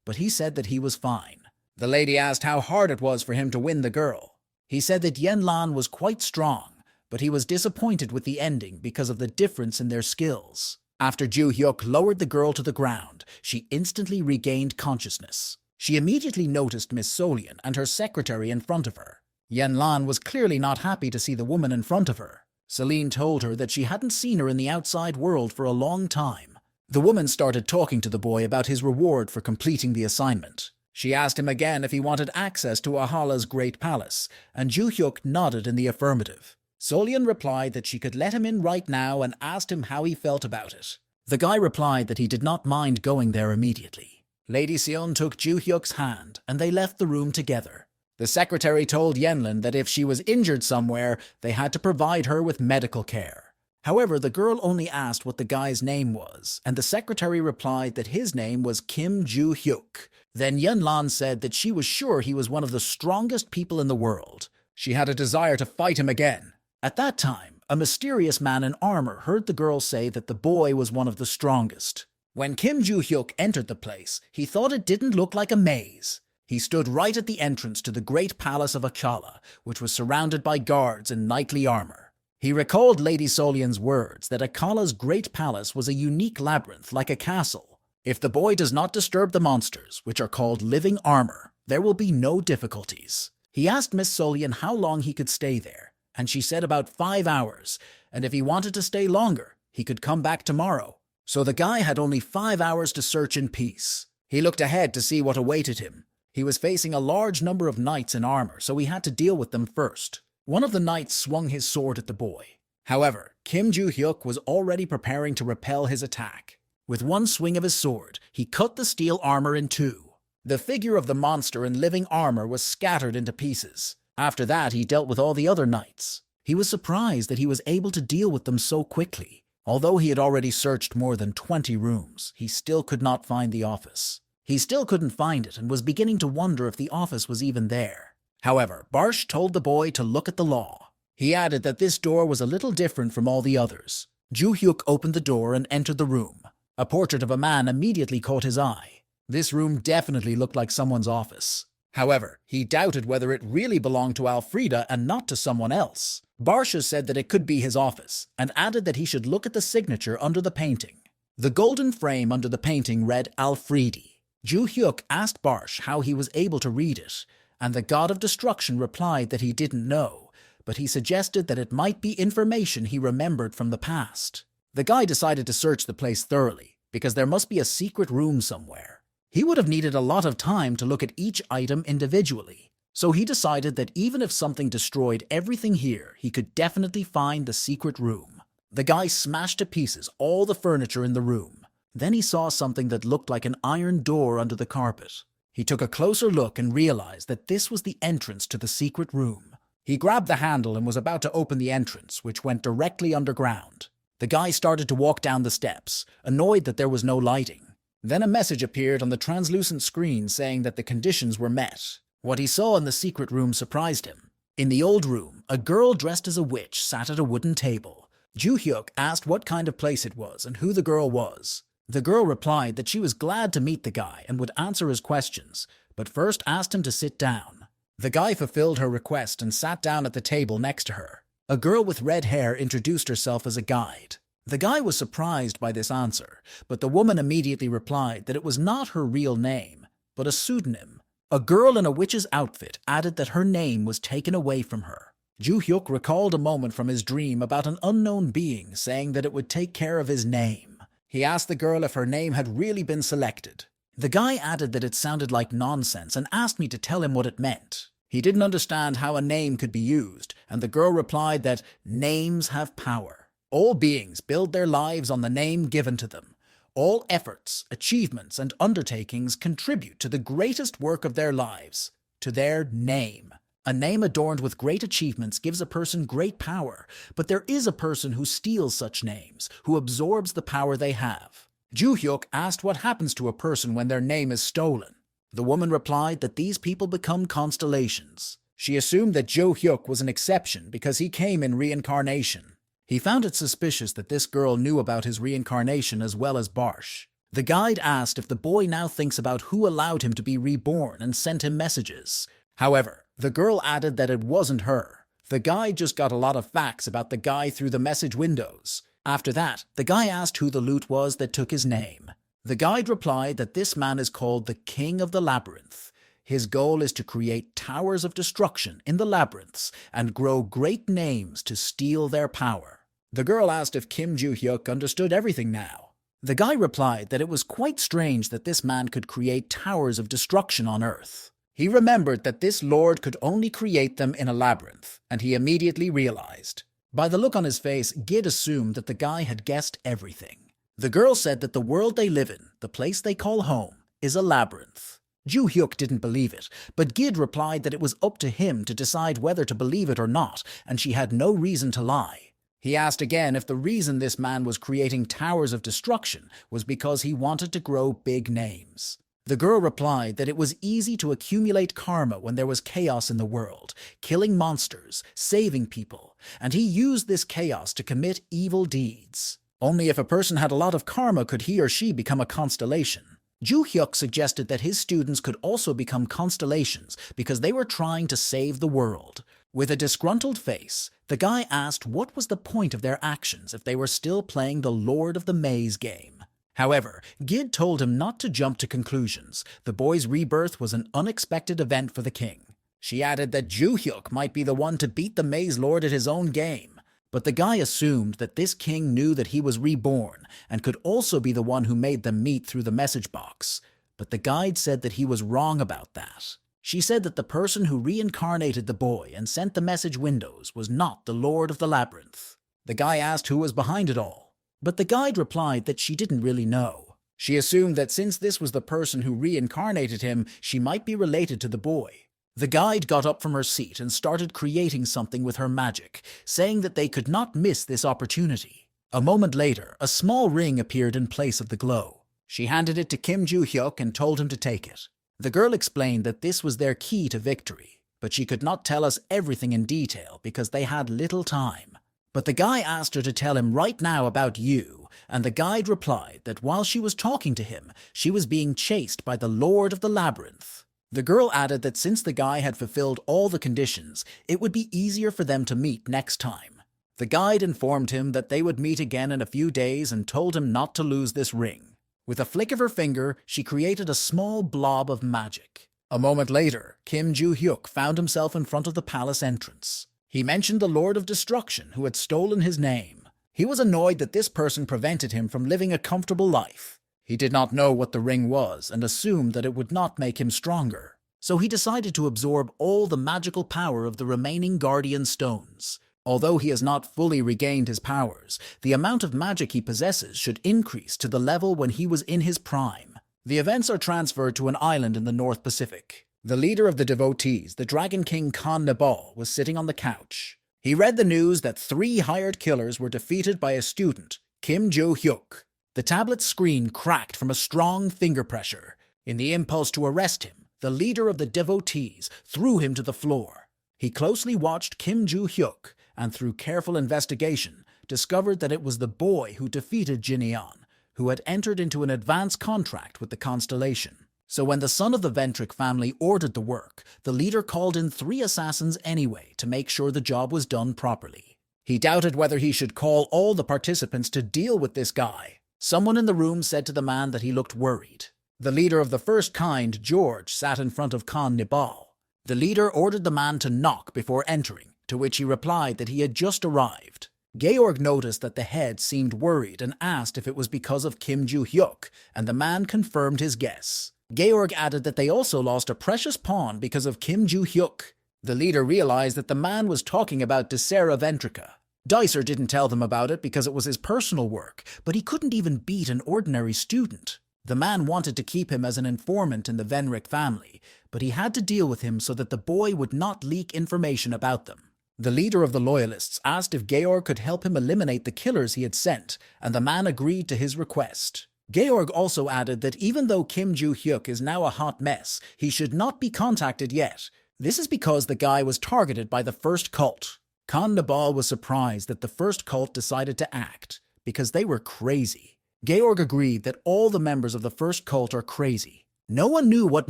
but he said that he was fine. The lady asked how hard it was for him to win the girl. He said that Yen-lan was quite strong, but he was disappointed with the ending because of the difference in their skills. After Joo-hyuk lowered the girl to the ground, she instantly regained consciousness. She immediately noticed Miss Solian and her secretary in front of her. Yen-lan was clearly not happy to see the woman in front of her. Celine told her that she hadn't seen her in the outside world for a long time. The woman started talking to the boy about his reward for completing the assignment. She asked him again if he wanted access to Valhalla's great palace, and Joo-hyuk nodded in the affirmative. Solian replied that she could let him in right now and asked him how he felt about it. The guy replied that he did not mind going there immediately. Lady Seon took Joo-hyuk's hand and they left the room together. The secretary told Yen-lan that if she was injured somewhere, they had to provide her with medical care. However, the girl only asked what the guy's name was, and the secretary replied that his name was Kim Joo-hyuk. Then Yen-lan said that she was sure he was one of the strongest people in the world. She had a desire to fight him again. At that time, a mysterious man in armor heard the girl say that the boy was one of the strongest. When Kim Joo-hyuk entered the place, he thought it didn't look like a maze. He stood right at the entrance to the great palace of Akala, which was surrounded by guards in knightly armor. He recalled Lady Solian's words that Akala's great palace was a unique labyrinth like a castle. If the boy does not disturb the monsters, which are called living armor, there will be no difficulties. He asked Miss Solian how long he could stay there, and she said about 5 hours, and if he wanted to stay longer, he could come back tomorrow. So the guy had only 5 hours to search in peace. He looked ahead to see what awaited him. He was facing a large number of knights in armor, so he had to deal with them first. One of the knights swung his sword at the boy. However, Kim Joo-hyuk was already preparing to repel his attack. With one swing of his sword, he cut the steel armor in two. The figure of the monster in living armor was scattered into pieces. After that, he dealt with all the other knights. He was surprised that he was able to deal with them so quickly. Although he had already searched more than 20 rooms, he still could not find the office. He still couldn't find it and was beginning to wonder if the office was even there. However, Barsh told the boy to look at the law. He added that this door was a little different from all the others. Ju-hyuk opened the door and entered the room. A portrait of a man immediately caught his eye. This room definitely looked like someone's office. However, he doubted whether it really belonged to Alfreda and not to someone else. Barsha said that it could be his office, and added that he should look at the signature under the painting. The golden frame under the painting read Alfredi. Ju-hyuk asked Barsh how he was able to read it, and the god of destruction replied that he didn't know, but he suggested that it might be information he remembered from the past. The guy decided to search the place thoroughly, because there must be a secret room somewhere. He would have needed a lot of time to look at each item individually, so he decided that even if something destroyed everything here, he could definitely find the secret room. The guy smashed to pieces all the furniture in the room. Then he saw something that looked like an iron door under the carpet. He took a closer look and realized that this was the entrance to the secret room. He grabbed the handle and was about to open the entrance, which went directly underground. The guy started to walk down the steps, annoyed that there was no lighting. Then a message appeared on the translucent screen saying that the conditions were met. What he saw in the secret room surprised him. In the old room, a girl dressed as a witch sat at a wooden table. Ju-hyuk asked what kind of place it was and who the girl was. The girl replied that she was glad to meet the guy and would answer his questions, but first asked him to sit down. The guy fulfilled her request and sat down at the table next to her. A girl with red hair introduced herself as a guide. The guy was surprised by this answer, but the woman immediately replied that it was not her real name, but a pseudonym. A girl in a witch's outfit added that her name was taken away from her. Ju-hyuk recalled a moment from his dream about an unknown being saying that it would take care of his name. He asked the girl if her name had really been selected. The guy added that it sounded like nonsense and asked me to tell him what it meant. He didn't understand how a name could be used, and the girl replied that names have power. All beings build their lives on the name given to them. All efforts, achievements, and undertakings contribute to the greatest work of their lives, to their name. A name adorned with great achievements gives a person great power, but there is a person who steals such names, who absorbs the power they have. Ju-hyuk asked what happens to a person when their name is stolen. The woman replied that these people become constellations. She assumed that Ju-hyuk was an exception because he came in reincarnation. He found it suspicious that this girl knew about his reincarnation as well as Barsh. The guide asked if the boy now thinks about who allowed him to be reborn and sent him messages. However, the girl added that it wasn't her. The guide just got a lot of facts about the guy through the message windows. After that, the guy asked who the loot was that took his name. The guide replied that this man is called the King of the Labyrinth. His goal is to create towers of destruction in the labyrinths and grow great names to steal their power. The girl asked if Kim Ju-hyuk understood everything now. The guy replied that it was quite strange that this man could create towers of destruction on Earth. He remembered that this lord could only create them in a labyrinth, and he immediately realized. By the look on his face, Gid assumed that the guy had guessed everything. The girl said that the world they live in, the place they call home, is a labyrinth. Ju-hyuk didn't believe it, but Gid replied that it was up to him to decide whether to believe it or not, and she had no reason to lie. He asked again if the reason this man was creating towers of destruction was because he wanted to grow big names. The girl replied that it was easy to accumulate karma when there was chaos in the world, killing monsters, saving people, and he used this chaos to commit evil deeds. Only if a person had a lot of karma could he or she become a constellation. Ju-hyuk suggested that his students could also become constellations because they were trying to save the world. With a disgruntled face, the guy asked what was the point of their actions if they were still playing the Lord of the Maze game. However, Gid told him not to jump to conclusions. The boy's rebirth was an unexpected event for the king. She added that Ju-hyuk might be the one to beat the Maze Lord at his own game. But the guy assumed that this king knew that he was reborn and could also be the one who made them meet through the message box. But the guide said that he was wrong about that. She said that the person who reincarnated the boy and sent the message windows was not the Lord of the Labyrinth. The guy asked who was behind it all, but the guide replied that she didn't really know. She assumed that since this was the person who reincarnated him, she might be related to the boy. The guide got up from her seat and started creating something with her magic, saying that they could not miss this opportunity. A moment later, a small ring appeared in place of the glow. She handed it to Kim Ju-hyuk and told him to take it. The girl explained that this was their key to victory. but she could not tell us everything in detail because they had little time. But the guy asked her to tell him right now about you, and the guide replied that while she was talking to him, she was being chased by the Lord of the Labyrinth. The girl added that since the guy had fulfilled all the conditions, it would be easier for them to meet next time. The guide informed him that they would meet again in a few days and told him not to lose this ring. With a flick of her finger, she created a small blob of magic. A moment later, Kim Joo-hyuk found himself in front of the palace entrance. He mentioned the Lord of Destruction who had stolen his name. He was annoyed that this person prevented him from living a comfortable life. He did not know what the ring was and assumed that it would not make him stronger. So he decided to absorb all the magical power of the remaining Guardian Stones. Although he has not fully regained his powers, the amount of magic he possesses should increase to the level when he was in his prime. The events are transferred to an island in the North Pacific. The leader of the devotees, the Dragon King Constellation, was sitting on the couch. He read the news that 3 hired killers were defeated by a student, Kim Joo-hyuk. The tablet's screen cracked from a strong finger pressure. In the impulse to arrest him, the leader of the devotees threw him to the floor. He closely watched Kim Joo-hyuk and through careful investigation discovered that it was the boy who defeated Jin-yeon, who had entered into an advance contract with the Constellation. So when the son of the Ventri family ordered the work, the leader called in 3 assassins anyway to make sure the job was done properly. He doubted whether he should call all the participants to deal with this guy. Someone in the room said to the man that he looked worried. The leader of the first kind, George, sat in front of Constellation. The leader ordered the man to knock before entering, to which he replied that he had just arrived. Georg noticed that the head seemed worried and asked if it was because of Kim Joo-hyuk, and the man confirmed his guess. Georg added that they also lost a precious pawn because of Kim Joo-hyuk. The leader realized that the man was talking about Desera Ventrica. Dicer didn't tell them about it because it was his personal work, but he couldn't even beat an ordinary student. The man wanted to keep him as an informant in the Ventri family, but he had to deal with him so that the boy would not leak information about them. The leader of the Loyalists asked if Georg could help him eliminate the killers he had sent, and the man agreed to his request. Georg also added that even though Kim Joo-hyuk is now a hot mess, he should not be contacted yet. This is because the guy was targeted by the first cult. Constellation was surprised that the first cult decided to act, because they were crazy. Georg agreed that all the members of the first cult are crazy. No one knew what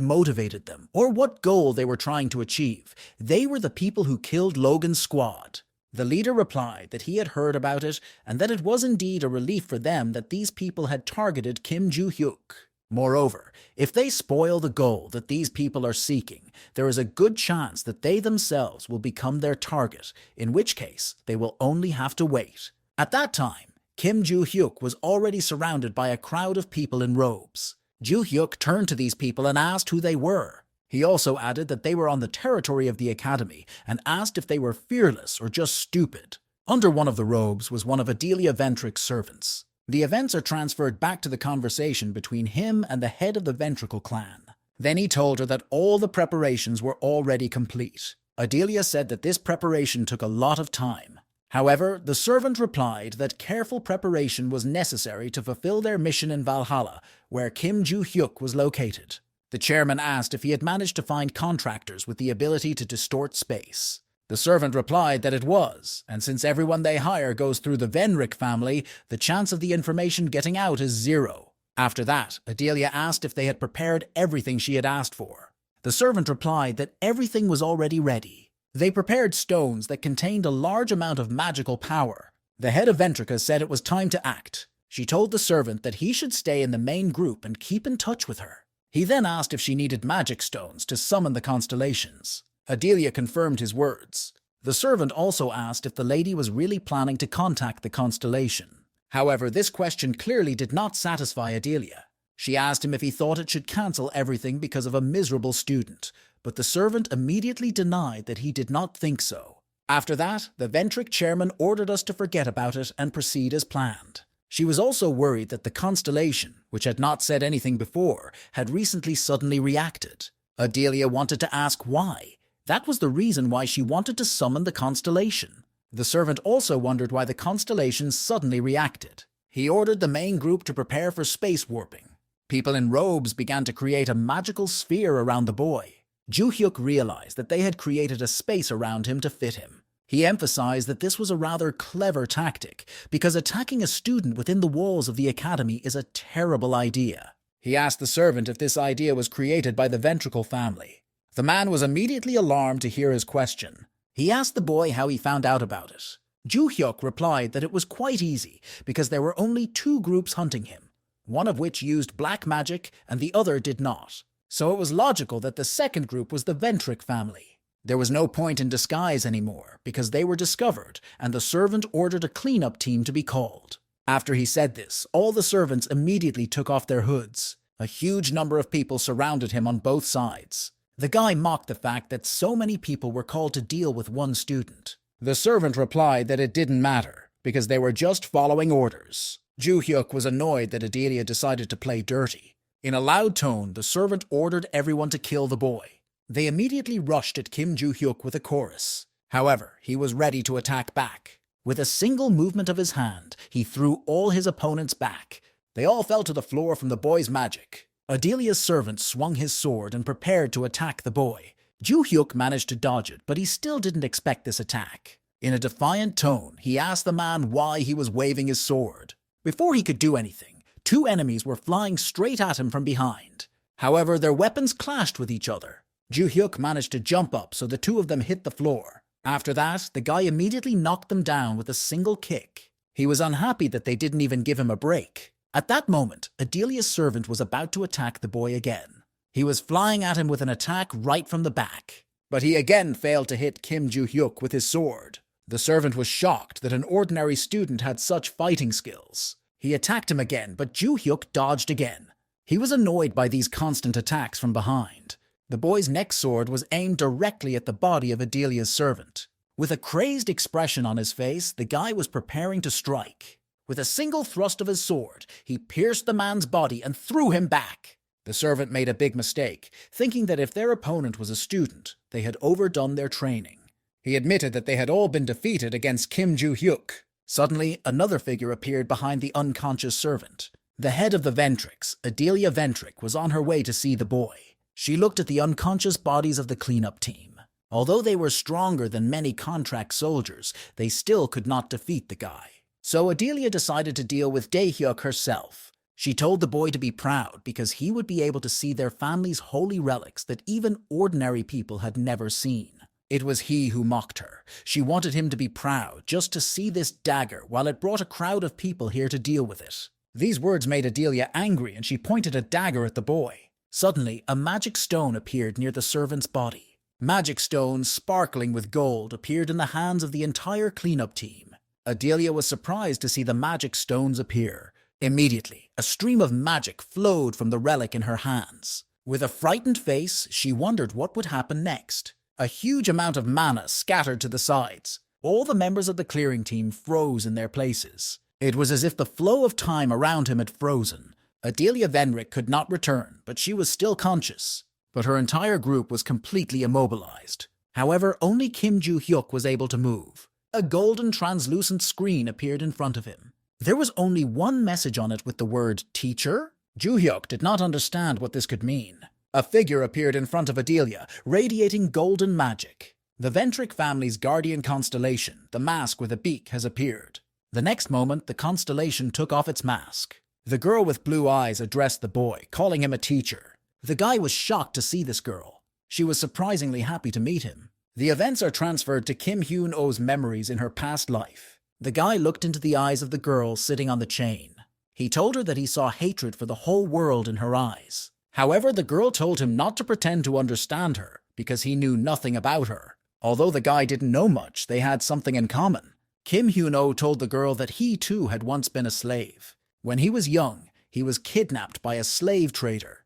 motivated them or what goal they were trying to achieve. They were the people who killed Logan's squad. The leader replied that he had heard about it and that it was indeed a relief for them that these people had targeted Kim Joo-hyuk. Moreover, if they spoil the goal that these people are seeking, there is a good chance that they themselves will become their target, in which case they will only have to wait. At that time, Kim Joo-hyuk was already surrounded by a crowd of people in robes. Joo-hyuk turned to these people and asked who they were. He also added that they were on the territory of the academy and asked if they were fearless or just stupid. Under one of the robes was one of Adelia Ventric's servants. The events are transferred back to the conversation between him and the head of the Ventricle clan. Then he told her that all the preparations were already complete. Adelia said that this preparation took a lot of time. However, the servant replied that careful preparation was necessary to fulfill their mission in Valhalla, where Kim Joo-hyuk was located. The chairman asked if he had managed to find contractors with the ability to distort space. The servant replied that it was, and since everyone they hire goes through the Ventri family, the chance of the information getting out is 0. After that, Adelia asked if they had prepared everything she had asked for. The servant replied that everything was already ready. They prepared stones that contained a large amount of magical power. The head of Ventrica said it was time to act. She told the servant that he should stay in the main group and keep in touch with her. He then asked if she needed magic stones to summon the constellations. Adelia confirmed his words. The servant also asked if the lady was really planning to contact the constellation. However, this question clearly did not satisfy Adelia. She asked him if he thought it should cancel everything because of a miserable student, but the servant immediately denied that he did not think so. After that, the Ventri chairman ordered us to forget about it and proceed as planned. She was also worried that the constellation, which had not said anything before, had recently suddenly reacted. Adelia wanted to ask why. That was the reason why she wanted to summon the constellation. The servant also wondered why the constellation suddenly reacted. He ordered the main group to prepare for space warping. People in robes began to create a magical sphere around the boy. Ju-hyuk realized that they had created a space around him to fit him. He emphasized that this was a rather clever tactic, because attacking a student within the walls of the academy is a terrible idea. He asked the servant if this idea was created by the Ventricle family. The man was immediately alarmed to hear his question. He asked the boy how he found out about it. Ju-hyuk replied that it was quite easy, because there were only 2 groups hunting him, one of which used black magic and the other did not. So it was logical that the second group was the Ventric family. There was no point in disguise anymore, because they were discovered, and the servant ordered a cleanup team to be called. After he said this, all the servants immediately took off their hoods. A huge number of people surrounded him on both sides. The guy mocked the fact that so many people were called to deal with one student. The servant replied that it didn't matter, because they were just following orders. Ju-hyuk was annoyed that Adelia decided to play dirty. In a loud tone, the servant ordered everyone to kill the boy. They immediately rushed at Kim Ju-hyuk with a chorus. However, he was ready to attack back. With a single movement of his hand, he threw all his opponents back. They all fell to the floor from the boy's magic. Adelia's servant swung his sword and prepared to attack the boy. Ju-hyuk managed to dodge it, but he still didn't expect this attack. In a defiant tone, he asked the man why he was waving his sword. Before he could do anything, 2 enemies were flying straight at him from behind. However, their weapons clashed with each other. Ju-hyuk managed to jump up so the 2 of them hit the floor. After that, the guy immediately knocked them down with a single kick. He was unhappy that they didn't even give him a break. At that moment, Adelia's servant was about to attack the boy again. He was flying at him with an attack right from the back. But he again failed to hit Kim Ju-hyuk with his sword. The servant was shocked that an ordinary student had such fighting skills. He attacked him again, but Ju-hyuk dodged again. He was annoyed by these constant attacks from behind. The boy's next sword was aimed directly at the body of Adelia's servant. With a crazed expression on his face, the guy was preparing to strike. With a single thrust of his sword, he pierced the man's body and threw him back. The servant made a big mistake, thinking that if their opponent was a student, they had overdone their training. He admitted that they had all been defeated against Kim Ju-hyuk. Suddenly, another figure appeared behind the unconscious servant. The head of the Ventrics, Adelia Ventric, was on her way to see the boy. She looked at the unconscious bodies of the cleanup team. Although they were stronger than many contract soldiers, they still could not defeat the guy. So Adelia decided to deal with Dae-hyuk herself. She told the boy to be proud because he would be able to see their family's holy relics that even ordinary people had never seen. It was he who mocked her. She wanted him to be proud just to see this dagger while it brought a crowd of people here to deal with it. These words made Adelia angry and she pointed a dagger at the boy. Suddenly, a magic stone appeared near the servant's body. Magic stones, sparkling with gold, appeared in the hands of the entire cleanup team. Adelia was surprised to see the magic stones appear. Immediately, a stream of magic flowed from the relic in her hands. With a frightened face, she wondered what would happen next. A huge amount of mana scattered to the sides. All the members of the clearing team froze in their places. It was as if the flow of time around him had frozen. Adelia Venric could not return, but she was still conscious. But her entire group was completely immobilized. However, only Kim Ju-hyuk was able to move. A golden translucent screen appeared in front of him. There was only one message on it with the word teacher. Ju-hyuk did not understand what this could mean. A figure appeared in front of Adelia, radiating golden magic. The Ventric family's guardian constellation, the mask with a beak, has appeared. The next moment, the constellation took off its mask. The girl with blue eyes addressed the boy, calling him a teacher. The guy was shocked to see this girl. She was surprisingly happy to meet him. The events are transferred to Kim Hyun-oh's memories in her past life. The guy looked into the eyes of the girl sitting on the chain. He told her that he saw hatred for the whole world in her eyes. However, the girl told him not to pretend to understand her, because he knew nothing about her. Although the guy didn't know much, they had something in common. Kim Hyun-oh told the girl that he too had once been a slave. When he was young, he was kidnapped by a slave trader.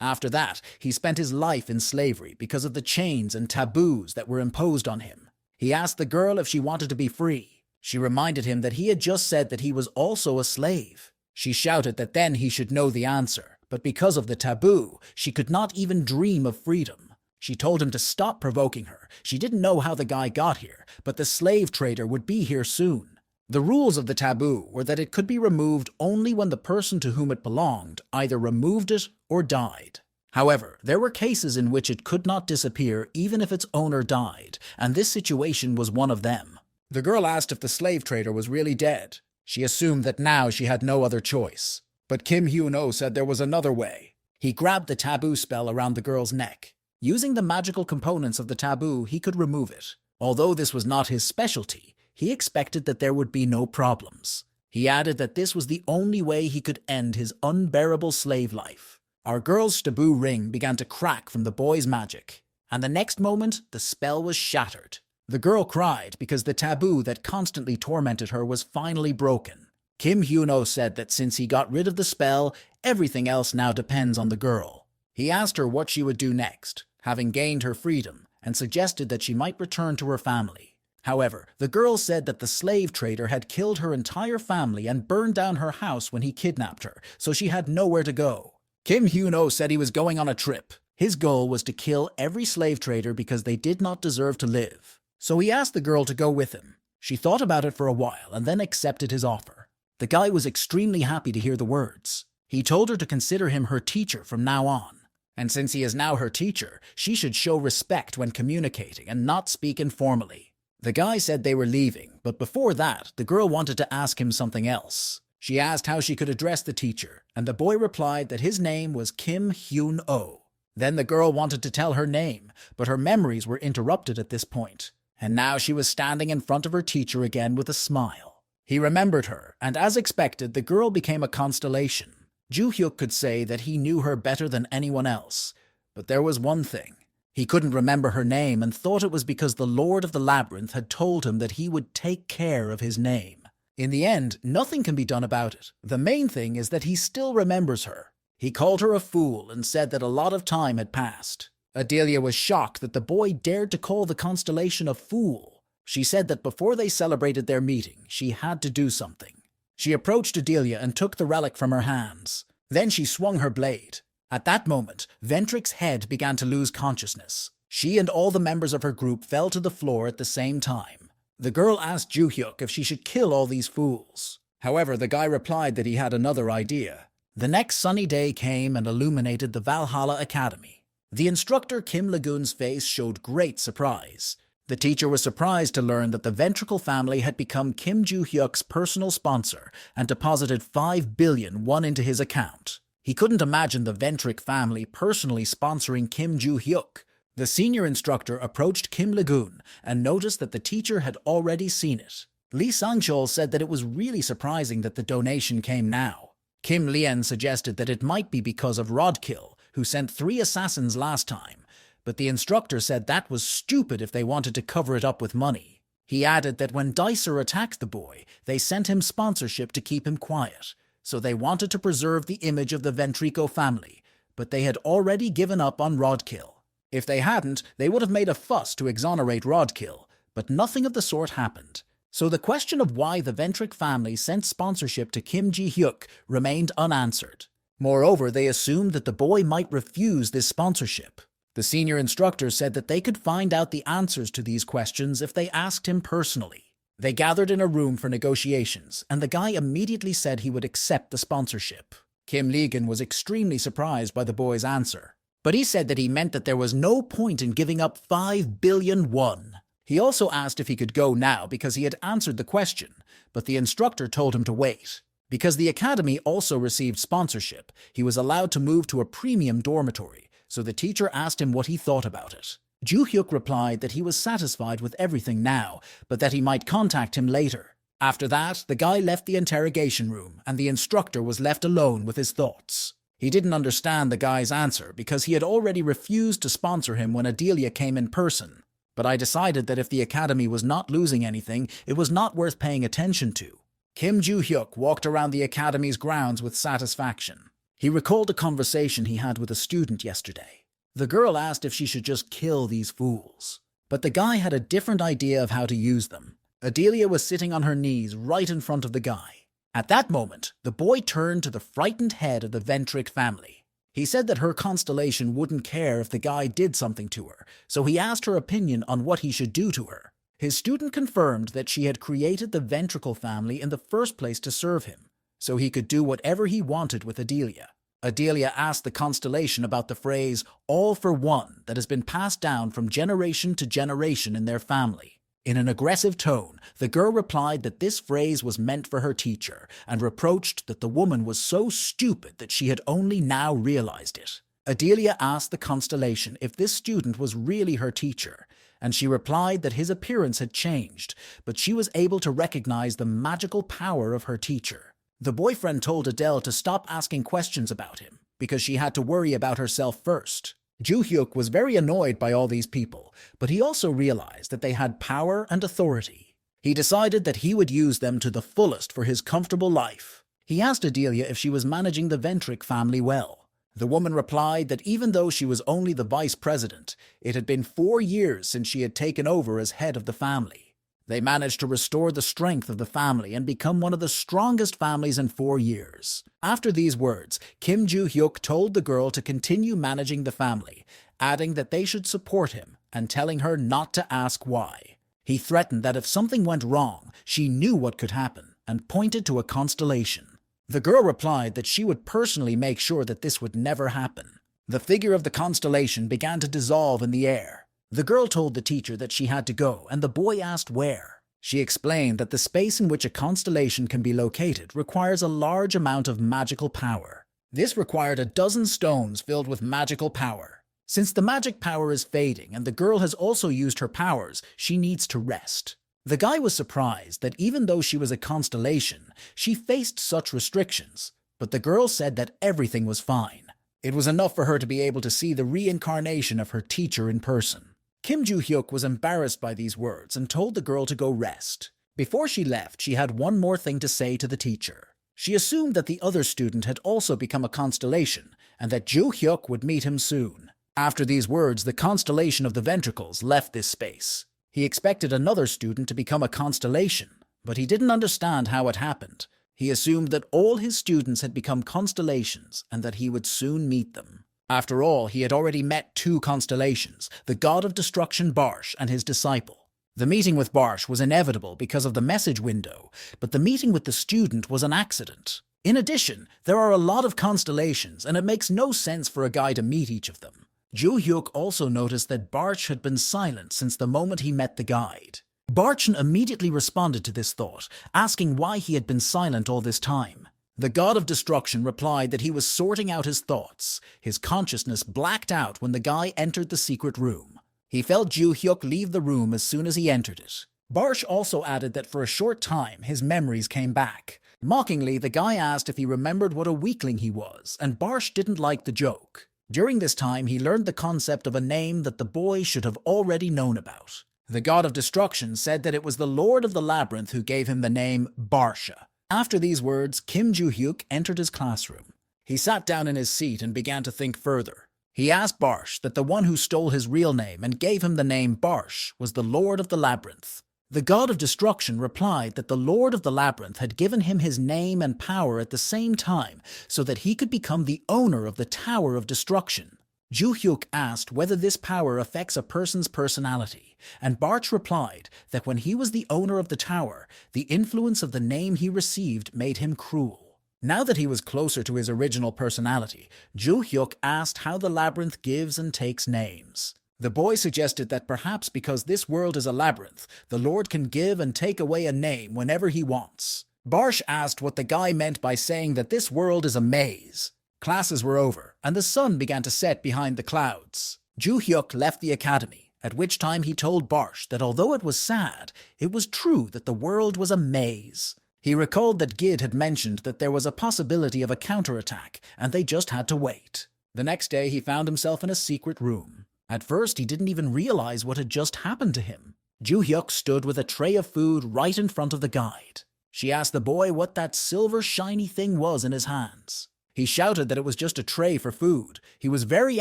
After that, he spent his life in slavery because of the chains and taboos that were imposed on him. He asked the girl if she wanted to be free. She reminded him that he had just said that he was also a slave. She shouted that then he should know the answer, but because of the taboo, she could not even dream of freedom. She told him to stop provoking her. She didn't know how the guy got here, but the slave trader would be here soon. The rules of the taboo were that it could be removed only when the person to whom it belonged either removed it or died. However, there were cases in which it could not disappear even if its owner died, and this situation was one of them. The girl asked if the slave trader was really dead. She assumed that now she had no other choice. But Kim Hyun-oh said there was another way. He grabbed the taboo spell around the girl's neck. Using the magical components of the taboo, he could remove it. Although this was not his specialty, he expected that there would be no problems. He added that this was the only way he could end his unbearable slave life. Our girl's taboo ring began to crack from the boy's magic, and the next moment, the spell was shattered. The girl cried because the taboo that constantly tormented her was finally broken. Kim Hyun-oh said that since he got rid of the spell, everything else now depends on the girl. He asked her what she would do next, having gained her freedom, and suggested that she might return to her family. However, the girl said that the slave trader had killed her entire family and burned down her house when he kidnapped her, so she had nowhere to go. Kim Hyun-oh said he was going on a trip. His goal was to kill every slave trader because they did not deserve to live. So he asked the girl to go with him. She thought about it for a while and then accepted his offer. The guy was extremely happy to hear the words. He told her to consider him her teacher from now on. And since he is now her teacher, she should show respect when communicating and not speak informally. The guy said they were leaving, but before that, the girl wanted to ask him something else. She asked how she could address the teacher, and the boy replied that his name was Kim Hyun-oh. Then the girl wanted to tell her name, but her memories were interrupted at this point, and now she was standing in front of her teacher again with a smile. He remembered her, and as expected, the girl became a constellation. Joo-hyuk could say that he knew her better than anyone else, but there was one thing. He couldn't remember her name and thought it was because the Lord of the Labyrinth had told him that he would take care of his name. In the end, nothing can be done about it. The main thing is that he still remembers her. He called her a fool and said that a lot of time had passed. Adelia was shocked that the boy dared to call the constellation a fool. She said that before they celebrated their meeting, she had to do something. She approached Adelia and took the relic from her hands. Then she swung her blade. At that moment, Ventric's head began to lose consciousness. She and all the members of her group fell to the floor at the same time. The girl asked Joo-hyuk if she should kill all these fools. However, the guy replied that he had another idea. The next sunny day came and illuminated the Valhalla Academy. The instructor Kim Lagoon's face showed great surprise. The teacher was surprised to learn that the Ventricle family had become Kim Joo-hyuk's personal sponsor and deposited 5 billion won into his account. He couldn't imagine the Ventric family personally sponsoring Kim Joo-hyuk. The senior instructor approached Kim Lagoon and noticed that the teacher had already seen it. Lee Sang-chol said that it was really surprising that the donation came now. Kim Lien suggested that it might be because of Rodkill, who sent 3 assassins last time, but the instructor said that was stupid if they wanted to cover it up with money. He added that when Dicer attacked the boy, they sent him sponsorship to keep him quiet, so they wanted to preserve the image of the Ventrico family, but they had already given up on Rodkill. If they hadn't, they would have made a fuss to exonerate Rodkill, but nothing of the sort happened. So the question of why the Ventric family sent sponsorship to Kim Ji-hyuk remained unanswered. Moreover, they assumed that the boy might refuse this sponsorship. The senior instructor said that they could find out the answers to these questions if they asked him personally. They gathered in a room for negotiations, and the guy immediately said he would accept the sponsorship. Kim Legan was extremely surprised by the boy's answer, but he said that he meant that there was no point in giving up 5 billion won. He also asked if he could go now because he had answered the question, but the instructor told him to wait. Because the academy also received sponsorship, he was allowed to move to a premium dormitory, so the teacher asked him what he thought about it. Joo-hyuk replied that he was satisfied with everything now, but that he might contact him later. After that, the guy left the interrogation room, and the instructor was left alone with his thoughts. He didn't understand the guy's answer because he had already refused to sponsor him when Adelia came in person. But I decided that if the academy was not losing anything, it was not worth paying attention to. Kim Joo-hyuk walked around the academy's grounds with satisfaction. He recalled a conversation he had with a student yesterday. The girl asked if she should just kill these fools, but the guy had a different idea of how to use them. Adelia was sitting on her knees right in front of the guy. At that moment, the boy turned to the frightened head of the Ventric family. He said that her constellation wouldn't care if the guy did something to her, so he asked her opinion on what he should do to her. His student confirmed that she had created the Ventricle family in the first place to serve him, so he could do whatever he wanted with Adelia. Adelia asked the constellation about the phrase, all for one, that has been passed down from generation to generation in their family. In an aggressive tone, the girl replied that this phrase was meant for her teacher and reproached that the woman was so stupid that she had only now realized it. Adelia asked the constellation if this student was really her teacher, and she replied that his appearance had changed, but she was able to recognize the magical power of her teacher. The boyfriend told Adele to stop asking questions about him, because she had to worry about herself first. Joo-hyuk was very annoyed by all these people, but he also realized that they had power and authority. He decided that he would use them to the fullest for his comfortable life. He asked Adelia if she was managing the Ventri family well. The woman replied that even though she was only the vice president, it had been 4 years since she had taken over as head of the family. They managed to restore the strength of the family and become one of the strongest families in 4 years. After these words, Kim Joo-hyuk told the girl to continue managing the family, adding that they should support him and telling her not to ask why. He threatened that if something went wrong, she knew what could happen and pointed to a constellation. The girl replied that she would personally make sure that this would never happen. The figure of the constellation began to dissolve in the air. The girl told the teacher that she had to go, and the boy asked where. She explained that the space in which a constellation can be located requires a large amount of magical power. This required a dozen stones filled with magical power. Since the magic power is fading and the girl has also used her powers, she needs to rest. The guy was surprised that even though she was a constellation, she faced such restrictions, but the girl said that everything was fine. It was enough for her to be able to see the reincarnation of her teacher in person. Kim Joo-hyuk was embarrassed by these words and told the girl to go rest. Before she left, she had one more thing to say to the teacher. She assumed that the other student had also become a constellation and that Joo-hyuk would meet him soon. After these words, the constellation of the ventricles left this space. He expected another student to become a constellation, but he didn't understand how it happened. He assumed that all his students had become constellations and that he would soon meet them. After all, he had already met 2 constellations, the god of destruction Barsh and his disciple. The meeting with Barsh was inevitable because of the message window, but the meeting with the student was an accident. In addition, there are a lot of constellations, and it makes no sense for a guy to meet each of them. Joo-hyuk also noticed that Barsh had been silent since the moment he met the guide. Barch immediately responded to this thought, asking why he had been silent all this time. The god of destruction replied that he was sorting out his thoughts. His consciousness blacked out when the guy entered the secret room. He felt Joo-hyuk leave the room as soon as he entered it. Barsh also added that for a short time his memories came back. Mockingly, the guy asked if he remembered what a weakling he was, and Barsh didn't like the joke. During this time, he learned the concept of a name that the boy should have already known about. The god of destruction said that it was the Lord of the Labyrinth who gave him the name Barsha. After these words, Kim Joo-hyuk entered his classroom. He sat down in his seat and began to think further. He asked Barsh that the one who stole his real name and gave him the name Barsh was the Lord of the Labyrinth. The god of destruction replied that the Lord of the Labyrinth had given him his name and power at the same time so that he could become the owner of the Tower of Destruction. Joo-hyuk asked whether this power affects a person's personality, and Barch replied that when he was the owner of the tower, the influence of the name he received made him cruel. Now that he was closer to his original personality, Joo-hyuk asked how the labyrinth gives and takes names. The boy suggested that perhaps because this world is a labyrinth, the Lord can give and take away a name whenever he wants. Barsh asked what the guy meant by saying that this world is a maze. Classes were over, and the sun began to set behind the clouds. Joo-hyuk left the academy, at which time he told Barsh that although it was sad, it was true that the world was a maze. He recalled that Gid had mentioned that there was a possibility of a counterattack, and they just had to wait. The next day he found himself in a secret room. At first he didn't even realize what had just happened to him. Joo-hyuk stood with a tray of food right in front of the guide. She asked the boy what that silver shiny thing was in his hands. He shouted that it was just a tray for food. He was very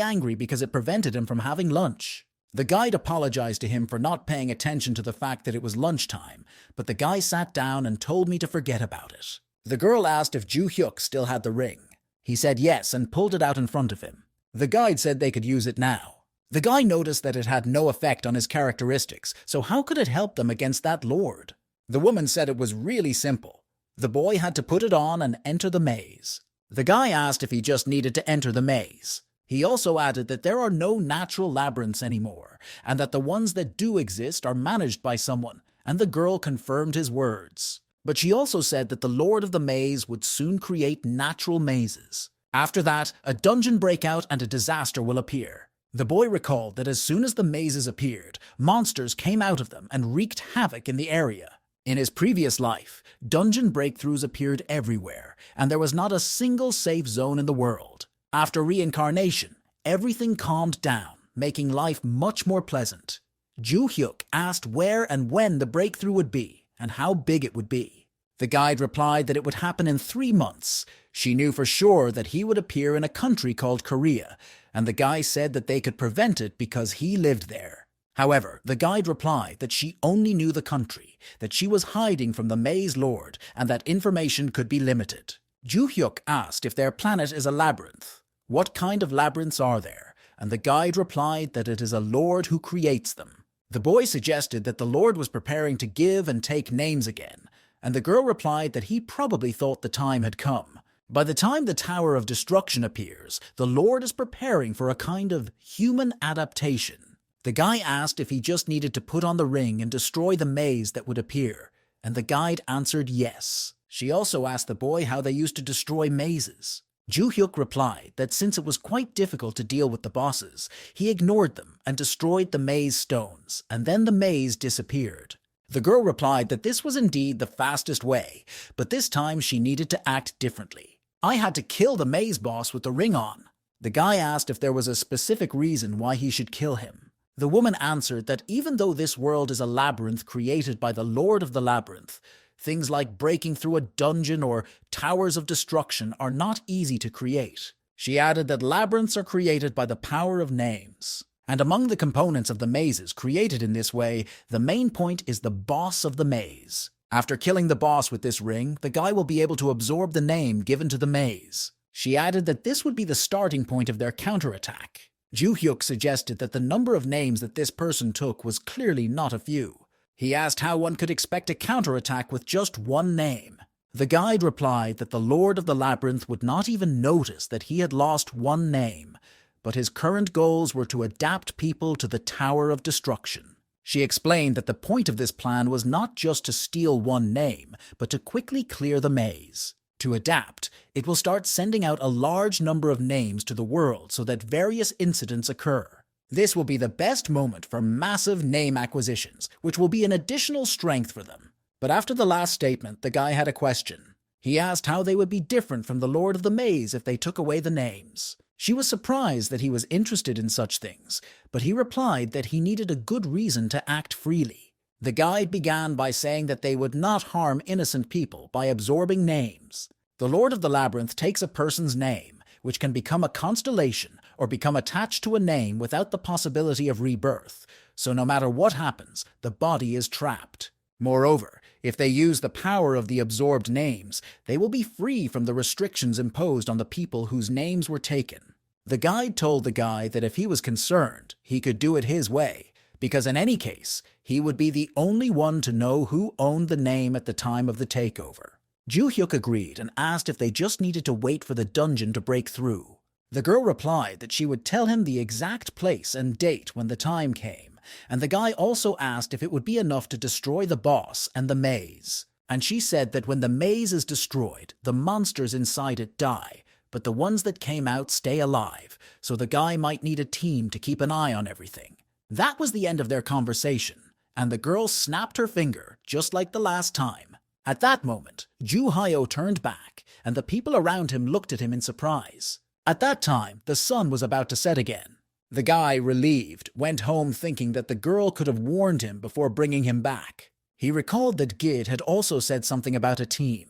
angry because it prevented him from having lunch. The guide apologized to him for not paying attention to the fact that it was lunchtime, but the guy sat down and told me to forget about it. The girl asked if Joo-hyuk still had the ring. He said yes and pulled it out in front of him. The guide said they could use it now. The guy noticed that it had no effect on his characteristics, so how could it help them against that lord? The woman said it was really simple. The boy had to put it on and enter the maze. The guy asked if he just needed to enter the maze. He also added that there are no natural labyrinths anymore, and that the ones that do exist are managed by someone, and the girl confirmed his words. But she also said that the Lord of the Maze would soon create natural mazes. After that, a dungeon breakout and a disaster will appear. The boy recalled that as soon as the mazes appeared, monsters came out of them and wreaked havoc in the area. In his previous life, dungeon breakthroughs appeared everywhere, and there was not a single safe zone in the world. After reincarnation, everything calmed down, making life much more pleasant. Ju-hyuk asked where and when the breakthrough would be, and how big it would be. The guide replied that it would happen in 3 months. She knew for sure that he would appear in a country called Korea, and the guy said that they could prevent it because he lived there. However, the guide replied that she only knew the country, that she was hiding from the Maze Lord, and that information could be limited. Ju-hyuk asked if their planet is a labyrinth. What kind of labyrinths are there? And the guide replied that it is a lord who creates them. The boy suggested that the lord was preparing to give and take names again, and the girl replied that he probably thought the time had come. By the time the Tower of Destruction appears, the lord is preparing for a kind of human adaptation. The guy asked if he just needed to put on the ring and destroy the maze that would appear, and the guide answered yes. She also asked the boy how they used to destroy mazes. Ju-hyuk replied that since it was quite difficult to deal with the bosses, he ignored them and destroyed the maze stones, and then the maze disappeared. The girl replied that this was indeed the fastest way, but this time she needed to act differently. I had to kill the maze boss with the ring on. The guy asked if there was a specific reason why he should kill him. The woman answered that even though this world is a labyrinth created by the Lord of the Labyrinth, things like breaking through a dungeon or towers of destruction are not easy to create. She added that labyrinths are created by the power of names. And among the components of the mazes created in this way, the main point is the boss of the maze. After killing the boss with this ring, the guy will be able to absorb the name given to the maze. She added that this would be the starting point of their counterattack. Ju-hyuk suggested that the number of names that this person took was clearly not a few. He asked how one could expect a counterattack with just one name. The guide replied that the Lord of the Labyrinth would not even notice that he had lost one name, but his current goals were to adapt people to the Tower of Destruction. She explained that the point of this plan was not just to steal one name, but to quickly clear the maze. To adapt, it will start sending out a large number of names to the world so that various incidents occur. This will be the best moment for massive name acquisitions, which will be an additional strength for them. But after the last statement, the guy had a question. He asked how they would be different from the Lord of the Maze if they took away the names. She was surprised that he was interested in such things, but he replied that he needed a good reason to act freely. The guide began by saying that they would not harm innocent people by absorbing names. The Lord of the Labyrinth takes a person's name, which can become a constellation or become attached to a name without the possibility of rebirth, so no matter what happens, the body is trapped. Moreover, if they use the power of the absorbed names, they will be free from the restrictions imposed on the people whose names were taken. The guide told the guy that if he was concerned, he could do it his way, because in any case, he would be the only one to know who owned the name at the time of the takeover. Ju-hyuk agreed and asked if they just needed to wait for the dungeon to break through. The girl replied that she would tell him the exact place and date when the time came, and the guy also asked if it would be enough to destroy the boss and the maze. And she said that when the maze is destroyed, the monsters inside it die, but the ones that came out stay alive, so the guy might need a team to keep an eye on everything. That was the end of their conversation, and the girl snapped her finger, just like the last time. At that moment, Ju-hyo turned back, and the people around him looked at him in surprise. At that time, the sun was about to set again. The guy, relieved, went home thinking that the girl could have warned him before bringing him back. He recalled that Gid had also said something about a team.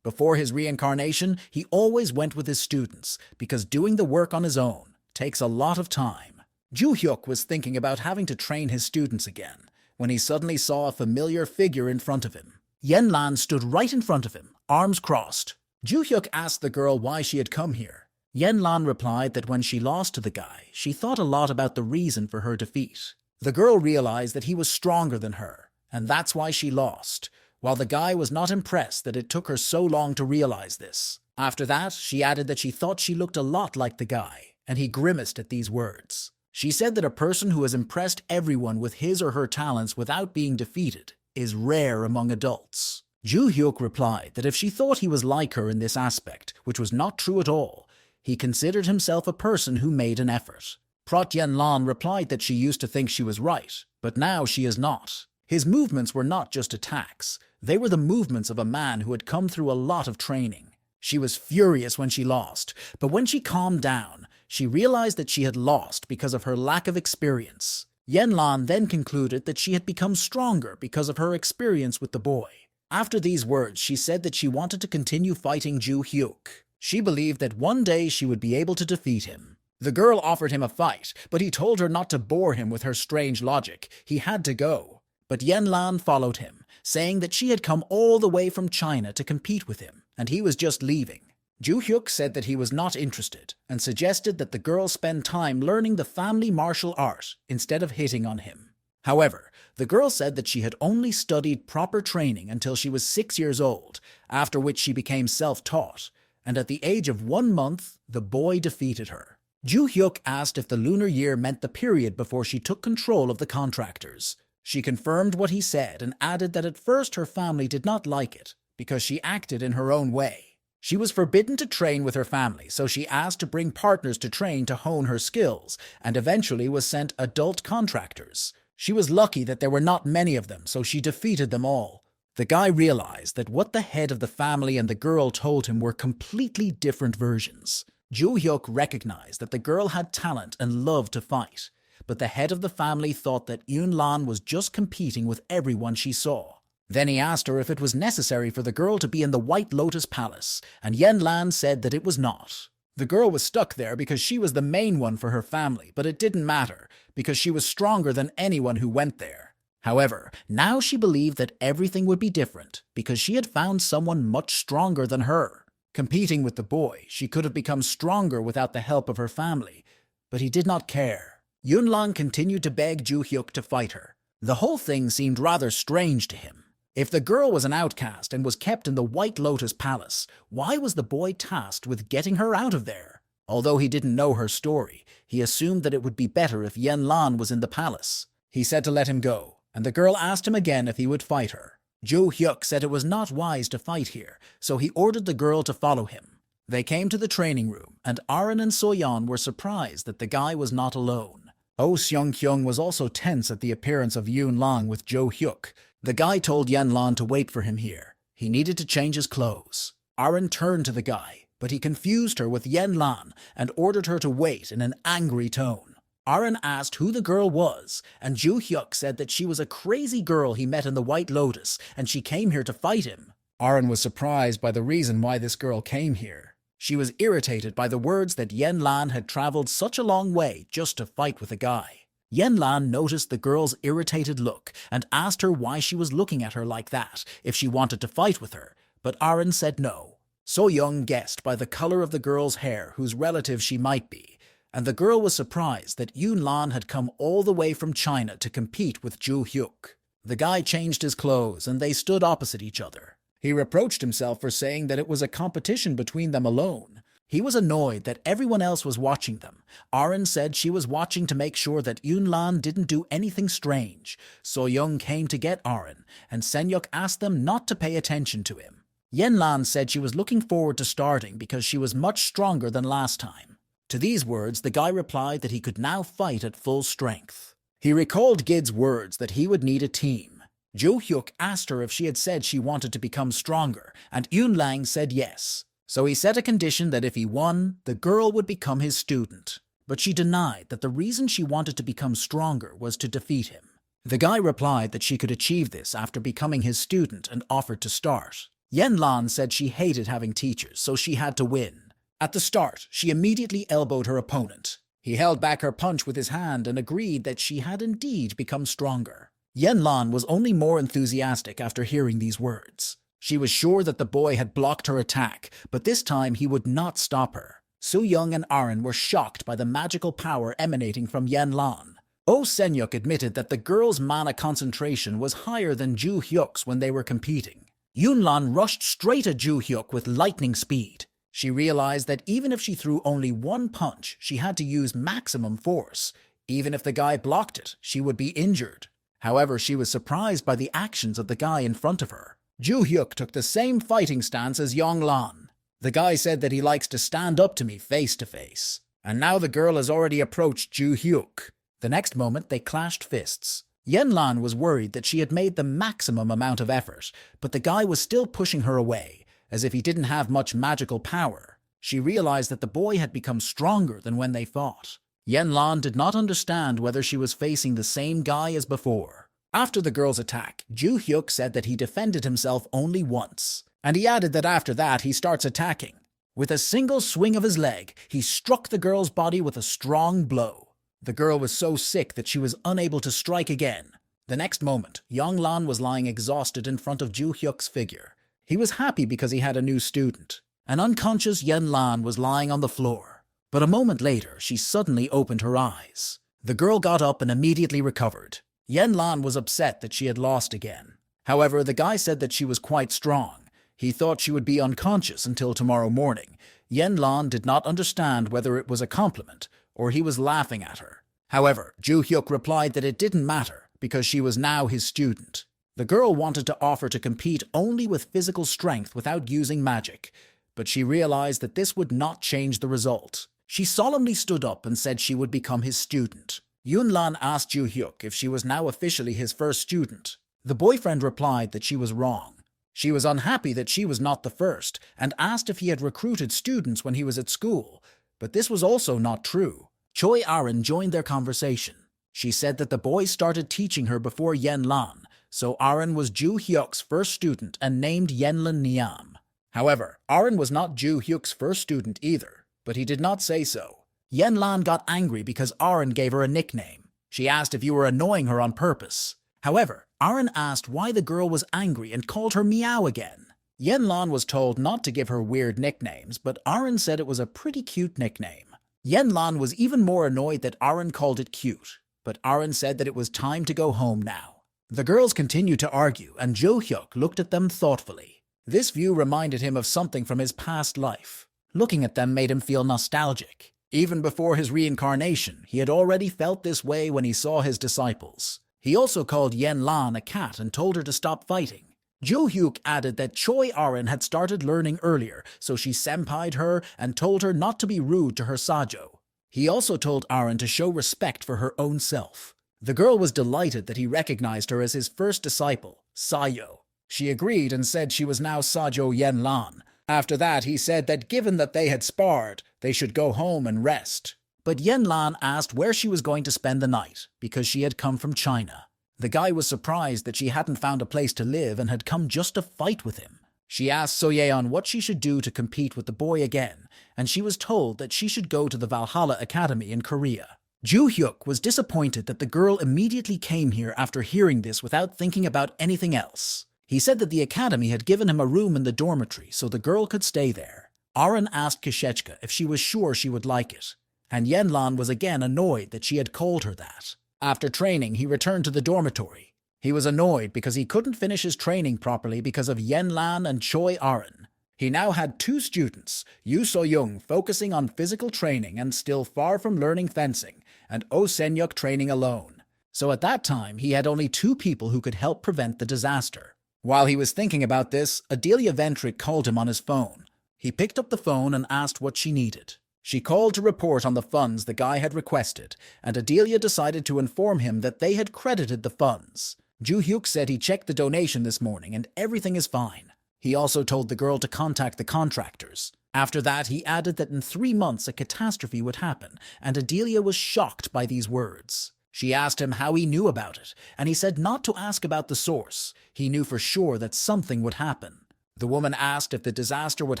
Before his reincarnation, he always went with his students, because doing the work on his own takes a lot of time. Ju-hyuk was thinking about having to train his students again, when he suddenly saw a familiar figure in front of him. Yenlan stood right in front of him, arms crossed. Ju-hyuk asked the girl why she had come here. Yenlan replied that when she lost to the guy, she thought a lot about the reason for her defeat. The girl realized that he was stronger than her, and that's why she lost, while the guy was not impressed that it took her so long to realize this. After that, she added that she thought she looked a lot like the guy, and he grimaced at these words. She said that a person who has impressed everyone with his or her talents without being defeated is rare among adults. Joo Hyuk replied that if she thought he was like her in this aspect, which was not true at all, he considered himself a person who made an effort. Prot Yen Lan replied that she used to think she was right, but now she is not. His movements were not just attacks, they were the movements of a man who had come through a lot of training. She was furious when she lost, but when she calmed down, she realized that she had lost because of her lack of experience. Yen Lan then concluded that she had become stronger because of her experience with the boy. After these words, she said that she wanted to continue fighting Joo Hyuk. She believed that one day she would be able to defeat him. The girl offered him a fight, but he told her not to bore him with her strange logic. He had to go. But Yen Lan followed him, saying that she had come all the way from China to compete with him, and he was just leaving. Joo Hyuk said that he was not interested, and suggested that the girl spend time learning the family martial art instead of hitting on him. However, the girl said that she had only studied proper training until she was 6 years old, after which she became self-taught, and at the age of 1 month, the boy defeated her. Joo Hyuk asked if the lunar year meant the period before she took control of the contractors. She confirmed what he said and added that at first her family did not like it, because she acted in her own way. She was forbidden to train with her family, so she asked to bring partners to train to hone her skills, and eventually was sent adult contractors. She was lucky that there were not many of them, so she defeated them all. The guy realized that what the head of the family and the girl told him were completely different versions. Joo Hyuk recognized that the girl had talent and loved to fight, but the head of the family thought that Yoon Lan was just competing with everyone she saw. Then he asked her if it was necessary for the girl to be in the White Lotus Palace, and Yen Lan said that it was not. The girl was stuck there because she was the main one for her family, but it didn't matter, because she was stronger than anyone who went there. However, now she believed that everything would be different, because she had found someone much stronger than her. Competing with the boy, she could have become stronger without the help of her family, but he did not care. Yoon Lan continued to beg Joo Hyuk to fight her. The whole thing seemed rather strange to him. If the girl was an outcast and was kept in the White Lotus Palace, why was the boy tasked with getting her out of there? Although he didn't know her story, he assumed that it would be better if Yen Lan was in the palace. He said to let him go, and the girl asked him again if he would fight her. Joo Hyuk said it was not wise to fight here, so he ordered the girl to follow him. They came to the training room, and Arin and Soyeon were surprised that the guy was not alone. Oh Seung-kyung was also tense at the appearance of Yoon Lan with Joo Hyuk. The guy told Yen Lan to wait for him here. He needed to change his clothes. Arin turned to the guy, but he confused her with Yen Lan and ordered her to wait in an angry tone. Arin asked who the girl was, and Joo Hyuk said that she was a crazy girl he met in the White Lotus, and she came here to fight him. Arin was surprised by the reason why this girl came here. She was irritated by the words that Yen Lan had traveled such a long way just to fight with a guy. Yen Lan noticed the girl's irritated look and asked her why she was looking at her like that, if she wanted to fight with her, but Arin said no. So-young guessed by the color of the girl's hair whose relative she might be, and the girl was surprised that Yoon Lan had come all the way from China to compete with Joo Hyuk. The guy changed his clothes and they stood opposite each other. He reproached himself for saying that it was a competition between them alone. He was annoyed that everyone else was watching them. Arin said she was watching to make sure that Yoon Lan didn't do anything strange. So-young came to get Arin, and Senyuk asked them not to pay attention to him. Yen Lan said she was looking forward to starting because she was much stronger than last time. To these words, the guy replied that he could now fight at full strength. He recalled Gid's words that he would need a team. Joo Hyuk asked her if she had said she wanted to become stronger, and Yoon Lang said yes. So he set a condition that if he won, the girl would become his student. But she denied that the reason she wanted to become stronger was to defeat him. The guy replied that she could achieve this after becoming his student and offered to start. Yen Lan said she hated having teachers, so she had to win. At the start, she immediately elbowed her opponent. He held back her punch with his hand and agreed that she had indeed become stronger. Yen Lan was only more enthusiastic after hearing these words. She was sure that the boy had blocked her attack, but this time he would not stop her. So-young and Arin were shocked by the magical power emanating from Yen Lan. Oh Senyuk admitted that the girl's mana concentration was higher than Joo Hyuk's when they were competing. Yoon Lan rushed straight at Joo Hyuk with lightning speed. She realized that even if she threw only one punch, she had to use maximum force. Even if the guy blocked it, she would be injured. However, she was surprised by the actions of the guy in front of her. Ju Hyuk took the same fighting stance as Yong Lan. The guy said that he likes to stand up to me face to face. And now the girl has already approached Ju Hyuk. The next moment, they clashed fists. Yen Lan was worried that she had made the maximum amount of effort, but the guy was still pushing her away, as if he didn't have much magical power. She realized that the boy had become stronger than when they fought. Yen Lan did not understand whether she was facing the same guy as before. After the girl's attack, Ju Hyuk said that he defended himself only once, and he added that after that he starts attacking. With a single swing of his leg, he struck the girl's body with a strong blow. The girl was so sick that she was unable to strike again. The next moment, Yong Lan was lying exhausted in front of Ju Hyuk's figure. He was happy because he had a new student. An unconscious Yen Lan was lying on the floor. But a moment later, she suddenly opened her eyes. The girl got up and immediately recovered. Yen Lan was upset that she had lost again. However, the guy said that she was quite strong. He thought she would be unconscious until tomorrow morning. Yen Lan did not understand whether it was a compliment or he was laughing at her. However, Ju Hyuk replied that it didn't matter because she was now his student. The girl wanted to offer to compete only with physical strength without using magic, but she realized that this would not change the result. She solemnly stood up and said she would become his student. Yun Lan asked Ju Hyuk if she was now officially his first student. The boyfriend replied that she was wrong. She was unhappy that she was not the first and asked if he had recruited students when he was at school, but this was also not true. Choi Arin joined their conversation. She said that the boy started teaching her before Yen Lan, so Arin was Ju Hyuk's first student and named Yenlin Niam. However, Arin was not Ju Hyuk's first student either, but he did not say so. Yen Lan got angry because Arin gave her a nickname. She asked if you were annoying her on purpose. However, Arin asked why the girl was angry and called her Meow again. Yen Lan was told not to give her weird nicknames, but Arin said it was a pretty cute nickname. Yen Lan was even more annoyed that Arin called it cute, but Arin said that it was time to go home now. The girls continued to argue, and Jo Hyuk looked at them thoughtfully. This view reminded him of something from his past life. Looking at them made him feel nostalgic. Even before his reincarnation, he had already felt this way when he saw his disciples. He also called Yen Lan a cat and told her to stop fighting. Jo Hyuk added that Choi Arin had started learning earlier, so she senpai'd her and told her not to be rude to her Sajo. He also told Arin to show respect for her own self. The girl was delighted that he recognized her as his first disciple, Sayo. She agreed and said she was now Sajo Yen Lan. After that, he said that given that they had sparred, they should go home and rest. But Yen Lan asked where she was going to spend the night, because she had come from China. The guy was surprised that she hadn't found a place to live and had come just to fight with him. She asked So-yeon what she should do to compete with the boy again, and she was told that she should go to the Valhalla Academy in Korea. Ju Hyuk was disappointed that the girl immediately came here after hearing this without thinking about anything else. He said that the academy had given him a room in the dormitory so the girl could stay there. Arin asked Kishechka if she was sure she would like it, and Yen Lan was again annoyed that she had called her that. After training, he returned to the dormitory. He was annoyed because he couldn't finish his training properly because of Yen Lan and Choi Arin. He now had two students, Yu So-young focusing on physical training and still far from learning fencing, and Oh Sen-yuk training alone. So at that time, he had only two people who could help prevent the disaster. While he was thinking about this, Adelia Ventri called him on his phone. He picked up the phone and asked what she needed. She called to report on the funds the guy had requested, and Adelia decided to inform him that they had credited the funds. Ju Hyuk said he checked the donation this morning and everything is fine. He also told the girl to contact the contractors. After that, he added that in 3 months a catastrophe would happen, and Adelia was shocked by these words. She asked him how he knew about it, and he said not to ask about the source. He knew for sure that something would happen. The woman asked if the disaster would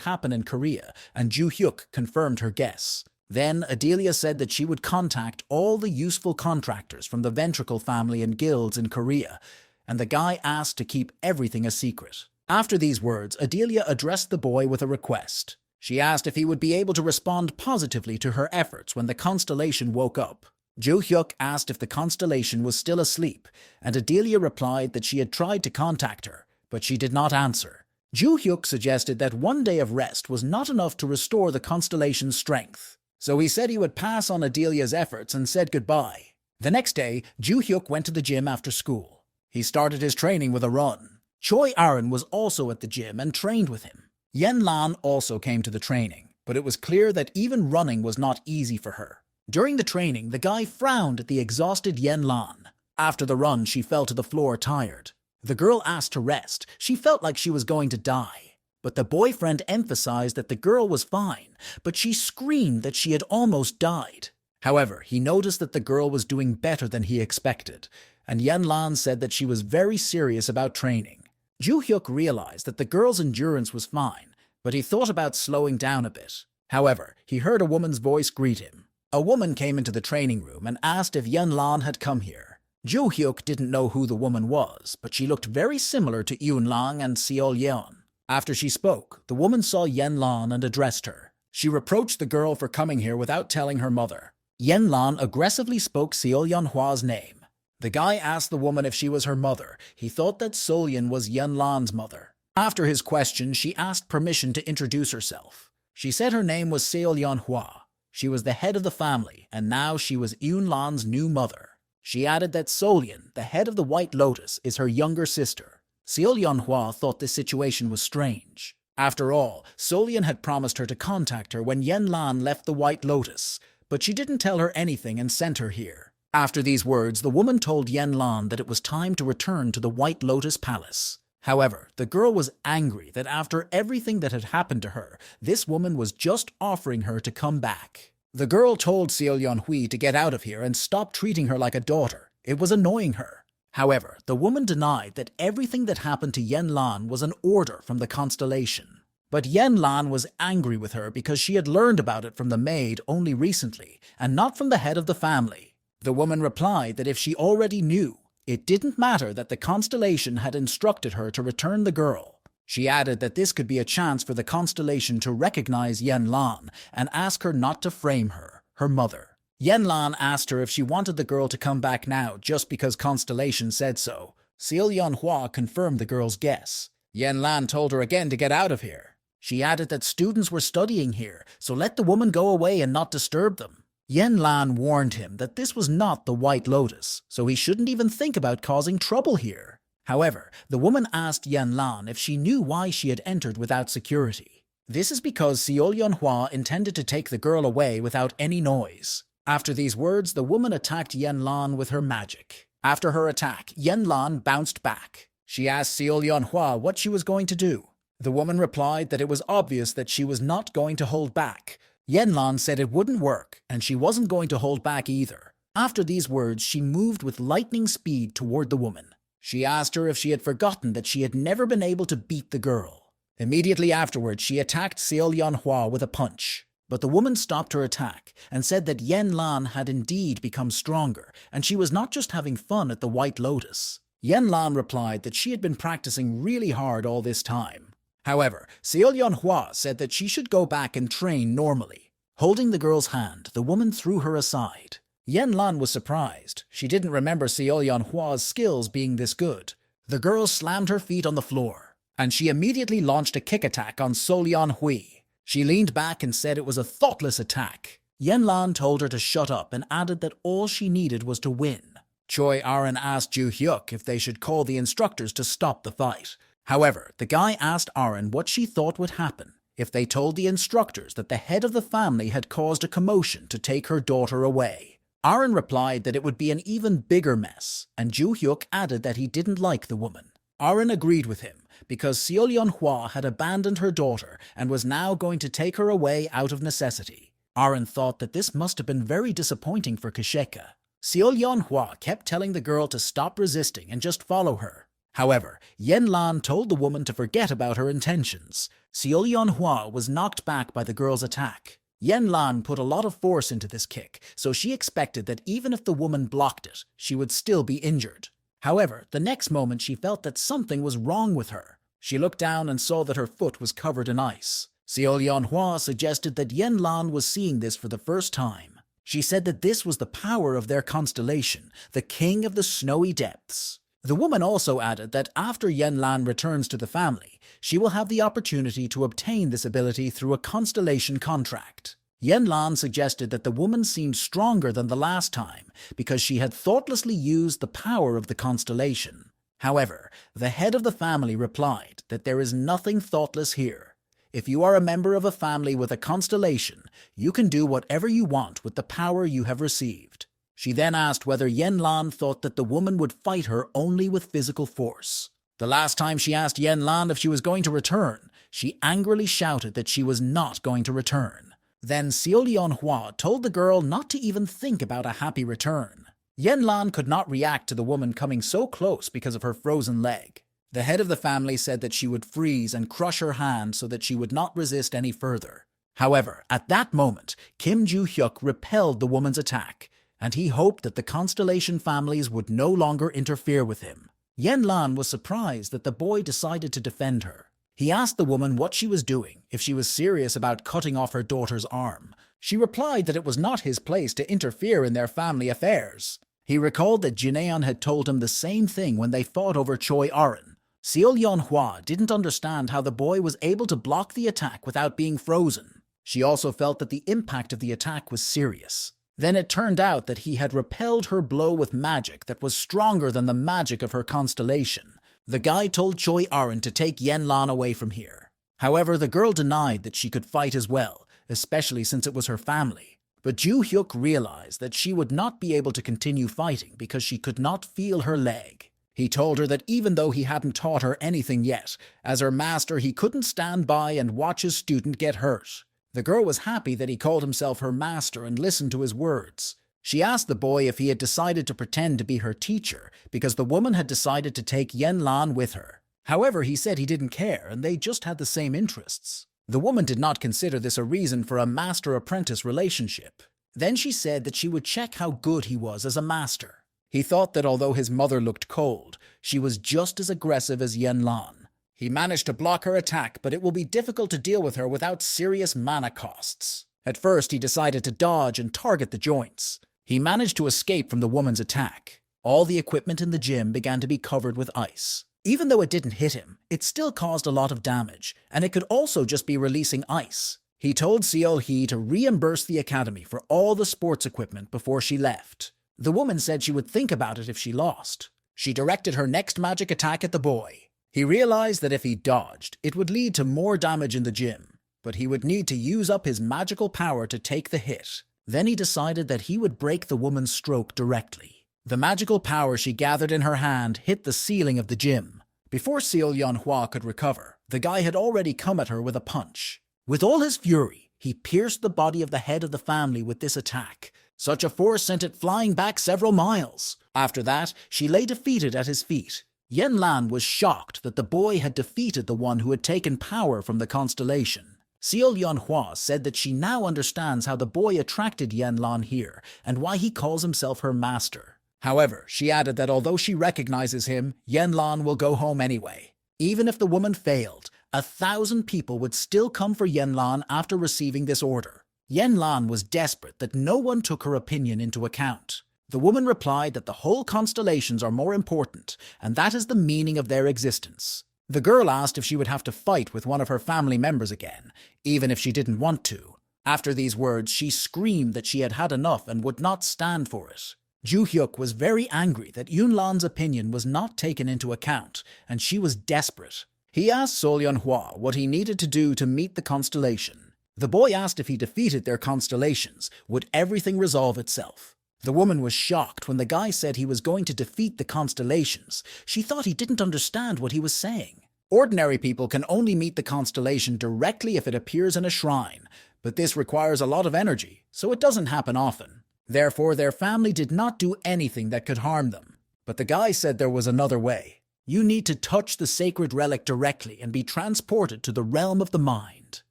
happen in Korea, and Ju Hyuk confirmed her guess. Then Adelia said that she would contact all the useful contractors from the ventricle family and guilds in Korea, and the guy asked to keep everything a secret. After these words, Adelia addressed the boy with a request. She asked if he would be able to respond positively to her efforts when the constellation woke up. Jo Hyuk asked if the constellation was still asleep, and Adelia replied that she had tried to contact her, but she did not answer. Ju Hyuk suggested that one day of rest was not enough to restore the constellation's strength, so he said he would pass on Adelia's efforts and said goodbye. The next day, Ju Hyuk went to the gym after school. He started his training with a run. Choi Aaron was also at the gym and trained with him. Yen Lan also came to the training, but it was clear that even running was not easy for her. During the training, the guy frowned at the exhausted Yen Lan. After the run, she fell to the floor tired. The girl asked to rest. She felt like she was going to die. But the boyfriend emphasized that the girl was fine, but she screamed that she had almost died. However, he noticed that the girl was doing better than he expected, and Yen Lan said that she was very serious about training. Ju Hyuk realized that the girl's endurance was fine, but he thought about slowing down a bit. However, he heard a woman's voice greet him. A woman came into the training room and asked if Yen Lan had come here. Ju Hyuk didn't know who the woman was, but she looked very similar to Yoon Lang and Seol Yeon. After she spoke, the woman saw Yen Lan and addressed her. She reproached the girl for coming here without telling her mother. Yen Lan aggressively spoke Seol Yeonhwa's name. The guy asked the woman if she was her mother. He thought that Solyeon was Yen Lan's mother. After his question, she asked permission to introduce herself. She said her name was Seol Yeonhwa. She was the head of the family, and now she was Yoon Lan's new mother. She added that Solyeon, the head of the White Lotus, is her younger sister. Seol Yeonhwa thought this situation was strange. After all, Solyeon had promised her to contact her when Yen Lan left the White Lotus, but she didn't tell her anything and sent her here. After these words, the woman told Yen Lan that it was time to return to the White Lotus Palace. However, the girl was angry that after everything that had happened to her, this woman was just offering her to come back. The girl told Seol Yeonhwa to get out of here and stop treating her like a daughter. It was annoying her. However, the woman denied that everything that happened to Yen Lan was an order from the constellation. But Yen Lan was angry with her because she had learned about it from the maid only recently, and not from the head of the family. The woman replied that if she already knew, it didn't matter that the constellation had instructed her to return the girl. She added that this could be a chance for the constellation to recognize Yen Lan and ask her not to frame her, her mother. Yen Lan asked her if she wanted the girl to come back now just because Constellation said so. Seol Yeonhwa confirmed the girl's guess. Yen Lan told her again to get out of here. She added that students were studying here, so let the woman go away and not disturb them. Yen Lan warned him that this was not the White Lotus, so he shouldn't even think about causing trouble here. However, the woman asked Yen Lan if she knew why she had entered without security. This is because Seol Yeonhwa intended to take the girl away without any noise. After these words, the woman attacked Yen Lan with her magic. After her attack, Yen Lan bounced back. She asked Seol Yeonhwa what she was going to do. The woman replied that it was obvious that she was not going to hold back. Yen Lan said it wouldn't work, and she wasn't going to hold back either. After these words, she moved with lightning speed toward the woman. She asked her if she had forgotten that she had never been able to beat the girl. Immediately afterwards, she attacked Seol Yeonhwa with a punch. But the woman stopped her attack and said that Yen Lan had indeed become stronger, and she was not just having fun at the White Lotus. Yen Lan replied that she had been practicing really hard all this time. However, Seol Yeonhwa said that she should go back and train normally. Holding the girl's hand, the woman threw her aside. Yen Lan was surprised. She didn't remember Seol Yeonhwa's skills being this good. The girl slammed her feet on the floor, and she immediately launched a kick attack on Seol Yeonhwa. She leaned back and said it was a thoughtless attack. Yen Lan told her to shut up and added that all she needed was to win. Choi Aaron asked Ju Hyuk if they should call the instructors to stop the fight. However, the guy asked Aaron what she thought would happen if they told the instructors that the head of the family had caused a commotion to take her daughter away. Aaron replied that it would be an even bigger mess, and Ju Hyuk added that he didn't like the woman. Aaron agreed with him, because Seol Yeonhwa had abandoned her daughter and was now going to take her away out of necessity. Aaron thought that this must have been very disappointing for Kasheka. Seol Yeonhwa kept telling the girl to stop resisting and just follow her. However, Yen Lan told the woman to forget about her intentions. Seol Yeonhwa was knocked back by the girl's attack. Yen Lan put a lot of force into this kick, so she expected that even if the woman blocked it, she would still be injured. However, the next moment she felt that something was wrong with her. She looked down and saw that her foot was covered in ice. Seol Yeonhwa suggested that Yen Lan was seeing this for the first time. She said that this was the power of their constellation, the king of the snowy depths. The woman also added that after Yen Lan returns to the family, she will have the opportunity to obtain this ability through a constellation contract. Yen Lan suggested that the woman seemed stronger than the last time because she had thoughtlessly used the power of the constellation. However, the head of the family replied that there is nothing thoughtless here. If you are a member of a family with a constellation, you can do whatever you want with the power you have received. She then asked whether Yen Lan thought that the woman would fight her only with physical force. The last time she asked Yen Lan if she was going to return, she angrily shouted that she was not going to return. Then MANHUA told the girl not to even think about a happy return. Yen Lan could not react to the woman coming so close because of her frozen leg. The head of the family said that she would freeze and crush her hand so that she would not resist any further. However, at that moment, Kim Joo-hyuk repelled the woman's attack, and he hoped that the Constellation families would no longer interfere with him. Yen Lan was surprised that the boy decided to defend her. He asked the woman what she was doing, if she was serious about cutting off her daughter's arm. She replied that it was not his place to interfere in their family affairs. He recalled that Jineon had told him the same thing when they fought over Choi Arin. MANHUA didn't understand how the boy was able to block the attack without being frozen. She also felt that the impact of the attack was serious. Then it turned out that he had repelled her blow with magic that was stronger than the magic of her constellation. The guy told Choi Arin to take Yen Lan away from here. However, the girl denied that she could fight as well, especially since it was her family. But Joo-hyuk realized that she would not be able to continue fighting because she could not feel her leg. He told her that even though he hadn't taught her anything yet, as her master he couldn't stand by and watch his student get hurt. The girl was happy that he called himself her master and listened to his words. She asked the boy if he had decided to pretend to be her teacher because the woman had decided to take Yen Lan with her. However, he said he didn't care and they just had the same interests. The woman did not consider this a reason for a master-apprentice relationship. Then she said that she would check how good he was as a master. He thought that although his mother looked cold, she was just as aggressive as Yen Lan. He managed to block her attack, but it will be difficult to deal with her without serious mana costs. At first, he decided to dodge and target the joints. He managed to escape from the woman's attack. All the equipment in the gym began to be covered with ice. Even though it didn't hit him, it still caused a lot of damage, and it could also just be releasing ice. He told Seol-hee to reimburse the academy for all the sports equipment before she left. The woman said she would think about it if she lost. She directed her next magic attack at the boy. He realized that if he dodged, it would lead to more damage in the gym, but he would need to use up his magical power to take the hit. Then he decided that he would break the woman's stroke directly. The magical power she gathered in her hand hit the ceiling of the gym. Before MANHUA could recover, the guy had already come at her with a punch. With all his fury, he pierced the body of the head of the family with this attack. Such a force sent it flying back several miles. After that, she lay defeated at his feet. Yen Lan was shocked that the boy had defeated the one who had taken power from the constellation. MANHUA said that she now understands how the boy attracted Yen Lan here and why he calls himself her master. However, she added that although she recognizes him, Yen Lan will go home anyway. Even if the woman failed, 1,000 people would still come for Yen Lan after receiving this order. Yen Lan was desperate that no one took her opinion into account. The woman replied that the whole constellations are more important, and that is the meaning of their existence. The girl asked if she would have to fight with one of her family members again, even if she didn't want to. After these words, she screamed that she had had enough and would not stand for it. Joo-hyuk was very angry that Yun-lan's opinion was not taken into account, and she was desperate. He asked MANHUA what he needed to do to meet the constellation. The boy asked if he defeated their constellations, would everything resolve itself? The woman was shocked when the guy said he was going to defeat the constellations. She thought he didn't understand what he was saying. Ordinary people can only meet the constellation directly if it appears in a shrine, but this requires a lot of energy, so it doesn't happen often. Therefore, their family did not do anything that could harm them. But the guy said there was another way. You need to touch the sacred relic directly and be transported to the realm of the mind.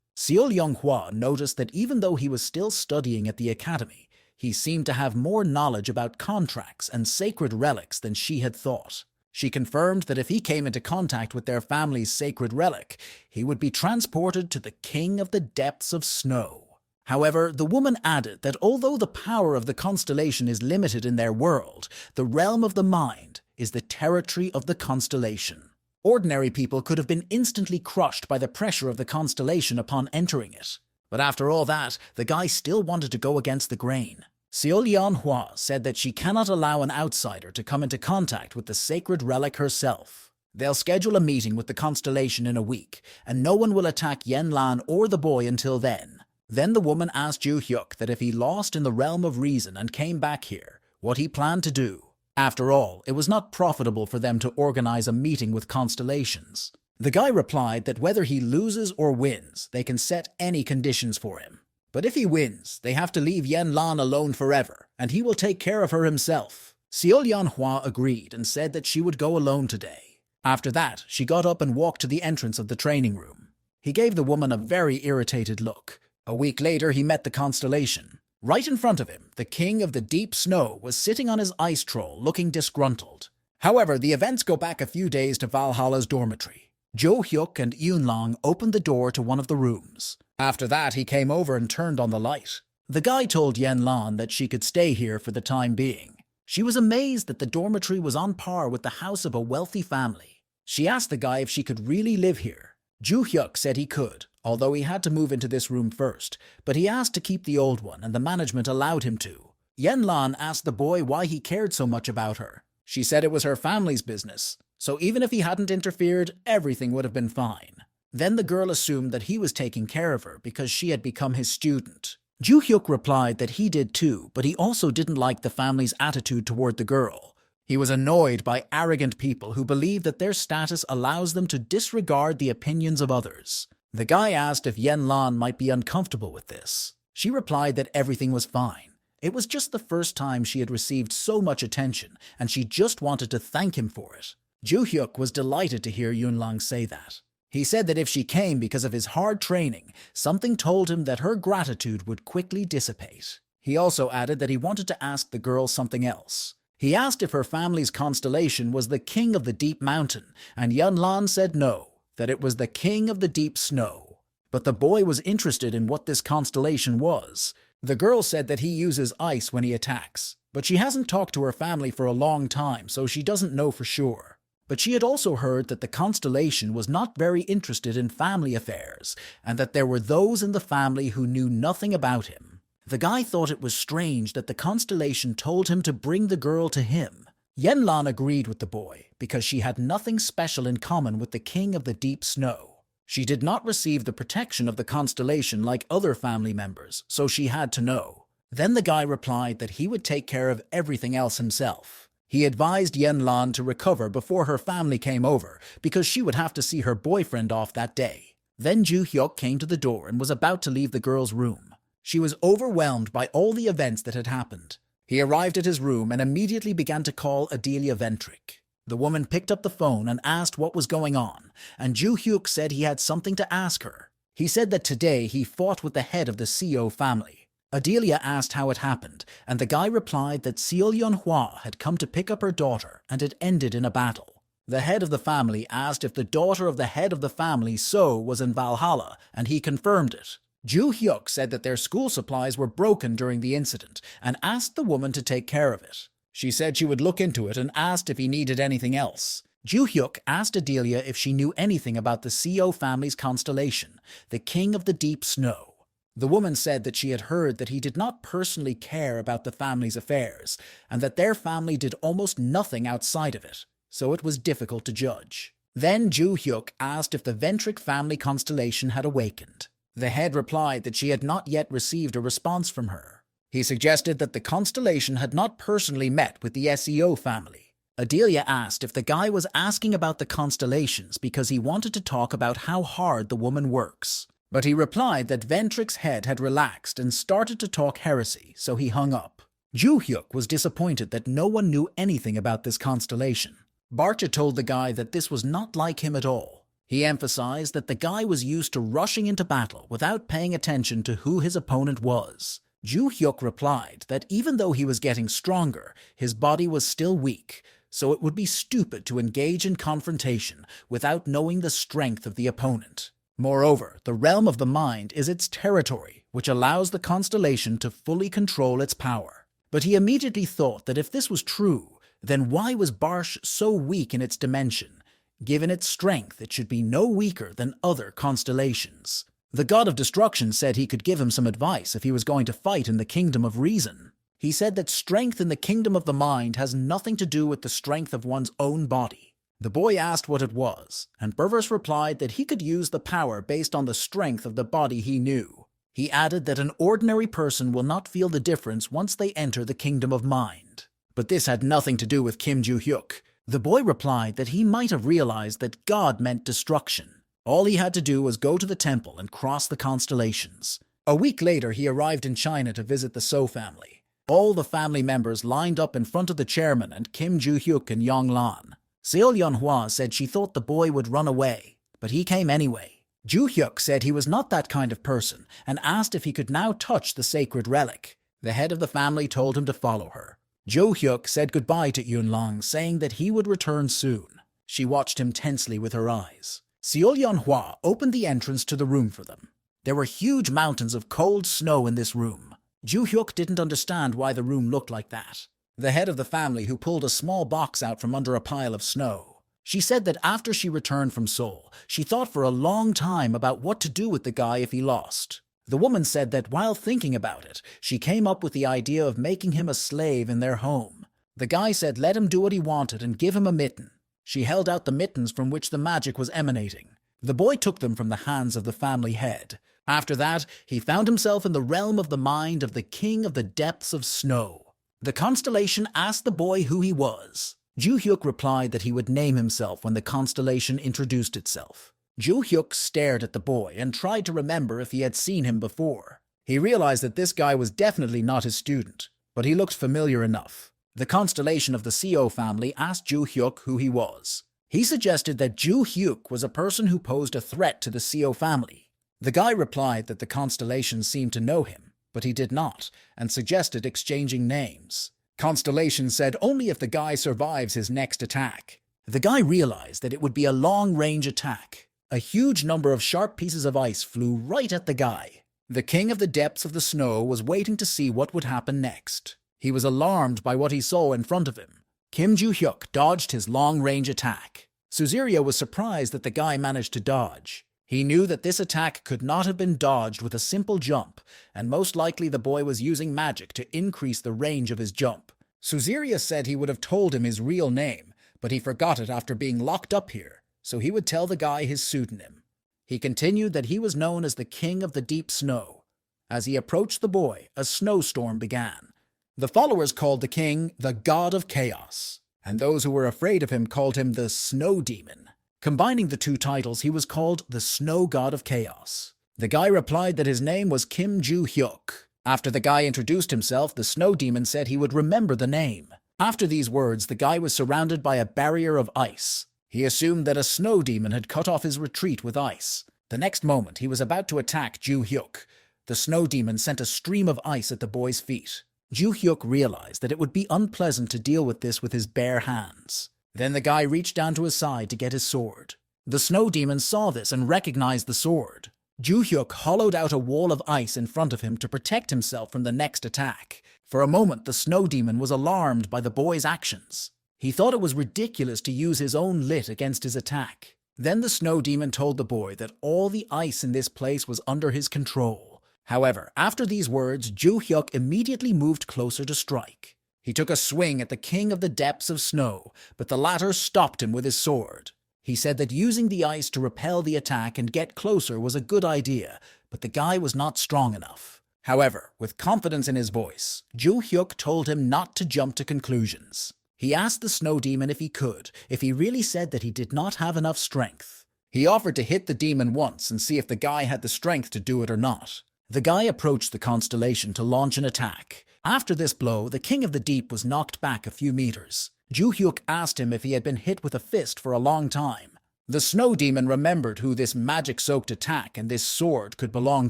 MANHUA noticed that even though he was still studying at the academy, he seemed to have more knowledge about contracts and sacred relics than she had thought. She confirmed that if he came into contact with their family's sacred relic, he would be transported to the king of the depths of snow. However, the woman added that although the power of the constellation is limited in their world, the realm of the mind is the territory of the constellation. Ordinary people could have been instantly crushed by the pressure of the constellation upon entering it. But after all that, the guy still wanted to go against the grain. MANHUA said that she cannot allow an outsider to come into contact with the sacred relic herself. They'll schedule a meeting with the constellation in a week, and no one will attack Yanlan or the boy until then. Then the woman asked Ju Hyuk that if he lost in the realm of reason and came back here, what he planned to do. After all, it was not profitable for them to organize a meeting with constellations. The guy replied that whether he loses or wins, they can set any conditions for him. But if he wins, they have to leave Yanlan alone forever, and he will take care of her himself. MANHUA agreed and said that she would go alone today. After that, she got up and walked to the entrance of the training room. He gave the woman a very irritated look. A week later, he met the constellation. Right in front of him, the king of the deep snow was sitting on his ice troll looking disgruntled. However, the events go back a few days to Valhalla's dormitory. Jo Hyuk and Yunlang opened the door to one of the rooms. After that, he came over and turned on the light. The guy told Yanlan that she could stay here for the time being. She was amazed that the dormitory was on par with the house of a wealthy family. She asked the guy if she could really live here. Ju Hyuk said he could, although he had to move into this room first, but he asked to keep the old one and the management allowed him to. Yanlan asked the boy why he cared so much about her. She said it was her family's business, so even if he hadn't interfered, everything would have been fine. Then the girl assumed that he was taking care of her because she had become his student. Ju Hyuk replied that he did too, but he also didn't like the family's attitude toward the girl. He was annoyed by arrogant people who believe that their status allows them to disregard the opinions of others. The guy asked if Yanlan might be uncomfortable with this. She replied that everything was fine. It was just the first time she had received so much attention, and she just wanted to thank him for it. Ju Hyuk was delighted to hear Yunlang say that. He said that if she came because of his hard training, something told him that her gratitude would quickly dissipate. He also added that he wanted to ask the girl something else. He asked if her family's constellation was the king of the deep mountain, and Yunlan said no, that it was the king of the deep snow. But the boy was interested in what this constellation was. The girl said that he uses ice when he attacks, but she hasn't talked to her family for a long time, so she doesn't know for sure. But she had also heard that the constellation was not very interested in family affairs, and that there were those in the family who knew nothing about him. The guy thought it was strange that the constellation told him to bring the girl to him. Yanlan agreed with the boy, because she had nothing special in common with the king of the deep snow. She did not receive the protection of the constellation like other family members, so she had to know. Then the guy replied that he would take care of everything else himself. He advised Yanlan to recover before her family came over, because she would have to see her boyfriend off that day. Then Ju Hyuk came to the door and was about to leave the girl's room. She was overwhelmed by all the events that had happened. He arrived at his room and immediately began to call Adelia Ventrik. The woman picked up the phone and asked what was going on, and Ju Hyuk said he had something to ask her. He said that today he fought with the head of the CO family. Adelia asked how it happened, and the guy replied that MANHUA had come to pick up her daughter, and it ended in a battle. The head of the family asked if the daughter of the head of the family, So, was in Valhalla, and he confirmed it. Ju Hyuk said that their school supplies were broken during the incident, and asked the woman to take care of it. She said she would look into it and asked if he needed anything else. Ju Hyuk asked Adelia if she knew anything about the CO family's constellation, the king of the deep snow. The woman said that she had heard that he did not personally care about the family's affairs, and that their family did almost nothing outside of it, so it was difficult to judge. Then Ju Hyuk asked if the Ventrik family constellation had awakened. The head replied that she had not yet received a response from her. He suggested that the constellation had not personally met with the SEO family. Adelia asked if the guy was asking about the constellations because he wanted to talk about how hard the woman works. But he replied that Ventrik's head had relaxed and started to talk heresy, so he hung up. Ju Hyuk was disappointed that no one knew anything about this constellation. Barcha told the guy that this was not like him at all. He emphasized that the guy was used to rushing into battle without paying attention to who his opponent was. Ju Hyuk replied that even though he was getting stronger, his body was still weak, so it would be stupid to engage in confrontation without knowing the strength of the opponent. Moreover, the realm of the mind is its territory, which allows the constellation to fully control its power. But he immediately thought that if this was true, Then why was Barsh so weak in its dimension? Given its strength, it should be no weaker than other constellations. The god of destruction said he could give him some advice if he was going to fight in the kingdom of reason. He said that strength in the kingdom of the mind has nothing to do with the strength of one's own body. The boy asked what it was, and Burvers replied that he could use the power based on the strength of the body he knew. He added that an ordinary person will not feel the difference once they enter the kingdom of mind. But this had nothing to do with Kim Joo-hyuk. The boy replied that he might have realized that God meant destruction. All he had to do was go to the temple and cross the constellations. A week later, he arrived in China to visit the So family. All the family members lined up in front of the chairman and Kim Joo-hyuk and Yong-lan. Seo Yeon-hwa said she thought the boy would run away, but he came anyway. Joo-hyuk said he was not that kind of person and asked if he could now touch the sacred relic. The head of the family told him to follow her. Jo-hyuk said goodbye to Yun-lang, saying that he would return soon. She watched him tensely with her eyes. Seo Yeon-hwa opened the entrance to the room for them. There were huge mountains of cold snow in this room. Joo-hyuk didn't understand why the room looked like that. The head of the family who pulled a small box out from under a pile of snow. She said that after she returned from Seoul, she thought for a long time about what to do with the guy if he lost. The woman said that while thinking about it, she came up with the idea of making him a slave in their home. The guy said let him do what he wanted and give him a mitten. She held out the mittens from which the magic was emanating. The boy took them from the hands of the family head. After that, he found himself in the realm of the mind of the king of the depths of snow. The constellation asked the boy who he was. Joo-hyuk replied that he would name himself when the constellation introduced itself. Joo-hyuk stared at the boy and tried to remember if he had seen him before. He realized that this guy was definitely not his student, but he looked familiar enough. The constellation of the Seo family asked Joo-hyuk who he was. He suggested that Joo-hyuk was a person who posed a threat to the Seo family. The guy replied that the constellation seemed to know him, but he did not, and suggested exchanging names. Constellation said only if the guy survives his next attack. The guy realized that it would be a long-range attack. A huge number of sharp pieces of ice flew right at the guy. The king of the depths of the snow was waiting to see what would happen next. He was alarmed by what he saw in front of him. Kim Joo-hyuk dodged his long-range attack. Suziria was surprised that the guy managed to dodge. He knew that this attack could not have been dodged with a simple jump, and most likely the boy was using magic to increase the range of his jump. Suziria said he would have told him his real name, but he forgot it after being locked up here, so he would tell the guy his pseudonym. He continued that he was known as the King of the Deep Snow. As he approached the boy, a snowstorm began. The followers called the king the God of Chaos, and those who were afraid of him called him the Snow Demon. Combining the two titles, he was called the Snow God of Chaos. The guy replied that his name was Kim Joo-hyuk. After the guy introduced himself, the Snow Demon said he would remember the name. After these words, the guy was surrounded by a barrier of ice. He assumed that a snow demon had cut off his retreat with ice. The next moment, he was about to attack Joo-hyuk. The snow demon sent a stream of ice at the boy's feet. Joo-hyuk realized that it would be unpleasant to deal with this with his bare hands. Then the guy reached down to his side to get his sword. The snow demon saw this and recognized the sword. Joo-hyuk hollowed out a wall of ice in front of him to protect himself from the next attack. For a moment, the snow demon was alarmed by the boy's actions. He thought it was ridiculous to use his own lit against his attack. Then the snow demon told the boy that all the ice in this place was under his control. However, after these words, Joo-hyuk immediately moved closer to strike. He took a swing at the king of the depths of snow, but the latter stopped him with his sword. He said that using the ice to repel the attack and get closer was a good idea, but the guy was not strong enough. However, with confidence in his voice, Joo-hyuk told him not to jump to conclusions. He asked the snow demon if he really said that he did not have enough strength. He offered to hit the demon once and see if the guy had the strength to do it or not. The guy approached the constellation to launch an attack. After this blow, the King of the Deep was knocked back a few meters. Joo-hyuk asked him if he had been hit with a fist for a long time. The snow demon remembered who this magic-soaked attack and this sword could belong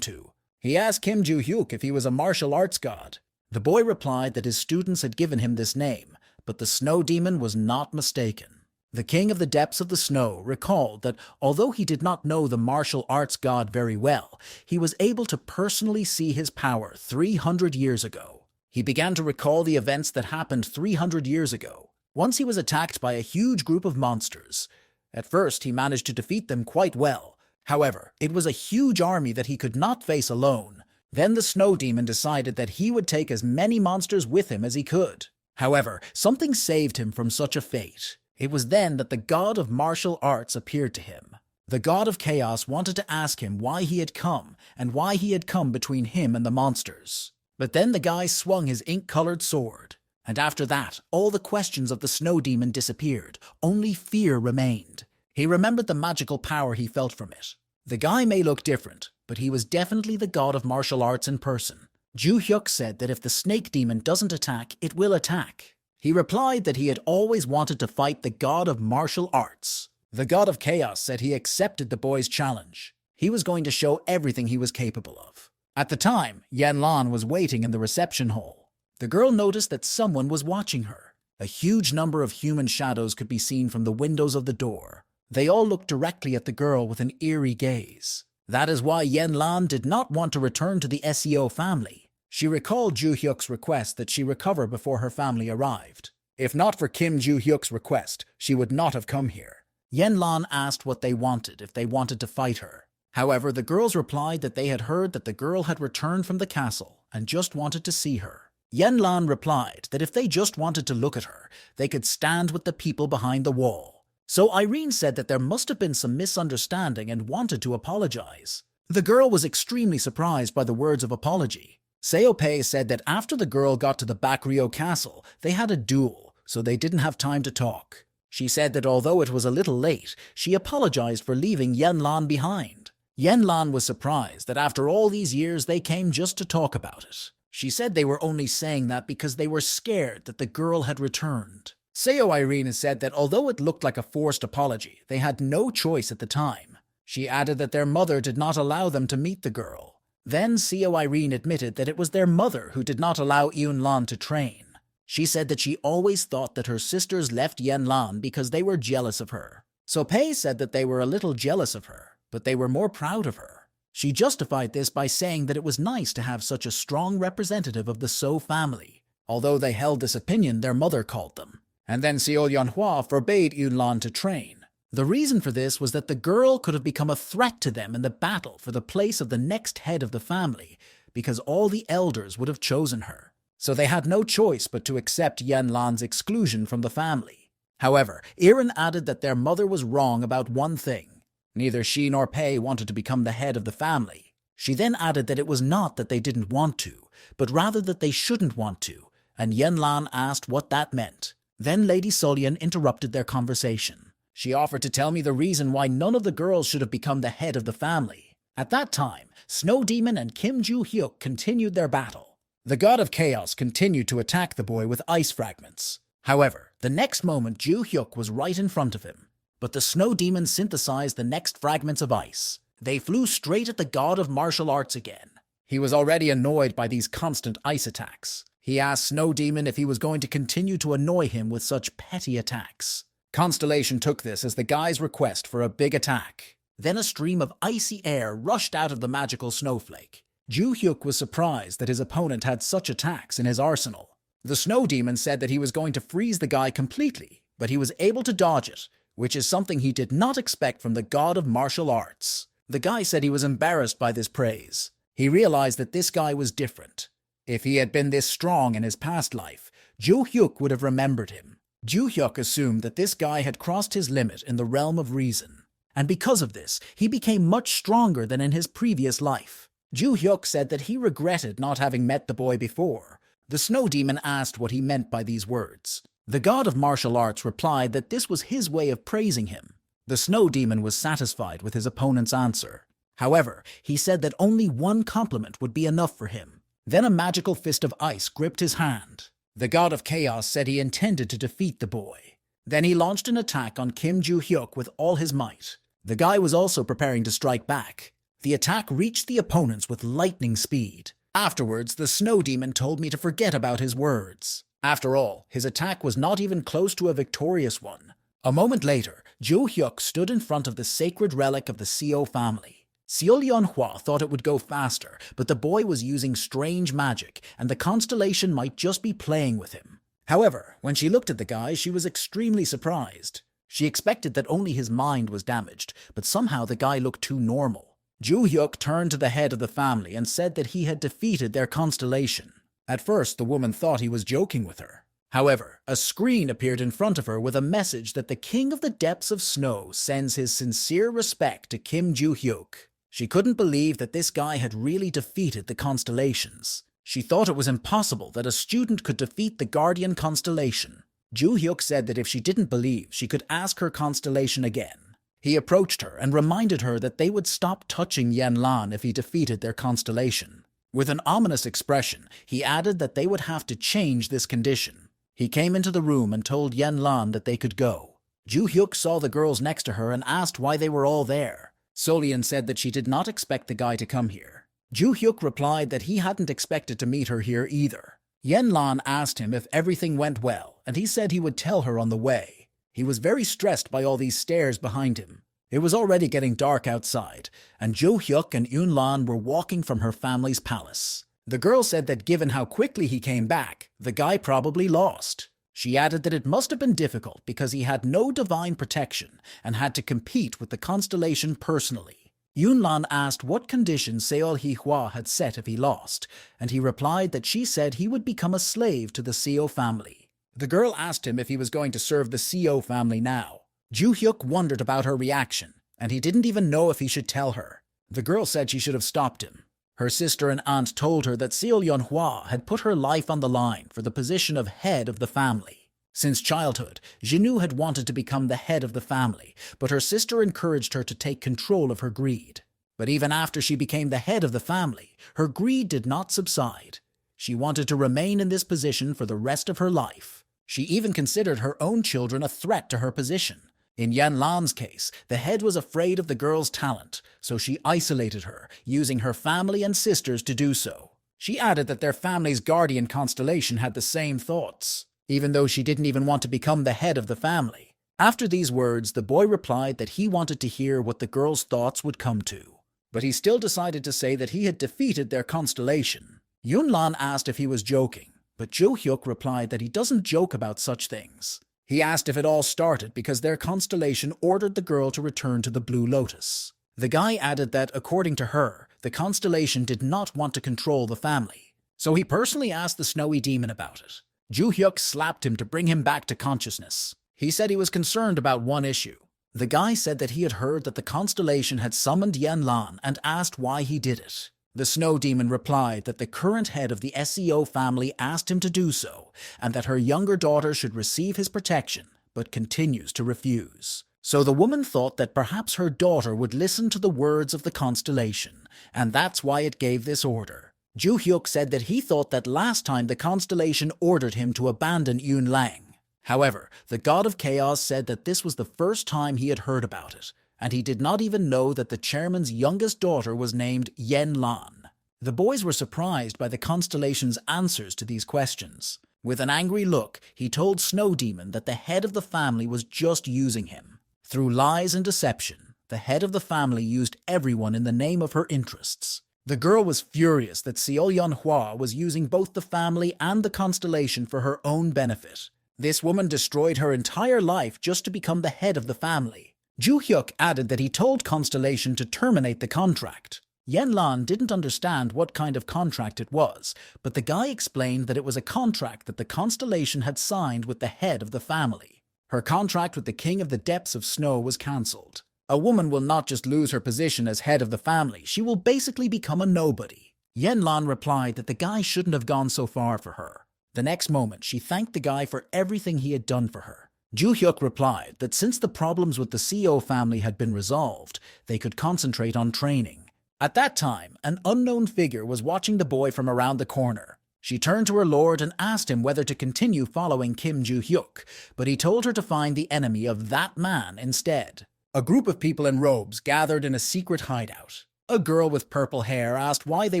to. He asked Kim Joo-hyuk if he was a martial arts god. The boy replied that his students had given him this name, but the snow demon was not mistaken. The King of the Depths of the Snow recalled that although he did not know the martial arts god very well, he was able to personally see his power 300 years ago. He began to recall the events that happened 300 years ago. Once he was attacked by a huge group of monsters. At first, he managed to defeat them quite well. However, it was a huge army that he could not face alone. Then the snow demon decided that he would take as many monsters with him as he could. However, something saved him from such a fate. It was then that the god of martial arts appeared to him. The god of chaos wanted to ask him why he had come, and why he had come between him and the monsters. But then the guy swung his ink-colored sword. And after that, all the questions of the snow demon disappeared. Only fear remained. He remembered the magical power he felt from it. The guy may look different, but he was definitely the god of martial arts in person. Ju Hyuk said that if the snake demon doesn't attack, it will attack. He replied that he had always wanted to fight the god of martial arts. The god of chaos said he accepted the boy's challenge. He was going to show everything he was capable of. At the time, Yanlan was waiting in the reception hall. The girl noticed that someone was watching her. A huge number of human shadows could be seen from the windows of the door. They all looked directly at the girl with an eerie gaze. That is why Yanlan did not want to return to the SEO family. She recalled Ju Hyuk's request that she recover before her family arrived. If not for Kim Ju Hyuk's request, she would not have come here. Yanlan asked what they wanted if they wanted to fight her. However, the girls replied that they had heard that the girl had returned from the castle and just wanted to see her. Yanlan replied that if they just wanted to look at her, they could stand with the people behind the wall. So Irene said that there must have been some misunderstanding and wanted to apologize. The girl was extremely surprised by the words of apology. Seopei said that after the girl got to the Bakrio castle, they had a duel, so they didn't have time to talk. She said that although it was a little late, she apologized for leaving Yanlan behind. Yanlan was surprised that after all these years they came just to talk about it. She said they were only saying that because they were scared that the girl had returned. Seo Irene said that although it looked like a forced apology, they had no choice at the time. She added that their mother did not allow them to meet the girl. Then Seo Irene admitted that it was their mother who did not allow Yunlan to train. She said that she always thought that her sisters left Yanlan because they were jealous of her. So Pei said that they were a little jealous of her, but they were more proud of her. She justified this by saying that it was nice to have such a strong representative of the So family. Although they held this opinion, their mother called them. And then Seo Yanhua forbade Yunlan to train. The reason for this was that the girl could have become a threat to them in the battle for the place of the next head of the family, because all the elders would have chosen her. So they had no choice but to accept Yanlan's exclusion from the family. However, Iren added that their mother was wrong about one thing. Neither she nor Pei wanted to become the head of the family. She then added that it was not that they didn't want to, but rather that they shouldn't want to, and Yanlan asked what that meant. Then Lady Solian interrupted their conversation. She offered to tell me the reason why none of the girls should have become the head of the family. At that time, Snow Demon and Kim Ju Hyuk continued their battle. The god of chaos continued to attack the boy with ice fragments. However, the next moment Ju Hyuk was right in front of him. But the snow demon synthesized the next fragments of ice. They flew straight at the god of martial arts again. He was already annoyed by these constant ice attacks. He asked Snow Demon if he was going to continue to annoy him with such petty attacks. Constellation took this as the guy's request for a big attack. Then a stream of icy air rushed out of the magical snowflake. Ju Hyuk was surprised that his opponent had such attacks in his arsenal. The Snow Demon said that he was going to freeze the guy completely, but he was able to dodge it, which is something he did not expect from the god of martial arts. The guy said he was embarrassed by this praise. He realized that this guy was different. If he had been this strong in his past life, Ju Hyuk would have remembered him. Ju Hyuk assumed that this guy had crossed his limit in the realm of reason, and because of this, he became much stronger than in his previous life. Ju Hyuk said that he regretted not having met the boy before. The Snow Demon asked what he meant by these words. The god of martial arts replied that this was his way of praising him. The Snow Demon was satisfied with his opponent's answer. However, he said that only one compliment would be enough for him. Then a magical fist of ice gripped his hand. The god of chaos said he intended to defeat the boy. Then he launched an attack on Kim Ju Hyuk with all his might. The guy was also preparing to strike back. The attack reached the opponents with lightning speed. Afterwards, the Snow Demon told me to forget about his words. After all, his attack was not even close to a victorious one. A moment later, Ju Hyuk stood in front of the sacred relic of the Seo family. Seo Lionhua thought it would go faster, but the boy was using strange magic, and the constellation might just be playing with him. However, when she looked at the guy, she was extremely surprised. She expected that only his mind was damaged, but somehow the guy looked too normal. Ju-hyuk turned to the head of the family and said that he had defeated their constellation. At first, the woman thought he was joking with her. However, a screen appeared in front of her with a message that the King of the Depths of Snow sends his sincere respect to Kim Ju-hyuk. She couldn't believe that this guy had really defeated the constellations. She thought it was impossible that a student could defeat the Guardian constellation. Ju-hyuk said that if she didn't believe, she could ask her constellation again. He approached her and reminded her that they would stop touching Yanlan if he defeated their constellation. With an ominous expression, he added that they would have to change this condition. He came into the room and told Yanlan that they could go. Ju-hyuk saw the girls next to her and asked why they were all there. Solian said that she did not expect the guy to come here. Ju-hyuk replied that he hadn't expected to meet her here either. Yanlan asked him if everything went well, and he said he would tell her on the way. He was very stressed by all these stairs behind him. It was already getting dark outside, and Ju-hyuk and Yunlan were walking from her family's palace. The girl said that given how quickly he came back, the guy probably lost. She added that it must have been difficult because he had no divine protection and had to compete with the constellation personally. Yunlan asked what conditions Seol Hee-hwa had set if he lost, and he replied that she said he would become a slave to the Seo family. The girl asked him if he was going to serve the Seo family now. Ju-hyuk wondered about her reaction, and he didn't even know if he should tell her. The girl said she should have stopped him. Her sister and aunt told her that Seol Yeonhwa had put her life on the line for the position of head of the family. Since childhood, Jinwoo had wanted to become the head of the family, but her sister encouraged her to take control of her greed. But even after she became the head of the family, her greed did not subside. She wanted to remain in this position for the rest of her life. She even considered her own children a threat to her position. In Yanlan's case, the head was afraid of the girl's talent, so she isolated her, using her family and sisters to do so. She added that their family's guardian constellation had the same thoughts, even though she didn't even want to become the head of the family. After these words, the boy replied that he wanted to hear what the girl's thoughts would come to. But he still decided to say that he had defeated their constellation. Yunlan asked if he was joking, but Ju-hyuk replied that he doesn't joke about such things. He asked if it all started because their constellation ordered the girl to return to the Blue Lotus. The guy added that, according to her, the constellation did not want to control the family. So he personally asked the snowy demon about it. Ju-hyuk slapped him to bring him back to consciousness. He said he was concerned about one issue. The guy said that he had heard that the constellation had summoned Yanlan and asked why he did it. The snow demon replied that the current head of the SEO family asked him to do so, and that her younger daughter should receive his protection, but continues to refuse. So the woman thought that perhaps her daughter would listen to the words of the constellation, and that's why it gave this order. Ju-hyuk said that he thought that last time the constellation ordered him to abandon Yun Lang. However, the god of chaos said that this was the first time he had heard about it, and he did not even know that the chairman's youngest daughter was named Yen Lan. The boys were surprised by the constellation's answers to these questions. With an angry look, he told Snow Demon that the head of the family was just using him. Through lies and deception, the head of the family used everyone in the name of her interests. The girl was furious that Seol Yeonhwa was using both the family and the constellation for her own benefit. This woman destroyed her entire life just to become the head of the family. Ju-hyuk added that he told Constellation to terminate the contract. Yanlan didn't understand what kind of contract it was, but the guy explained that it was a contract that the Constellation had signed with the head of the family. Her contract with the King of the Depths of Snow was cancelled. A woman will not just lose her position as head of the family, she will basically become a nobody. Yanlan replied that the guy shouldn't have gone so far for her. The next moment, she thanked the guy for everything he had done for her. Ju-hyuk replied that since the problems with the Seo family had been resolved, they could concentrate on training. At that time, an unknown figure was watching the boy from around the corner. She turned to her lord and asked him whether to continue following Kim Ju-hyuk, but he told her to find the enemy of that man instead. A group of people in robes gathered in a secret hideout. A girl with purple hair asked why they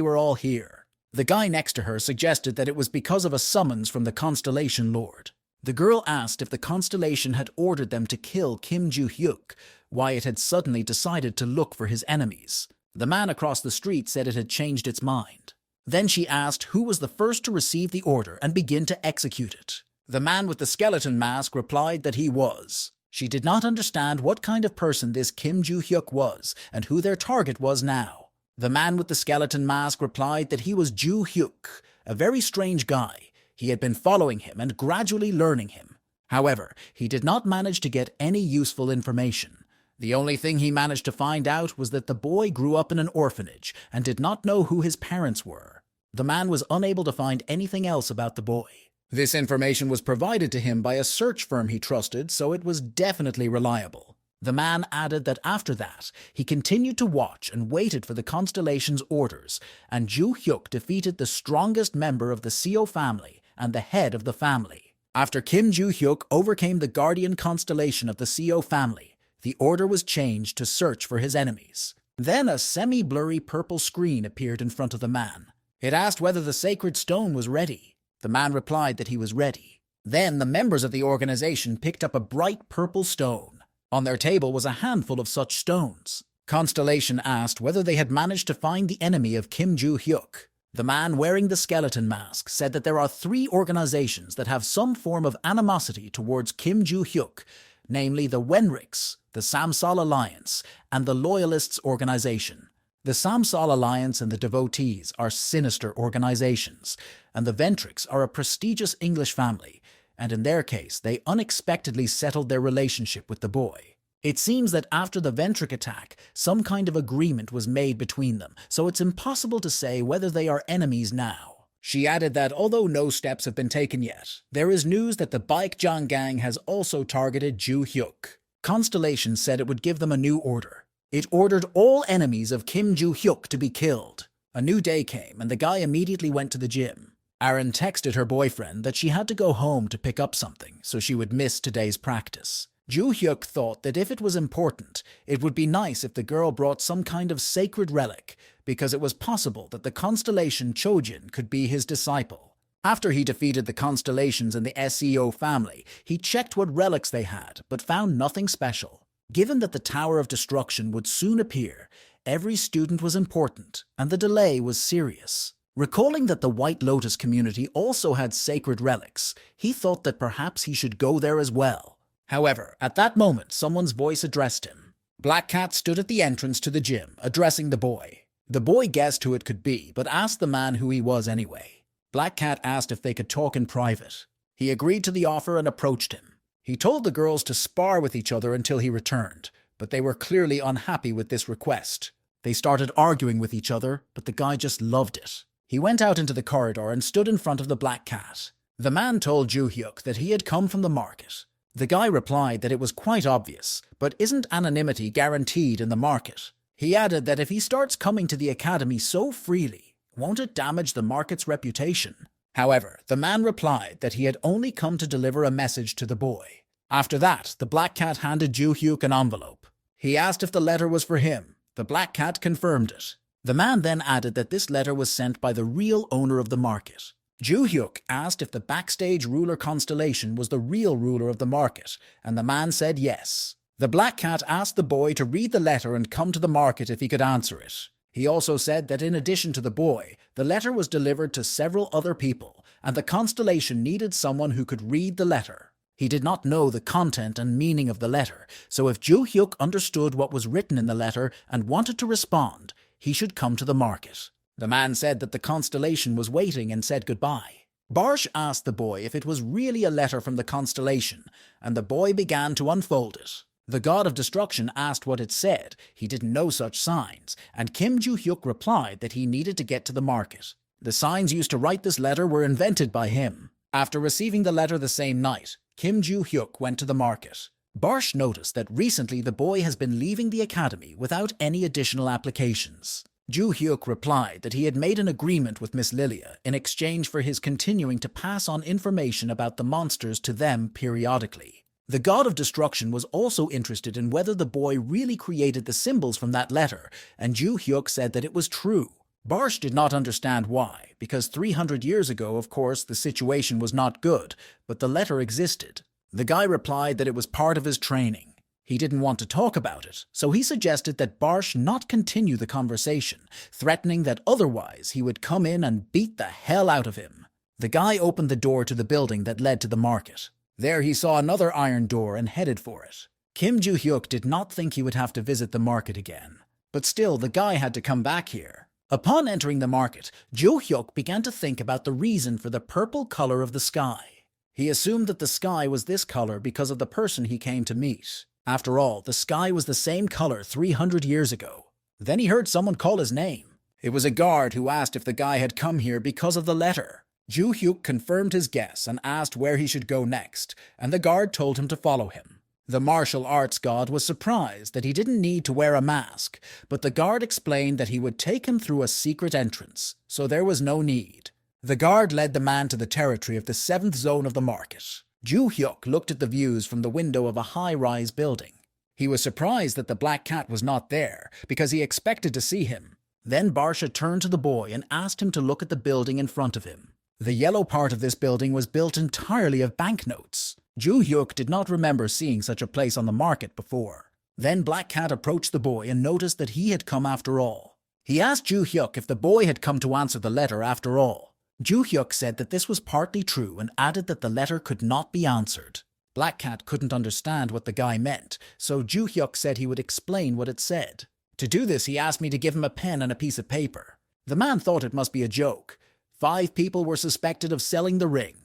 were all here. The guy next to her suggested that it was because of a summons from the Constellation Lord. The girl asked if the constellation had ordered them to kill Kim Ju-hyuk, why it had suddenly decided to look for his enemies. The man across the street said it had changed its mind. Then she asked who was the first to receive the order and begin to execute it. The man with the skeleton mask replied that he was. She did not understand what kind of person this Kim Joo-hyuk was and who their target was now. The man with the skeleton mask replied that he was Joo-hyuk, a very strange guy. He had been following him and gradually learning him. However, he did not manage to get any useful information. The only thing he managed to find out was that the boy grew up in an orphanage and did not know who his parents were. The man was unable to find anything else about the boy. This information was provided to him by a search firm he trusted, so it was definitely reliable. The man added that after that, he continued to watch and waited for the Constellation's orders, and Joo-hyuk defeated the strongest member of the Seo family and the head of the family. After Kim Joo-hyuk overcame the guardian constellation of the Seo family, the order was changed to search for his enemies. Then a semi-blurry purple screen appeared in front of the man. It asked whether the sacred stone was ready. The man replied that he was ready. Then the members of the organization picked up a bright purple stone. On their table was a handful of such stones. Constellation asked whether they had managed to find the enemy of Kim Joo-hyuk. The man wearing the skeleton mask said that there are 3 organizations that have some form of animosity towards Kim Joo-hyuk, namely the Wenriks, the Samsal Alliance, and the Loyalists Organization. The Samsal Alliance and the Devotees are sinister organizations, and the Ventriks are a prestigious English family, and in their case, they unexpectedly settled their relationship with the boy. It seems that after the Ventrik attack, some kind of agreement was made between them, so it's impossible to say whether they are enemies now. She added that although no steps have been taken yet, there is news that the Baekjang gang has also targeted Joo-hyuk. Constellation said it would give them a new order. It ordered all enemies of Kim Joo-hyuk to be killed. A new day came, and the guy immediately went to the gym. Aaron texted her boyfriend that she had to go home to pick up something, so she would miss today's practice. Joo-hyuk thought that if it was important, it would be nice if the girl brought some kind of sacred relic, because it was possible that the constellation Chojin could be his disciple. After he defeated the constellations in the SEO family, he checked what relics they had, but found nothing special. Given that the Tower of Destruction would soon appear, every student was important, and the delay was serious. Recalling that the White Lotus community also had sacred relics, he thought that perhaps he should go there as well. However, at that moment, someone's voice addressed him. Black Cat stood at the entrance to the gym, addressing the boy. The boy guessed who it could be, but asked the man who he was anyway. Black Cat asked if they could talk in private. He agreed to the offer and approached him. He told the girls to spar with each other until he returned, but they were clearly unhappy with this request. They started arguing with each other, but the guy just loved it. He went out into the corridor and stood in front of the Black Cat. The man told Joo-hyuk that he had come from the market. The guy replied that it was quite obvious, but isn't anonymity guaranteed in the market? He added that if he starts coming to the academy so freely, won't it damage the market's reputation? However, the man replied that he had only come to deliver a message to the boy. After that, the Black Cat handed Joo-hyuk an envelope. He asked if the letter was for him. The Black Cat confirmed it. The man then added that this letter was sent by the real owner of the market. Joo-hyuk asked if the backstage ruler constellation was the real ruler of the market, and the man said yes. The Black Cat asked the boy to read the letter and come to the market if he could answer it. He also said that in addition to the boy, the letter was delivered to several other people, and the constellation needed someone who could read the letter. He did not know the content and meaning of the letter, so if Joo-hyuk understood what was written in the letter and wanted to respond, he should come to the market. The man said that the constellation was waiting and said goodbye. Barsh asked the boy if it was really a letter from the constellation, and the boy began to unfold it. The god of destruction asked what it said. He didn't know such signs, and Kim Joo-hyuk replied that he needed to get to the market. The signs used to write this letter were invented by him. After receiving the letter the same night, Kim Joo-hyuk went to the market. Barsh noticed that recently the boy has been leaving the academy without any additional applications. Joo-hyuk replied that he had made an agreement with Miss Lilia in exchange for his continuing to pass on information about the monsters to them periodically. The god of destruction was also interested in whether the boy really created the symbols from that letter, and Joo-hyuk said that it was true. Barsh did not understand why, because 300 years ago, of course, the situation was not good, but the letter existed. The guy replied that it was part of his training. He didn't want to talk about it, so he suggested that Barsh not continue the conversation, threatening that otherwise he would come in and beat the hell out of him. The guy opened the door to the building that led to the market. There he saw another iron door and headed for it. Kim Joo-hyuk did not think he would have to visit the market again. But still, the guy had to come back here. Upon entering the market, Joo-hyuk began to think about the reason for the purple color of the sky. He assumed that the sky was this color because of the person he came to meet. After all, the sky was the same color 300 years ago. Then he heard someone call his name. It was a guard who asked if the guy had come here because of the letter. Joo-hyuk confirmed his guess and asked where he should go next, and the guard told him to follow him. The martial arts god was surprised that he didn't need to wear a mask, but the guard explained that he would take him through a secret entrance, so there was no need. The guard led the man to the territory of the 7th zone of the market. Joo-hyuk looked at the views from the window of a high-rise building. He was surprised that the black cat was not there, because he expected to see him. Then Barsha turned to the boy and asked him to look at the building in front of him. The yellow part of this building was built entirely of banknotes. Joo-hyuk did not remember seeing such a place on the market before. Then Black Cat approached the boy and noticed that he had come after all. He asked Joo-hyuk if the boy had come to answer the letter after all. Joo-hyuk said that this was partly true and added that the letter could not be answered. Black Cat couldn't understand what the guy meant, so Joo-hyuk said he would explain what it said. To do this, he asked me to give him a pen and a piece of paper. The man thought it must be a joke. 5 people were suspected of selling the ring.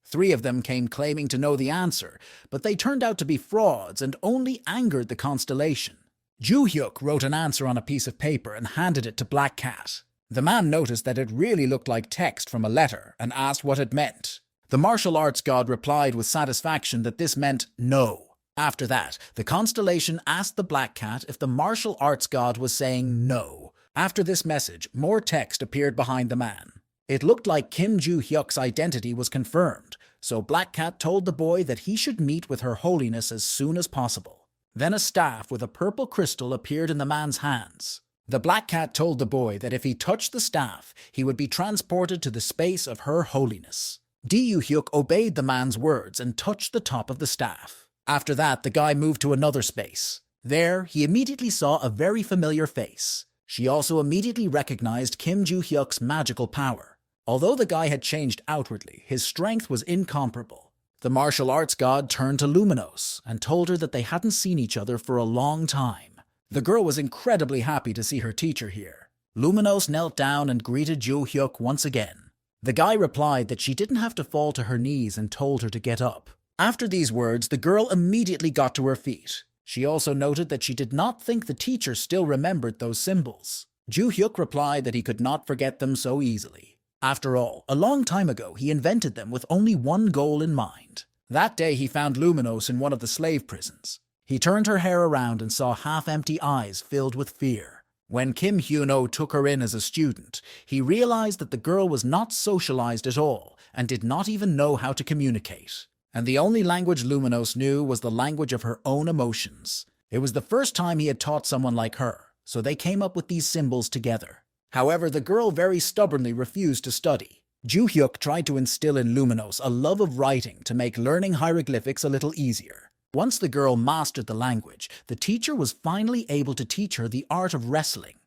3 of them came claiming to know the answer, but they turned out to be frauds and only angered the Constellation. Joo-hyuk wrote an answer on a piece of paper and handed it to Black Cat. The man noticed that it really looked like text from a letter and asked what it meant. The martial arts god replied with satisfaction that this meant no. After that, the Constellation asked the Black Cat if the martial arts god was saying no. After this message, more text appeared behind the man. It looked like Kim Joo-hyuk's identity was confirmed, so Black Cat told the boy that he should meet with Her Holiness as soon as possible. Then a staff with a purple crystal appeared in the man's hands. The Black Cat told the boy that if he touched the staff, he would be transported to the space of Her Holiness. Joo-hyuk obeyed the man's words and touched the top of the staff. After that, the guy moved to another space. There, he immediately saw a very familiar face. She also immediately recognized Kim Joo-hyuk's magical power. Although the guy had changed outwardly, his strength was incomparable. The martial arts god turned to Luminos and told her that they hadn't seen each other for a long time. The girl was incredibly happy to see her teacher here. Luminos knelt down and greeted Joo-hyuk once again. The guy replied that she didn't have to fall to her knees and told her to get up. After these words, the girl immediately got to her feet. She also noted that she did not think the teacher still remembered those symbols. Joo-hyuk replied that he could not forget them so easily. After all, a long time ago he invented them with only one goal in mind. That day he found Luminos in one of the slave prisons. He turned her hair around and saw half-empty eyes filled with fear. When Kim Hyun-oh took her in as a student, he realized that the girl was not socialized at all and did not even know how to communicate. And the only language Luminos knew was the language of her own emotions. It was the first time he had taught someone like her, so they came up with these symbols together. However, the girl very stubbornly refused to study. Joo-hyuk tried to instill in Luminos a love of writing to make learning hieroglyphics a little easier. Once the girl mastered the language, the teacher was finally able to teach her the art of wrestling.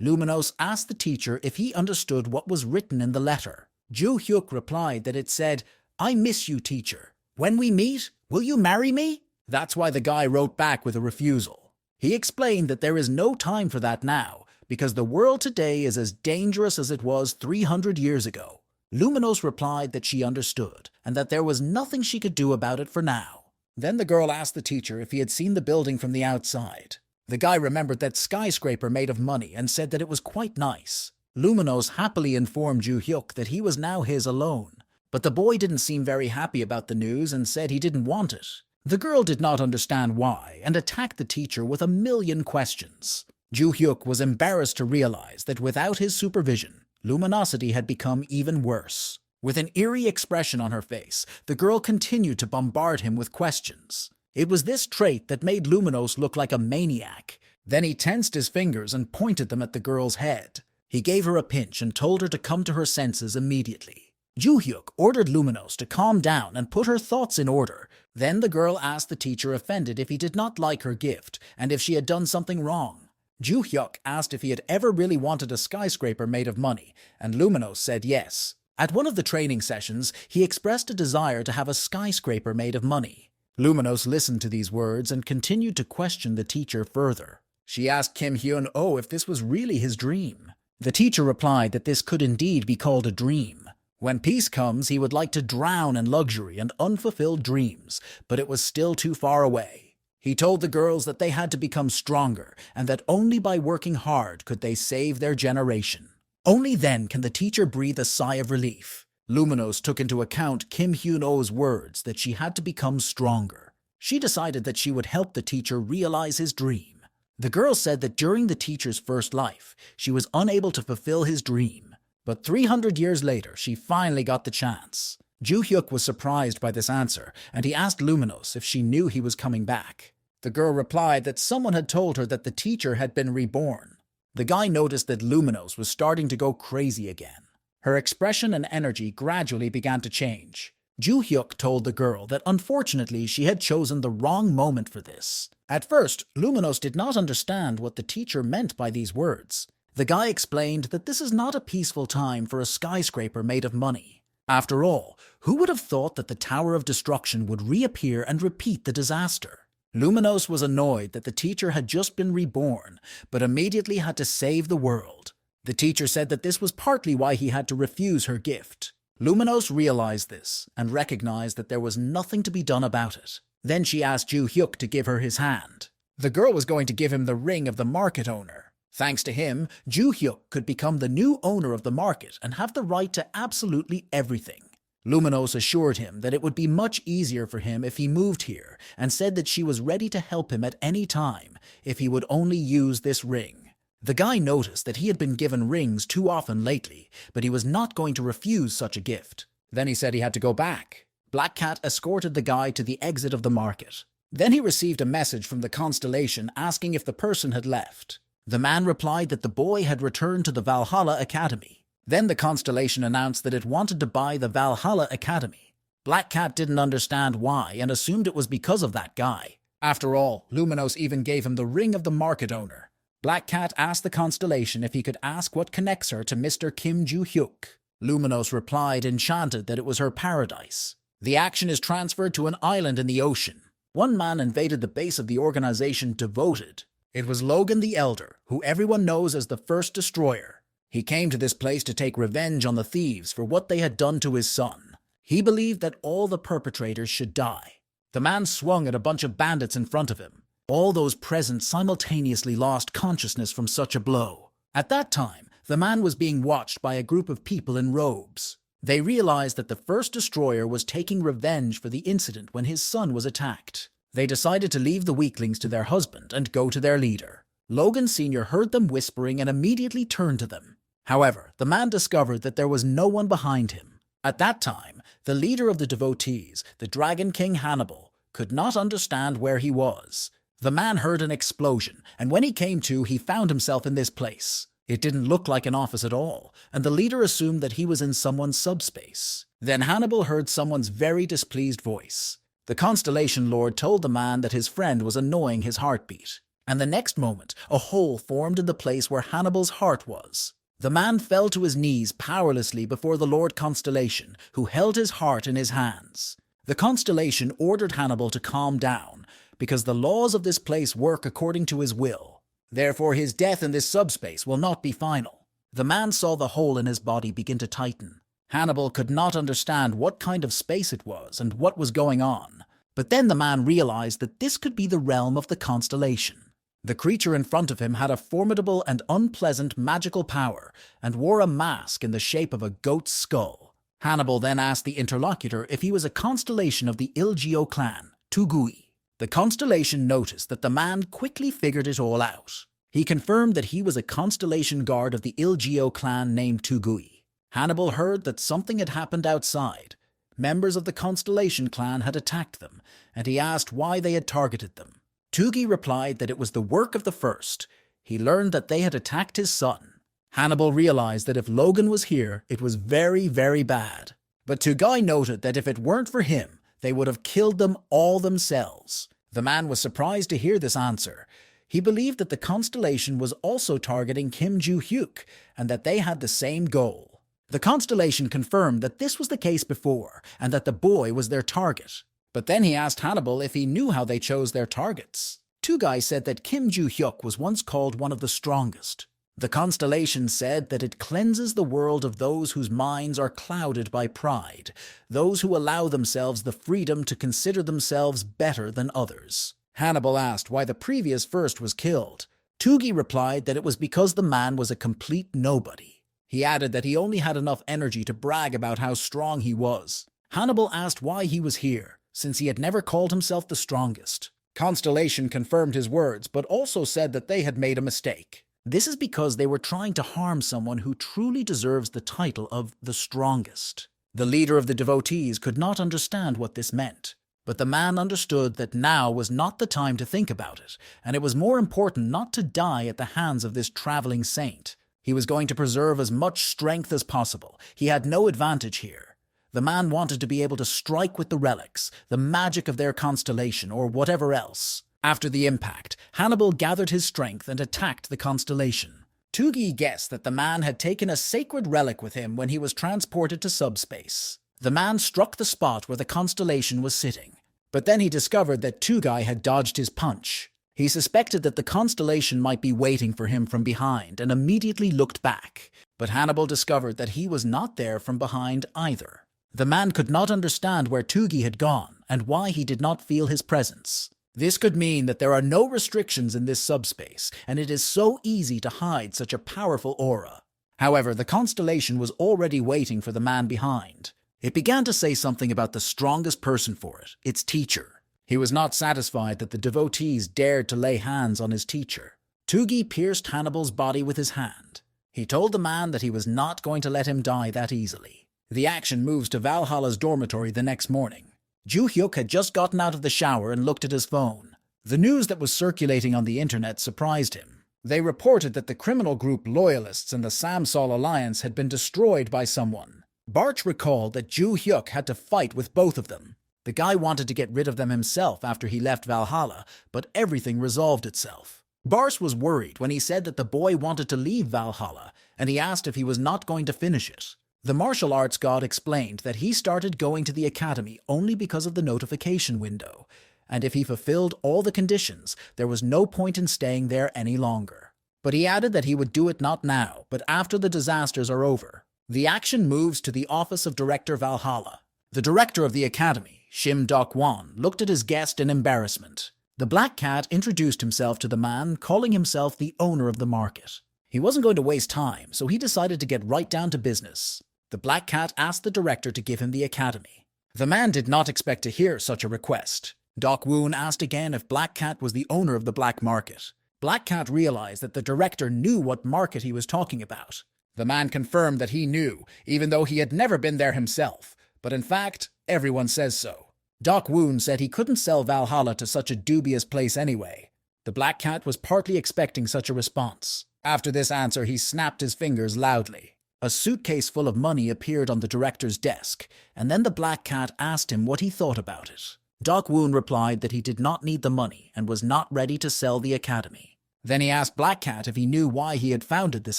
Luminos asked the teacher if he understood what was written in the letter. Joo-hyuk replied that it said, "I miss you, teacher. When we meet, will you marry me?" That's why the guy wrote back with a refusal. He explained that there is no time for that now, because the world today is as dangerous as it was 300 years ago. Luminos replied that she understood, and that there was nothing she could do about it for now. Then the girl asked the teacher if he had seen the building from the outside. The guy remembered that skyscraper made of money and said that it was quite nice. Luminos happily informed Joo-hyuk that he was now his alone. But the boy didn't seem very happy about the news and said he didn't want it. The girl did not understand why and attacked the teacher with 1,000,000 questions. Joo-hyuk was embarrassed to realize that without his supervision, Luminosity had become even worse. With an eerie expression on her face, the girl continued to bombard him with questions. It was this trait that made Luminos look like a maniac. Then he tensed his fingers and pointed them at the girl's head. He gave her a pinch and told her to come to her senses immediately. Joo-hyuk ordered Luminos to calm down and put her thoughts in order. Then the girl asked the teacher offended if he did not like her gift and if she had done something wrong. Joo-hyuk asked if he had ever really wanted a skyscraper made of money, and Luminos said yes. At one of the training sessions, he expressed a desire to have a skyscraper made of money. Luminos listened to these words and continued to question the teacher further. She asked Kim Hyun-oh if this was really his dream. The teacher replied that this could indeed be called a dream. When peace comes, he would like to drown in luxury and unfulfilled dreams, but it was still too far away. He told the girls that they had to become stronger and that only by working hard could they save their generation. Only then can the teacher breathe a sigh of relief. Luminos took into account Kim Hyun-oh's words that she had to become stronger. She decided that she would help the teacher realize his dream. The girl said that during the teacher's first life, she was unable to fulfill his dream. But 300 years later, she finally got the chance. Ju-hyuk was surprised by this answer, and he asked Luminos if she knew he was coming back. The girl replied that someone had told her that the teacher had been reborn. The guy noticed that Luminos was starting to go crazy again. Her expression and energy gradually began to change. Ju-hyuk told the girl that unfortunately she had chosen the wrong moment for this. At first, Luminos did not understand what the teacher meant by these words. The guy explained that this is not a peaceful time for a skyscraper made of money. After all, who would have thought that the Tower of Destruction would reappear and repeat the disaster? Luminos was annoyed that the teacher had just been reborn, but immediately had to save the world. The teacher said that this was partly why he had to refuse her gift. Luminos realized this and recognized that there was nothing to be done about it. Then she asked Ju-hyuk to give her his hand. The girl was going to give him the ring of the market owner. Thanks to him, Ju-hyuk could become the new owner of the market and have the right to absolutely everything. Luminos assured him that it would be much easier for him if he moved here and said that she was ready to help him at any time if he would only use this ring. The guy noticed that he had been given rings too often lately, but he was not going to refuse such a gift. Then he said he had to go back. Black Cat escorted the guy to the exit of the market. Then he received a message from the Constellation asking if the person had left. The man replied that the boy had returned to the Valhalla Academy. Then the Constellation announced that it wanted to buy the Valhalla Academy. Black Cat didn't understand why and assumed it was because of that guy. After all, Luminos even gave him the ring of the market owner. Black Cat asked the Constellation if he could ask what connects her to Mr. Kim Ju-hyuk. Luminos replied, enchanted, that it was her paradise. The action is transferred to an island in the ocean. One man invaded the base of the organization Devoted. It was Logan the Elder, who everyone knows as the First Destroyer. He came to this place to take revenge on the thieves for what they had done to his son. He believed that all the perpetrators should die. The man swung at a bunch of bandits in front of him. All those present simultaneously lost consciousness from such a blow. At that time, the man was being watched by a group of people in robes. They realized that the First Destroyer was taking revenge for the incident when his son was attacked. They decided to leave the weaklings to their husband and go to their leader. Logan Sr. heard them whispering and immediately turned to them. However, the man discovered that there was no one behind him. At that time, the leader of the devotees, the Dragon King Hannibal, could not understand where he was. The man heard an explosion, and when he came to, he found himself in this place. It didn't look like an office at all, and the leader assumed that he was in someone's subspace. Then Hannibal heard someone's very displeased voice. The Constellation Lord told the man that his friend was annoying his heartbeat, and the next moment, a hole formed in the place where Hannibal's heart was. The man fell to his knees powerlessly before the Lord Constellation, who held his heart in his hands. The Constellation ordered Hannibal to calm down, because the laws of this place work according to his will. Therefore, his death in this subspace will not be final. The man saw the hole in his body begin to tighten. Hannibal could not understand what kind of space it was and what was going on. But then the man realized that this could be the realm of the Constellation. The creature in front of him had a formidable and unpleasant magical power and wore a mask in the shape of a goat's skull. Hannibal then asked the interlocutor if he was a constellation of the Ilgeo clan, Tugui. The Constellation noticed that the man quickly figured it all out. He confirmed that he was a constellation guard of the Ilgeo clan named Tugui. Hannibal heard that something had happened outside. Members of the Constellation clan had attacked them, and he asked why they had targeted them. Tugui replied that it was the work of the First. He learned that they had attacked his son. Hannibal realized that if Logan was here, it was very, very bad. But Tugui noted that if it weren't for him, they would have killed them all themselves. The man was surprised to hear this answer. He believed that the Constellation was also targeting Kim Ju-hyuk, and that they had the same goal. The Constellation confirmed that this was the case before and that the boy was their target. But then he asked Hannibal if he knew how they chose their targets. Two guys said that Kim Joo-hyuk was once called one of the strongest. The Constellation said that it cleanses the world of those whose minds are clouded by pride, those who allow themselves the freedom to consider themselves better than others. Hannibal asked why the previous first was killed. Toogie replied that it was because the man was a complete nobody. He added that he only had enough energy to brag about how strong he was. Hannibal asked why he was here, since he had never called himself the strongest. Constellation confirmed his words, but also said that they had made a mistake. This is because they were trying to harm someone who truly deserves the title of the strongest. The leader of the devotees could not understand what this meant, but the man understood that now was not the time to think about it, and it was more important not to die at the hands of this traveling saint. He was going to preserve as much strength as possible. He had no advantage here. The man wanted to be able to strike with the relics, the magic of their constellation, or whatever else. After the impact, Hannibal gathered his strength and attacked the Constellation. Toogie guessed that the man had taken a sacred relic with him when he was transported to subspace. The man struck the spot where the Constellation was sitting, but then he discovered that Toogie had dodged his punch. He suspected that the Constellation might be waiting for him from behind and immediately looked back, but Hannibal discovered that he was not there from behind either. The man could not understand where Toogie had gone and why he did not feel his presence. This could mean that there are no restrictions in this subspace, and it is so easy to hide such a powerful aura. However, the Constellation was already waiting for the man behind. It began to say something about the strongest person for it, its teacher. He was not satisfied that the devotees dared to lay hands on his teacher. Toogie pierced Hannibal's body with his hand. He told the man that he was not going to let him die that easily. The action moves to Valhalla's dormitory the next morning. Joo-hyuk had just gotten out of the shower and looked at his phone. The news that was circulating on the internet surprised him. They reported that the criminal group Loyalists and the Samsol Alliance had been destroyed by someone. Barch recalled that Joo-hyuk had to fight with both of them. The guy wanted to get rid of them himself after he left Valhalla, but everything resolved itself. Barch was worried when he said that the boy wanted to leave Valhalla, and he asked if he was not going to finish it. The martial arts god explained that he started going to the academy only because of the notification window, and if he fulfilled all the conditions, there was no point in staying there any longer. But he added that he would do it not now, but after the disasters are over. The action moves to the office of Director Valhalla. The director of the academy, Shim Dok-won, looked at his guest in embarrassment. The Black Cat introduced himself to the man, calling himself the owner of the market. He wasn't going to waste time, so he decided to get right down to business. The Black Cat asked the director to give him the academy. The man did not expect to hear such a request. Dok-woon asked again if Black Cat was the owner of the black market. Black Cat realized that the director knew what market he was talking about. The man confirmed that he knew, even though he had never been there himself. But in fact, everyone says so. Dok-woon said he couldn't sell Valhalla to such a dubious place anyway. The Black Cat was partly expecting such a response. After this answer, he snapped his fingers loudly. A suitcase full of money appeared on the director's desk, and then the Black Cat asked him what he thought about it. Dok-woon replied that he did not need the money and was not ready to sell the academy. Then he asked Black Cat if he knew why he had founded this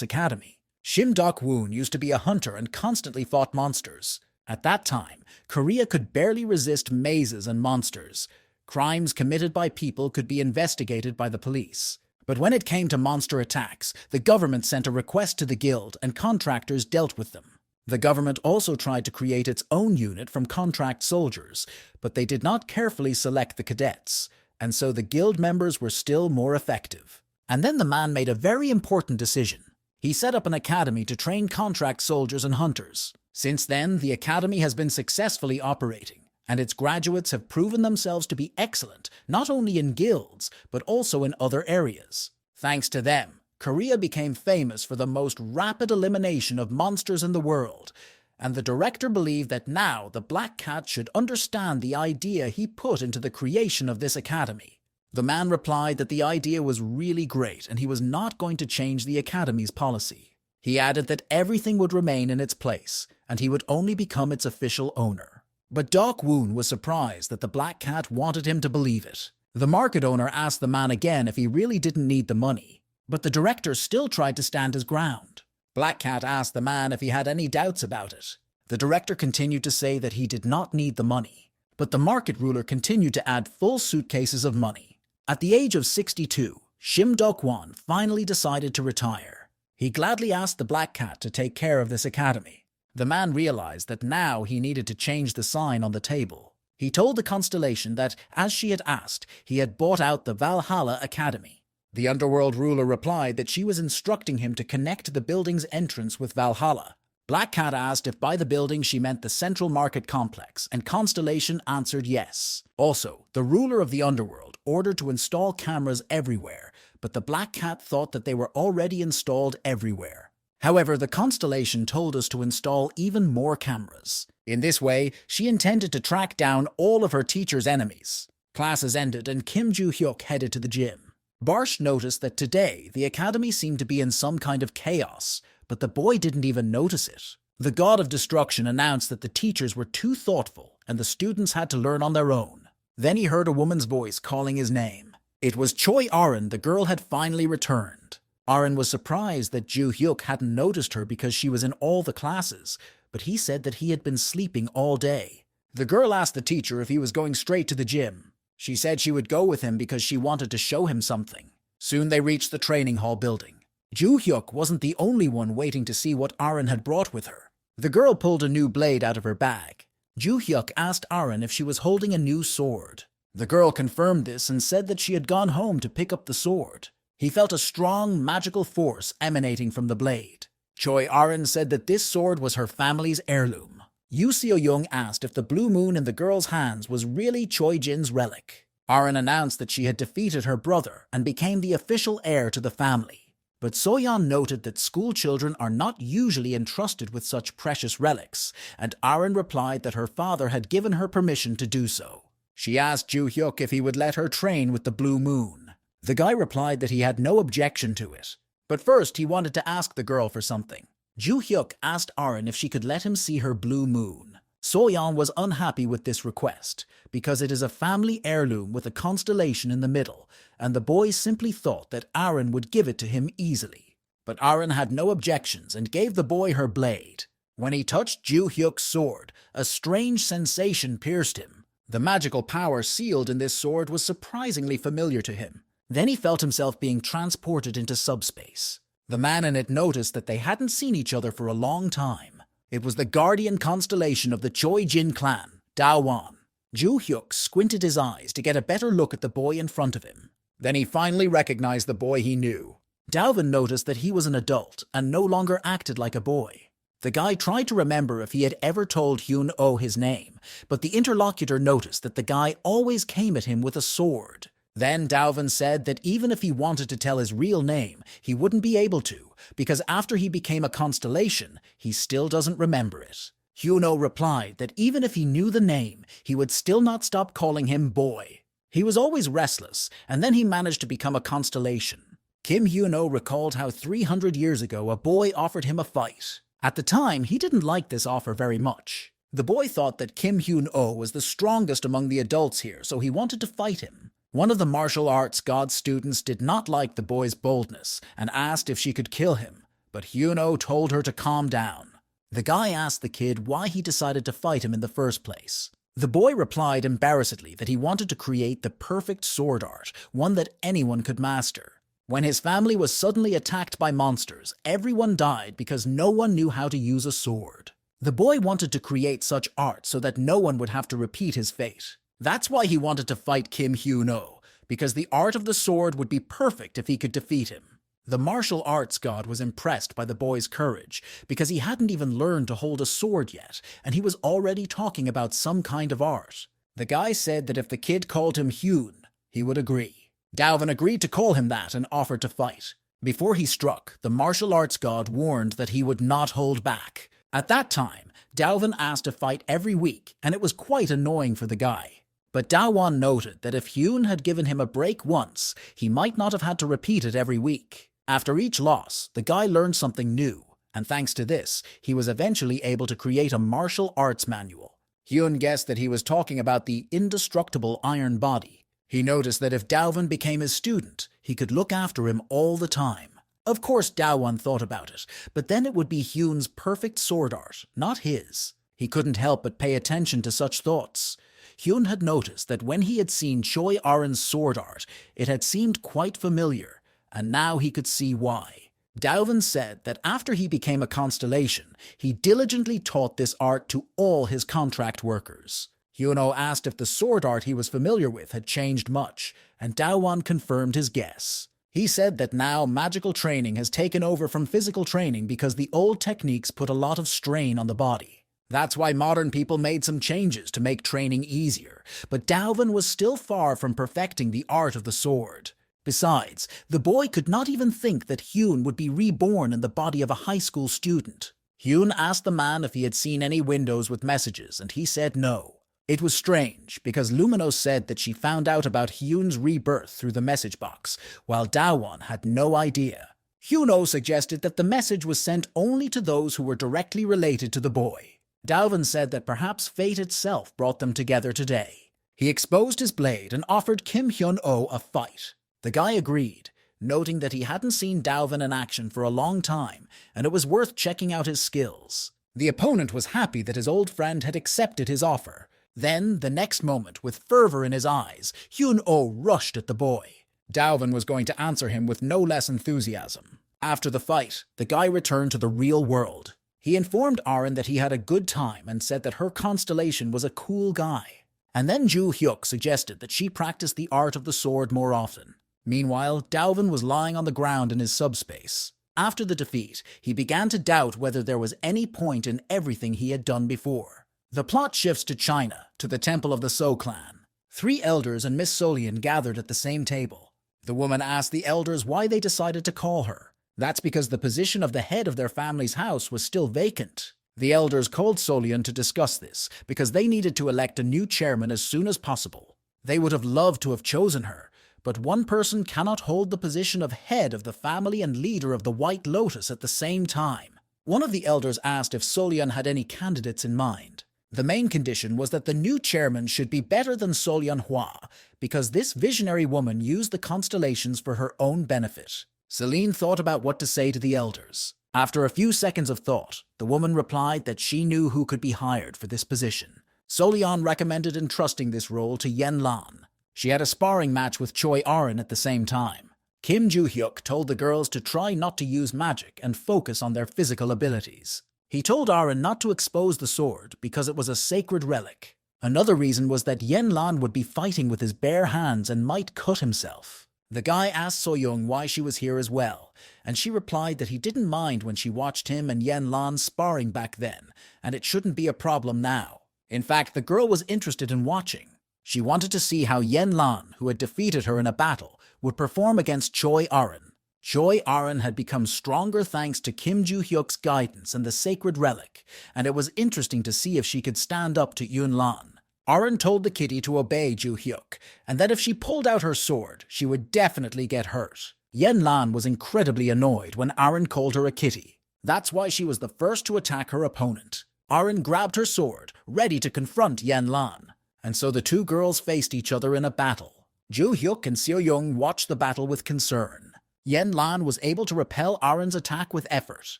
academy. Shim Dok-woon used to be a hunter and constantly fought monsters. At that time, Korea could barely resist mazes and monsters. Crimes committed by people could be investigated by the police. But when it came to monster attacks, the government sent a request to the guild and contractors dealt with them. The government also tried to create its own unit from contract soldiers, but they did not carefully select the cadets, and so the guild members were still more effective. And then the man made a very important decision. He set up an academy to train contract soldiers and hunters. Since then, the academy has been successfully operating, and its graduates have proven themselves to be excellent, not only in guilds, but also in other areas. Thanks to them, Korea became famous for the most rapid elimination of monsters in the world, and the director believed that now the Black Cat should understand the idea he put into the creation of this academy. The man replied that the idea was really great and he was not going to change the academy's policy. He added that everything would remain in its place, and he would only become its official owner. But Dok-woon was surprised that the Black Cat wanted him to believe it. The market owner asked the man again if he really didn't need the money, but the director still tried to stand his ground. Black Cat asked the man if he had any doubts about it. The director continued to say that he did not need the money, but the market ruler continued to add full suitcases of money. At the age of 62, Shim Dok-wan finally decided to retire. He gladly asked the Black Cat to take care of this academy. The man realized that now he needed to change the sign on the table. He told the Constellation that, as she had asked, he had bought out the Valhalla Academy. The underworld ruler replied that she was instructing him to connect the building's entrance with Valhalla. Black Cat asked if by the building she meant the Central Market Complex, and Constellation answered yes. Also, the ruler of the underworld ordered to install cameras everywhere, but the Black Cat thought that they were already installed everywhere. However, the Constellation told us to install even more cameras. In this way, she intended to track down all of her teacher's enemies. Classes ended and Kim Joo-hyuk headed to the gym. Barsh noticed that today the academy seemed to be in some kind of chaos, but the boy didn't even notice it. The god of destruction announced that the teachers were too thoughtful and the students had to learn on their own. Then he heard a woman's voice calling his name. It was Choi Arin. The girl had finally returned. Arin was surprised that Joo-hyuk hadn't noticed her because she was in all the classes, but he said that he had been sleeping all day. The girl asked the teacher if he was going straight to the gym. She said she would go with him because she wanted to show him something. Soon they reached the training hall building. Joo-hyuk wasn't the only one waiting to see what Arin had brought with her. The girl pulled a new blade out of her bag. Joo-hyuk asked Arin if she was holding a new sword. The girl confirmed this and said that she had gone home to pick up the sword. He felt a strong, magical force emanating from the blade. Choi Arin said that this sword was her family's heirloom. Yoo Seo-young asked if the blue moon in the girl's hands was really Choi Jin's relic. Arin announced that she had defeated her brother and became the official heir to the family. But So-yeon noted that school children are not usually entrusted with such precious relics, and Arin replied that her father had given her permission to do so. She asked Joo-hyuk if he would let her train with the blue moon. The guy replied that he had no objection to it. But first he wanted to ask the girl for something. Joo-hyuk asked Arin if she could let him see her blue moon. So-yeon was unhappy with this request, because it is a family heirloom with a constellation in the middle, and the boy simply thought that Arin would give it to him easily. But Arin had no objections and gave the boy her blade. When he touched Joo-hyuk's sword, a strange sensation pierced him. The magical power sealed in this sword was surprisingly familiar to him. Then he felt himself being transported into subspace. The man in it noticed that they hadn't seen each other for a long time. It was the guardian constellation of the Choi Jin clan, Daewon. Joo-hyuk squinted his eyes to get a better look at the boy in front of him. Then he finally recognized the boy he knew. Daewon noticed that he was an adult and no longer acted like a boy. The guy tried to remember if he had ever told Hyun-oh his name, but the interlocutor noticed that the guy always came at him with a sword. Then Daewon said that even if he wanted to tell his real name, he wouldn't be able to, because after he became a constellation, he still doesn't remember it. Hyun-oh replied that even if he knew the name, he would still not stop calling him boy. He was always restless, and then he managed to become a constellation. Kim Hyun-oh recalled how 300 years ago a boy offered him a fight. At the time, he didn't like this offer very much. The boy thought that Kim Hyun-oh was the strongest among the adults here, so he wanted to fight him. One of the martial arts god students did not like the boy's boldness and asked if she could kill him, but Hyun-oh told her to calm down. The guy asked the kid why he decided to fight him in the first place. The boy replied embarrassedly that he wanted to create the perfect sword art, one that anyone could master. When his family was suddenly attacked by monsters, everyone died because no one knew how to use a sword. The boy wanted to create such art so that no one would have to repeat his fate. That's why he wanted to fight Kim Hyun-oh, because the art of the sword would be perfect if he could defeat him. The martial arts god was impressed by the boy's courage, because he hadn't even learned to hold a sword yet, and he was already talking about some kind of art. The guy said that if the kid called him Hyun, he would agree. Daewon agreed to call him that and offered to fight. Before he struck, the martial arts god warned that he would not hold back. At that time, Daewon asked to fight every week, and it was quite annoying for the guy. But Daewon noted that if Hyun had given him a break once, he might not have had to repeat it every week. After each loss, the guy learned something new, and thanks to this, he was eventually able to create a martial arts manual. Hyun guessed that he was talking about the indestructible iron body. He noticed that if Daewon became his student, he could look after him all the time. Of course Daowon thought about it, but then it would be Hyun's perfect sword art, not his. He couldn't help but pay attention to such thoughts. Hyun had noticed that when he had seen Choi Arin's sword art, it had seemed quite familiar, and now he could see why. Daowon said that after he became a Constellation, he diligently taught this art to all his contract workers. Hyuno asked if the sword art he was familiar with had changed much, and Daowon confirmed his guess. He said that now magical training has taken over from physical training because the old techniques put a lot of strain on the body. That's why modern people made some changes to make training easier, but Daowon was still far from perfecting the art of the sword. Besides, the boy could not even think that Hyun would be reborn in the body of a high school student. Hyun asked the man if he had seen any windows with messages, and he said no. It was strange, because Lumino said that she found out about Hyun's rebirth through the message box, while Daowon had no idea. Hyuno suggested that the message was sent only to those who were directly related to the boy. Daowon said that perhaps fate itself brought them together today. He exposed his blade and offered Kim Hyun-oh a fight. The guy agreed, noting that he hadn't seen Daowon in action for a long time, and it was worth checking out his skills. The opponent was happy that his old friend had accepted his offer. Then, the next moment, with fervor in his eyes, Hyun-oh rushed at the boy. Daowon was going to answer him with no less enthusiasm. After the fight, the guy returned to the real world. He informed Arin that he had a good time and said that her constellation was a cool guy. And then Ju Hyuk suggested that she practice the art of the sword more often. Meanwhile, Daowon was lying on the ground in his subspace. After the defeat, he began to doubt whether there was any point in everything he had done before. The plot shifts to China, to the temple of the So clan. 3 elders and Miss Solian gathered at the same table. The woman asked the elders why they decided to call her. That's because the position of the head of their family's house was still vacant. The elders called Solian to discuss this, because they needed to elect a new chairman as soon as possible. They would have loved to have chosen her, but one person cannot hold the position of head of the family and leader of the White Lotus at the same time. One of the elders asked if Solian had any candidates in mind. The main condition was that the new chairman should be better than MANHUA, because this visionary woman used the constellations for her own benefit. Celine thought about what to say to the elders. After a few seconds of thought, the woman replied that she knew who could be hired for this position. Solian recommended entrusting this role to Yen Lan. She had a sparring match with Choi Arin at the same time. Kim Ju-hyuk told the girls to try not to use magic and focus on their physical abilities. He told Arin not to expose the sword because it was a sacred relic. Another reason was that Yen Lan would be fighting with his bare hands and might cut himself. The guy asked So-young why she was here as well, and she replied that he didn't mind when she watched him and Yen Lan sparring back then, and it shouldn't be a problem now. In fact, the girl was interested in watching. She wanted to see how Yen Lan, who had defeated her in a battle, would perform against Choi Arin. Choi Arin had become stronger thanks to Kim Ju-hyuk's guidance and the sacred relic, and it was interesting to see if she could stand up to Yun Lan. Arin told the kitty to obey Ju-hyuk, and that if she pulled out her sword, she would definitely get hurt. Yen Lan was incredibly annoyed when Arin called her a kitty. That's why she was the first to attack her opponent. Arin grabbed her sword, ready to confront Yen Lan, and so the two girls faced each other in a battle. Ju-hyuk and Seo-young watched the battle with concern. Yen Lan was able to repel Arin's attack with effort.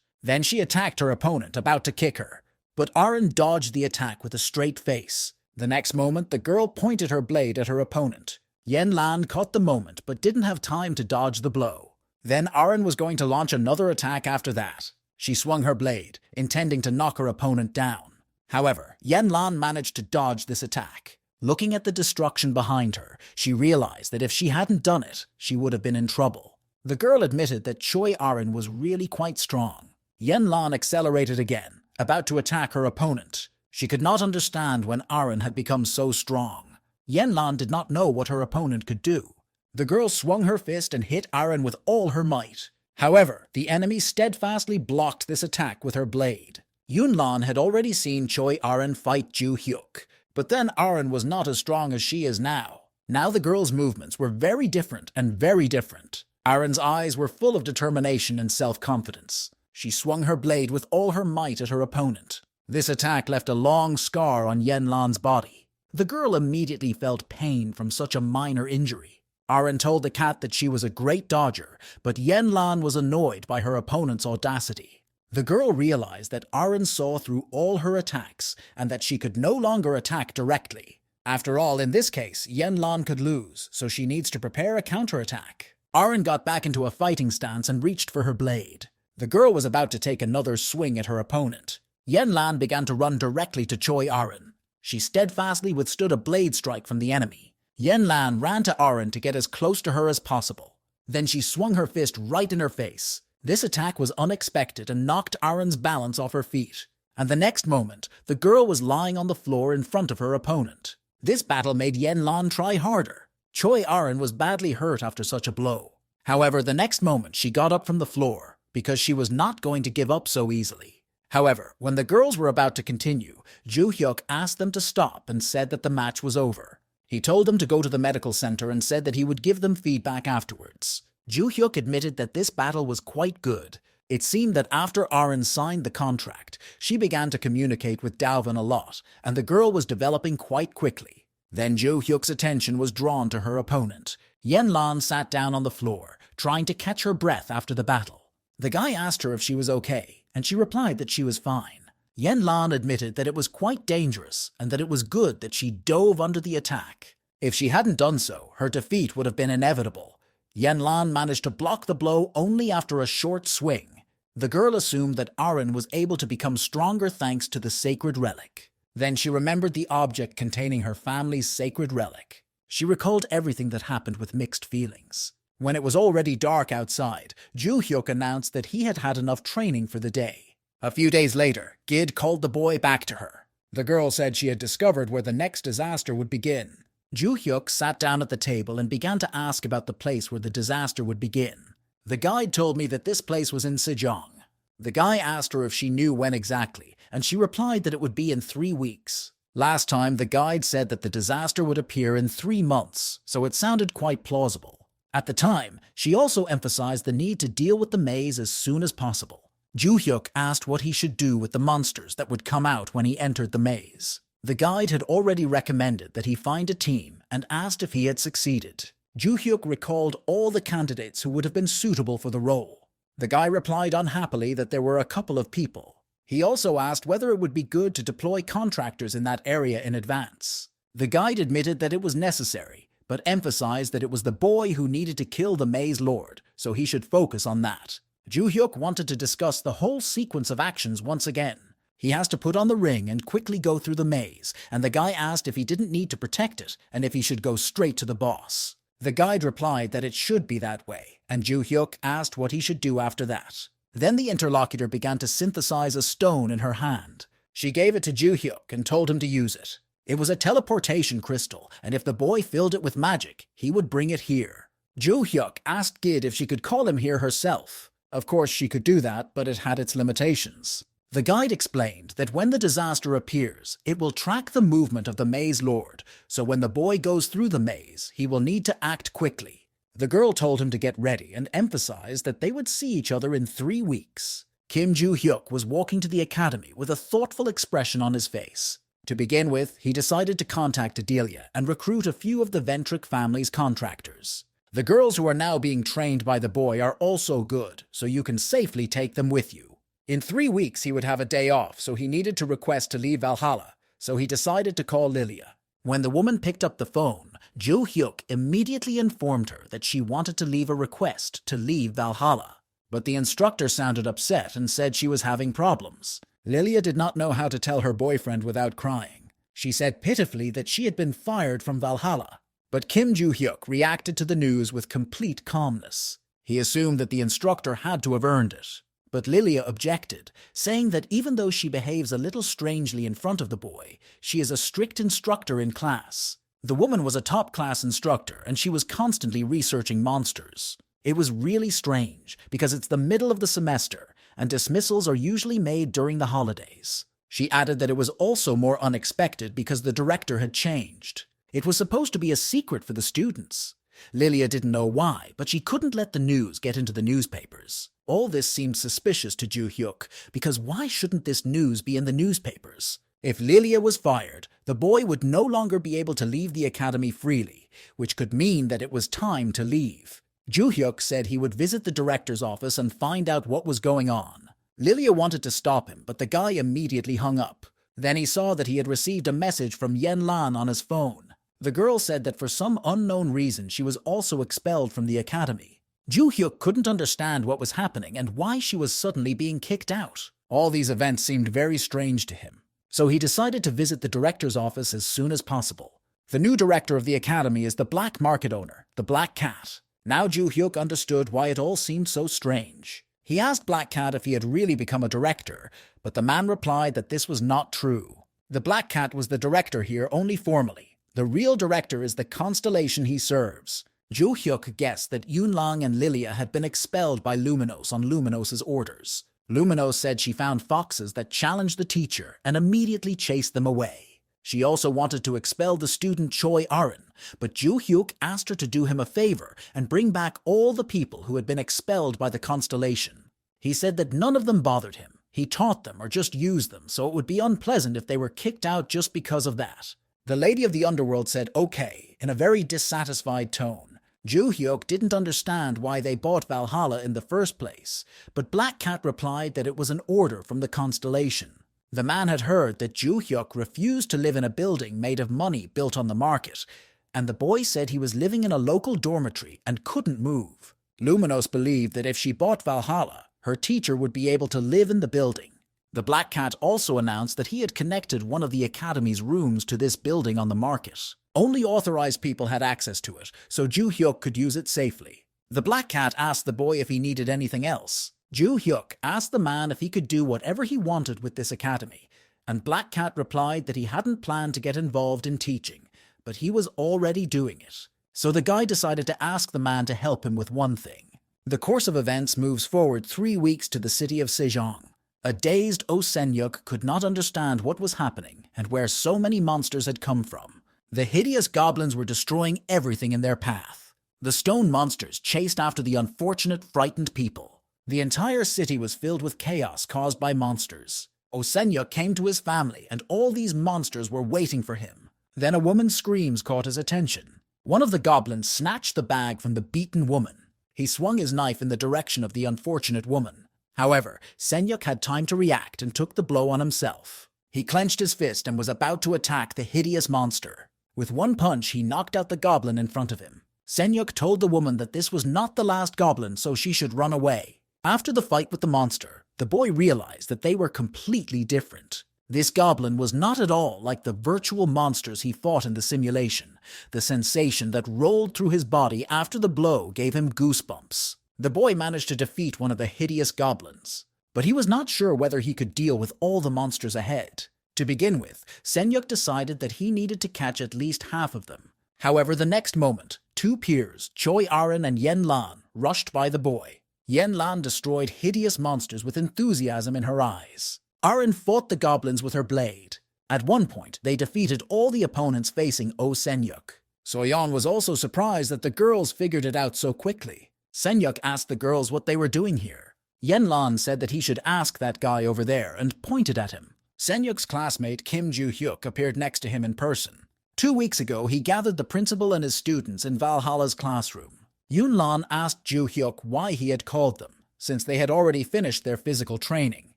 Then she attacked her opponent, about to kick her. But Arin dodged the attack with a straight face. The next moment, the girl pointed her blade at her opponent. Yen Lan caught the moment, but didn't have time to dodge the blow. Then Arin was going to launch another attack after that. She swung her blade, intending to knock her opponent down. However, Yen Lan managed to dodge this attack. Looking at the destruction behind her, she realized that if she hadn't done it, she would have been in trouble. The girl admitted that Choi Arin was really quite strong. Yen Lan accelerated again, about to attack her opponent. She could not understand when Arin had become so strong. Yen Lan did not know what her opponent could do. The girl swung her fist and hit Arin with all her might. However, the enemy steadfastly blocked this attack with her blade. Yun Lan had already seen Choi Arin fight Ju-hyuk, but then Arin was not as strong as she is now. Now the girl's movements were very different and very different. Arin's eyes were full of determination and self-confidence. She swung her blade with all her might at her opponent. This attack left a long scar on Yen Lan's body. The girl immediately felt pain from such a minor injury. Aren told the cat that she was a great dodger, but Yen Lan was annoyed by her opponent's audacity. The girl realized that Aren saw through all her attacks and that she could no longer attack directly. After all, in this case, Yen Lan could lose, so she needs to prepare a counterattack. Aren got back into a fighting stance and reached for her blade. The girl was about to take another swing at her opponent. Yen Lan began to run directly to Choi Aren. She steadfastly withstood a blade strike from the enemy. Yen Lan ran to Aren to get as close to her as possible. Then she swung her fist right in her face. This attack was unexpected and knocked Aren's balance off her feet. And the next moment, the girl was lying on the floor in front of her opponent. This battle made Yen Lan try harder. Choi Aren was badly hurt after such a blow. However, the next moment she got up from the floor, because she was not going to give up so easily. However, when the girls were about to continue, Ju Hyuk asked them to stop and said that the match was over. He told them to go to the medical center and said that he would give them feedback afterwards. Ju Hyuk admitted that this battle was quite good. It seemed that after Aren signed the contract, she began to communicate with Dalvin a lot, and the girl was developing quite quickly. Then Ju Hyuk's attention was drawn to her opponent. Yen Lan sat down on the floor, trying to catch her breath after the battle. The guy asked her if she was okay, and she replied that she was fine. Yen Lan admitted that it was quite dangerous, and that it was good that she dove under the attack. If she hadn't done so, her defeat would have been inevitable. Yen Lan managed to block the blow only after a short swing. The girl assumed that Aren was able to become stronger thanks to the sacred relic. Then she remembered the object containing her family's sacred relic. She recalled everything that happened with mixed feelings. When it was already dark outside, Ju Hyuk announced that he had had enough training for the day. A few days later, Gid called the boy back to her. The girl said she had discovered where the next disaster would begin. Ju Hyuk sat down at the table and began to ask about the place where the disaster would begin. The guide told me that this place was in Sejong. The guy asked her if she knew when exactly, and she replied that it would be in 3 weeks. Last time, the guide said that the disaster would appear in 3 months, so it sounded quite plausible. At the time, she also emphasized the need to deal with the maze as soon as possible. Ju Hyuk asked what he should do with the monsters that would come out when he entered the maze. The guide had already recommended that he find a team and asked if he had succeeded. Ju Hyuk recalled all the candidates who would have been suitable for the role. The guy replied unhappily that there were a couple of people. He also asked whether it would be good to deploy contractors in that area in advance. The guide admitted that it was necessary, but emphasized that it was the boy who needed to kill the Maze Lord, so he should focus on that. Ju Hyuk wanted to discuss the whole sequence of actions once again. He has to put on the ring and quickly go through the maze, and the guy asked if he didn't need to protect it and if he should go straight to the boss. The guide replied that it should be that way, and Ju Hyuk asked what he should do after that. Then the interlocutor began to synthesize a stone in her hand. She gave it to Ju Hyuk and told him to use it. It was a teleportation crystal, and if the boy filled it with magic, he would bring it here. Ju Hyuk asked Gid if she could call him here herself. Of course she could do that, but it had its limitations. The guide explained that when the disaster appears, it will track the movement of the Maze Lord, so when the boy goes through the maze, he will need to act quickly. The girl told him to get ready and emphasized that they would see each other in 3 weeks. Kim Ju Hyuk was walking to the academy with a thoughtful expression on his face. To begin with, he decided to contact Adelia and recruit a few of the Ventri family's contractors. The girls who are now being trained by the boy are also good, so you can safely take them with you. In 3 weeks, he would have a day off, so he needed to request to leave Valhalla, so he decided to call Lilia. When the woman picked up the phone, Ju Hyuk immediately informed her that she wanted to leave a request to leave Valhalla. But the instructor sounded upset and said she was having problems. Lilia did not know how to tell her boyfriend without crying. She said pitifully that she had been fired from Valhalla. But Kim Ju Hyuk reacted to the news with complete calmness. He assumed that the instructor had to have earned it. But Lilia objected, saying that even though she behaves a little strangely in front of the boy, she is a strict instructor in class. The woman was a top-class instructor, and she was constantly researching monsters. It was really strange, because it's the middle of the semester, and dismissals are usually made during the holidays. She added that it was also more unexpected because the director had changed. It was supposed to be a secret for the students. Lilia didn't know why, but she couldn't let the news get into the newspapers. All this seemed suspicious to Ju Hyuk, because why shouldn't this news be in the newspapers? If Lilia was fired, the boy would no longer be able to leave the academy freely, which could mean that it was time to leave. Joo-hyuk said he would visit the director's office and find out what was going on. Lilia wanted to stop him, but the guy immediately hung up. Then he saw that he had received a message from Yen Lan on his phone. The girl said that for some unknown reason she was also expelled from the academy. Joo-hyuk couldn't understand what was happening and why she was suddenly being kicked out. All these events seemed very strange to him, so he decided to visit the director's office as soon as possible. The new director of the academy is the black market owner, the Black Cat. Now Joo-hyuk understood why it all seemed so strange. He asked Black Cat if he had really become a director, but the man replied that this was not true. The Black Cat was the director here only formally. The real director is the constellation he serves. Joo-hyuk guessed that Yunlang and Lilia had been expelled by Luminos on Luminos's orders. Luminos said she found foxes that challenged the teacher and immediately chased them away. She also wanted to expel the student Choi Arin, but Joo-hyuk asked her to do him a favor and bring back all the people who had been expelled by the constellation. He said that none of them bothered him. He taught them or just used them, so it would be unpleasant if they were kicked out just because of that. The lady of the underworld said okay, in a very dissatisfied tone. Joo-hyuk didn't understand why they bought Valhalla in the first place, but Black Cat replied that it was an order from the constellation. The man had heard that Joo-hyuk refused to live in a building made of money built on the market, and the boy said he was living in a local dormitory and couldn't move. Luminos believed that if she bought Valhalla, her teacher would be able to live in the building. The Black Cat also announced that he had connected one of the academy's rooms to this building on the market. Only authorized people had access to it, so Joo-hyuk could use it safely. The Black Cat asked the boy if he needed anything else. Joo-hyuk asked the man if he could do whatever he wanted with this academy, and Black Cat replied that he hadn't planned to get involved in teaching, but he was already doing it. So the guy decided to ask the man to help him with one thing. The course of events moves forward 3 weeks to the city of Sejong. A dazed Oh Sen-yuk could not understand what was happening and where so many monsters had come from. The hideous goblins were destroying everything in their path. The stone monsters chased after the unfortunate, frightened people. The entire city was filled with chaos caused by monsters. Oh Sen-yuk came to his family, and all these monsters were waiting for him. Then a woman's screams caught his attention. One of the goblins snatched the bag from the beaten woman. He swung his knife in the direction of the unfortunate woman. However, Sen-yuk had time to react and took the blow on himself. He clenched his fist and was about to attack the hideous monster. With one punch, he knocked out the goblin in front of him. Sen-yuk told the woman that this was not the last goblin, so she should run away. After the fight with the monster, the boy realized that they were completely different. This goblin was not at all like the virtual monsters he fought in the simulation. The sensation that rolled through his body after the blow gave him goosebumps. The boy managed to defeat one of the hideous goblins, but he was not sure whether he could deal with all the monsters ahead. To begin with, Sen-yuk decided that he needed to catch at least half of them. However, the next moment, 2 peers, Choi Arin and Yen Lan, rushed by the boy. Yen Lan destroyed hideous monsters with enthusiasm in her eyes. Arin fought the goblins with her blade. At one point, they defeated all the opponents facing Oh Sen-yuk. Soyeon was also surprised that the girls figured it out so quickly. Sen-yuk asked the girls what they were doing here. Yen Lan said that he should ask that guy over there and pointed at him. Sen-yuk's classmate Kim Joo-hyuk appeared next to him in person. 2 weeks ago, he gathered the principal and his students in Valhalla's classroom. Yunlan asked Joo-hyuk why he had called them, since they had already finished their physical training.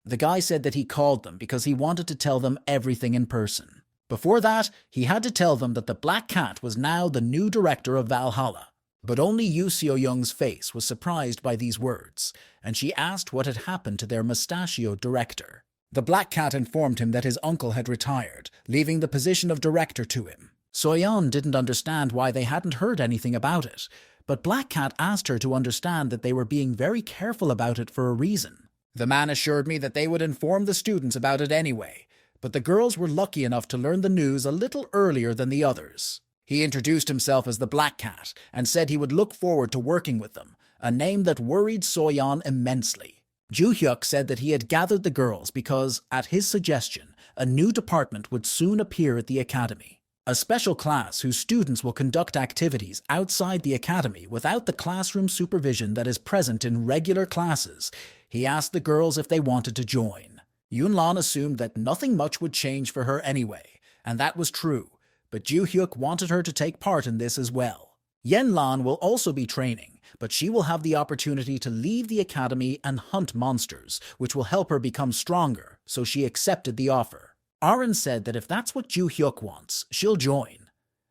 The guy said that he called them because he wanted to tell them everything in person. Before that, he had to tell them that the Black Cat was now the new director of Valhalla. But only Yoo Seo-young's face was surprised by these words, and she asked what had happened to their mustachioed director. The Black Cat informed him that his uncle had retired, leaving the position of director to him. Soyeon didn't understand why they hadn't heard anything about it, but Black Cat asked her to understand that they were being very careful about it for a reason. The man assured me that they would inform the students about it anyway, but the girls were lucky enough to learn the news a little earlier than the others. He introduced himself as the Black Cat and said he would look forward to working with them, a name that worried Soyeon immensely. Joo-hyuk said that he had gathered the girls because, at his suggestion, a new department would soon appear at the academy. A special class whose students will conduct activities outside the academy without the classroom supervision that is present in regular classes. He asked the girls if they wanted to join. Yunlan assumed that nothing much would change for her anyway, and that was true, but Ju Hyuk wanted her to take part in this as well. Yenlan will also be training, but she will have the opportunity to leave the academy and hunt monsters, which will help her become stronger, so she accepted the offer. Aaron said that if that's what Ju Hyuk wants, she'll join.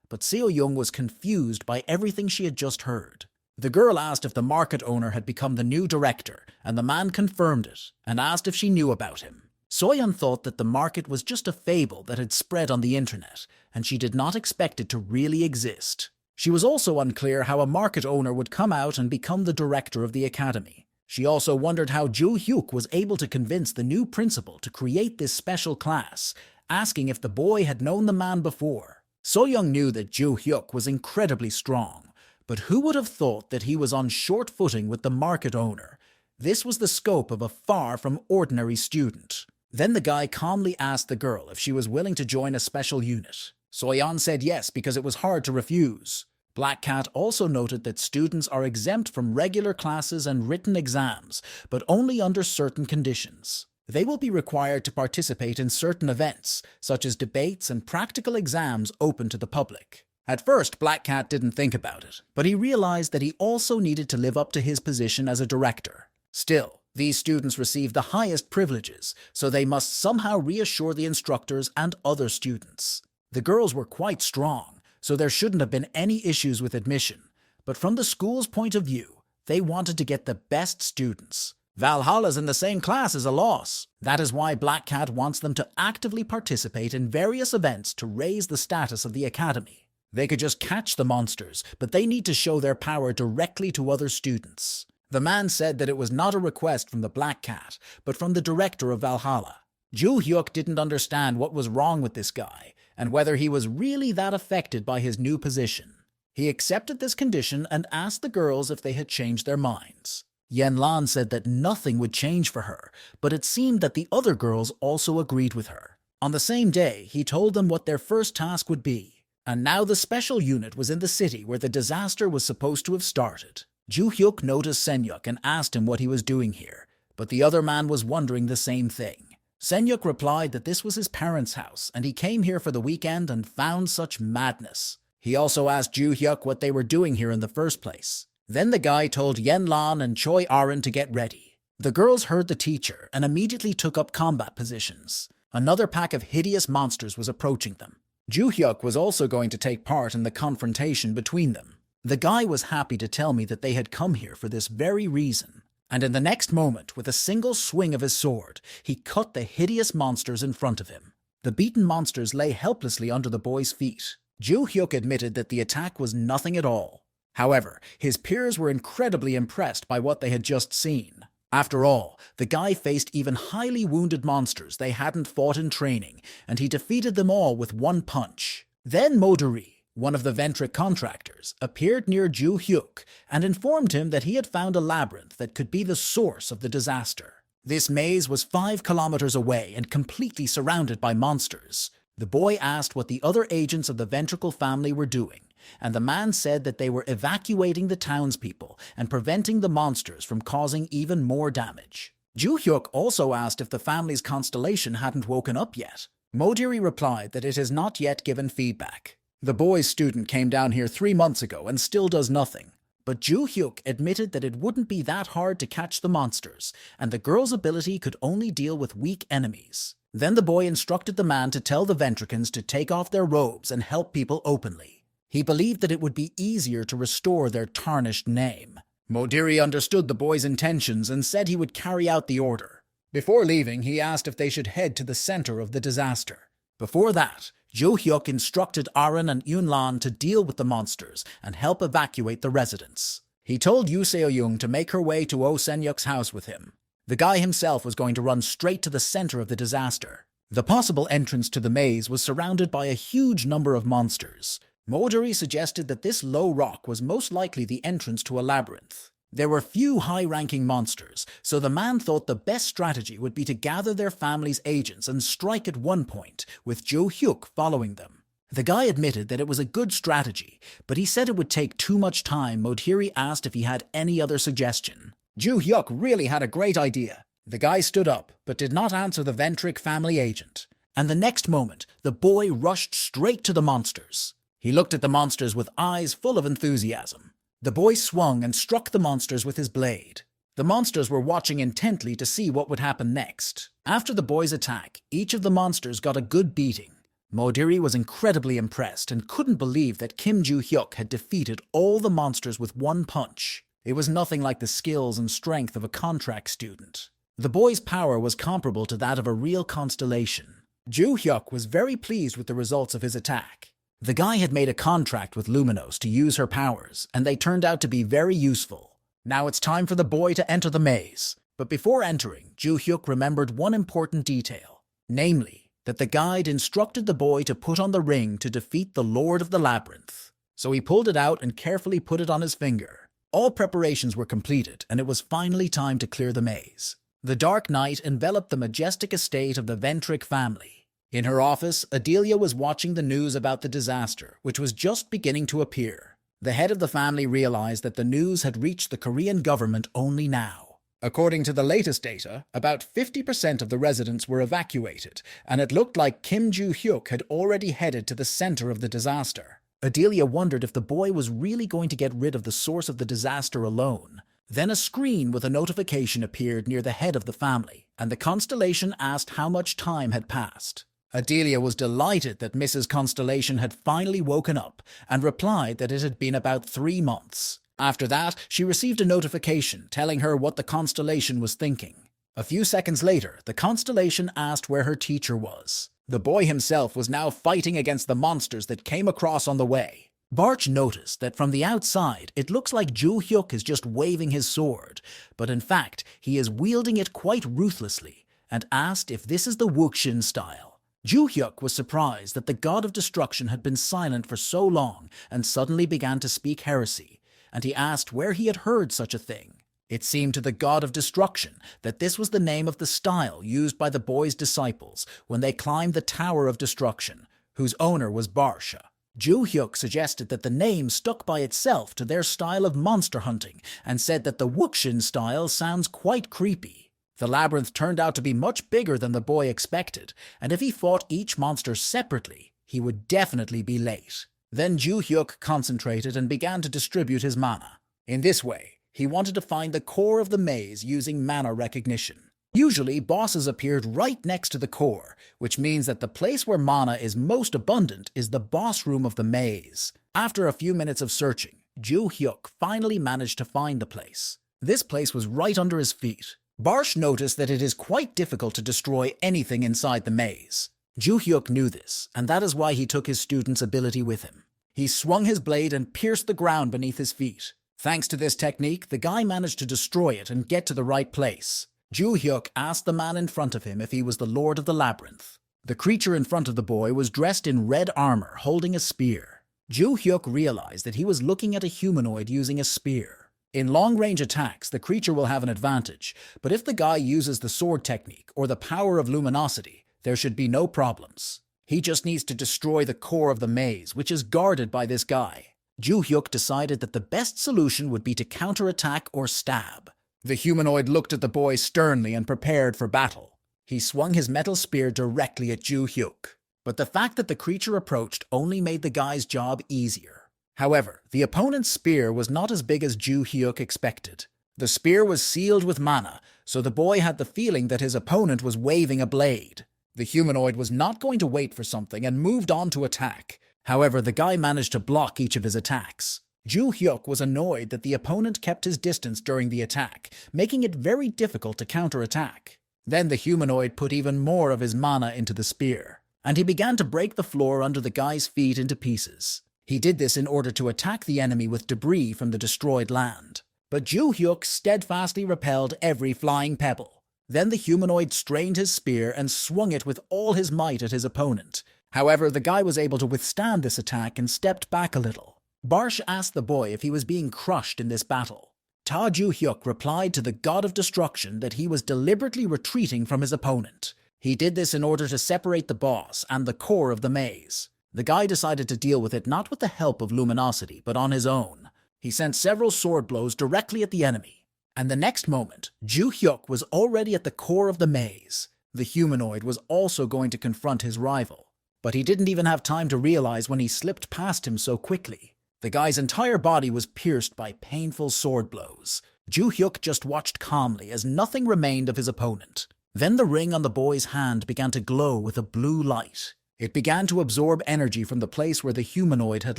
But Seo Young was confused by everything she had just heard. The girl asked if the market owner had become the new director, and the man confirmed it, and asked if she knew about him. Soyeon thought that the market was just a fable that had spread on the internet, and she did not expect it to really exist. She was also unclear how a market owner would come out and become the director of the academy. She also wondered how Ju Hyuk was able to convince the new principal to create this special class, asking if the boy had known the man before. Soyoung knew that Ju Hyuk was incredibly strong, but who would have thought that he was on short footing with the market owner? This was the scope of a far from ordinary student. Then the guy calmly asked the girl if she was willing to join a special unit. Soyeon said yes because it was hard to refuse. Black Cat also noted that students are exempt from regular classes and written exams, but only under certain conditions. They will be required to participate in certain events, such as debates and practical exams open to the public. At first, Black Cat didn't think about it, but he realized that he also needed to live up to his position as a director. Still, these students receive the highest privileges, so they must somehow reassure the instructors and other students. The girls were quite strong, so there shouldn't have been any issues with admission, but from the school's point of view, they wanted to get the best students. Valhalla's in the same class is a loss. That is why Black Cat wants them to actively participate in various events to raise the status of the academy. They could just catch the monsters, but they need to show their power directly to other students. The man said that it was not a request from the Black Cat, but from the director of Valhalla. Ju Hyuk didn't understand what was wrong with this guy, and whether he was really that affected by his new position. He accepted this condition and asked the girls if they had changed their minds. Yenlan said that nothing would change for her, but it seemed that the other girls also agreed with her. On the same day, he told them what their first task would be, and now the special unit was in the city where the disaster was supposed to have started. Ju Hyuk noticed Senyuk and asked him what he was doing here, but the other man was wondering the same thing. Senyuk replied that this was his parents' house, and he came here for the weekend and found such madness. He also asked Ju Hyuk what they were doing here in the first place. Then the guy told Yenlan and Choi Arin to get ready. The girls heard the teacher and immediately took up combat positions. Another pack of hideous monsters was approaching them. Ju Hyuk was also going to take part in the confrontation between them. The guy was happy to tell me that they had come here for this very reason. And in the next moment, with a single swing of his sword, he cut the hideous monsters in front of him. The beaten monsters lay helplessly under the boy's feet. Ju Hyuk admitted that the attack was nothing at all. However, his peers were incredibly impressed by what they had just seen. After all, the guy faced even highly wounded monsters they hadn't fought in training, and he defeated them all with one punch. Then Moduri, one of the Ventri contractors, appeared near Ju Hyuk and informed him that he had found a labyrinth that could be the source of the disaster. This maze was 5 kilometers away and completely surrounded by monsters. The boy asked what the other agents of the Ventricle family were doing, and the man said that they were evacuating the townspeople and preventing the monsters from causing even more damage. Ju Hyuk also asked if the family's constellation hadn't woken up yet. Modiri replied that it has not yet given feedback. The boy's student came down here 3 months ago and still does nothing. But Ju Hyuk admitted that it wouldn't be that hard to catch the monsters, and the girl's ability could only deal with weak enemies. Then the boy instructed the man to tell the Ventricans to take off their robes and help people openly. He believed that it would be easier to restore their tarnished name. Modiri understood the boy's intentions and said he would carry out the order. Before leaving, he asked if they should head to the center of the disaster. Before that, Ju Hyuk instructed Aran and Yunlan to deal with the monsters and help evacuate the residents. He told Yoo Seo-young to make her way to Oh Senyuk's house with him. The guy himself was going to run straight to the center of the disaster. The possible entrance to the maze was surrounded by a huge number of monsters. Modiri suggested that this low rock was most likely the entrance to a labyrinth. There were few high-ranking monsters, so the man thought the best strategy would be to gather their family's agents and strike at one point, with Ju Hyuk following them. The guy admitted that it was a good strategy, but he said it would take too much time. Modiri asked if he had any other suggestion. Ju Hyuk really had a great idea. The guy stood up, but did not answer the Ventri family agent. And the next moment, the boy rushed straight to the monsters. He looked at the monsters with eyes full of enthusiasm. The boy swung and struck the monsters with his blade. The monsters were watching intently to see what would happen next. After the boy's attack, each of the monsters got a good beating. Modiri was incredibly impressed and couldn't believe that Kim Joo-hyuk had defeated all the monsters with one punch. It was nothing like the skills and strength of a contract student. The boy's power was comparable to that of a real constellation. Joo-hyuk was very pleased with the results of his attack. The guy had made a contract with Luminos to use her powers, and they turned out to be very useful. Now it's time for the boy to enter the maze. But before entering, Joo-hyuk remembered one important detail, namely, that the guide instructed the boy to put on the ring to defeat the Lord of the Labyrinth. So he pulled it out and carefully put it on his finger. All preparations were completed, and it was finally time to clear the maze. The dark night enveloped the majestic estate of the Ventri family. In her office, Adelia was watching the news about the disaster, which was just beginning to appear. The head of the family realized that the news had reached the Korean government only now. According to the latest data, about 50% of the residents were evacuated, and it looked like Kim Joo-hyuk had already headed to the center of the disaster. Adelia wondered if the boy was really going to get rid of the source of the disaster alone. Then a screen with a notification appeared near the head of the family, and the constellation asked how much time had passed. Adelia was delighted that Mrs. Constellation had finally woken up and replied that it had been about 3 months. After that, she received a notification telling her what the constellation was thinking. A few seconds later, the constellation asked where her teacher was. The boy himself was now fighting against the monsters that came across on the way. Barch noticed that from the outside, it looks like Joo-hyuk is just waving his sword, but in fact, he is wielding it quite ruthlessly, and asked if this is the Wuxin style. Joo-hyuk was surprised that the god of destruction had been silent for so long and suddenly began to speak heresy, and he asked where he had heard such a thing. It seemed to the god of destruction that this was the name of the style used by the boy's disciples when they climbed the Tower of Destruction, whose owner was Barsha. Joo-hyuk suggested that the name stuck by itself to their style of monster hunting and said that the Wuxin style sounds quite creepy. The labyrinth turned out to be much bigger than the boy expected, and if he fought each monster separately, he would definitely be late. Then Joo-hyuk concentrated and began to distribute his mana. In this way, he wanted to find the core of the maze using mana recognition. Usually, bosses appeared right next to the core, which means that the place where mana is most abundant is the boss room of the maze. After a few minutes of searching, Joo-hyuk finally managed to find the place. This place was right under his feet. Barsh noticed that it is quite difficult to destroy anything inside the maze. Joo-hyuk knew this, and that is why he took his student's ability with him. He swung his blade and pierced the ground beneath his feet. Thanks to this technique, the guy managed to destroy it and get to the right place. Joo-hyuk asked the man in front of him if he was the Lord of the Labyrinth. The creature in front of the boy was dressed in red armor, holding a spear. Joo-hyuk realized that he was looking at a humanoid using a spear. In long-range attacks, the creature will have an advantage, but if the guy uses the sword technique or the power of luminosity, there should be no problems. He just needs to destroy the core of the maze, which is guarded by this guy. Joo-hyuk decided that the best solution would be to counterattack or stab. The humanoid looked at the boy sternly and prepared for battle. He swung his metal spear directly at Joo-hyuk. But the fact that the creature approached only made the guy's job easier. However, the opponent's spear was not as big as Joo-hyuk expected. The spear was sealed with mana, so the boy had the feeling that his opponent was waving a blade. The humanoid was not going to wait for something and moved on to attack. However, the guy managed to block each of his attacks. Joo-hyuk was annoyed that the opponent kept his distance during the attack, making it very difficult to counterattack. Then the humanoid put even more of his mana into the spear, and he began to break the floor under the guy's feet into pieces. He did this in order to attack the enemy with debris from the destroyed land. But Joo-hyuk steadfastly repelled every flying pebble. Then the humanoid strained his spear and swung it with all his might at his opponent. However, the guy was able to withstand this attack and stepped back a little. Barsh asked the boy if he was being crushed in this battle. Ta Joo-hyuk replied to the god of destruction that he was deliberately retreating from his opponent. He did this in order to separate the boss and the core of the maze. The guy decided to deal with it not with the help of luminosity, but on his own. He sent several sword blows directly at the enemy. And the next moment, Ju Hyuk was already at the core of the maze. The humanoid was also going to confront his rival. But he didn't even have time to realize when he slipped past him so quickly. The guy's entire body was pierced by painful sword blows. Ju Hyuk just watched calmly as nothing remained of his opponent. Then the ring on the boy's hand began to glow with a blue light. It began to absorb energy from the place where the humanoid had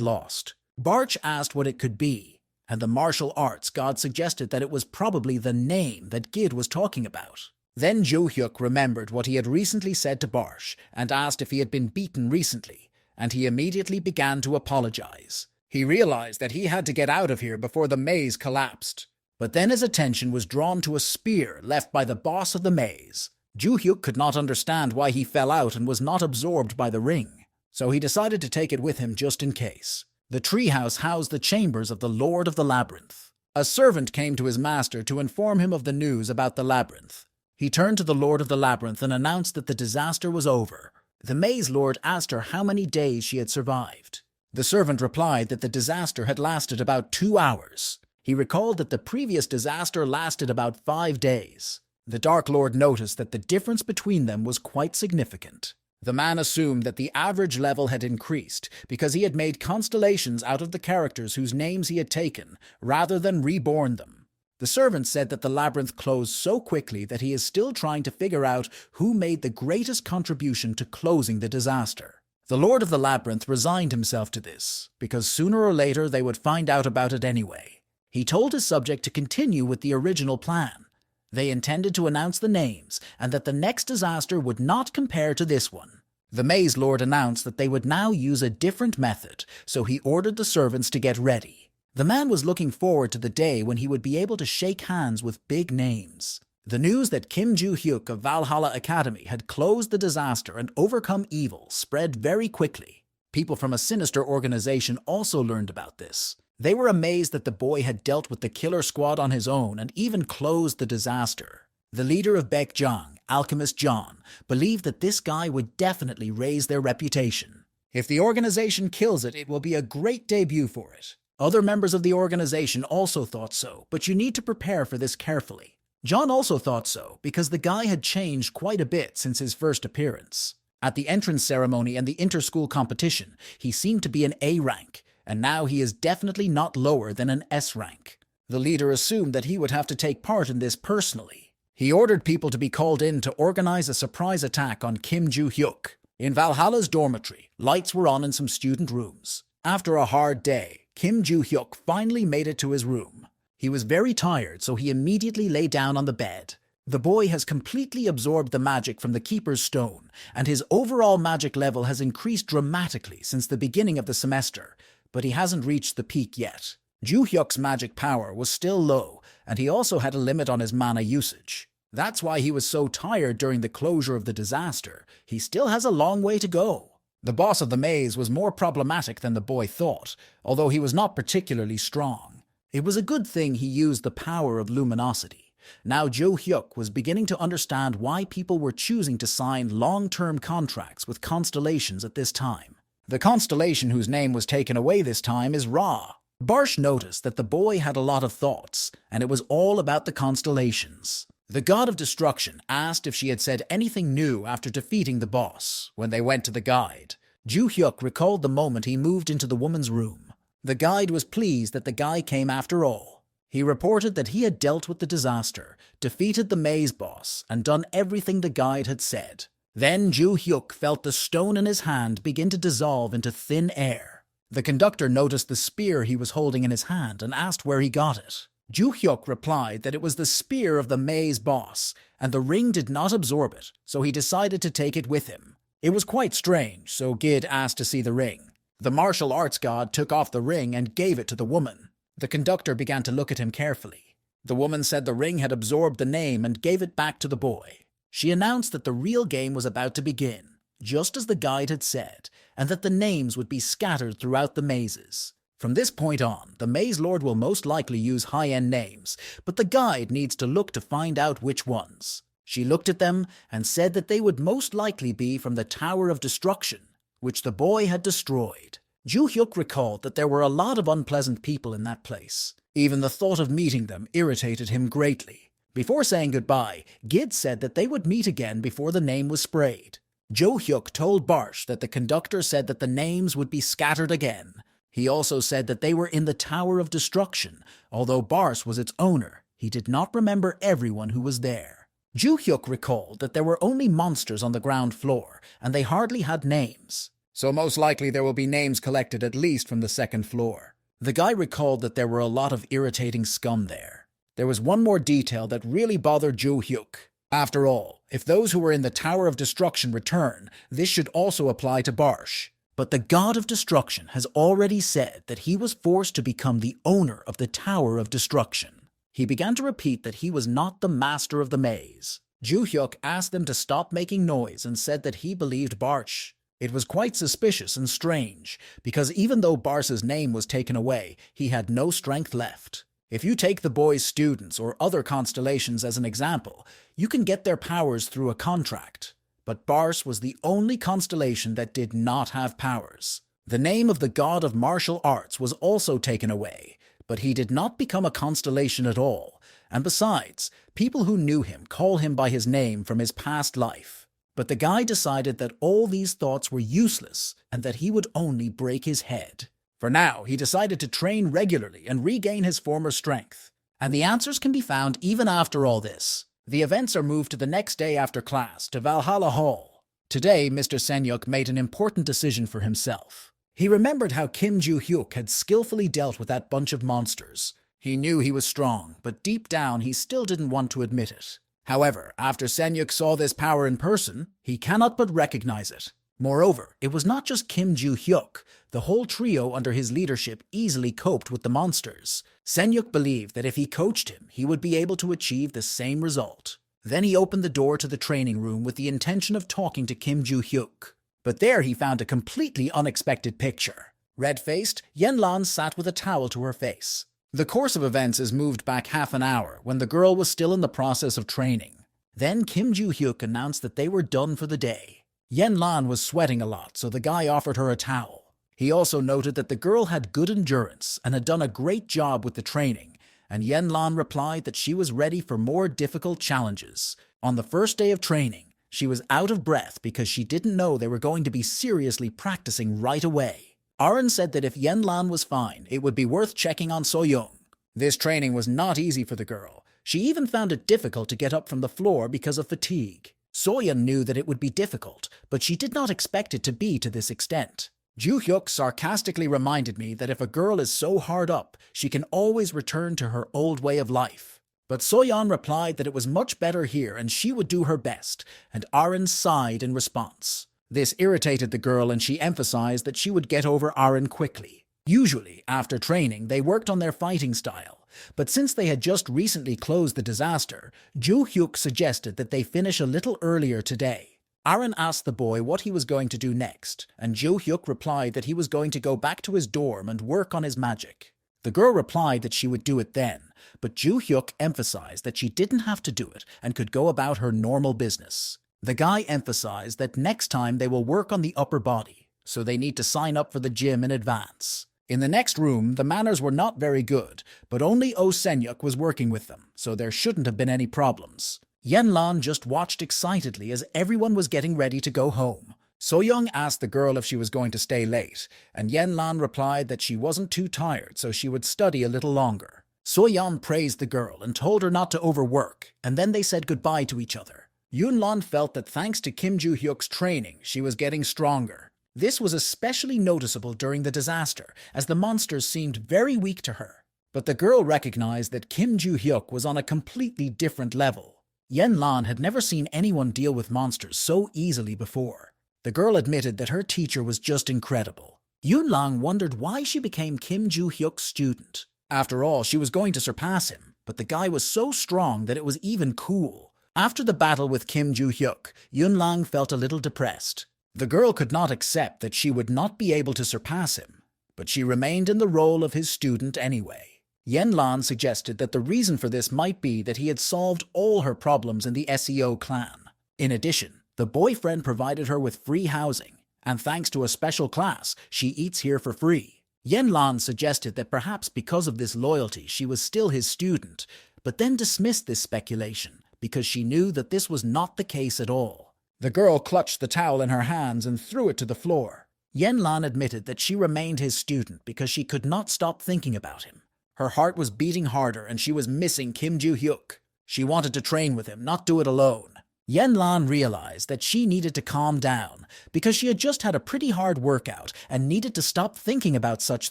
lost. Barch asked what it could be, and the martial arts god suggested that it was probably the name that Gid was talking about. Then Ju Hyuk remembered what he had recently said to Barch and asked if he had been beaten recently, and he immediately began to apologize. He realized that he had to get out of here before the maze collapsed. But then his attention was drawn to a spear left by the boss of the maze. Ju Hyuk could not understand why he fell out and was not absorbed by the ring, so he decided to take it with him just in case. The treehouse housed the chambers of the Lord of the Labyrinth. A servant came to his master to inform him of the news about the labyrinth. He turned to the Lord of the Labyrinth and announced that the disaster was over. The maze lord asked her how many days she had survived. The servant replied that the disaster had lasted about 2 hours. He recalled that the previous disaster lasted about 5 days. The Dark Lord noticed that the difference between them was quite significant. The man assumed that the average level had increased because he had made constellations out of the characters whose names he had taken, rather than reborn them. The servant said that the labyrinth closed so quickly that he is still trying to figure out who made the greatest contribution to closing the disaster. The Lord of the Labyrinth resigned himself to this, because sooner or later they would find out about it anyway. He told his subject to continue with the original plan. They intended to announce the names, and that the next disaster would not compare to this one. The Maze Lord announced that they would now use a different method, so he ordered the servants to get ready. The man was looking forward to the day when he would be able to shake hands with big names. The news that Kim Ju Hyuk of Valhalla Academy had closed the disaster and overcome evil spread very quickly. People from a sinister organization also learned about this. They were amazed that the boy had dealt with the killer squad on his own and even closed the disaster. The leader of Baekjang, Alchemist John, believed that this guy would definitely raise their reputation. If the organization kills it, it will be a great debut for it. Other members of the organization also thought so, but you need to prepare for this carefully. John also thought so, because the guy had changed quite a bit since his first appearance. At the entrance ceremony and the inter-school competition, he seemed to be an A rank, and now he is definitely not lower than an S rank. The leader assumed that he would have to take part in this personally. He ordered people to be called in to organize a surprise attack on Kim Ju Hyuk. In Valhalla's dormitory, lights were on in some student rooms. After a hard day, Kim Ju Hyuk finally made it to his room. He was very tired, so he immediately lay down on the bed. The boy has completely absorbed the magic from the Keeper's Stone, and his overall magic level has increased dramatically since the beginning of the semester, but he hasn't reached the peak yet. Ju Hyuk's magic power was still low, and he also had a limit on his mana usage. That's why he was so tired during the closure of the disaster. He still has a long way to go. The boss of the maze was more problematic than the boy thought, although he was not particularly strong. It was a good thing he used the power of luminosity. Now Ju Hyuk was beginning to understand why people were choosing to sign long-term contracts with constellations at this time. The constellation whose name was taken away this time is Ra. Barsh noticed that the boy had a lot of thoughts, and it was all about the constellations. The god of destruction asked if she had said anything new after defeating the boss. When they went to the guide, Ju Hyuk recalled the moment he moved into the woman's room. The guide was pleased that the guy came after all. He reported that he had dealt with the disaster, defeated the maze boss, and done everything the guide had said. Then Ju Hyuk felt the stone in his hand begin to dissolve into thin air. The conductor noticed the spear he was holding in his hand and asked where he got it. Ju Hyuk replied that it was the spear of the maze boss, and the ring did not absorb it, so he decided to take it with him. It was quite strange, so Gid asked to see the ring. The martial arts god took off the ring and gave it to the woman. The conductor began to look at him carefully. The woman said the ring had absorbed the name and gave it back to the boy. She announced that the real game was about to begin, just as the guide had said, and that the names would be scattered throughout the mazes. From this point on, the Maze Lord will most likely use high-end names, but the guide needs to look to find out which ones. She looked at them and said that they would most likely be from the Tower of Destruction, which the boy had destroyed. Ju Hyuk recalled that there were a lot of unpleasant people in that place. Even the thought of meeting them irritated him greatly. Before saying goodbye, Gid said that they would meet again before the name was sprayed. Jo Hyuk told Barsh that the conductor said that the names would be scattered again. He also said that they were in the Tower of Destruction. Although Barsh was its owner, he did not remember everyone who was there. Jo Hyuk recalled that there were only monsters on the ground floor, and they hardly had names. So most likely there will be names collected at least from the second floor. The guy recalled that there were a lot of irritating scum there. There was one more detail that really bothered Jo Hyuk. After all, if those who were in the Tower of Destruction return, this should also apply to Barsh. But the God of Destruction has already said that he was forced to become the owner of the Tower of Destruction. He began to repeat that he was not the master of the maze. Jo Hyuk asked them to stop making noise and said that he believed Barsh. It was quite suspicious and strange, because even though Barsh's name was taken away, he had no strength left. If you take the boy's students or other constellations as an example, you can get their powers through a contract. But Barsh was the only constellation that did not have powers. The name of the god of martial arts was also taken away, but he did not become a constellation at all, and besides, people who knew him call him by his name from his past life. But the guy decided that all these thoughts were useless and that he would only break his head. For now, he decided to train regularly and regain his former strength. And the answers can be found even after all this. The events are moved to the next day after class, to Valhalla Hall. Today, Mr. Senyuk made an important decision for himself. He remembered how Kim Joo-hyuk had skillfully dealt with that bunch of monsters. He knew he was strong, but deep down he still didn't want to admit it. However, after Senyuk saw this power in person, he cannot but recognize it. Moreover, it was not just Kim Joo-hyuk. The whole trio under his leadership easily coped with the monsters. Senyuk believed that if he coached him, he would be able to achieve the same result. Then he opened the door to the training room with the intention of talking to Kim Joo-hyuk. But there he found a completely unexpected picture. Red-faced, Yenlan sat with a towel to her face. The course of events is moved back half an hour when the girl was still in the process of training. Then Kim Joo-hyuk announced that they were done for the day. Yenlan was sweating a lot, so the guy offered her a towel. He also noted that the girl had good endurance and had done a great job with the training, and Yenlan replied that she was ready for more difficult challenges. On the first day of training, she was out of breath because she didn't know they were going to be seriously practicing right away. Aaron said that if Yenlan was fine, it would be worth checking on So-young. This training was not easy for the girl. She even found it difficult to get up from the floor because of fatigue. So-young knew that it would be difficult, but she did not expect it to be to this extent. Joo-hyuk sarcastically reminded me that if a girl is so hard up, she can always return to her old way of life. But So-yeon replied that it was much better here and she would do her best, and Aaron sighed in response. This irritated the girl and she emphasized that she would get over Aaron quickly. Usually, after training, they worked on their fighting style, but since they had just recently closed the disaster, Joo-hyuk suggested that they finish a little earlier today. Aaron asked the boy what he was going to do next, and Joo-hyuk replied that he was going to go back to his dorm and work on his magic. The girl replied that she would do it then, but Joo-hyuk emphasized that she didn't have to do it and could go about her normal business. The guy emphasized that next time they will work on the upper body, so they need to sign up for the gym in advance. In the next room, the manners were not very good, but only Oh Senyuk was working with them, so there shouldn't have been any problems. Yenlan just watched excitedly as everyone was getting ready to go home. So-young asked the girl if she was going to stay late, and Yenlan replied that she wasn't too tired, so she would study a little longer. So-yeon praised the girl and told her not to overwork, and then they said goodbye to each other. Yunlan felt that thanks to Kim Joo-hyuk's training, she was getting stronger. This was especially noticeable during the disaster, as the monsters seemed very weak to her. But the girl recognized that Kim Joo-hyuk was on a completely different level. Yenlan had never seen anyone deal with monsters so easily before. The girl admitted that her teacher was just incredible. Yunlang wondered why she became Kim Joo-hyuk's student. After all, she was going to surpass him, but the guy was so strong that it was even cool. After the battle with Kim Joo-hyuk, Yunlang felt a little depressed. The girl could not accept that she would not be able to surpass him, but she remained in the role of his student anyway. Yenlan suggested that the reason for this might be that he had solved all her problems in the SEO clan. In addition, the boyfriend provided her with free housing, and thanks to a special class, she eats here for free. Yen Lan suggested that perhaps because of this loyalty she was still his student, but then dismissed this speculation because she knew that this was not the case at all. The girl clutched the towel in her hands and threw it to the floor. Yen Lan admitted that she remained his student because she could not stop thinking about him. Her heart was beating harder and she was missing Kim Joo-hyuk. She wanted to train with him, not do it alone. Yen Lan realized that she needed to calm down because she had just had a pretty hard workout and needed to stop thinking about such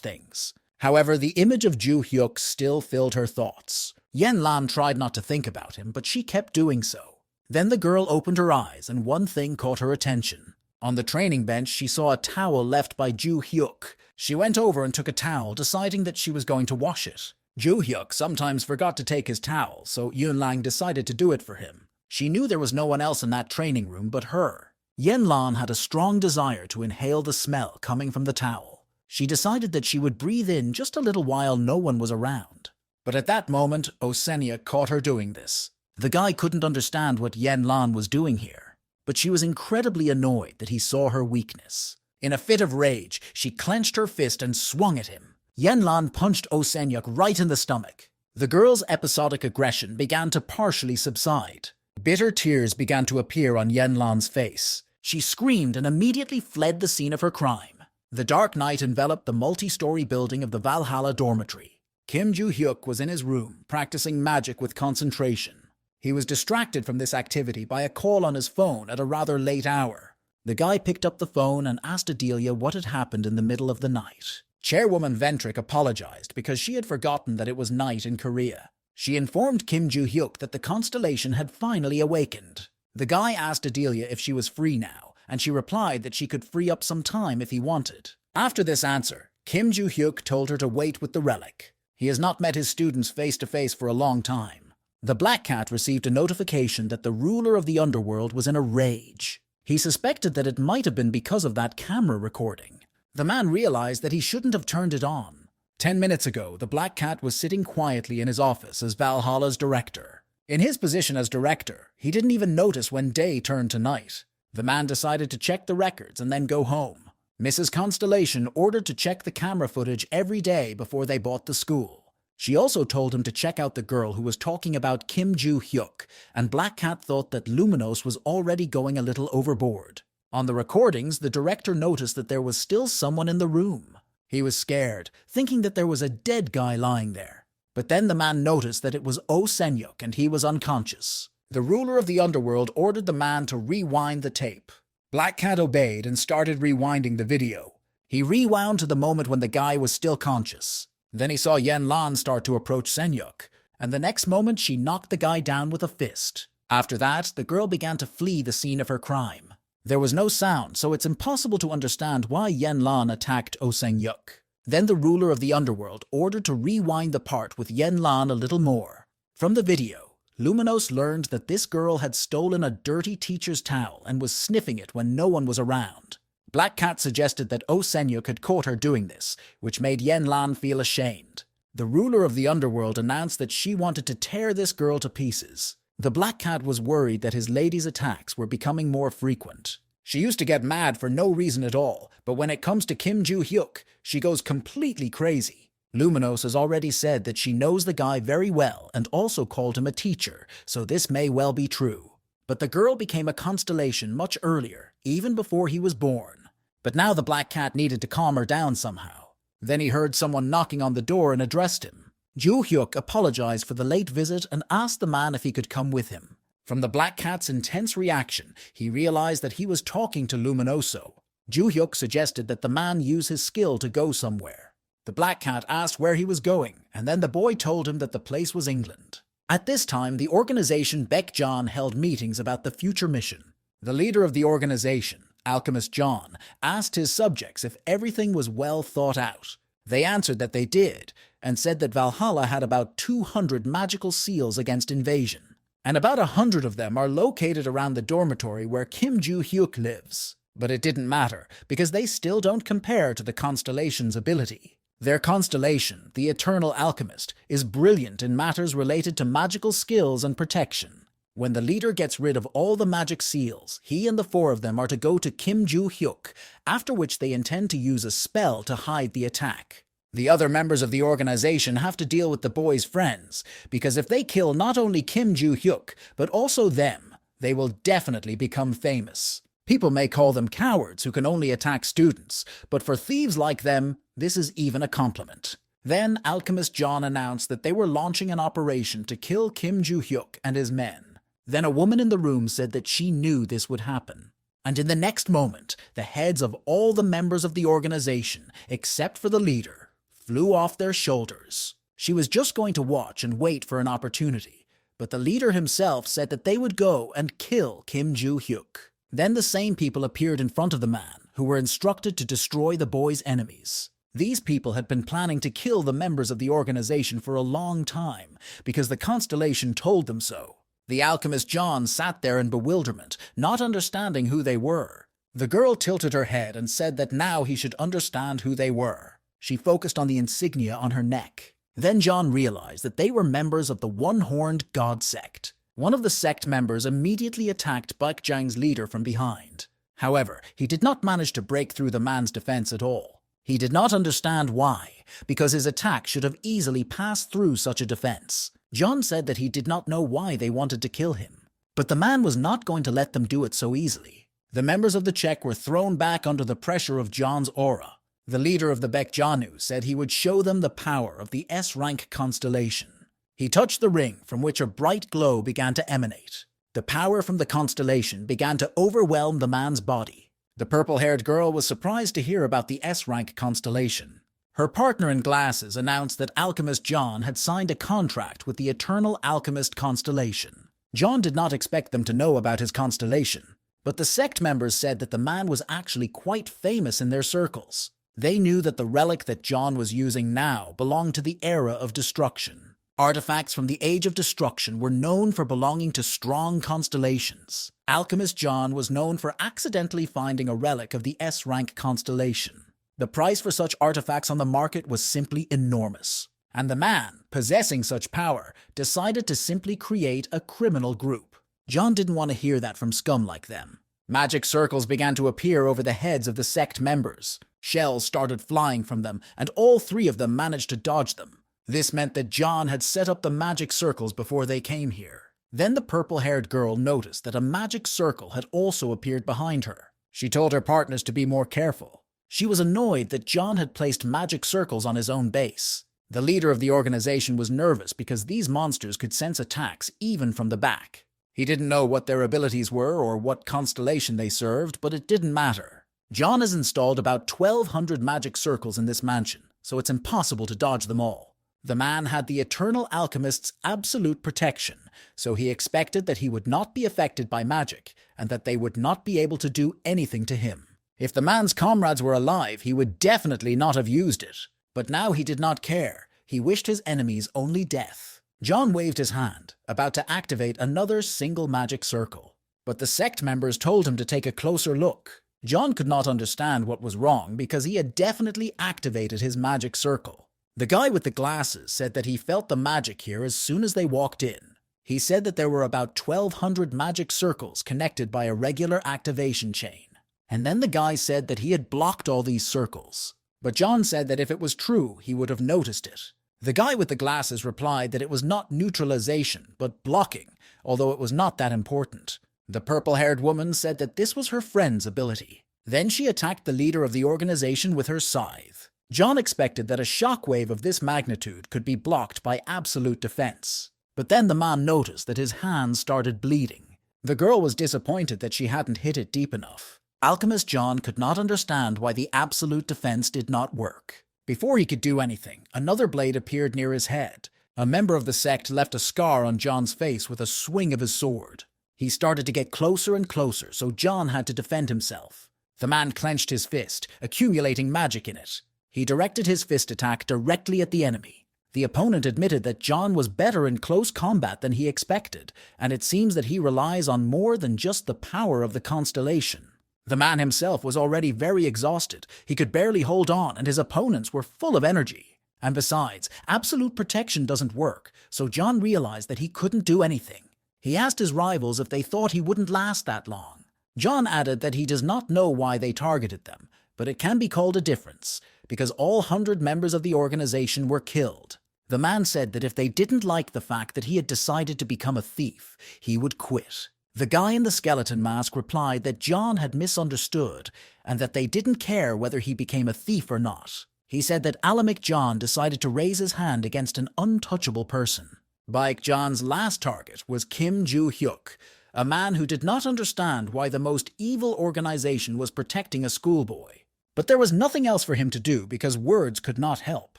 things. However, the image of Joo-hyuk still filled her thoughts. Yen Lan tried not to think about him, but she kept doing so. Then the girl opened her eyes and one thing caught her attention. On the training bench, she saw a towel left by Joo-hyuk. She went over and took a towel, deciding that she was going to wash it. Joo-hyuk sometimes forgot to take his towel, so Yun Lang decided to do it for him. She knew there was no one else in that training room but her. Yen Lan had a strong desire to inhale the smell coming from the towel. She decided that she would breathe in just a little while no one was around. But at that moment, Osenia caught her doing this. The guy couldn't understand what Yen Lan was doing here, but she was incredibly annoyed that he saw her weakness. In a fit of rage, she clenched her fist and swung at him. Yen Lan punched Osenyuk right in the stomach. The girl's episodic aggression began to partially subside. Bitter tears began to appear on Yen Lan's face. She screamed and immediately fled the scene of her crime. The dark night enveloped the multi-story building of the Valhalla dormitory. Kim Joo-hyuk was in his room, practicing magic with concentration. He was distracted from this activity by a call on his phone at a rather late hour. The guy picked up the phone and asked Adelia what had happened in the middle of the night. Chairwoman Ventri apologized because she had forgotten that it was night in Korea. She informed Kim Joo-hyuk that the constellation had finally awakened. The guy asked Adelia if she was free now, and she replied that she could free up some time if he wanted. After this answer, Kim Joo-hyuk told her to wait with the relic. He has not met his students face-to-face for a long time. The Black Cat received a notification that the ruler of the underworld was in a rage. He suspected that it might have been because of that camera recording. The man realized that he shouldn't have turned it on. 10 minutes ago, the Black Cat was sitting quietly in his office as Valhalla's director. In his position as director, he didn't even notice when day turned to night. The man decided to check the records and then go home. Mrs. Constellation ordered to check the camera footage every day before they bought the school. She also told him to check out the girl who was talking about Kim Joo-hyuk, and Black Cat thought that Luminos was already going a little overboard. On the recordings, the director noticed that there was still someone in the room. He was scared, thinking that there was a dead guy lying there. But then the man noticed that it was Oh Senyuk and he was unconscious. The ruler of the underworld ordered the man to rewind the tape. Black Cat obeyed and started rewinding the video. He rewound to the moment when the guy was still conscious. Then he saw Yen Lan start to approach Senyuk, and the next moment she knocked the guy down with a fist. After that, the girl began to flee the scene of her crime. There was no sound, so it's impossible to understand why Yen Lan attacked Oh Senyuk. Then the ruler of the underworld ordered to rewind the part with Yen Lan a little more. From the video, Luminos learned that this girl had stolen a dirty teacher's towel and was sniffing it when no one was around. Black Cat suggested that Oh Senyuk had caught her doing this, which made Yen Lan feel ashamed. The ruler of the underworld announced that she wanted to tear this girl to pieces. The Black Cat was worried that his lady's attacks were becoming more frequent. She used to get mad for no reason at all, but when it comes to Kim Joo-hyuk, she goes completely crazy. Luminos has already said that she knows the guy very well and also called him a teacher, so this may well be true. But the girl became a constellation much earlier, even before he was born. But now the Black Cat needed to calm her down somehow. Then he heard someone knocking on the door and addressed him. Joo-hyuk apologized for the late visit and asked the man if he could come with him. From the Black Cat's intense reaction, he realized that he was talking to Luminoso. Joo-hyuk suggested that the man use his skill to go somewhere. The Black Cat asked where he was going, and then the boy told him that the place was England. At this time, the organization Beck John held meetings about the future mission. The leader of the organization, Alchemist John, asked his subjects if everything was well thought out. They answered that they did, and said that Valhalla had about 200 magical seals against invasion, and about 100 of them are located around the dormitory where Kim Joo-hyuk lives. But it didn't matter, because they still don't compare to the Constellation's ability. Their constellation, the Eternal Alchemist, is brilliant in matters related to magical skills and protection. When the leader gets rid of all the magic seals, he and the four of them are to go to Kim Joo-hyuk, after which they intend to use a spell to hide the attack. The other members of the organization have to deal with the boys' friends, because if they kill not only Kim Joo-hyuk, but also them, they will definitely become famous. People may call them cowards who can only attack students, but for thieves like them, this is even a compliment. Then Alchemist John announced that they were launching an operation to kill Kim Joo-hyuk and his men. Then a woman in the room said that she knew this would happen. And in the next moment, the heads of all the members of the organization, except for the leader, flew off their shoulders. She was just going to watch and wait for an opportunity, but the leader himself said that they would go and kill Kim Joo-hyuk. Then the same people appeared in front of the man, who were instructed to destroy the boy's enemies. These people had been planning to kill the members of the organization for a long time, because the Constellation told them so. The Alchemist John sat there in bewilderment, not understanding who they were. The girl tilted her head and said that now he should understand who they were. She focused on the insignia on her neck. Then John realized that they were members of the One-Horned God sect. One of the sect members immediately attacked Baekjang's leader from behind. However, he did not manage to break through the man's defense at all. He did not understand why, because his attack should have easily passed through such a defense. John said that he did not know why they wanted to kill him. But the man was not going to let them do it so easily. The members of the Czech were thrown back under the pressure of John's aura. The leader of the Baekjanu said he would show them the power of the S-rank constellation. He touched the ring from which a bright glow began to emanate. The power from the constellation began to overwhelm the man's body. The purple-haired girl was surprised to hear about the S-rank constellation. Her partner in glasses announced that Alchemist John had signed a contract with the Eternal Alchemist Constellation. John did not expect them to know about his constellation, but the sect members said that the man was actually quite famous in their circles. They knew that the relic that John was using now belonged to the era of destruction. Artifacts from the Age of Destruction were known for belonging to strong constellations. Alchemist John was known for accidentally finding a relic of the S-rank constellation. The price for such artifacts on the market was simply enormous. And the man, possessing such power, decided to simply create a criminal group. John didn't want to hear that from scum like them. Magic circles began to appear over the heads of the sect members. Shells started flying from them, and all three of them managed to dodge them. This meant that John had set up the magic circles before they came here. Then the purple-haired girl noticed that a magic circle had also appeared behind her. She told her partners to be more careful. She was annoyed that John had placed magic circles on his own base. The leader of the organization was nervous because these monsters could sense attacks even from the back. He didn't know what their abilities were or what constellation they served, but it didn't matter. John has installed about 1,200 magic circles in this mansion, so it's impossible to dodge them all. The man had the Eternal Alchemist's absolute protection, so he expected that he would not be affected by magic, and that they would not be able to do anything to him. If the man's comrades were alive, he would definitely not have used it. But now he did not care. He wished his enemies only death. John waved his hand, about to activate another single magic circle. But the sect members told him to take a closer look. John could not understand what was wrong because he had definitely activated his magic circle. The guy with the glasses said that he felt the magic here as soon as they walked in. He said that there were about 1,200 magic circles connected by a regular activation chain. And then the guy said that he had blocked all these circles. But John said that if it was true, he would have noticed it. The guy with the glasses replied that it was not neutralization, but blocking, although it was not that important. The purple-haired woman said that this was her friend's ability. Then she attacked the leader of the organization with her scythe. John expected that a shockwave of this magnitude could be blocked by absolute defense. But then the man noticed that his hands started bleeding. The girl was disappointed that she hadn't hit it deep enough. Alchemist John could not understand why the absolute defense did not work. Before he could do anything, another blade appeared near his head. A member of the sect left a scar on John's face with a swing of his sword. He started to get closer and closer, so John had to defend himself. The man clenched his fist, accumulating magic in it. He directed his fist attack directly at the enemy. The opponent admitted that John was better in close combat than he expected, and it seems that he relies on more than just the power of the constellation. The man himself was already very exhausted. He could barely hold on, and his opponents were full of energy. And besides, absolute protection doesn't work, so John realized that he couldn't do anything. He asked his rivals if they thought he wouldn't last that long. John added that he does not know why they targeted them, but it can be called a difference, because all 100 members of the organization were killed. The man said that if they didn't like the fact that he had decided to become a thief, he would quit. The guy in the skeleton mask replied that John had misunderstood and that they didn't care whether he became a thief or not. He said that Alamic John decided to raise his hand against an untouchable person. Baek John's last target was Kim Joo-hyuk, a man who did not understand why the most evil organization was protecting a schoolboy. But there was nothing else for him to do because words could not help.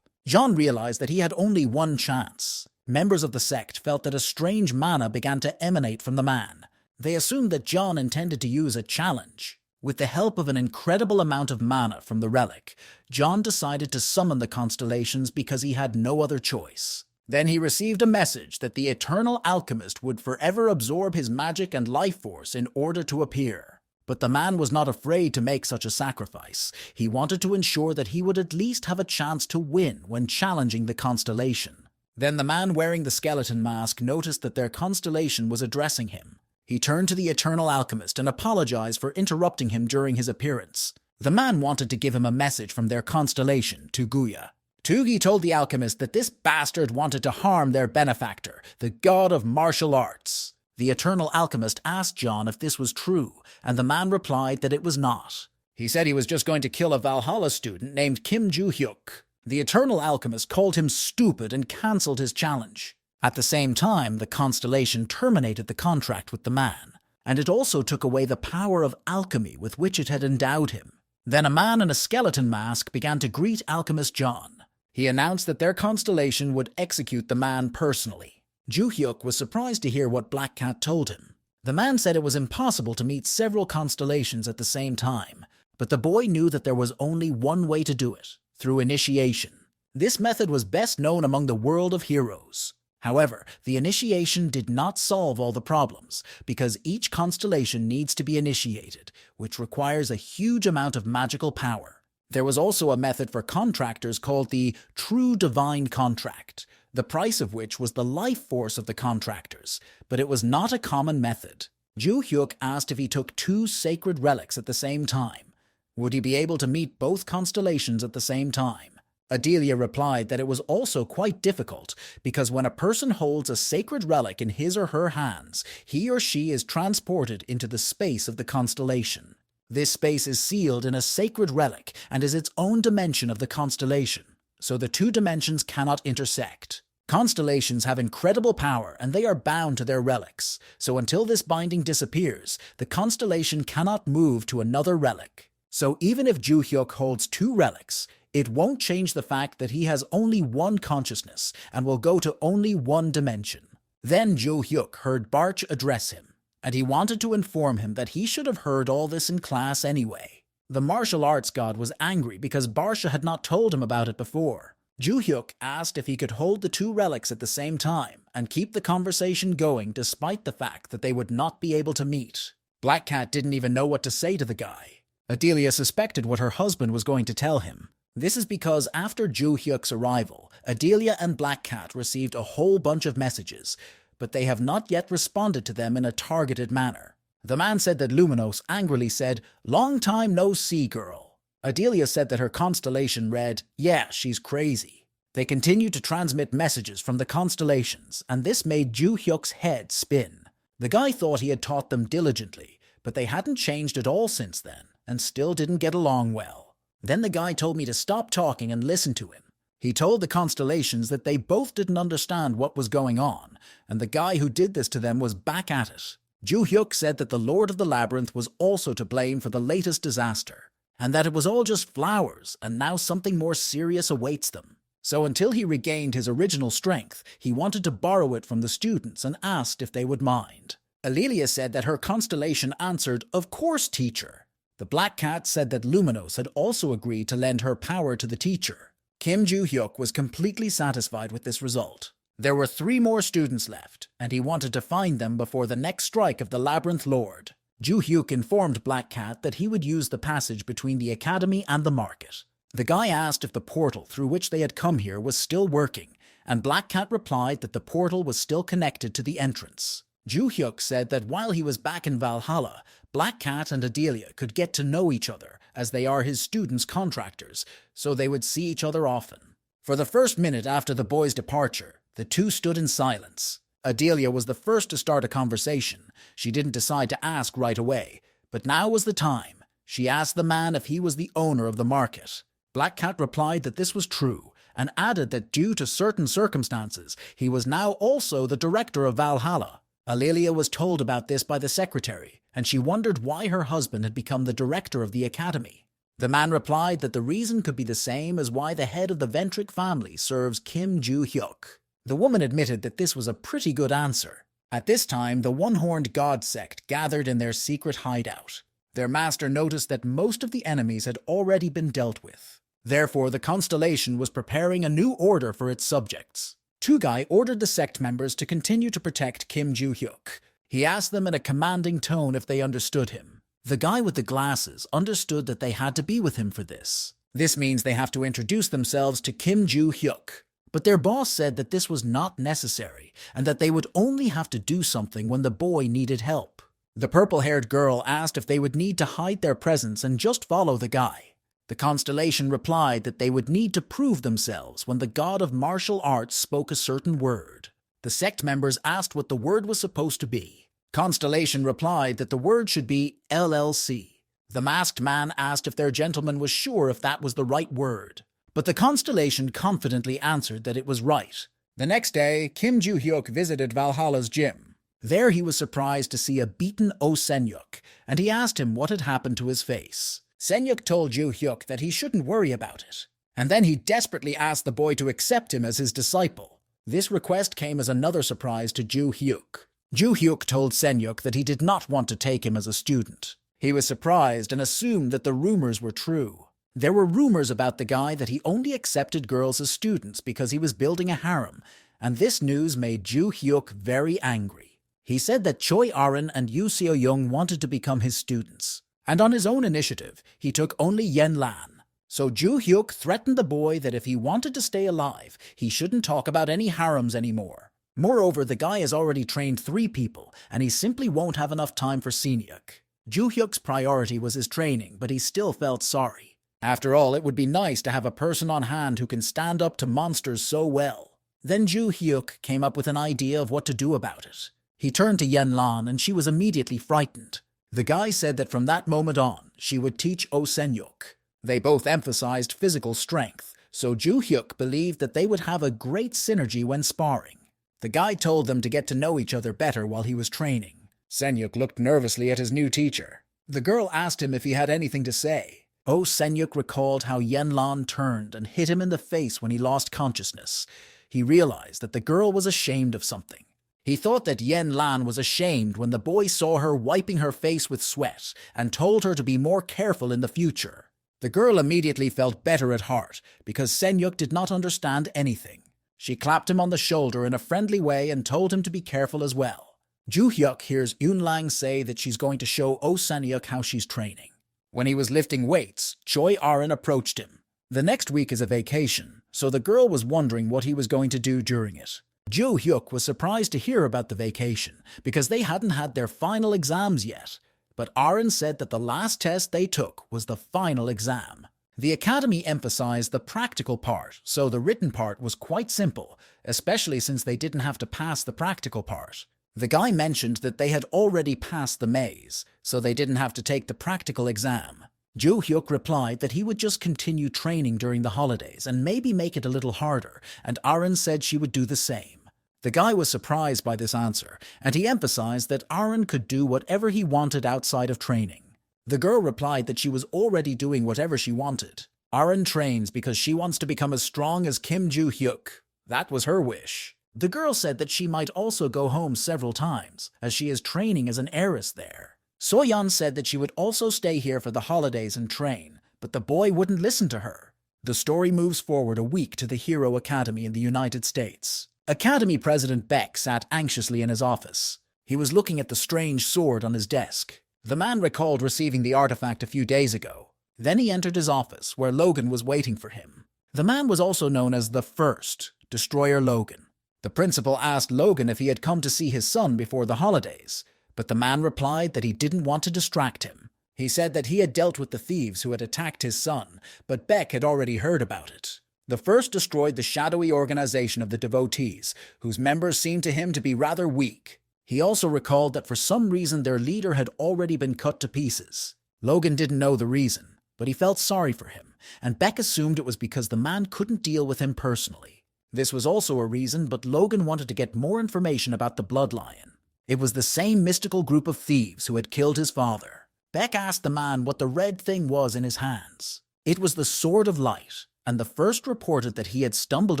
John realized that he had only one chance. Members of the sect felt that a strange mana began to emanate from the man. They assumed that John intended to use a challenge. With the help of an incredible amount of mana from the relic, John decided to summon the constellations because he had no other choice. Then he received a message that the Eternal Alchemist would forever absorb his magic and life force in order to appear. But the man was not afraid to make such a sacrifice. He wanted to ensure that he would at least have a chance to win when challenging the constellation. Then the man wearing the skeleton mask noticed that their constellation was addressing him. He turned to the Eternal Alchemist and apologized for interrupting him during his appearance. The man wanted to give him a message from their constellation, Tuguya. Tugi told the alchemist that this bastard wanted to harm their benefactor, the god of martial arts. The Eternal Alchemist asked John if this was true, and the man replied that it was not. He said he was just going to kill a Valhalla student named Kim Joo-hyuk. The Eternal Alchemist called him stupid and cancelled his challenge. At the same time, the constellation terminated the contract with the man, and it also took away the power of alchemy with which it had endowed him. Then a man in a skeleton mask began to greet Alchemist John. He announced that their constellation would execute the man personally. Joo-hyuk was surprised to hear what Black Cat told him. The man said it was impossible to meet several constellations at the same time, but the boy knew that there was only one way to do it, through initiation. This method was best known among the world of heroes. However, the initiation did not solve all the problems, because each constellation needs to be initiated, which requires a huge amount of magical power. There was also a method for contractors called the True Divine Contract, the price of which was the life force of the contractors, but it was not a common method. Joo-hyuk asked if he took 2 sacred relics at the same time. Would he be able to meet both constellations at the same time? Adelia replied that it was also quite difficult, because when a person holds a sacred relic in his or her hands, he or she is transported into the space of the constellation. This space is sealed in a sacred relic and is its own dimension of the constellation, so the 2 dimensions cannot intersect. Constellations have incredible power and they are bound to their relics, so until this binding disappears, the constellation cannot move to another relic. So even if Joo-hyuk holds 2 relics, it won't change the fact that he has only one consciousness and will go to only one dimension. Then Joo-hyuk heard Barch address him, and he wanted to inform him that he should have heard all this in class anyway. The martial arts god was angry because Barsha had not told him about it before. Joo-hyuk asked if he could hold the 2 relics at the same time and keep the conversation going despite the fact that they would not be able to meet. Black Cat didn't even know what to say to the guy. Adelia suspected what her husband was going to tell him. This is because after Joo-hyuk's arrival, Adelia and Black Cat received a whole bunch of messages, but they have not yet responded to them in a targeted manner. The man said that Luminos angrily said, "Long time no see, girl." Adelia said that her constellation read, "Yeah, she's crazy." They continued to transmit messages from the constellations, and this made Joo-hyuk's head spin. The guy thought he had taught them diligently, but they hadn't changed at all since then, and still didn't get along well. Then the guy told me to stop talking and listen to him. He told the constellations that they both didn't understand what was going on, and the guy who did this to them was back at it. Joo-hyuk said that the Lord of the Labyrinth was also to blame for the latest disaster, and that it was all just flowers, and now something more serious awaits them. So until he regained his original strength, he wanted to borrow it from the students and asked if they would mind. Adelia said that her constellation answered, "Of course, teacher." The Black Cat said that Luminos had also agreed to lend her power to the teacher. Kim Joo-hyuk was completely satisfied with this result. There were 3 more students left, and he wanted to find them before the next strike of the Labyrinth Lord. Joo-hyuk informed Black Cat that he would use the passage between the academy and the market. The guy asked if the portal through which they had come here was still working, and Black Cat replied that the portal was still connected to the entrance. Ju-hyuk said that while he was back in Valhalla, Black Cat and Adelia could get to know each other as they are his students' contractors, so they would see each other often. For the first minute after the boy's departure, the two stood in silence. Adelia was the first to start a conversation. She didn't decide to ask right away, but now was the time. She asked the man if he was the owner of the market. Black Cat replied that this was true, and added that due to certain circumstances, he was now also the director of Valhalla. Adelia was told about this by the secretary, and she wondered why her husband had become the director of the academy. The man replied that the reason could be the same as why the head of the Ventri family serves Kim Ju-hyuk. The woman admitted that this was a pretty good answer. At this time, the one-horned god sect gathered in their secret hideout. Their master noticed that most of the enemies had already been dealt with. Therefore, the Constellation was preparing a new order for its subjects. Tugai ordered the sect members to continue to protect Kim Ju-hyuk. He asked them in a commanding tone if they understood him. The guy with the glasses understood that they had to be with him for this. This means they have to introduce themselves to Kim Ju-hyuk. But their boss said that this was not necessary, and that they would only have to do something when the boy needed help. The purple-haired girl asked if they would need to hide their presence and just follow the guy. The Constellation replied that they would need to prove themselves when the god of martial arts spoke a certain word. The sect members asked what the word was supposed to be. Constellation replied that the word should be LLC. The masked man asked if their gentleman was sure if that was the right word. But the Constellation confidently answered that it was right. The next day, Kim Ju-hyuk visited Valhalla's gym. There he was surprised to see a beaten Oh Senyuk, and he asked him what had happened to his face. Senyuk told Ju-hyuk that he shouldn't worry about it. And then he desperately asked the boy to accept him as his disciple. This request came as another surprise to Ju-hyuk. Ju-hyuk told Senyuk that he did not want to take him as a student. He was surprised and assumed that the rumors were true. There were rumors about the guy that he only accepted girls as students because he was building a harem, and this news made Ju-hyuk very angry. He said that Choi Arin and Yu Seo-young wanted to become his students, and on his own initiative, he took only Yen Lan. So Ju-hyuk threatened the boy that if he wanted to stay alive, he shouldn't talk about any harems anymore. Moreover, the guy has already trained 3 people, and he simply won't have enough time for Senyuk. Ju-hyuk's priority was his training, but he still felt sorry. After all, it would be nice to have a person on hand who can stand up to monsters so well. Then Ju-hyuk came up with an idea of what to do about it. He turned to Yen Lan, and she was immediately frightened. The guy said that from that moment on, she would teach Oh Senyuk. They both emphasized physical strength, so Ju-hyuk believed that they would have a great synergy when sparring. The guy told them to get to know each other better while he was training. Senyuk looked nervously at his new teacher. The girl asked him if he had anything to say. Oh Senyuk recalled how Yen Lan turned and hit him in the face when he lost consciousness. He realized that the girl was ashamed of something. He thought that Yen Lan was ashamed when the boy saw her wiping her face with sweat and told her to be more careful in the future. The girl immediately felt better at heart because Senyuk did not understand anything. She clapped him on the shoulder in a friendly way and told him to be careful as well. Ju-hyuk hears Yun-lang say that she's going to show Oh Senyuk how she's training. When he was lifting weights, Choi Arin approached him. The next week is a vacation, so the girl was wondering what he was going to do during it. Ju-hyuk was surprised to hear about the vacation because they hadn't had their final exams yet. But Arin said that the last test they took was the final exam. The academy emphasized the practical part, so the written part was quite simple, especially since they didn't have to pass the practical part. The guy mentioned that they had already passed the maze, so they didn't have to take the practical exam. Ju-hyuk replied that he would just continue training during the holidays and maybe make it a little harder, and Arin said she would do the same. The guy was surprised by this answer, and he emphasized that Arin could do whatever he wanted outside of training. The girl replied that she was already doing whatever she wanted. Arin trains because she wants to become as strong as Kim Ju-hyuk. That was her wish. The girl said that she might also go home several times, as she is training as an heiress there. Soyeon said that she would also stay here for the holidays and train, but the boy wouldn't listen to her. The story moves forward a week to the Hero Academy in the United States. Academy President Beck sat anxiously in his office. He was looking at the strange sword on his desk. The man recalled receiving the artifact a few days ago. Then he entered his office, where Logan was waiting for him. The man was also known as the First, Destroyer Logan. The principal asked Logan if he had come to see his son before the holidays, but the man replied that he didn't want to distract him. He said that he had dealt with the thieves who had attacked his son, but Beck had already heard about it. The first destroyed the shadowy organization of the devotees, whose members seemed to him to be rather weak. He also recalled that for some reason their leader had already been cut to pieces. Logan didn't know the reason, but he felt sorry for him, and Beck assumed it was because the man couldn't deal with him personally. This was also a reason, but Logan wanted to get more information about the Bloodlion. It was the same mystical group of thieves who had killed his father. Beck asked the man what the red thing was in his hands. It was the Sword of Light, and the first reported that he had stumbled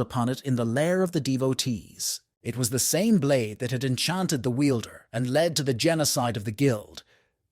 upon it in the lair of the devotees. It was the same blade that had enchanted the wielder and led to the genocide of the guild.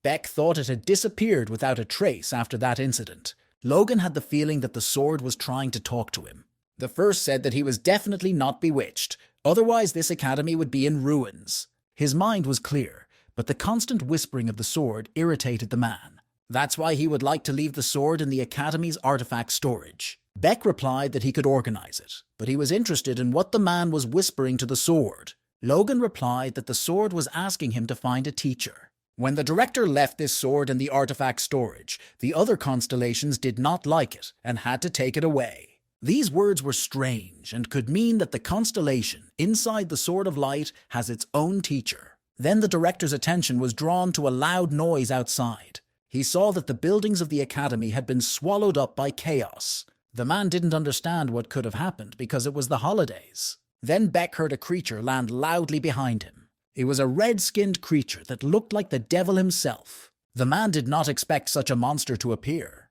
Beck thought it had disappeared without a trace after that incident. Logan had the feeling that the sword was trying to talk to him. The first said that he was definitely not bewitched, otherwise this academy would be in ruins. His mind was clear, but the constant whispering of the sword irritated the man. That's why he would like to leave the sword in the academy's artifact storage. Beck replied that he could organize it, but he was interested in what the man was whispering to the sword. Logan replied that the sword was asking him to find a teacher. When the director left this sword in the artifact storage, the other constellations did not like it and had to take it away. These words were strange and could mean that the constellation inside the Sword of Light has its own teacher. Then the director's attention was drawn to a loud noise outside. He saw that the buildings of the academy had been swallowed up by chaos. The man didn't understand what could have happened because it was the holidays. Then Beck heard a creature land loudly behind him. It was a red-skinned creature that looked like the devil himself. The man did not expect such a monster to appear.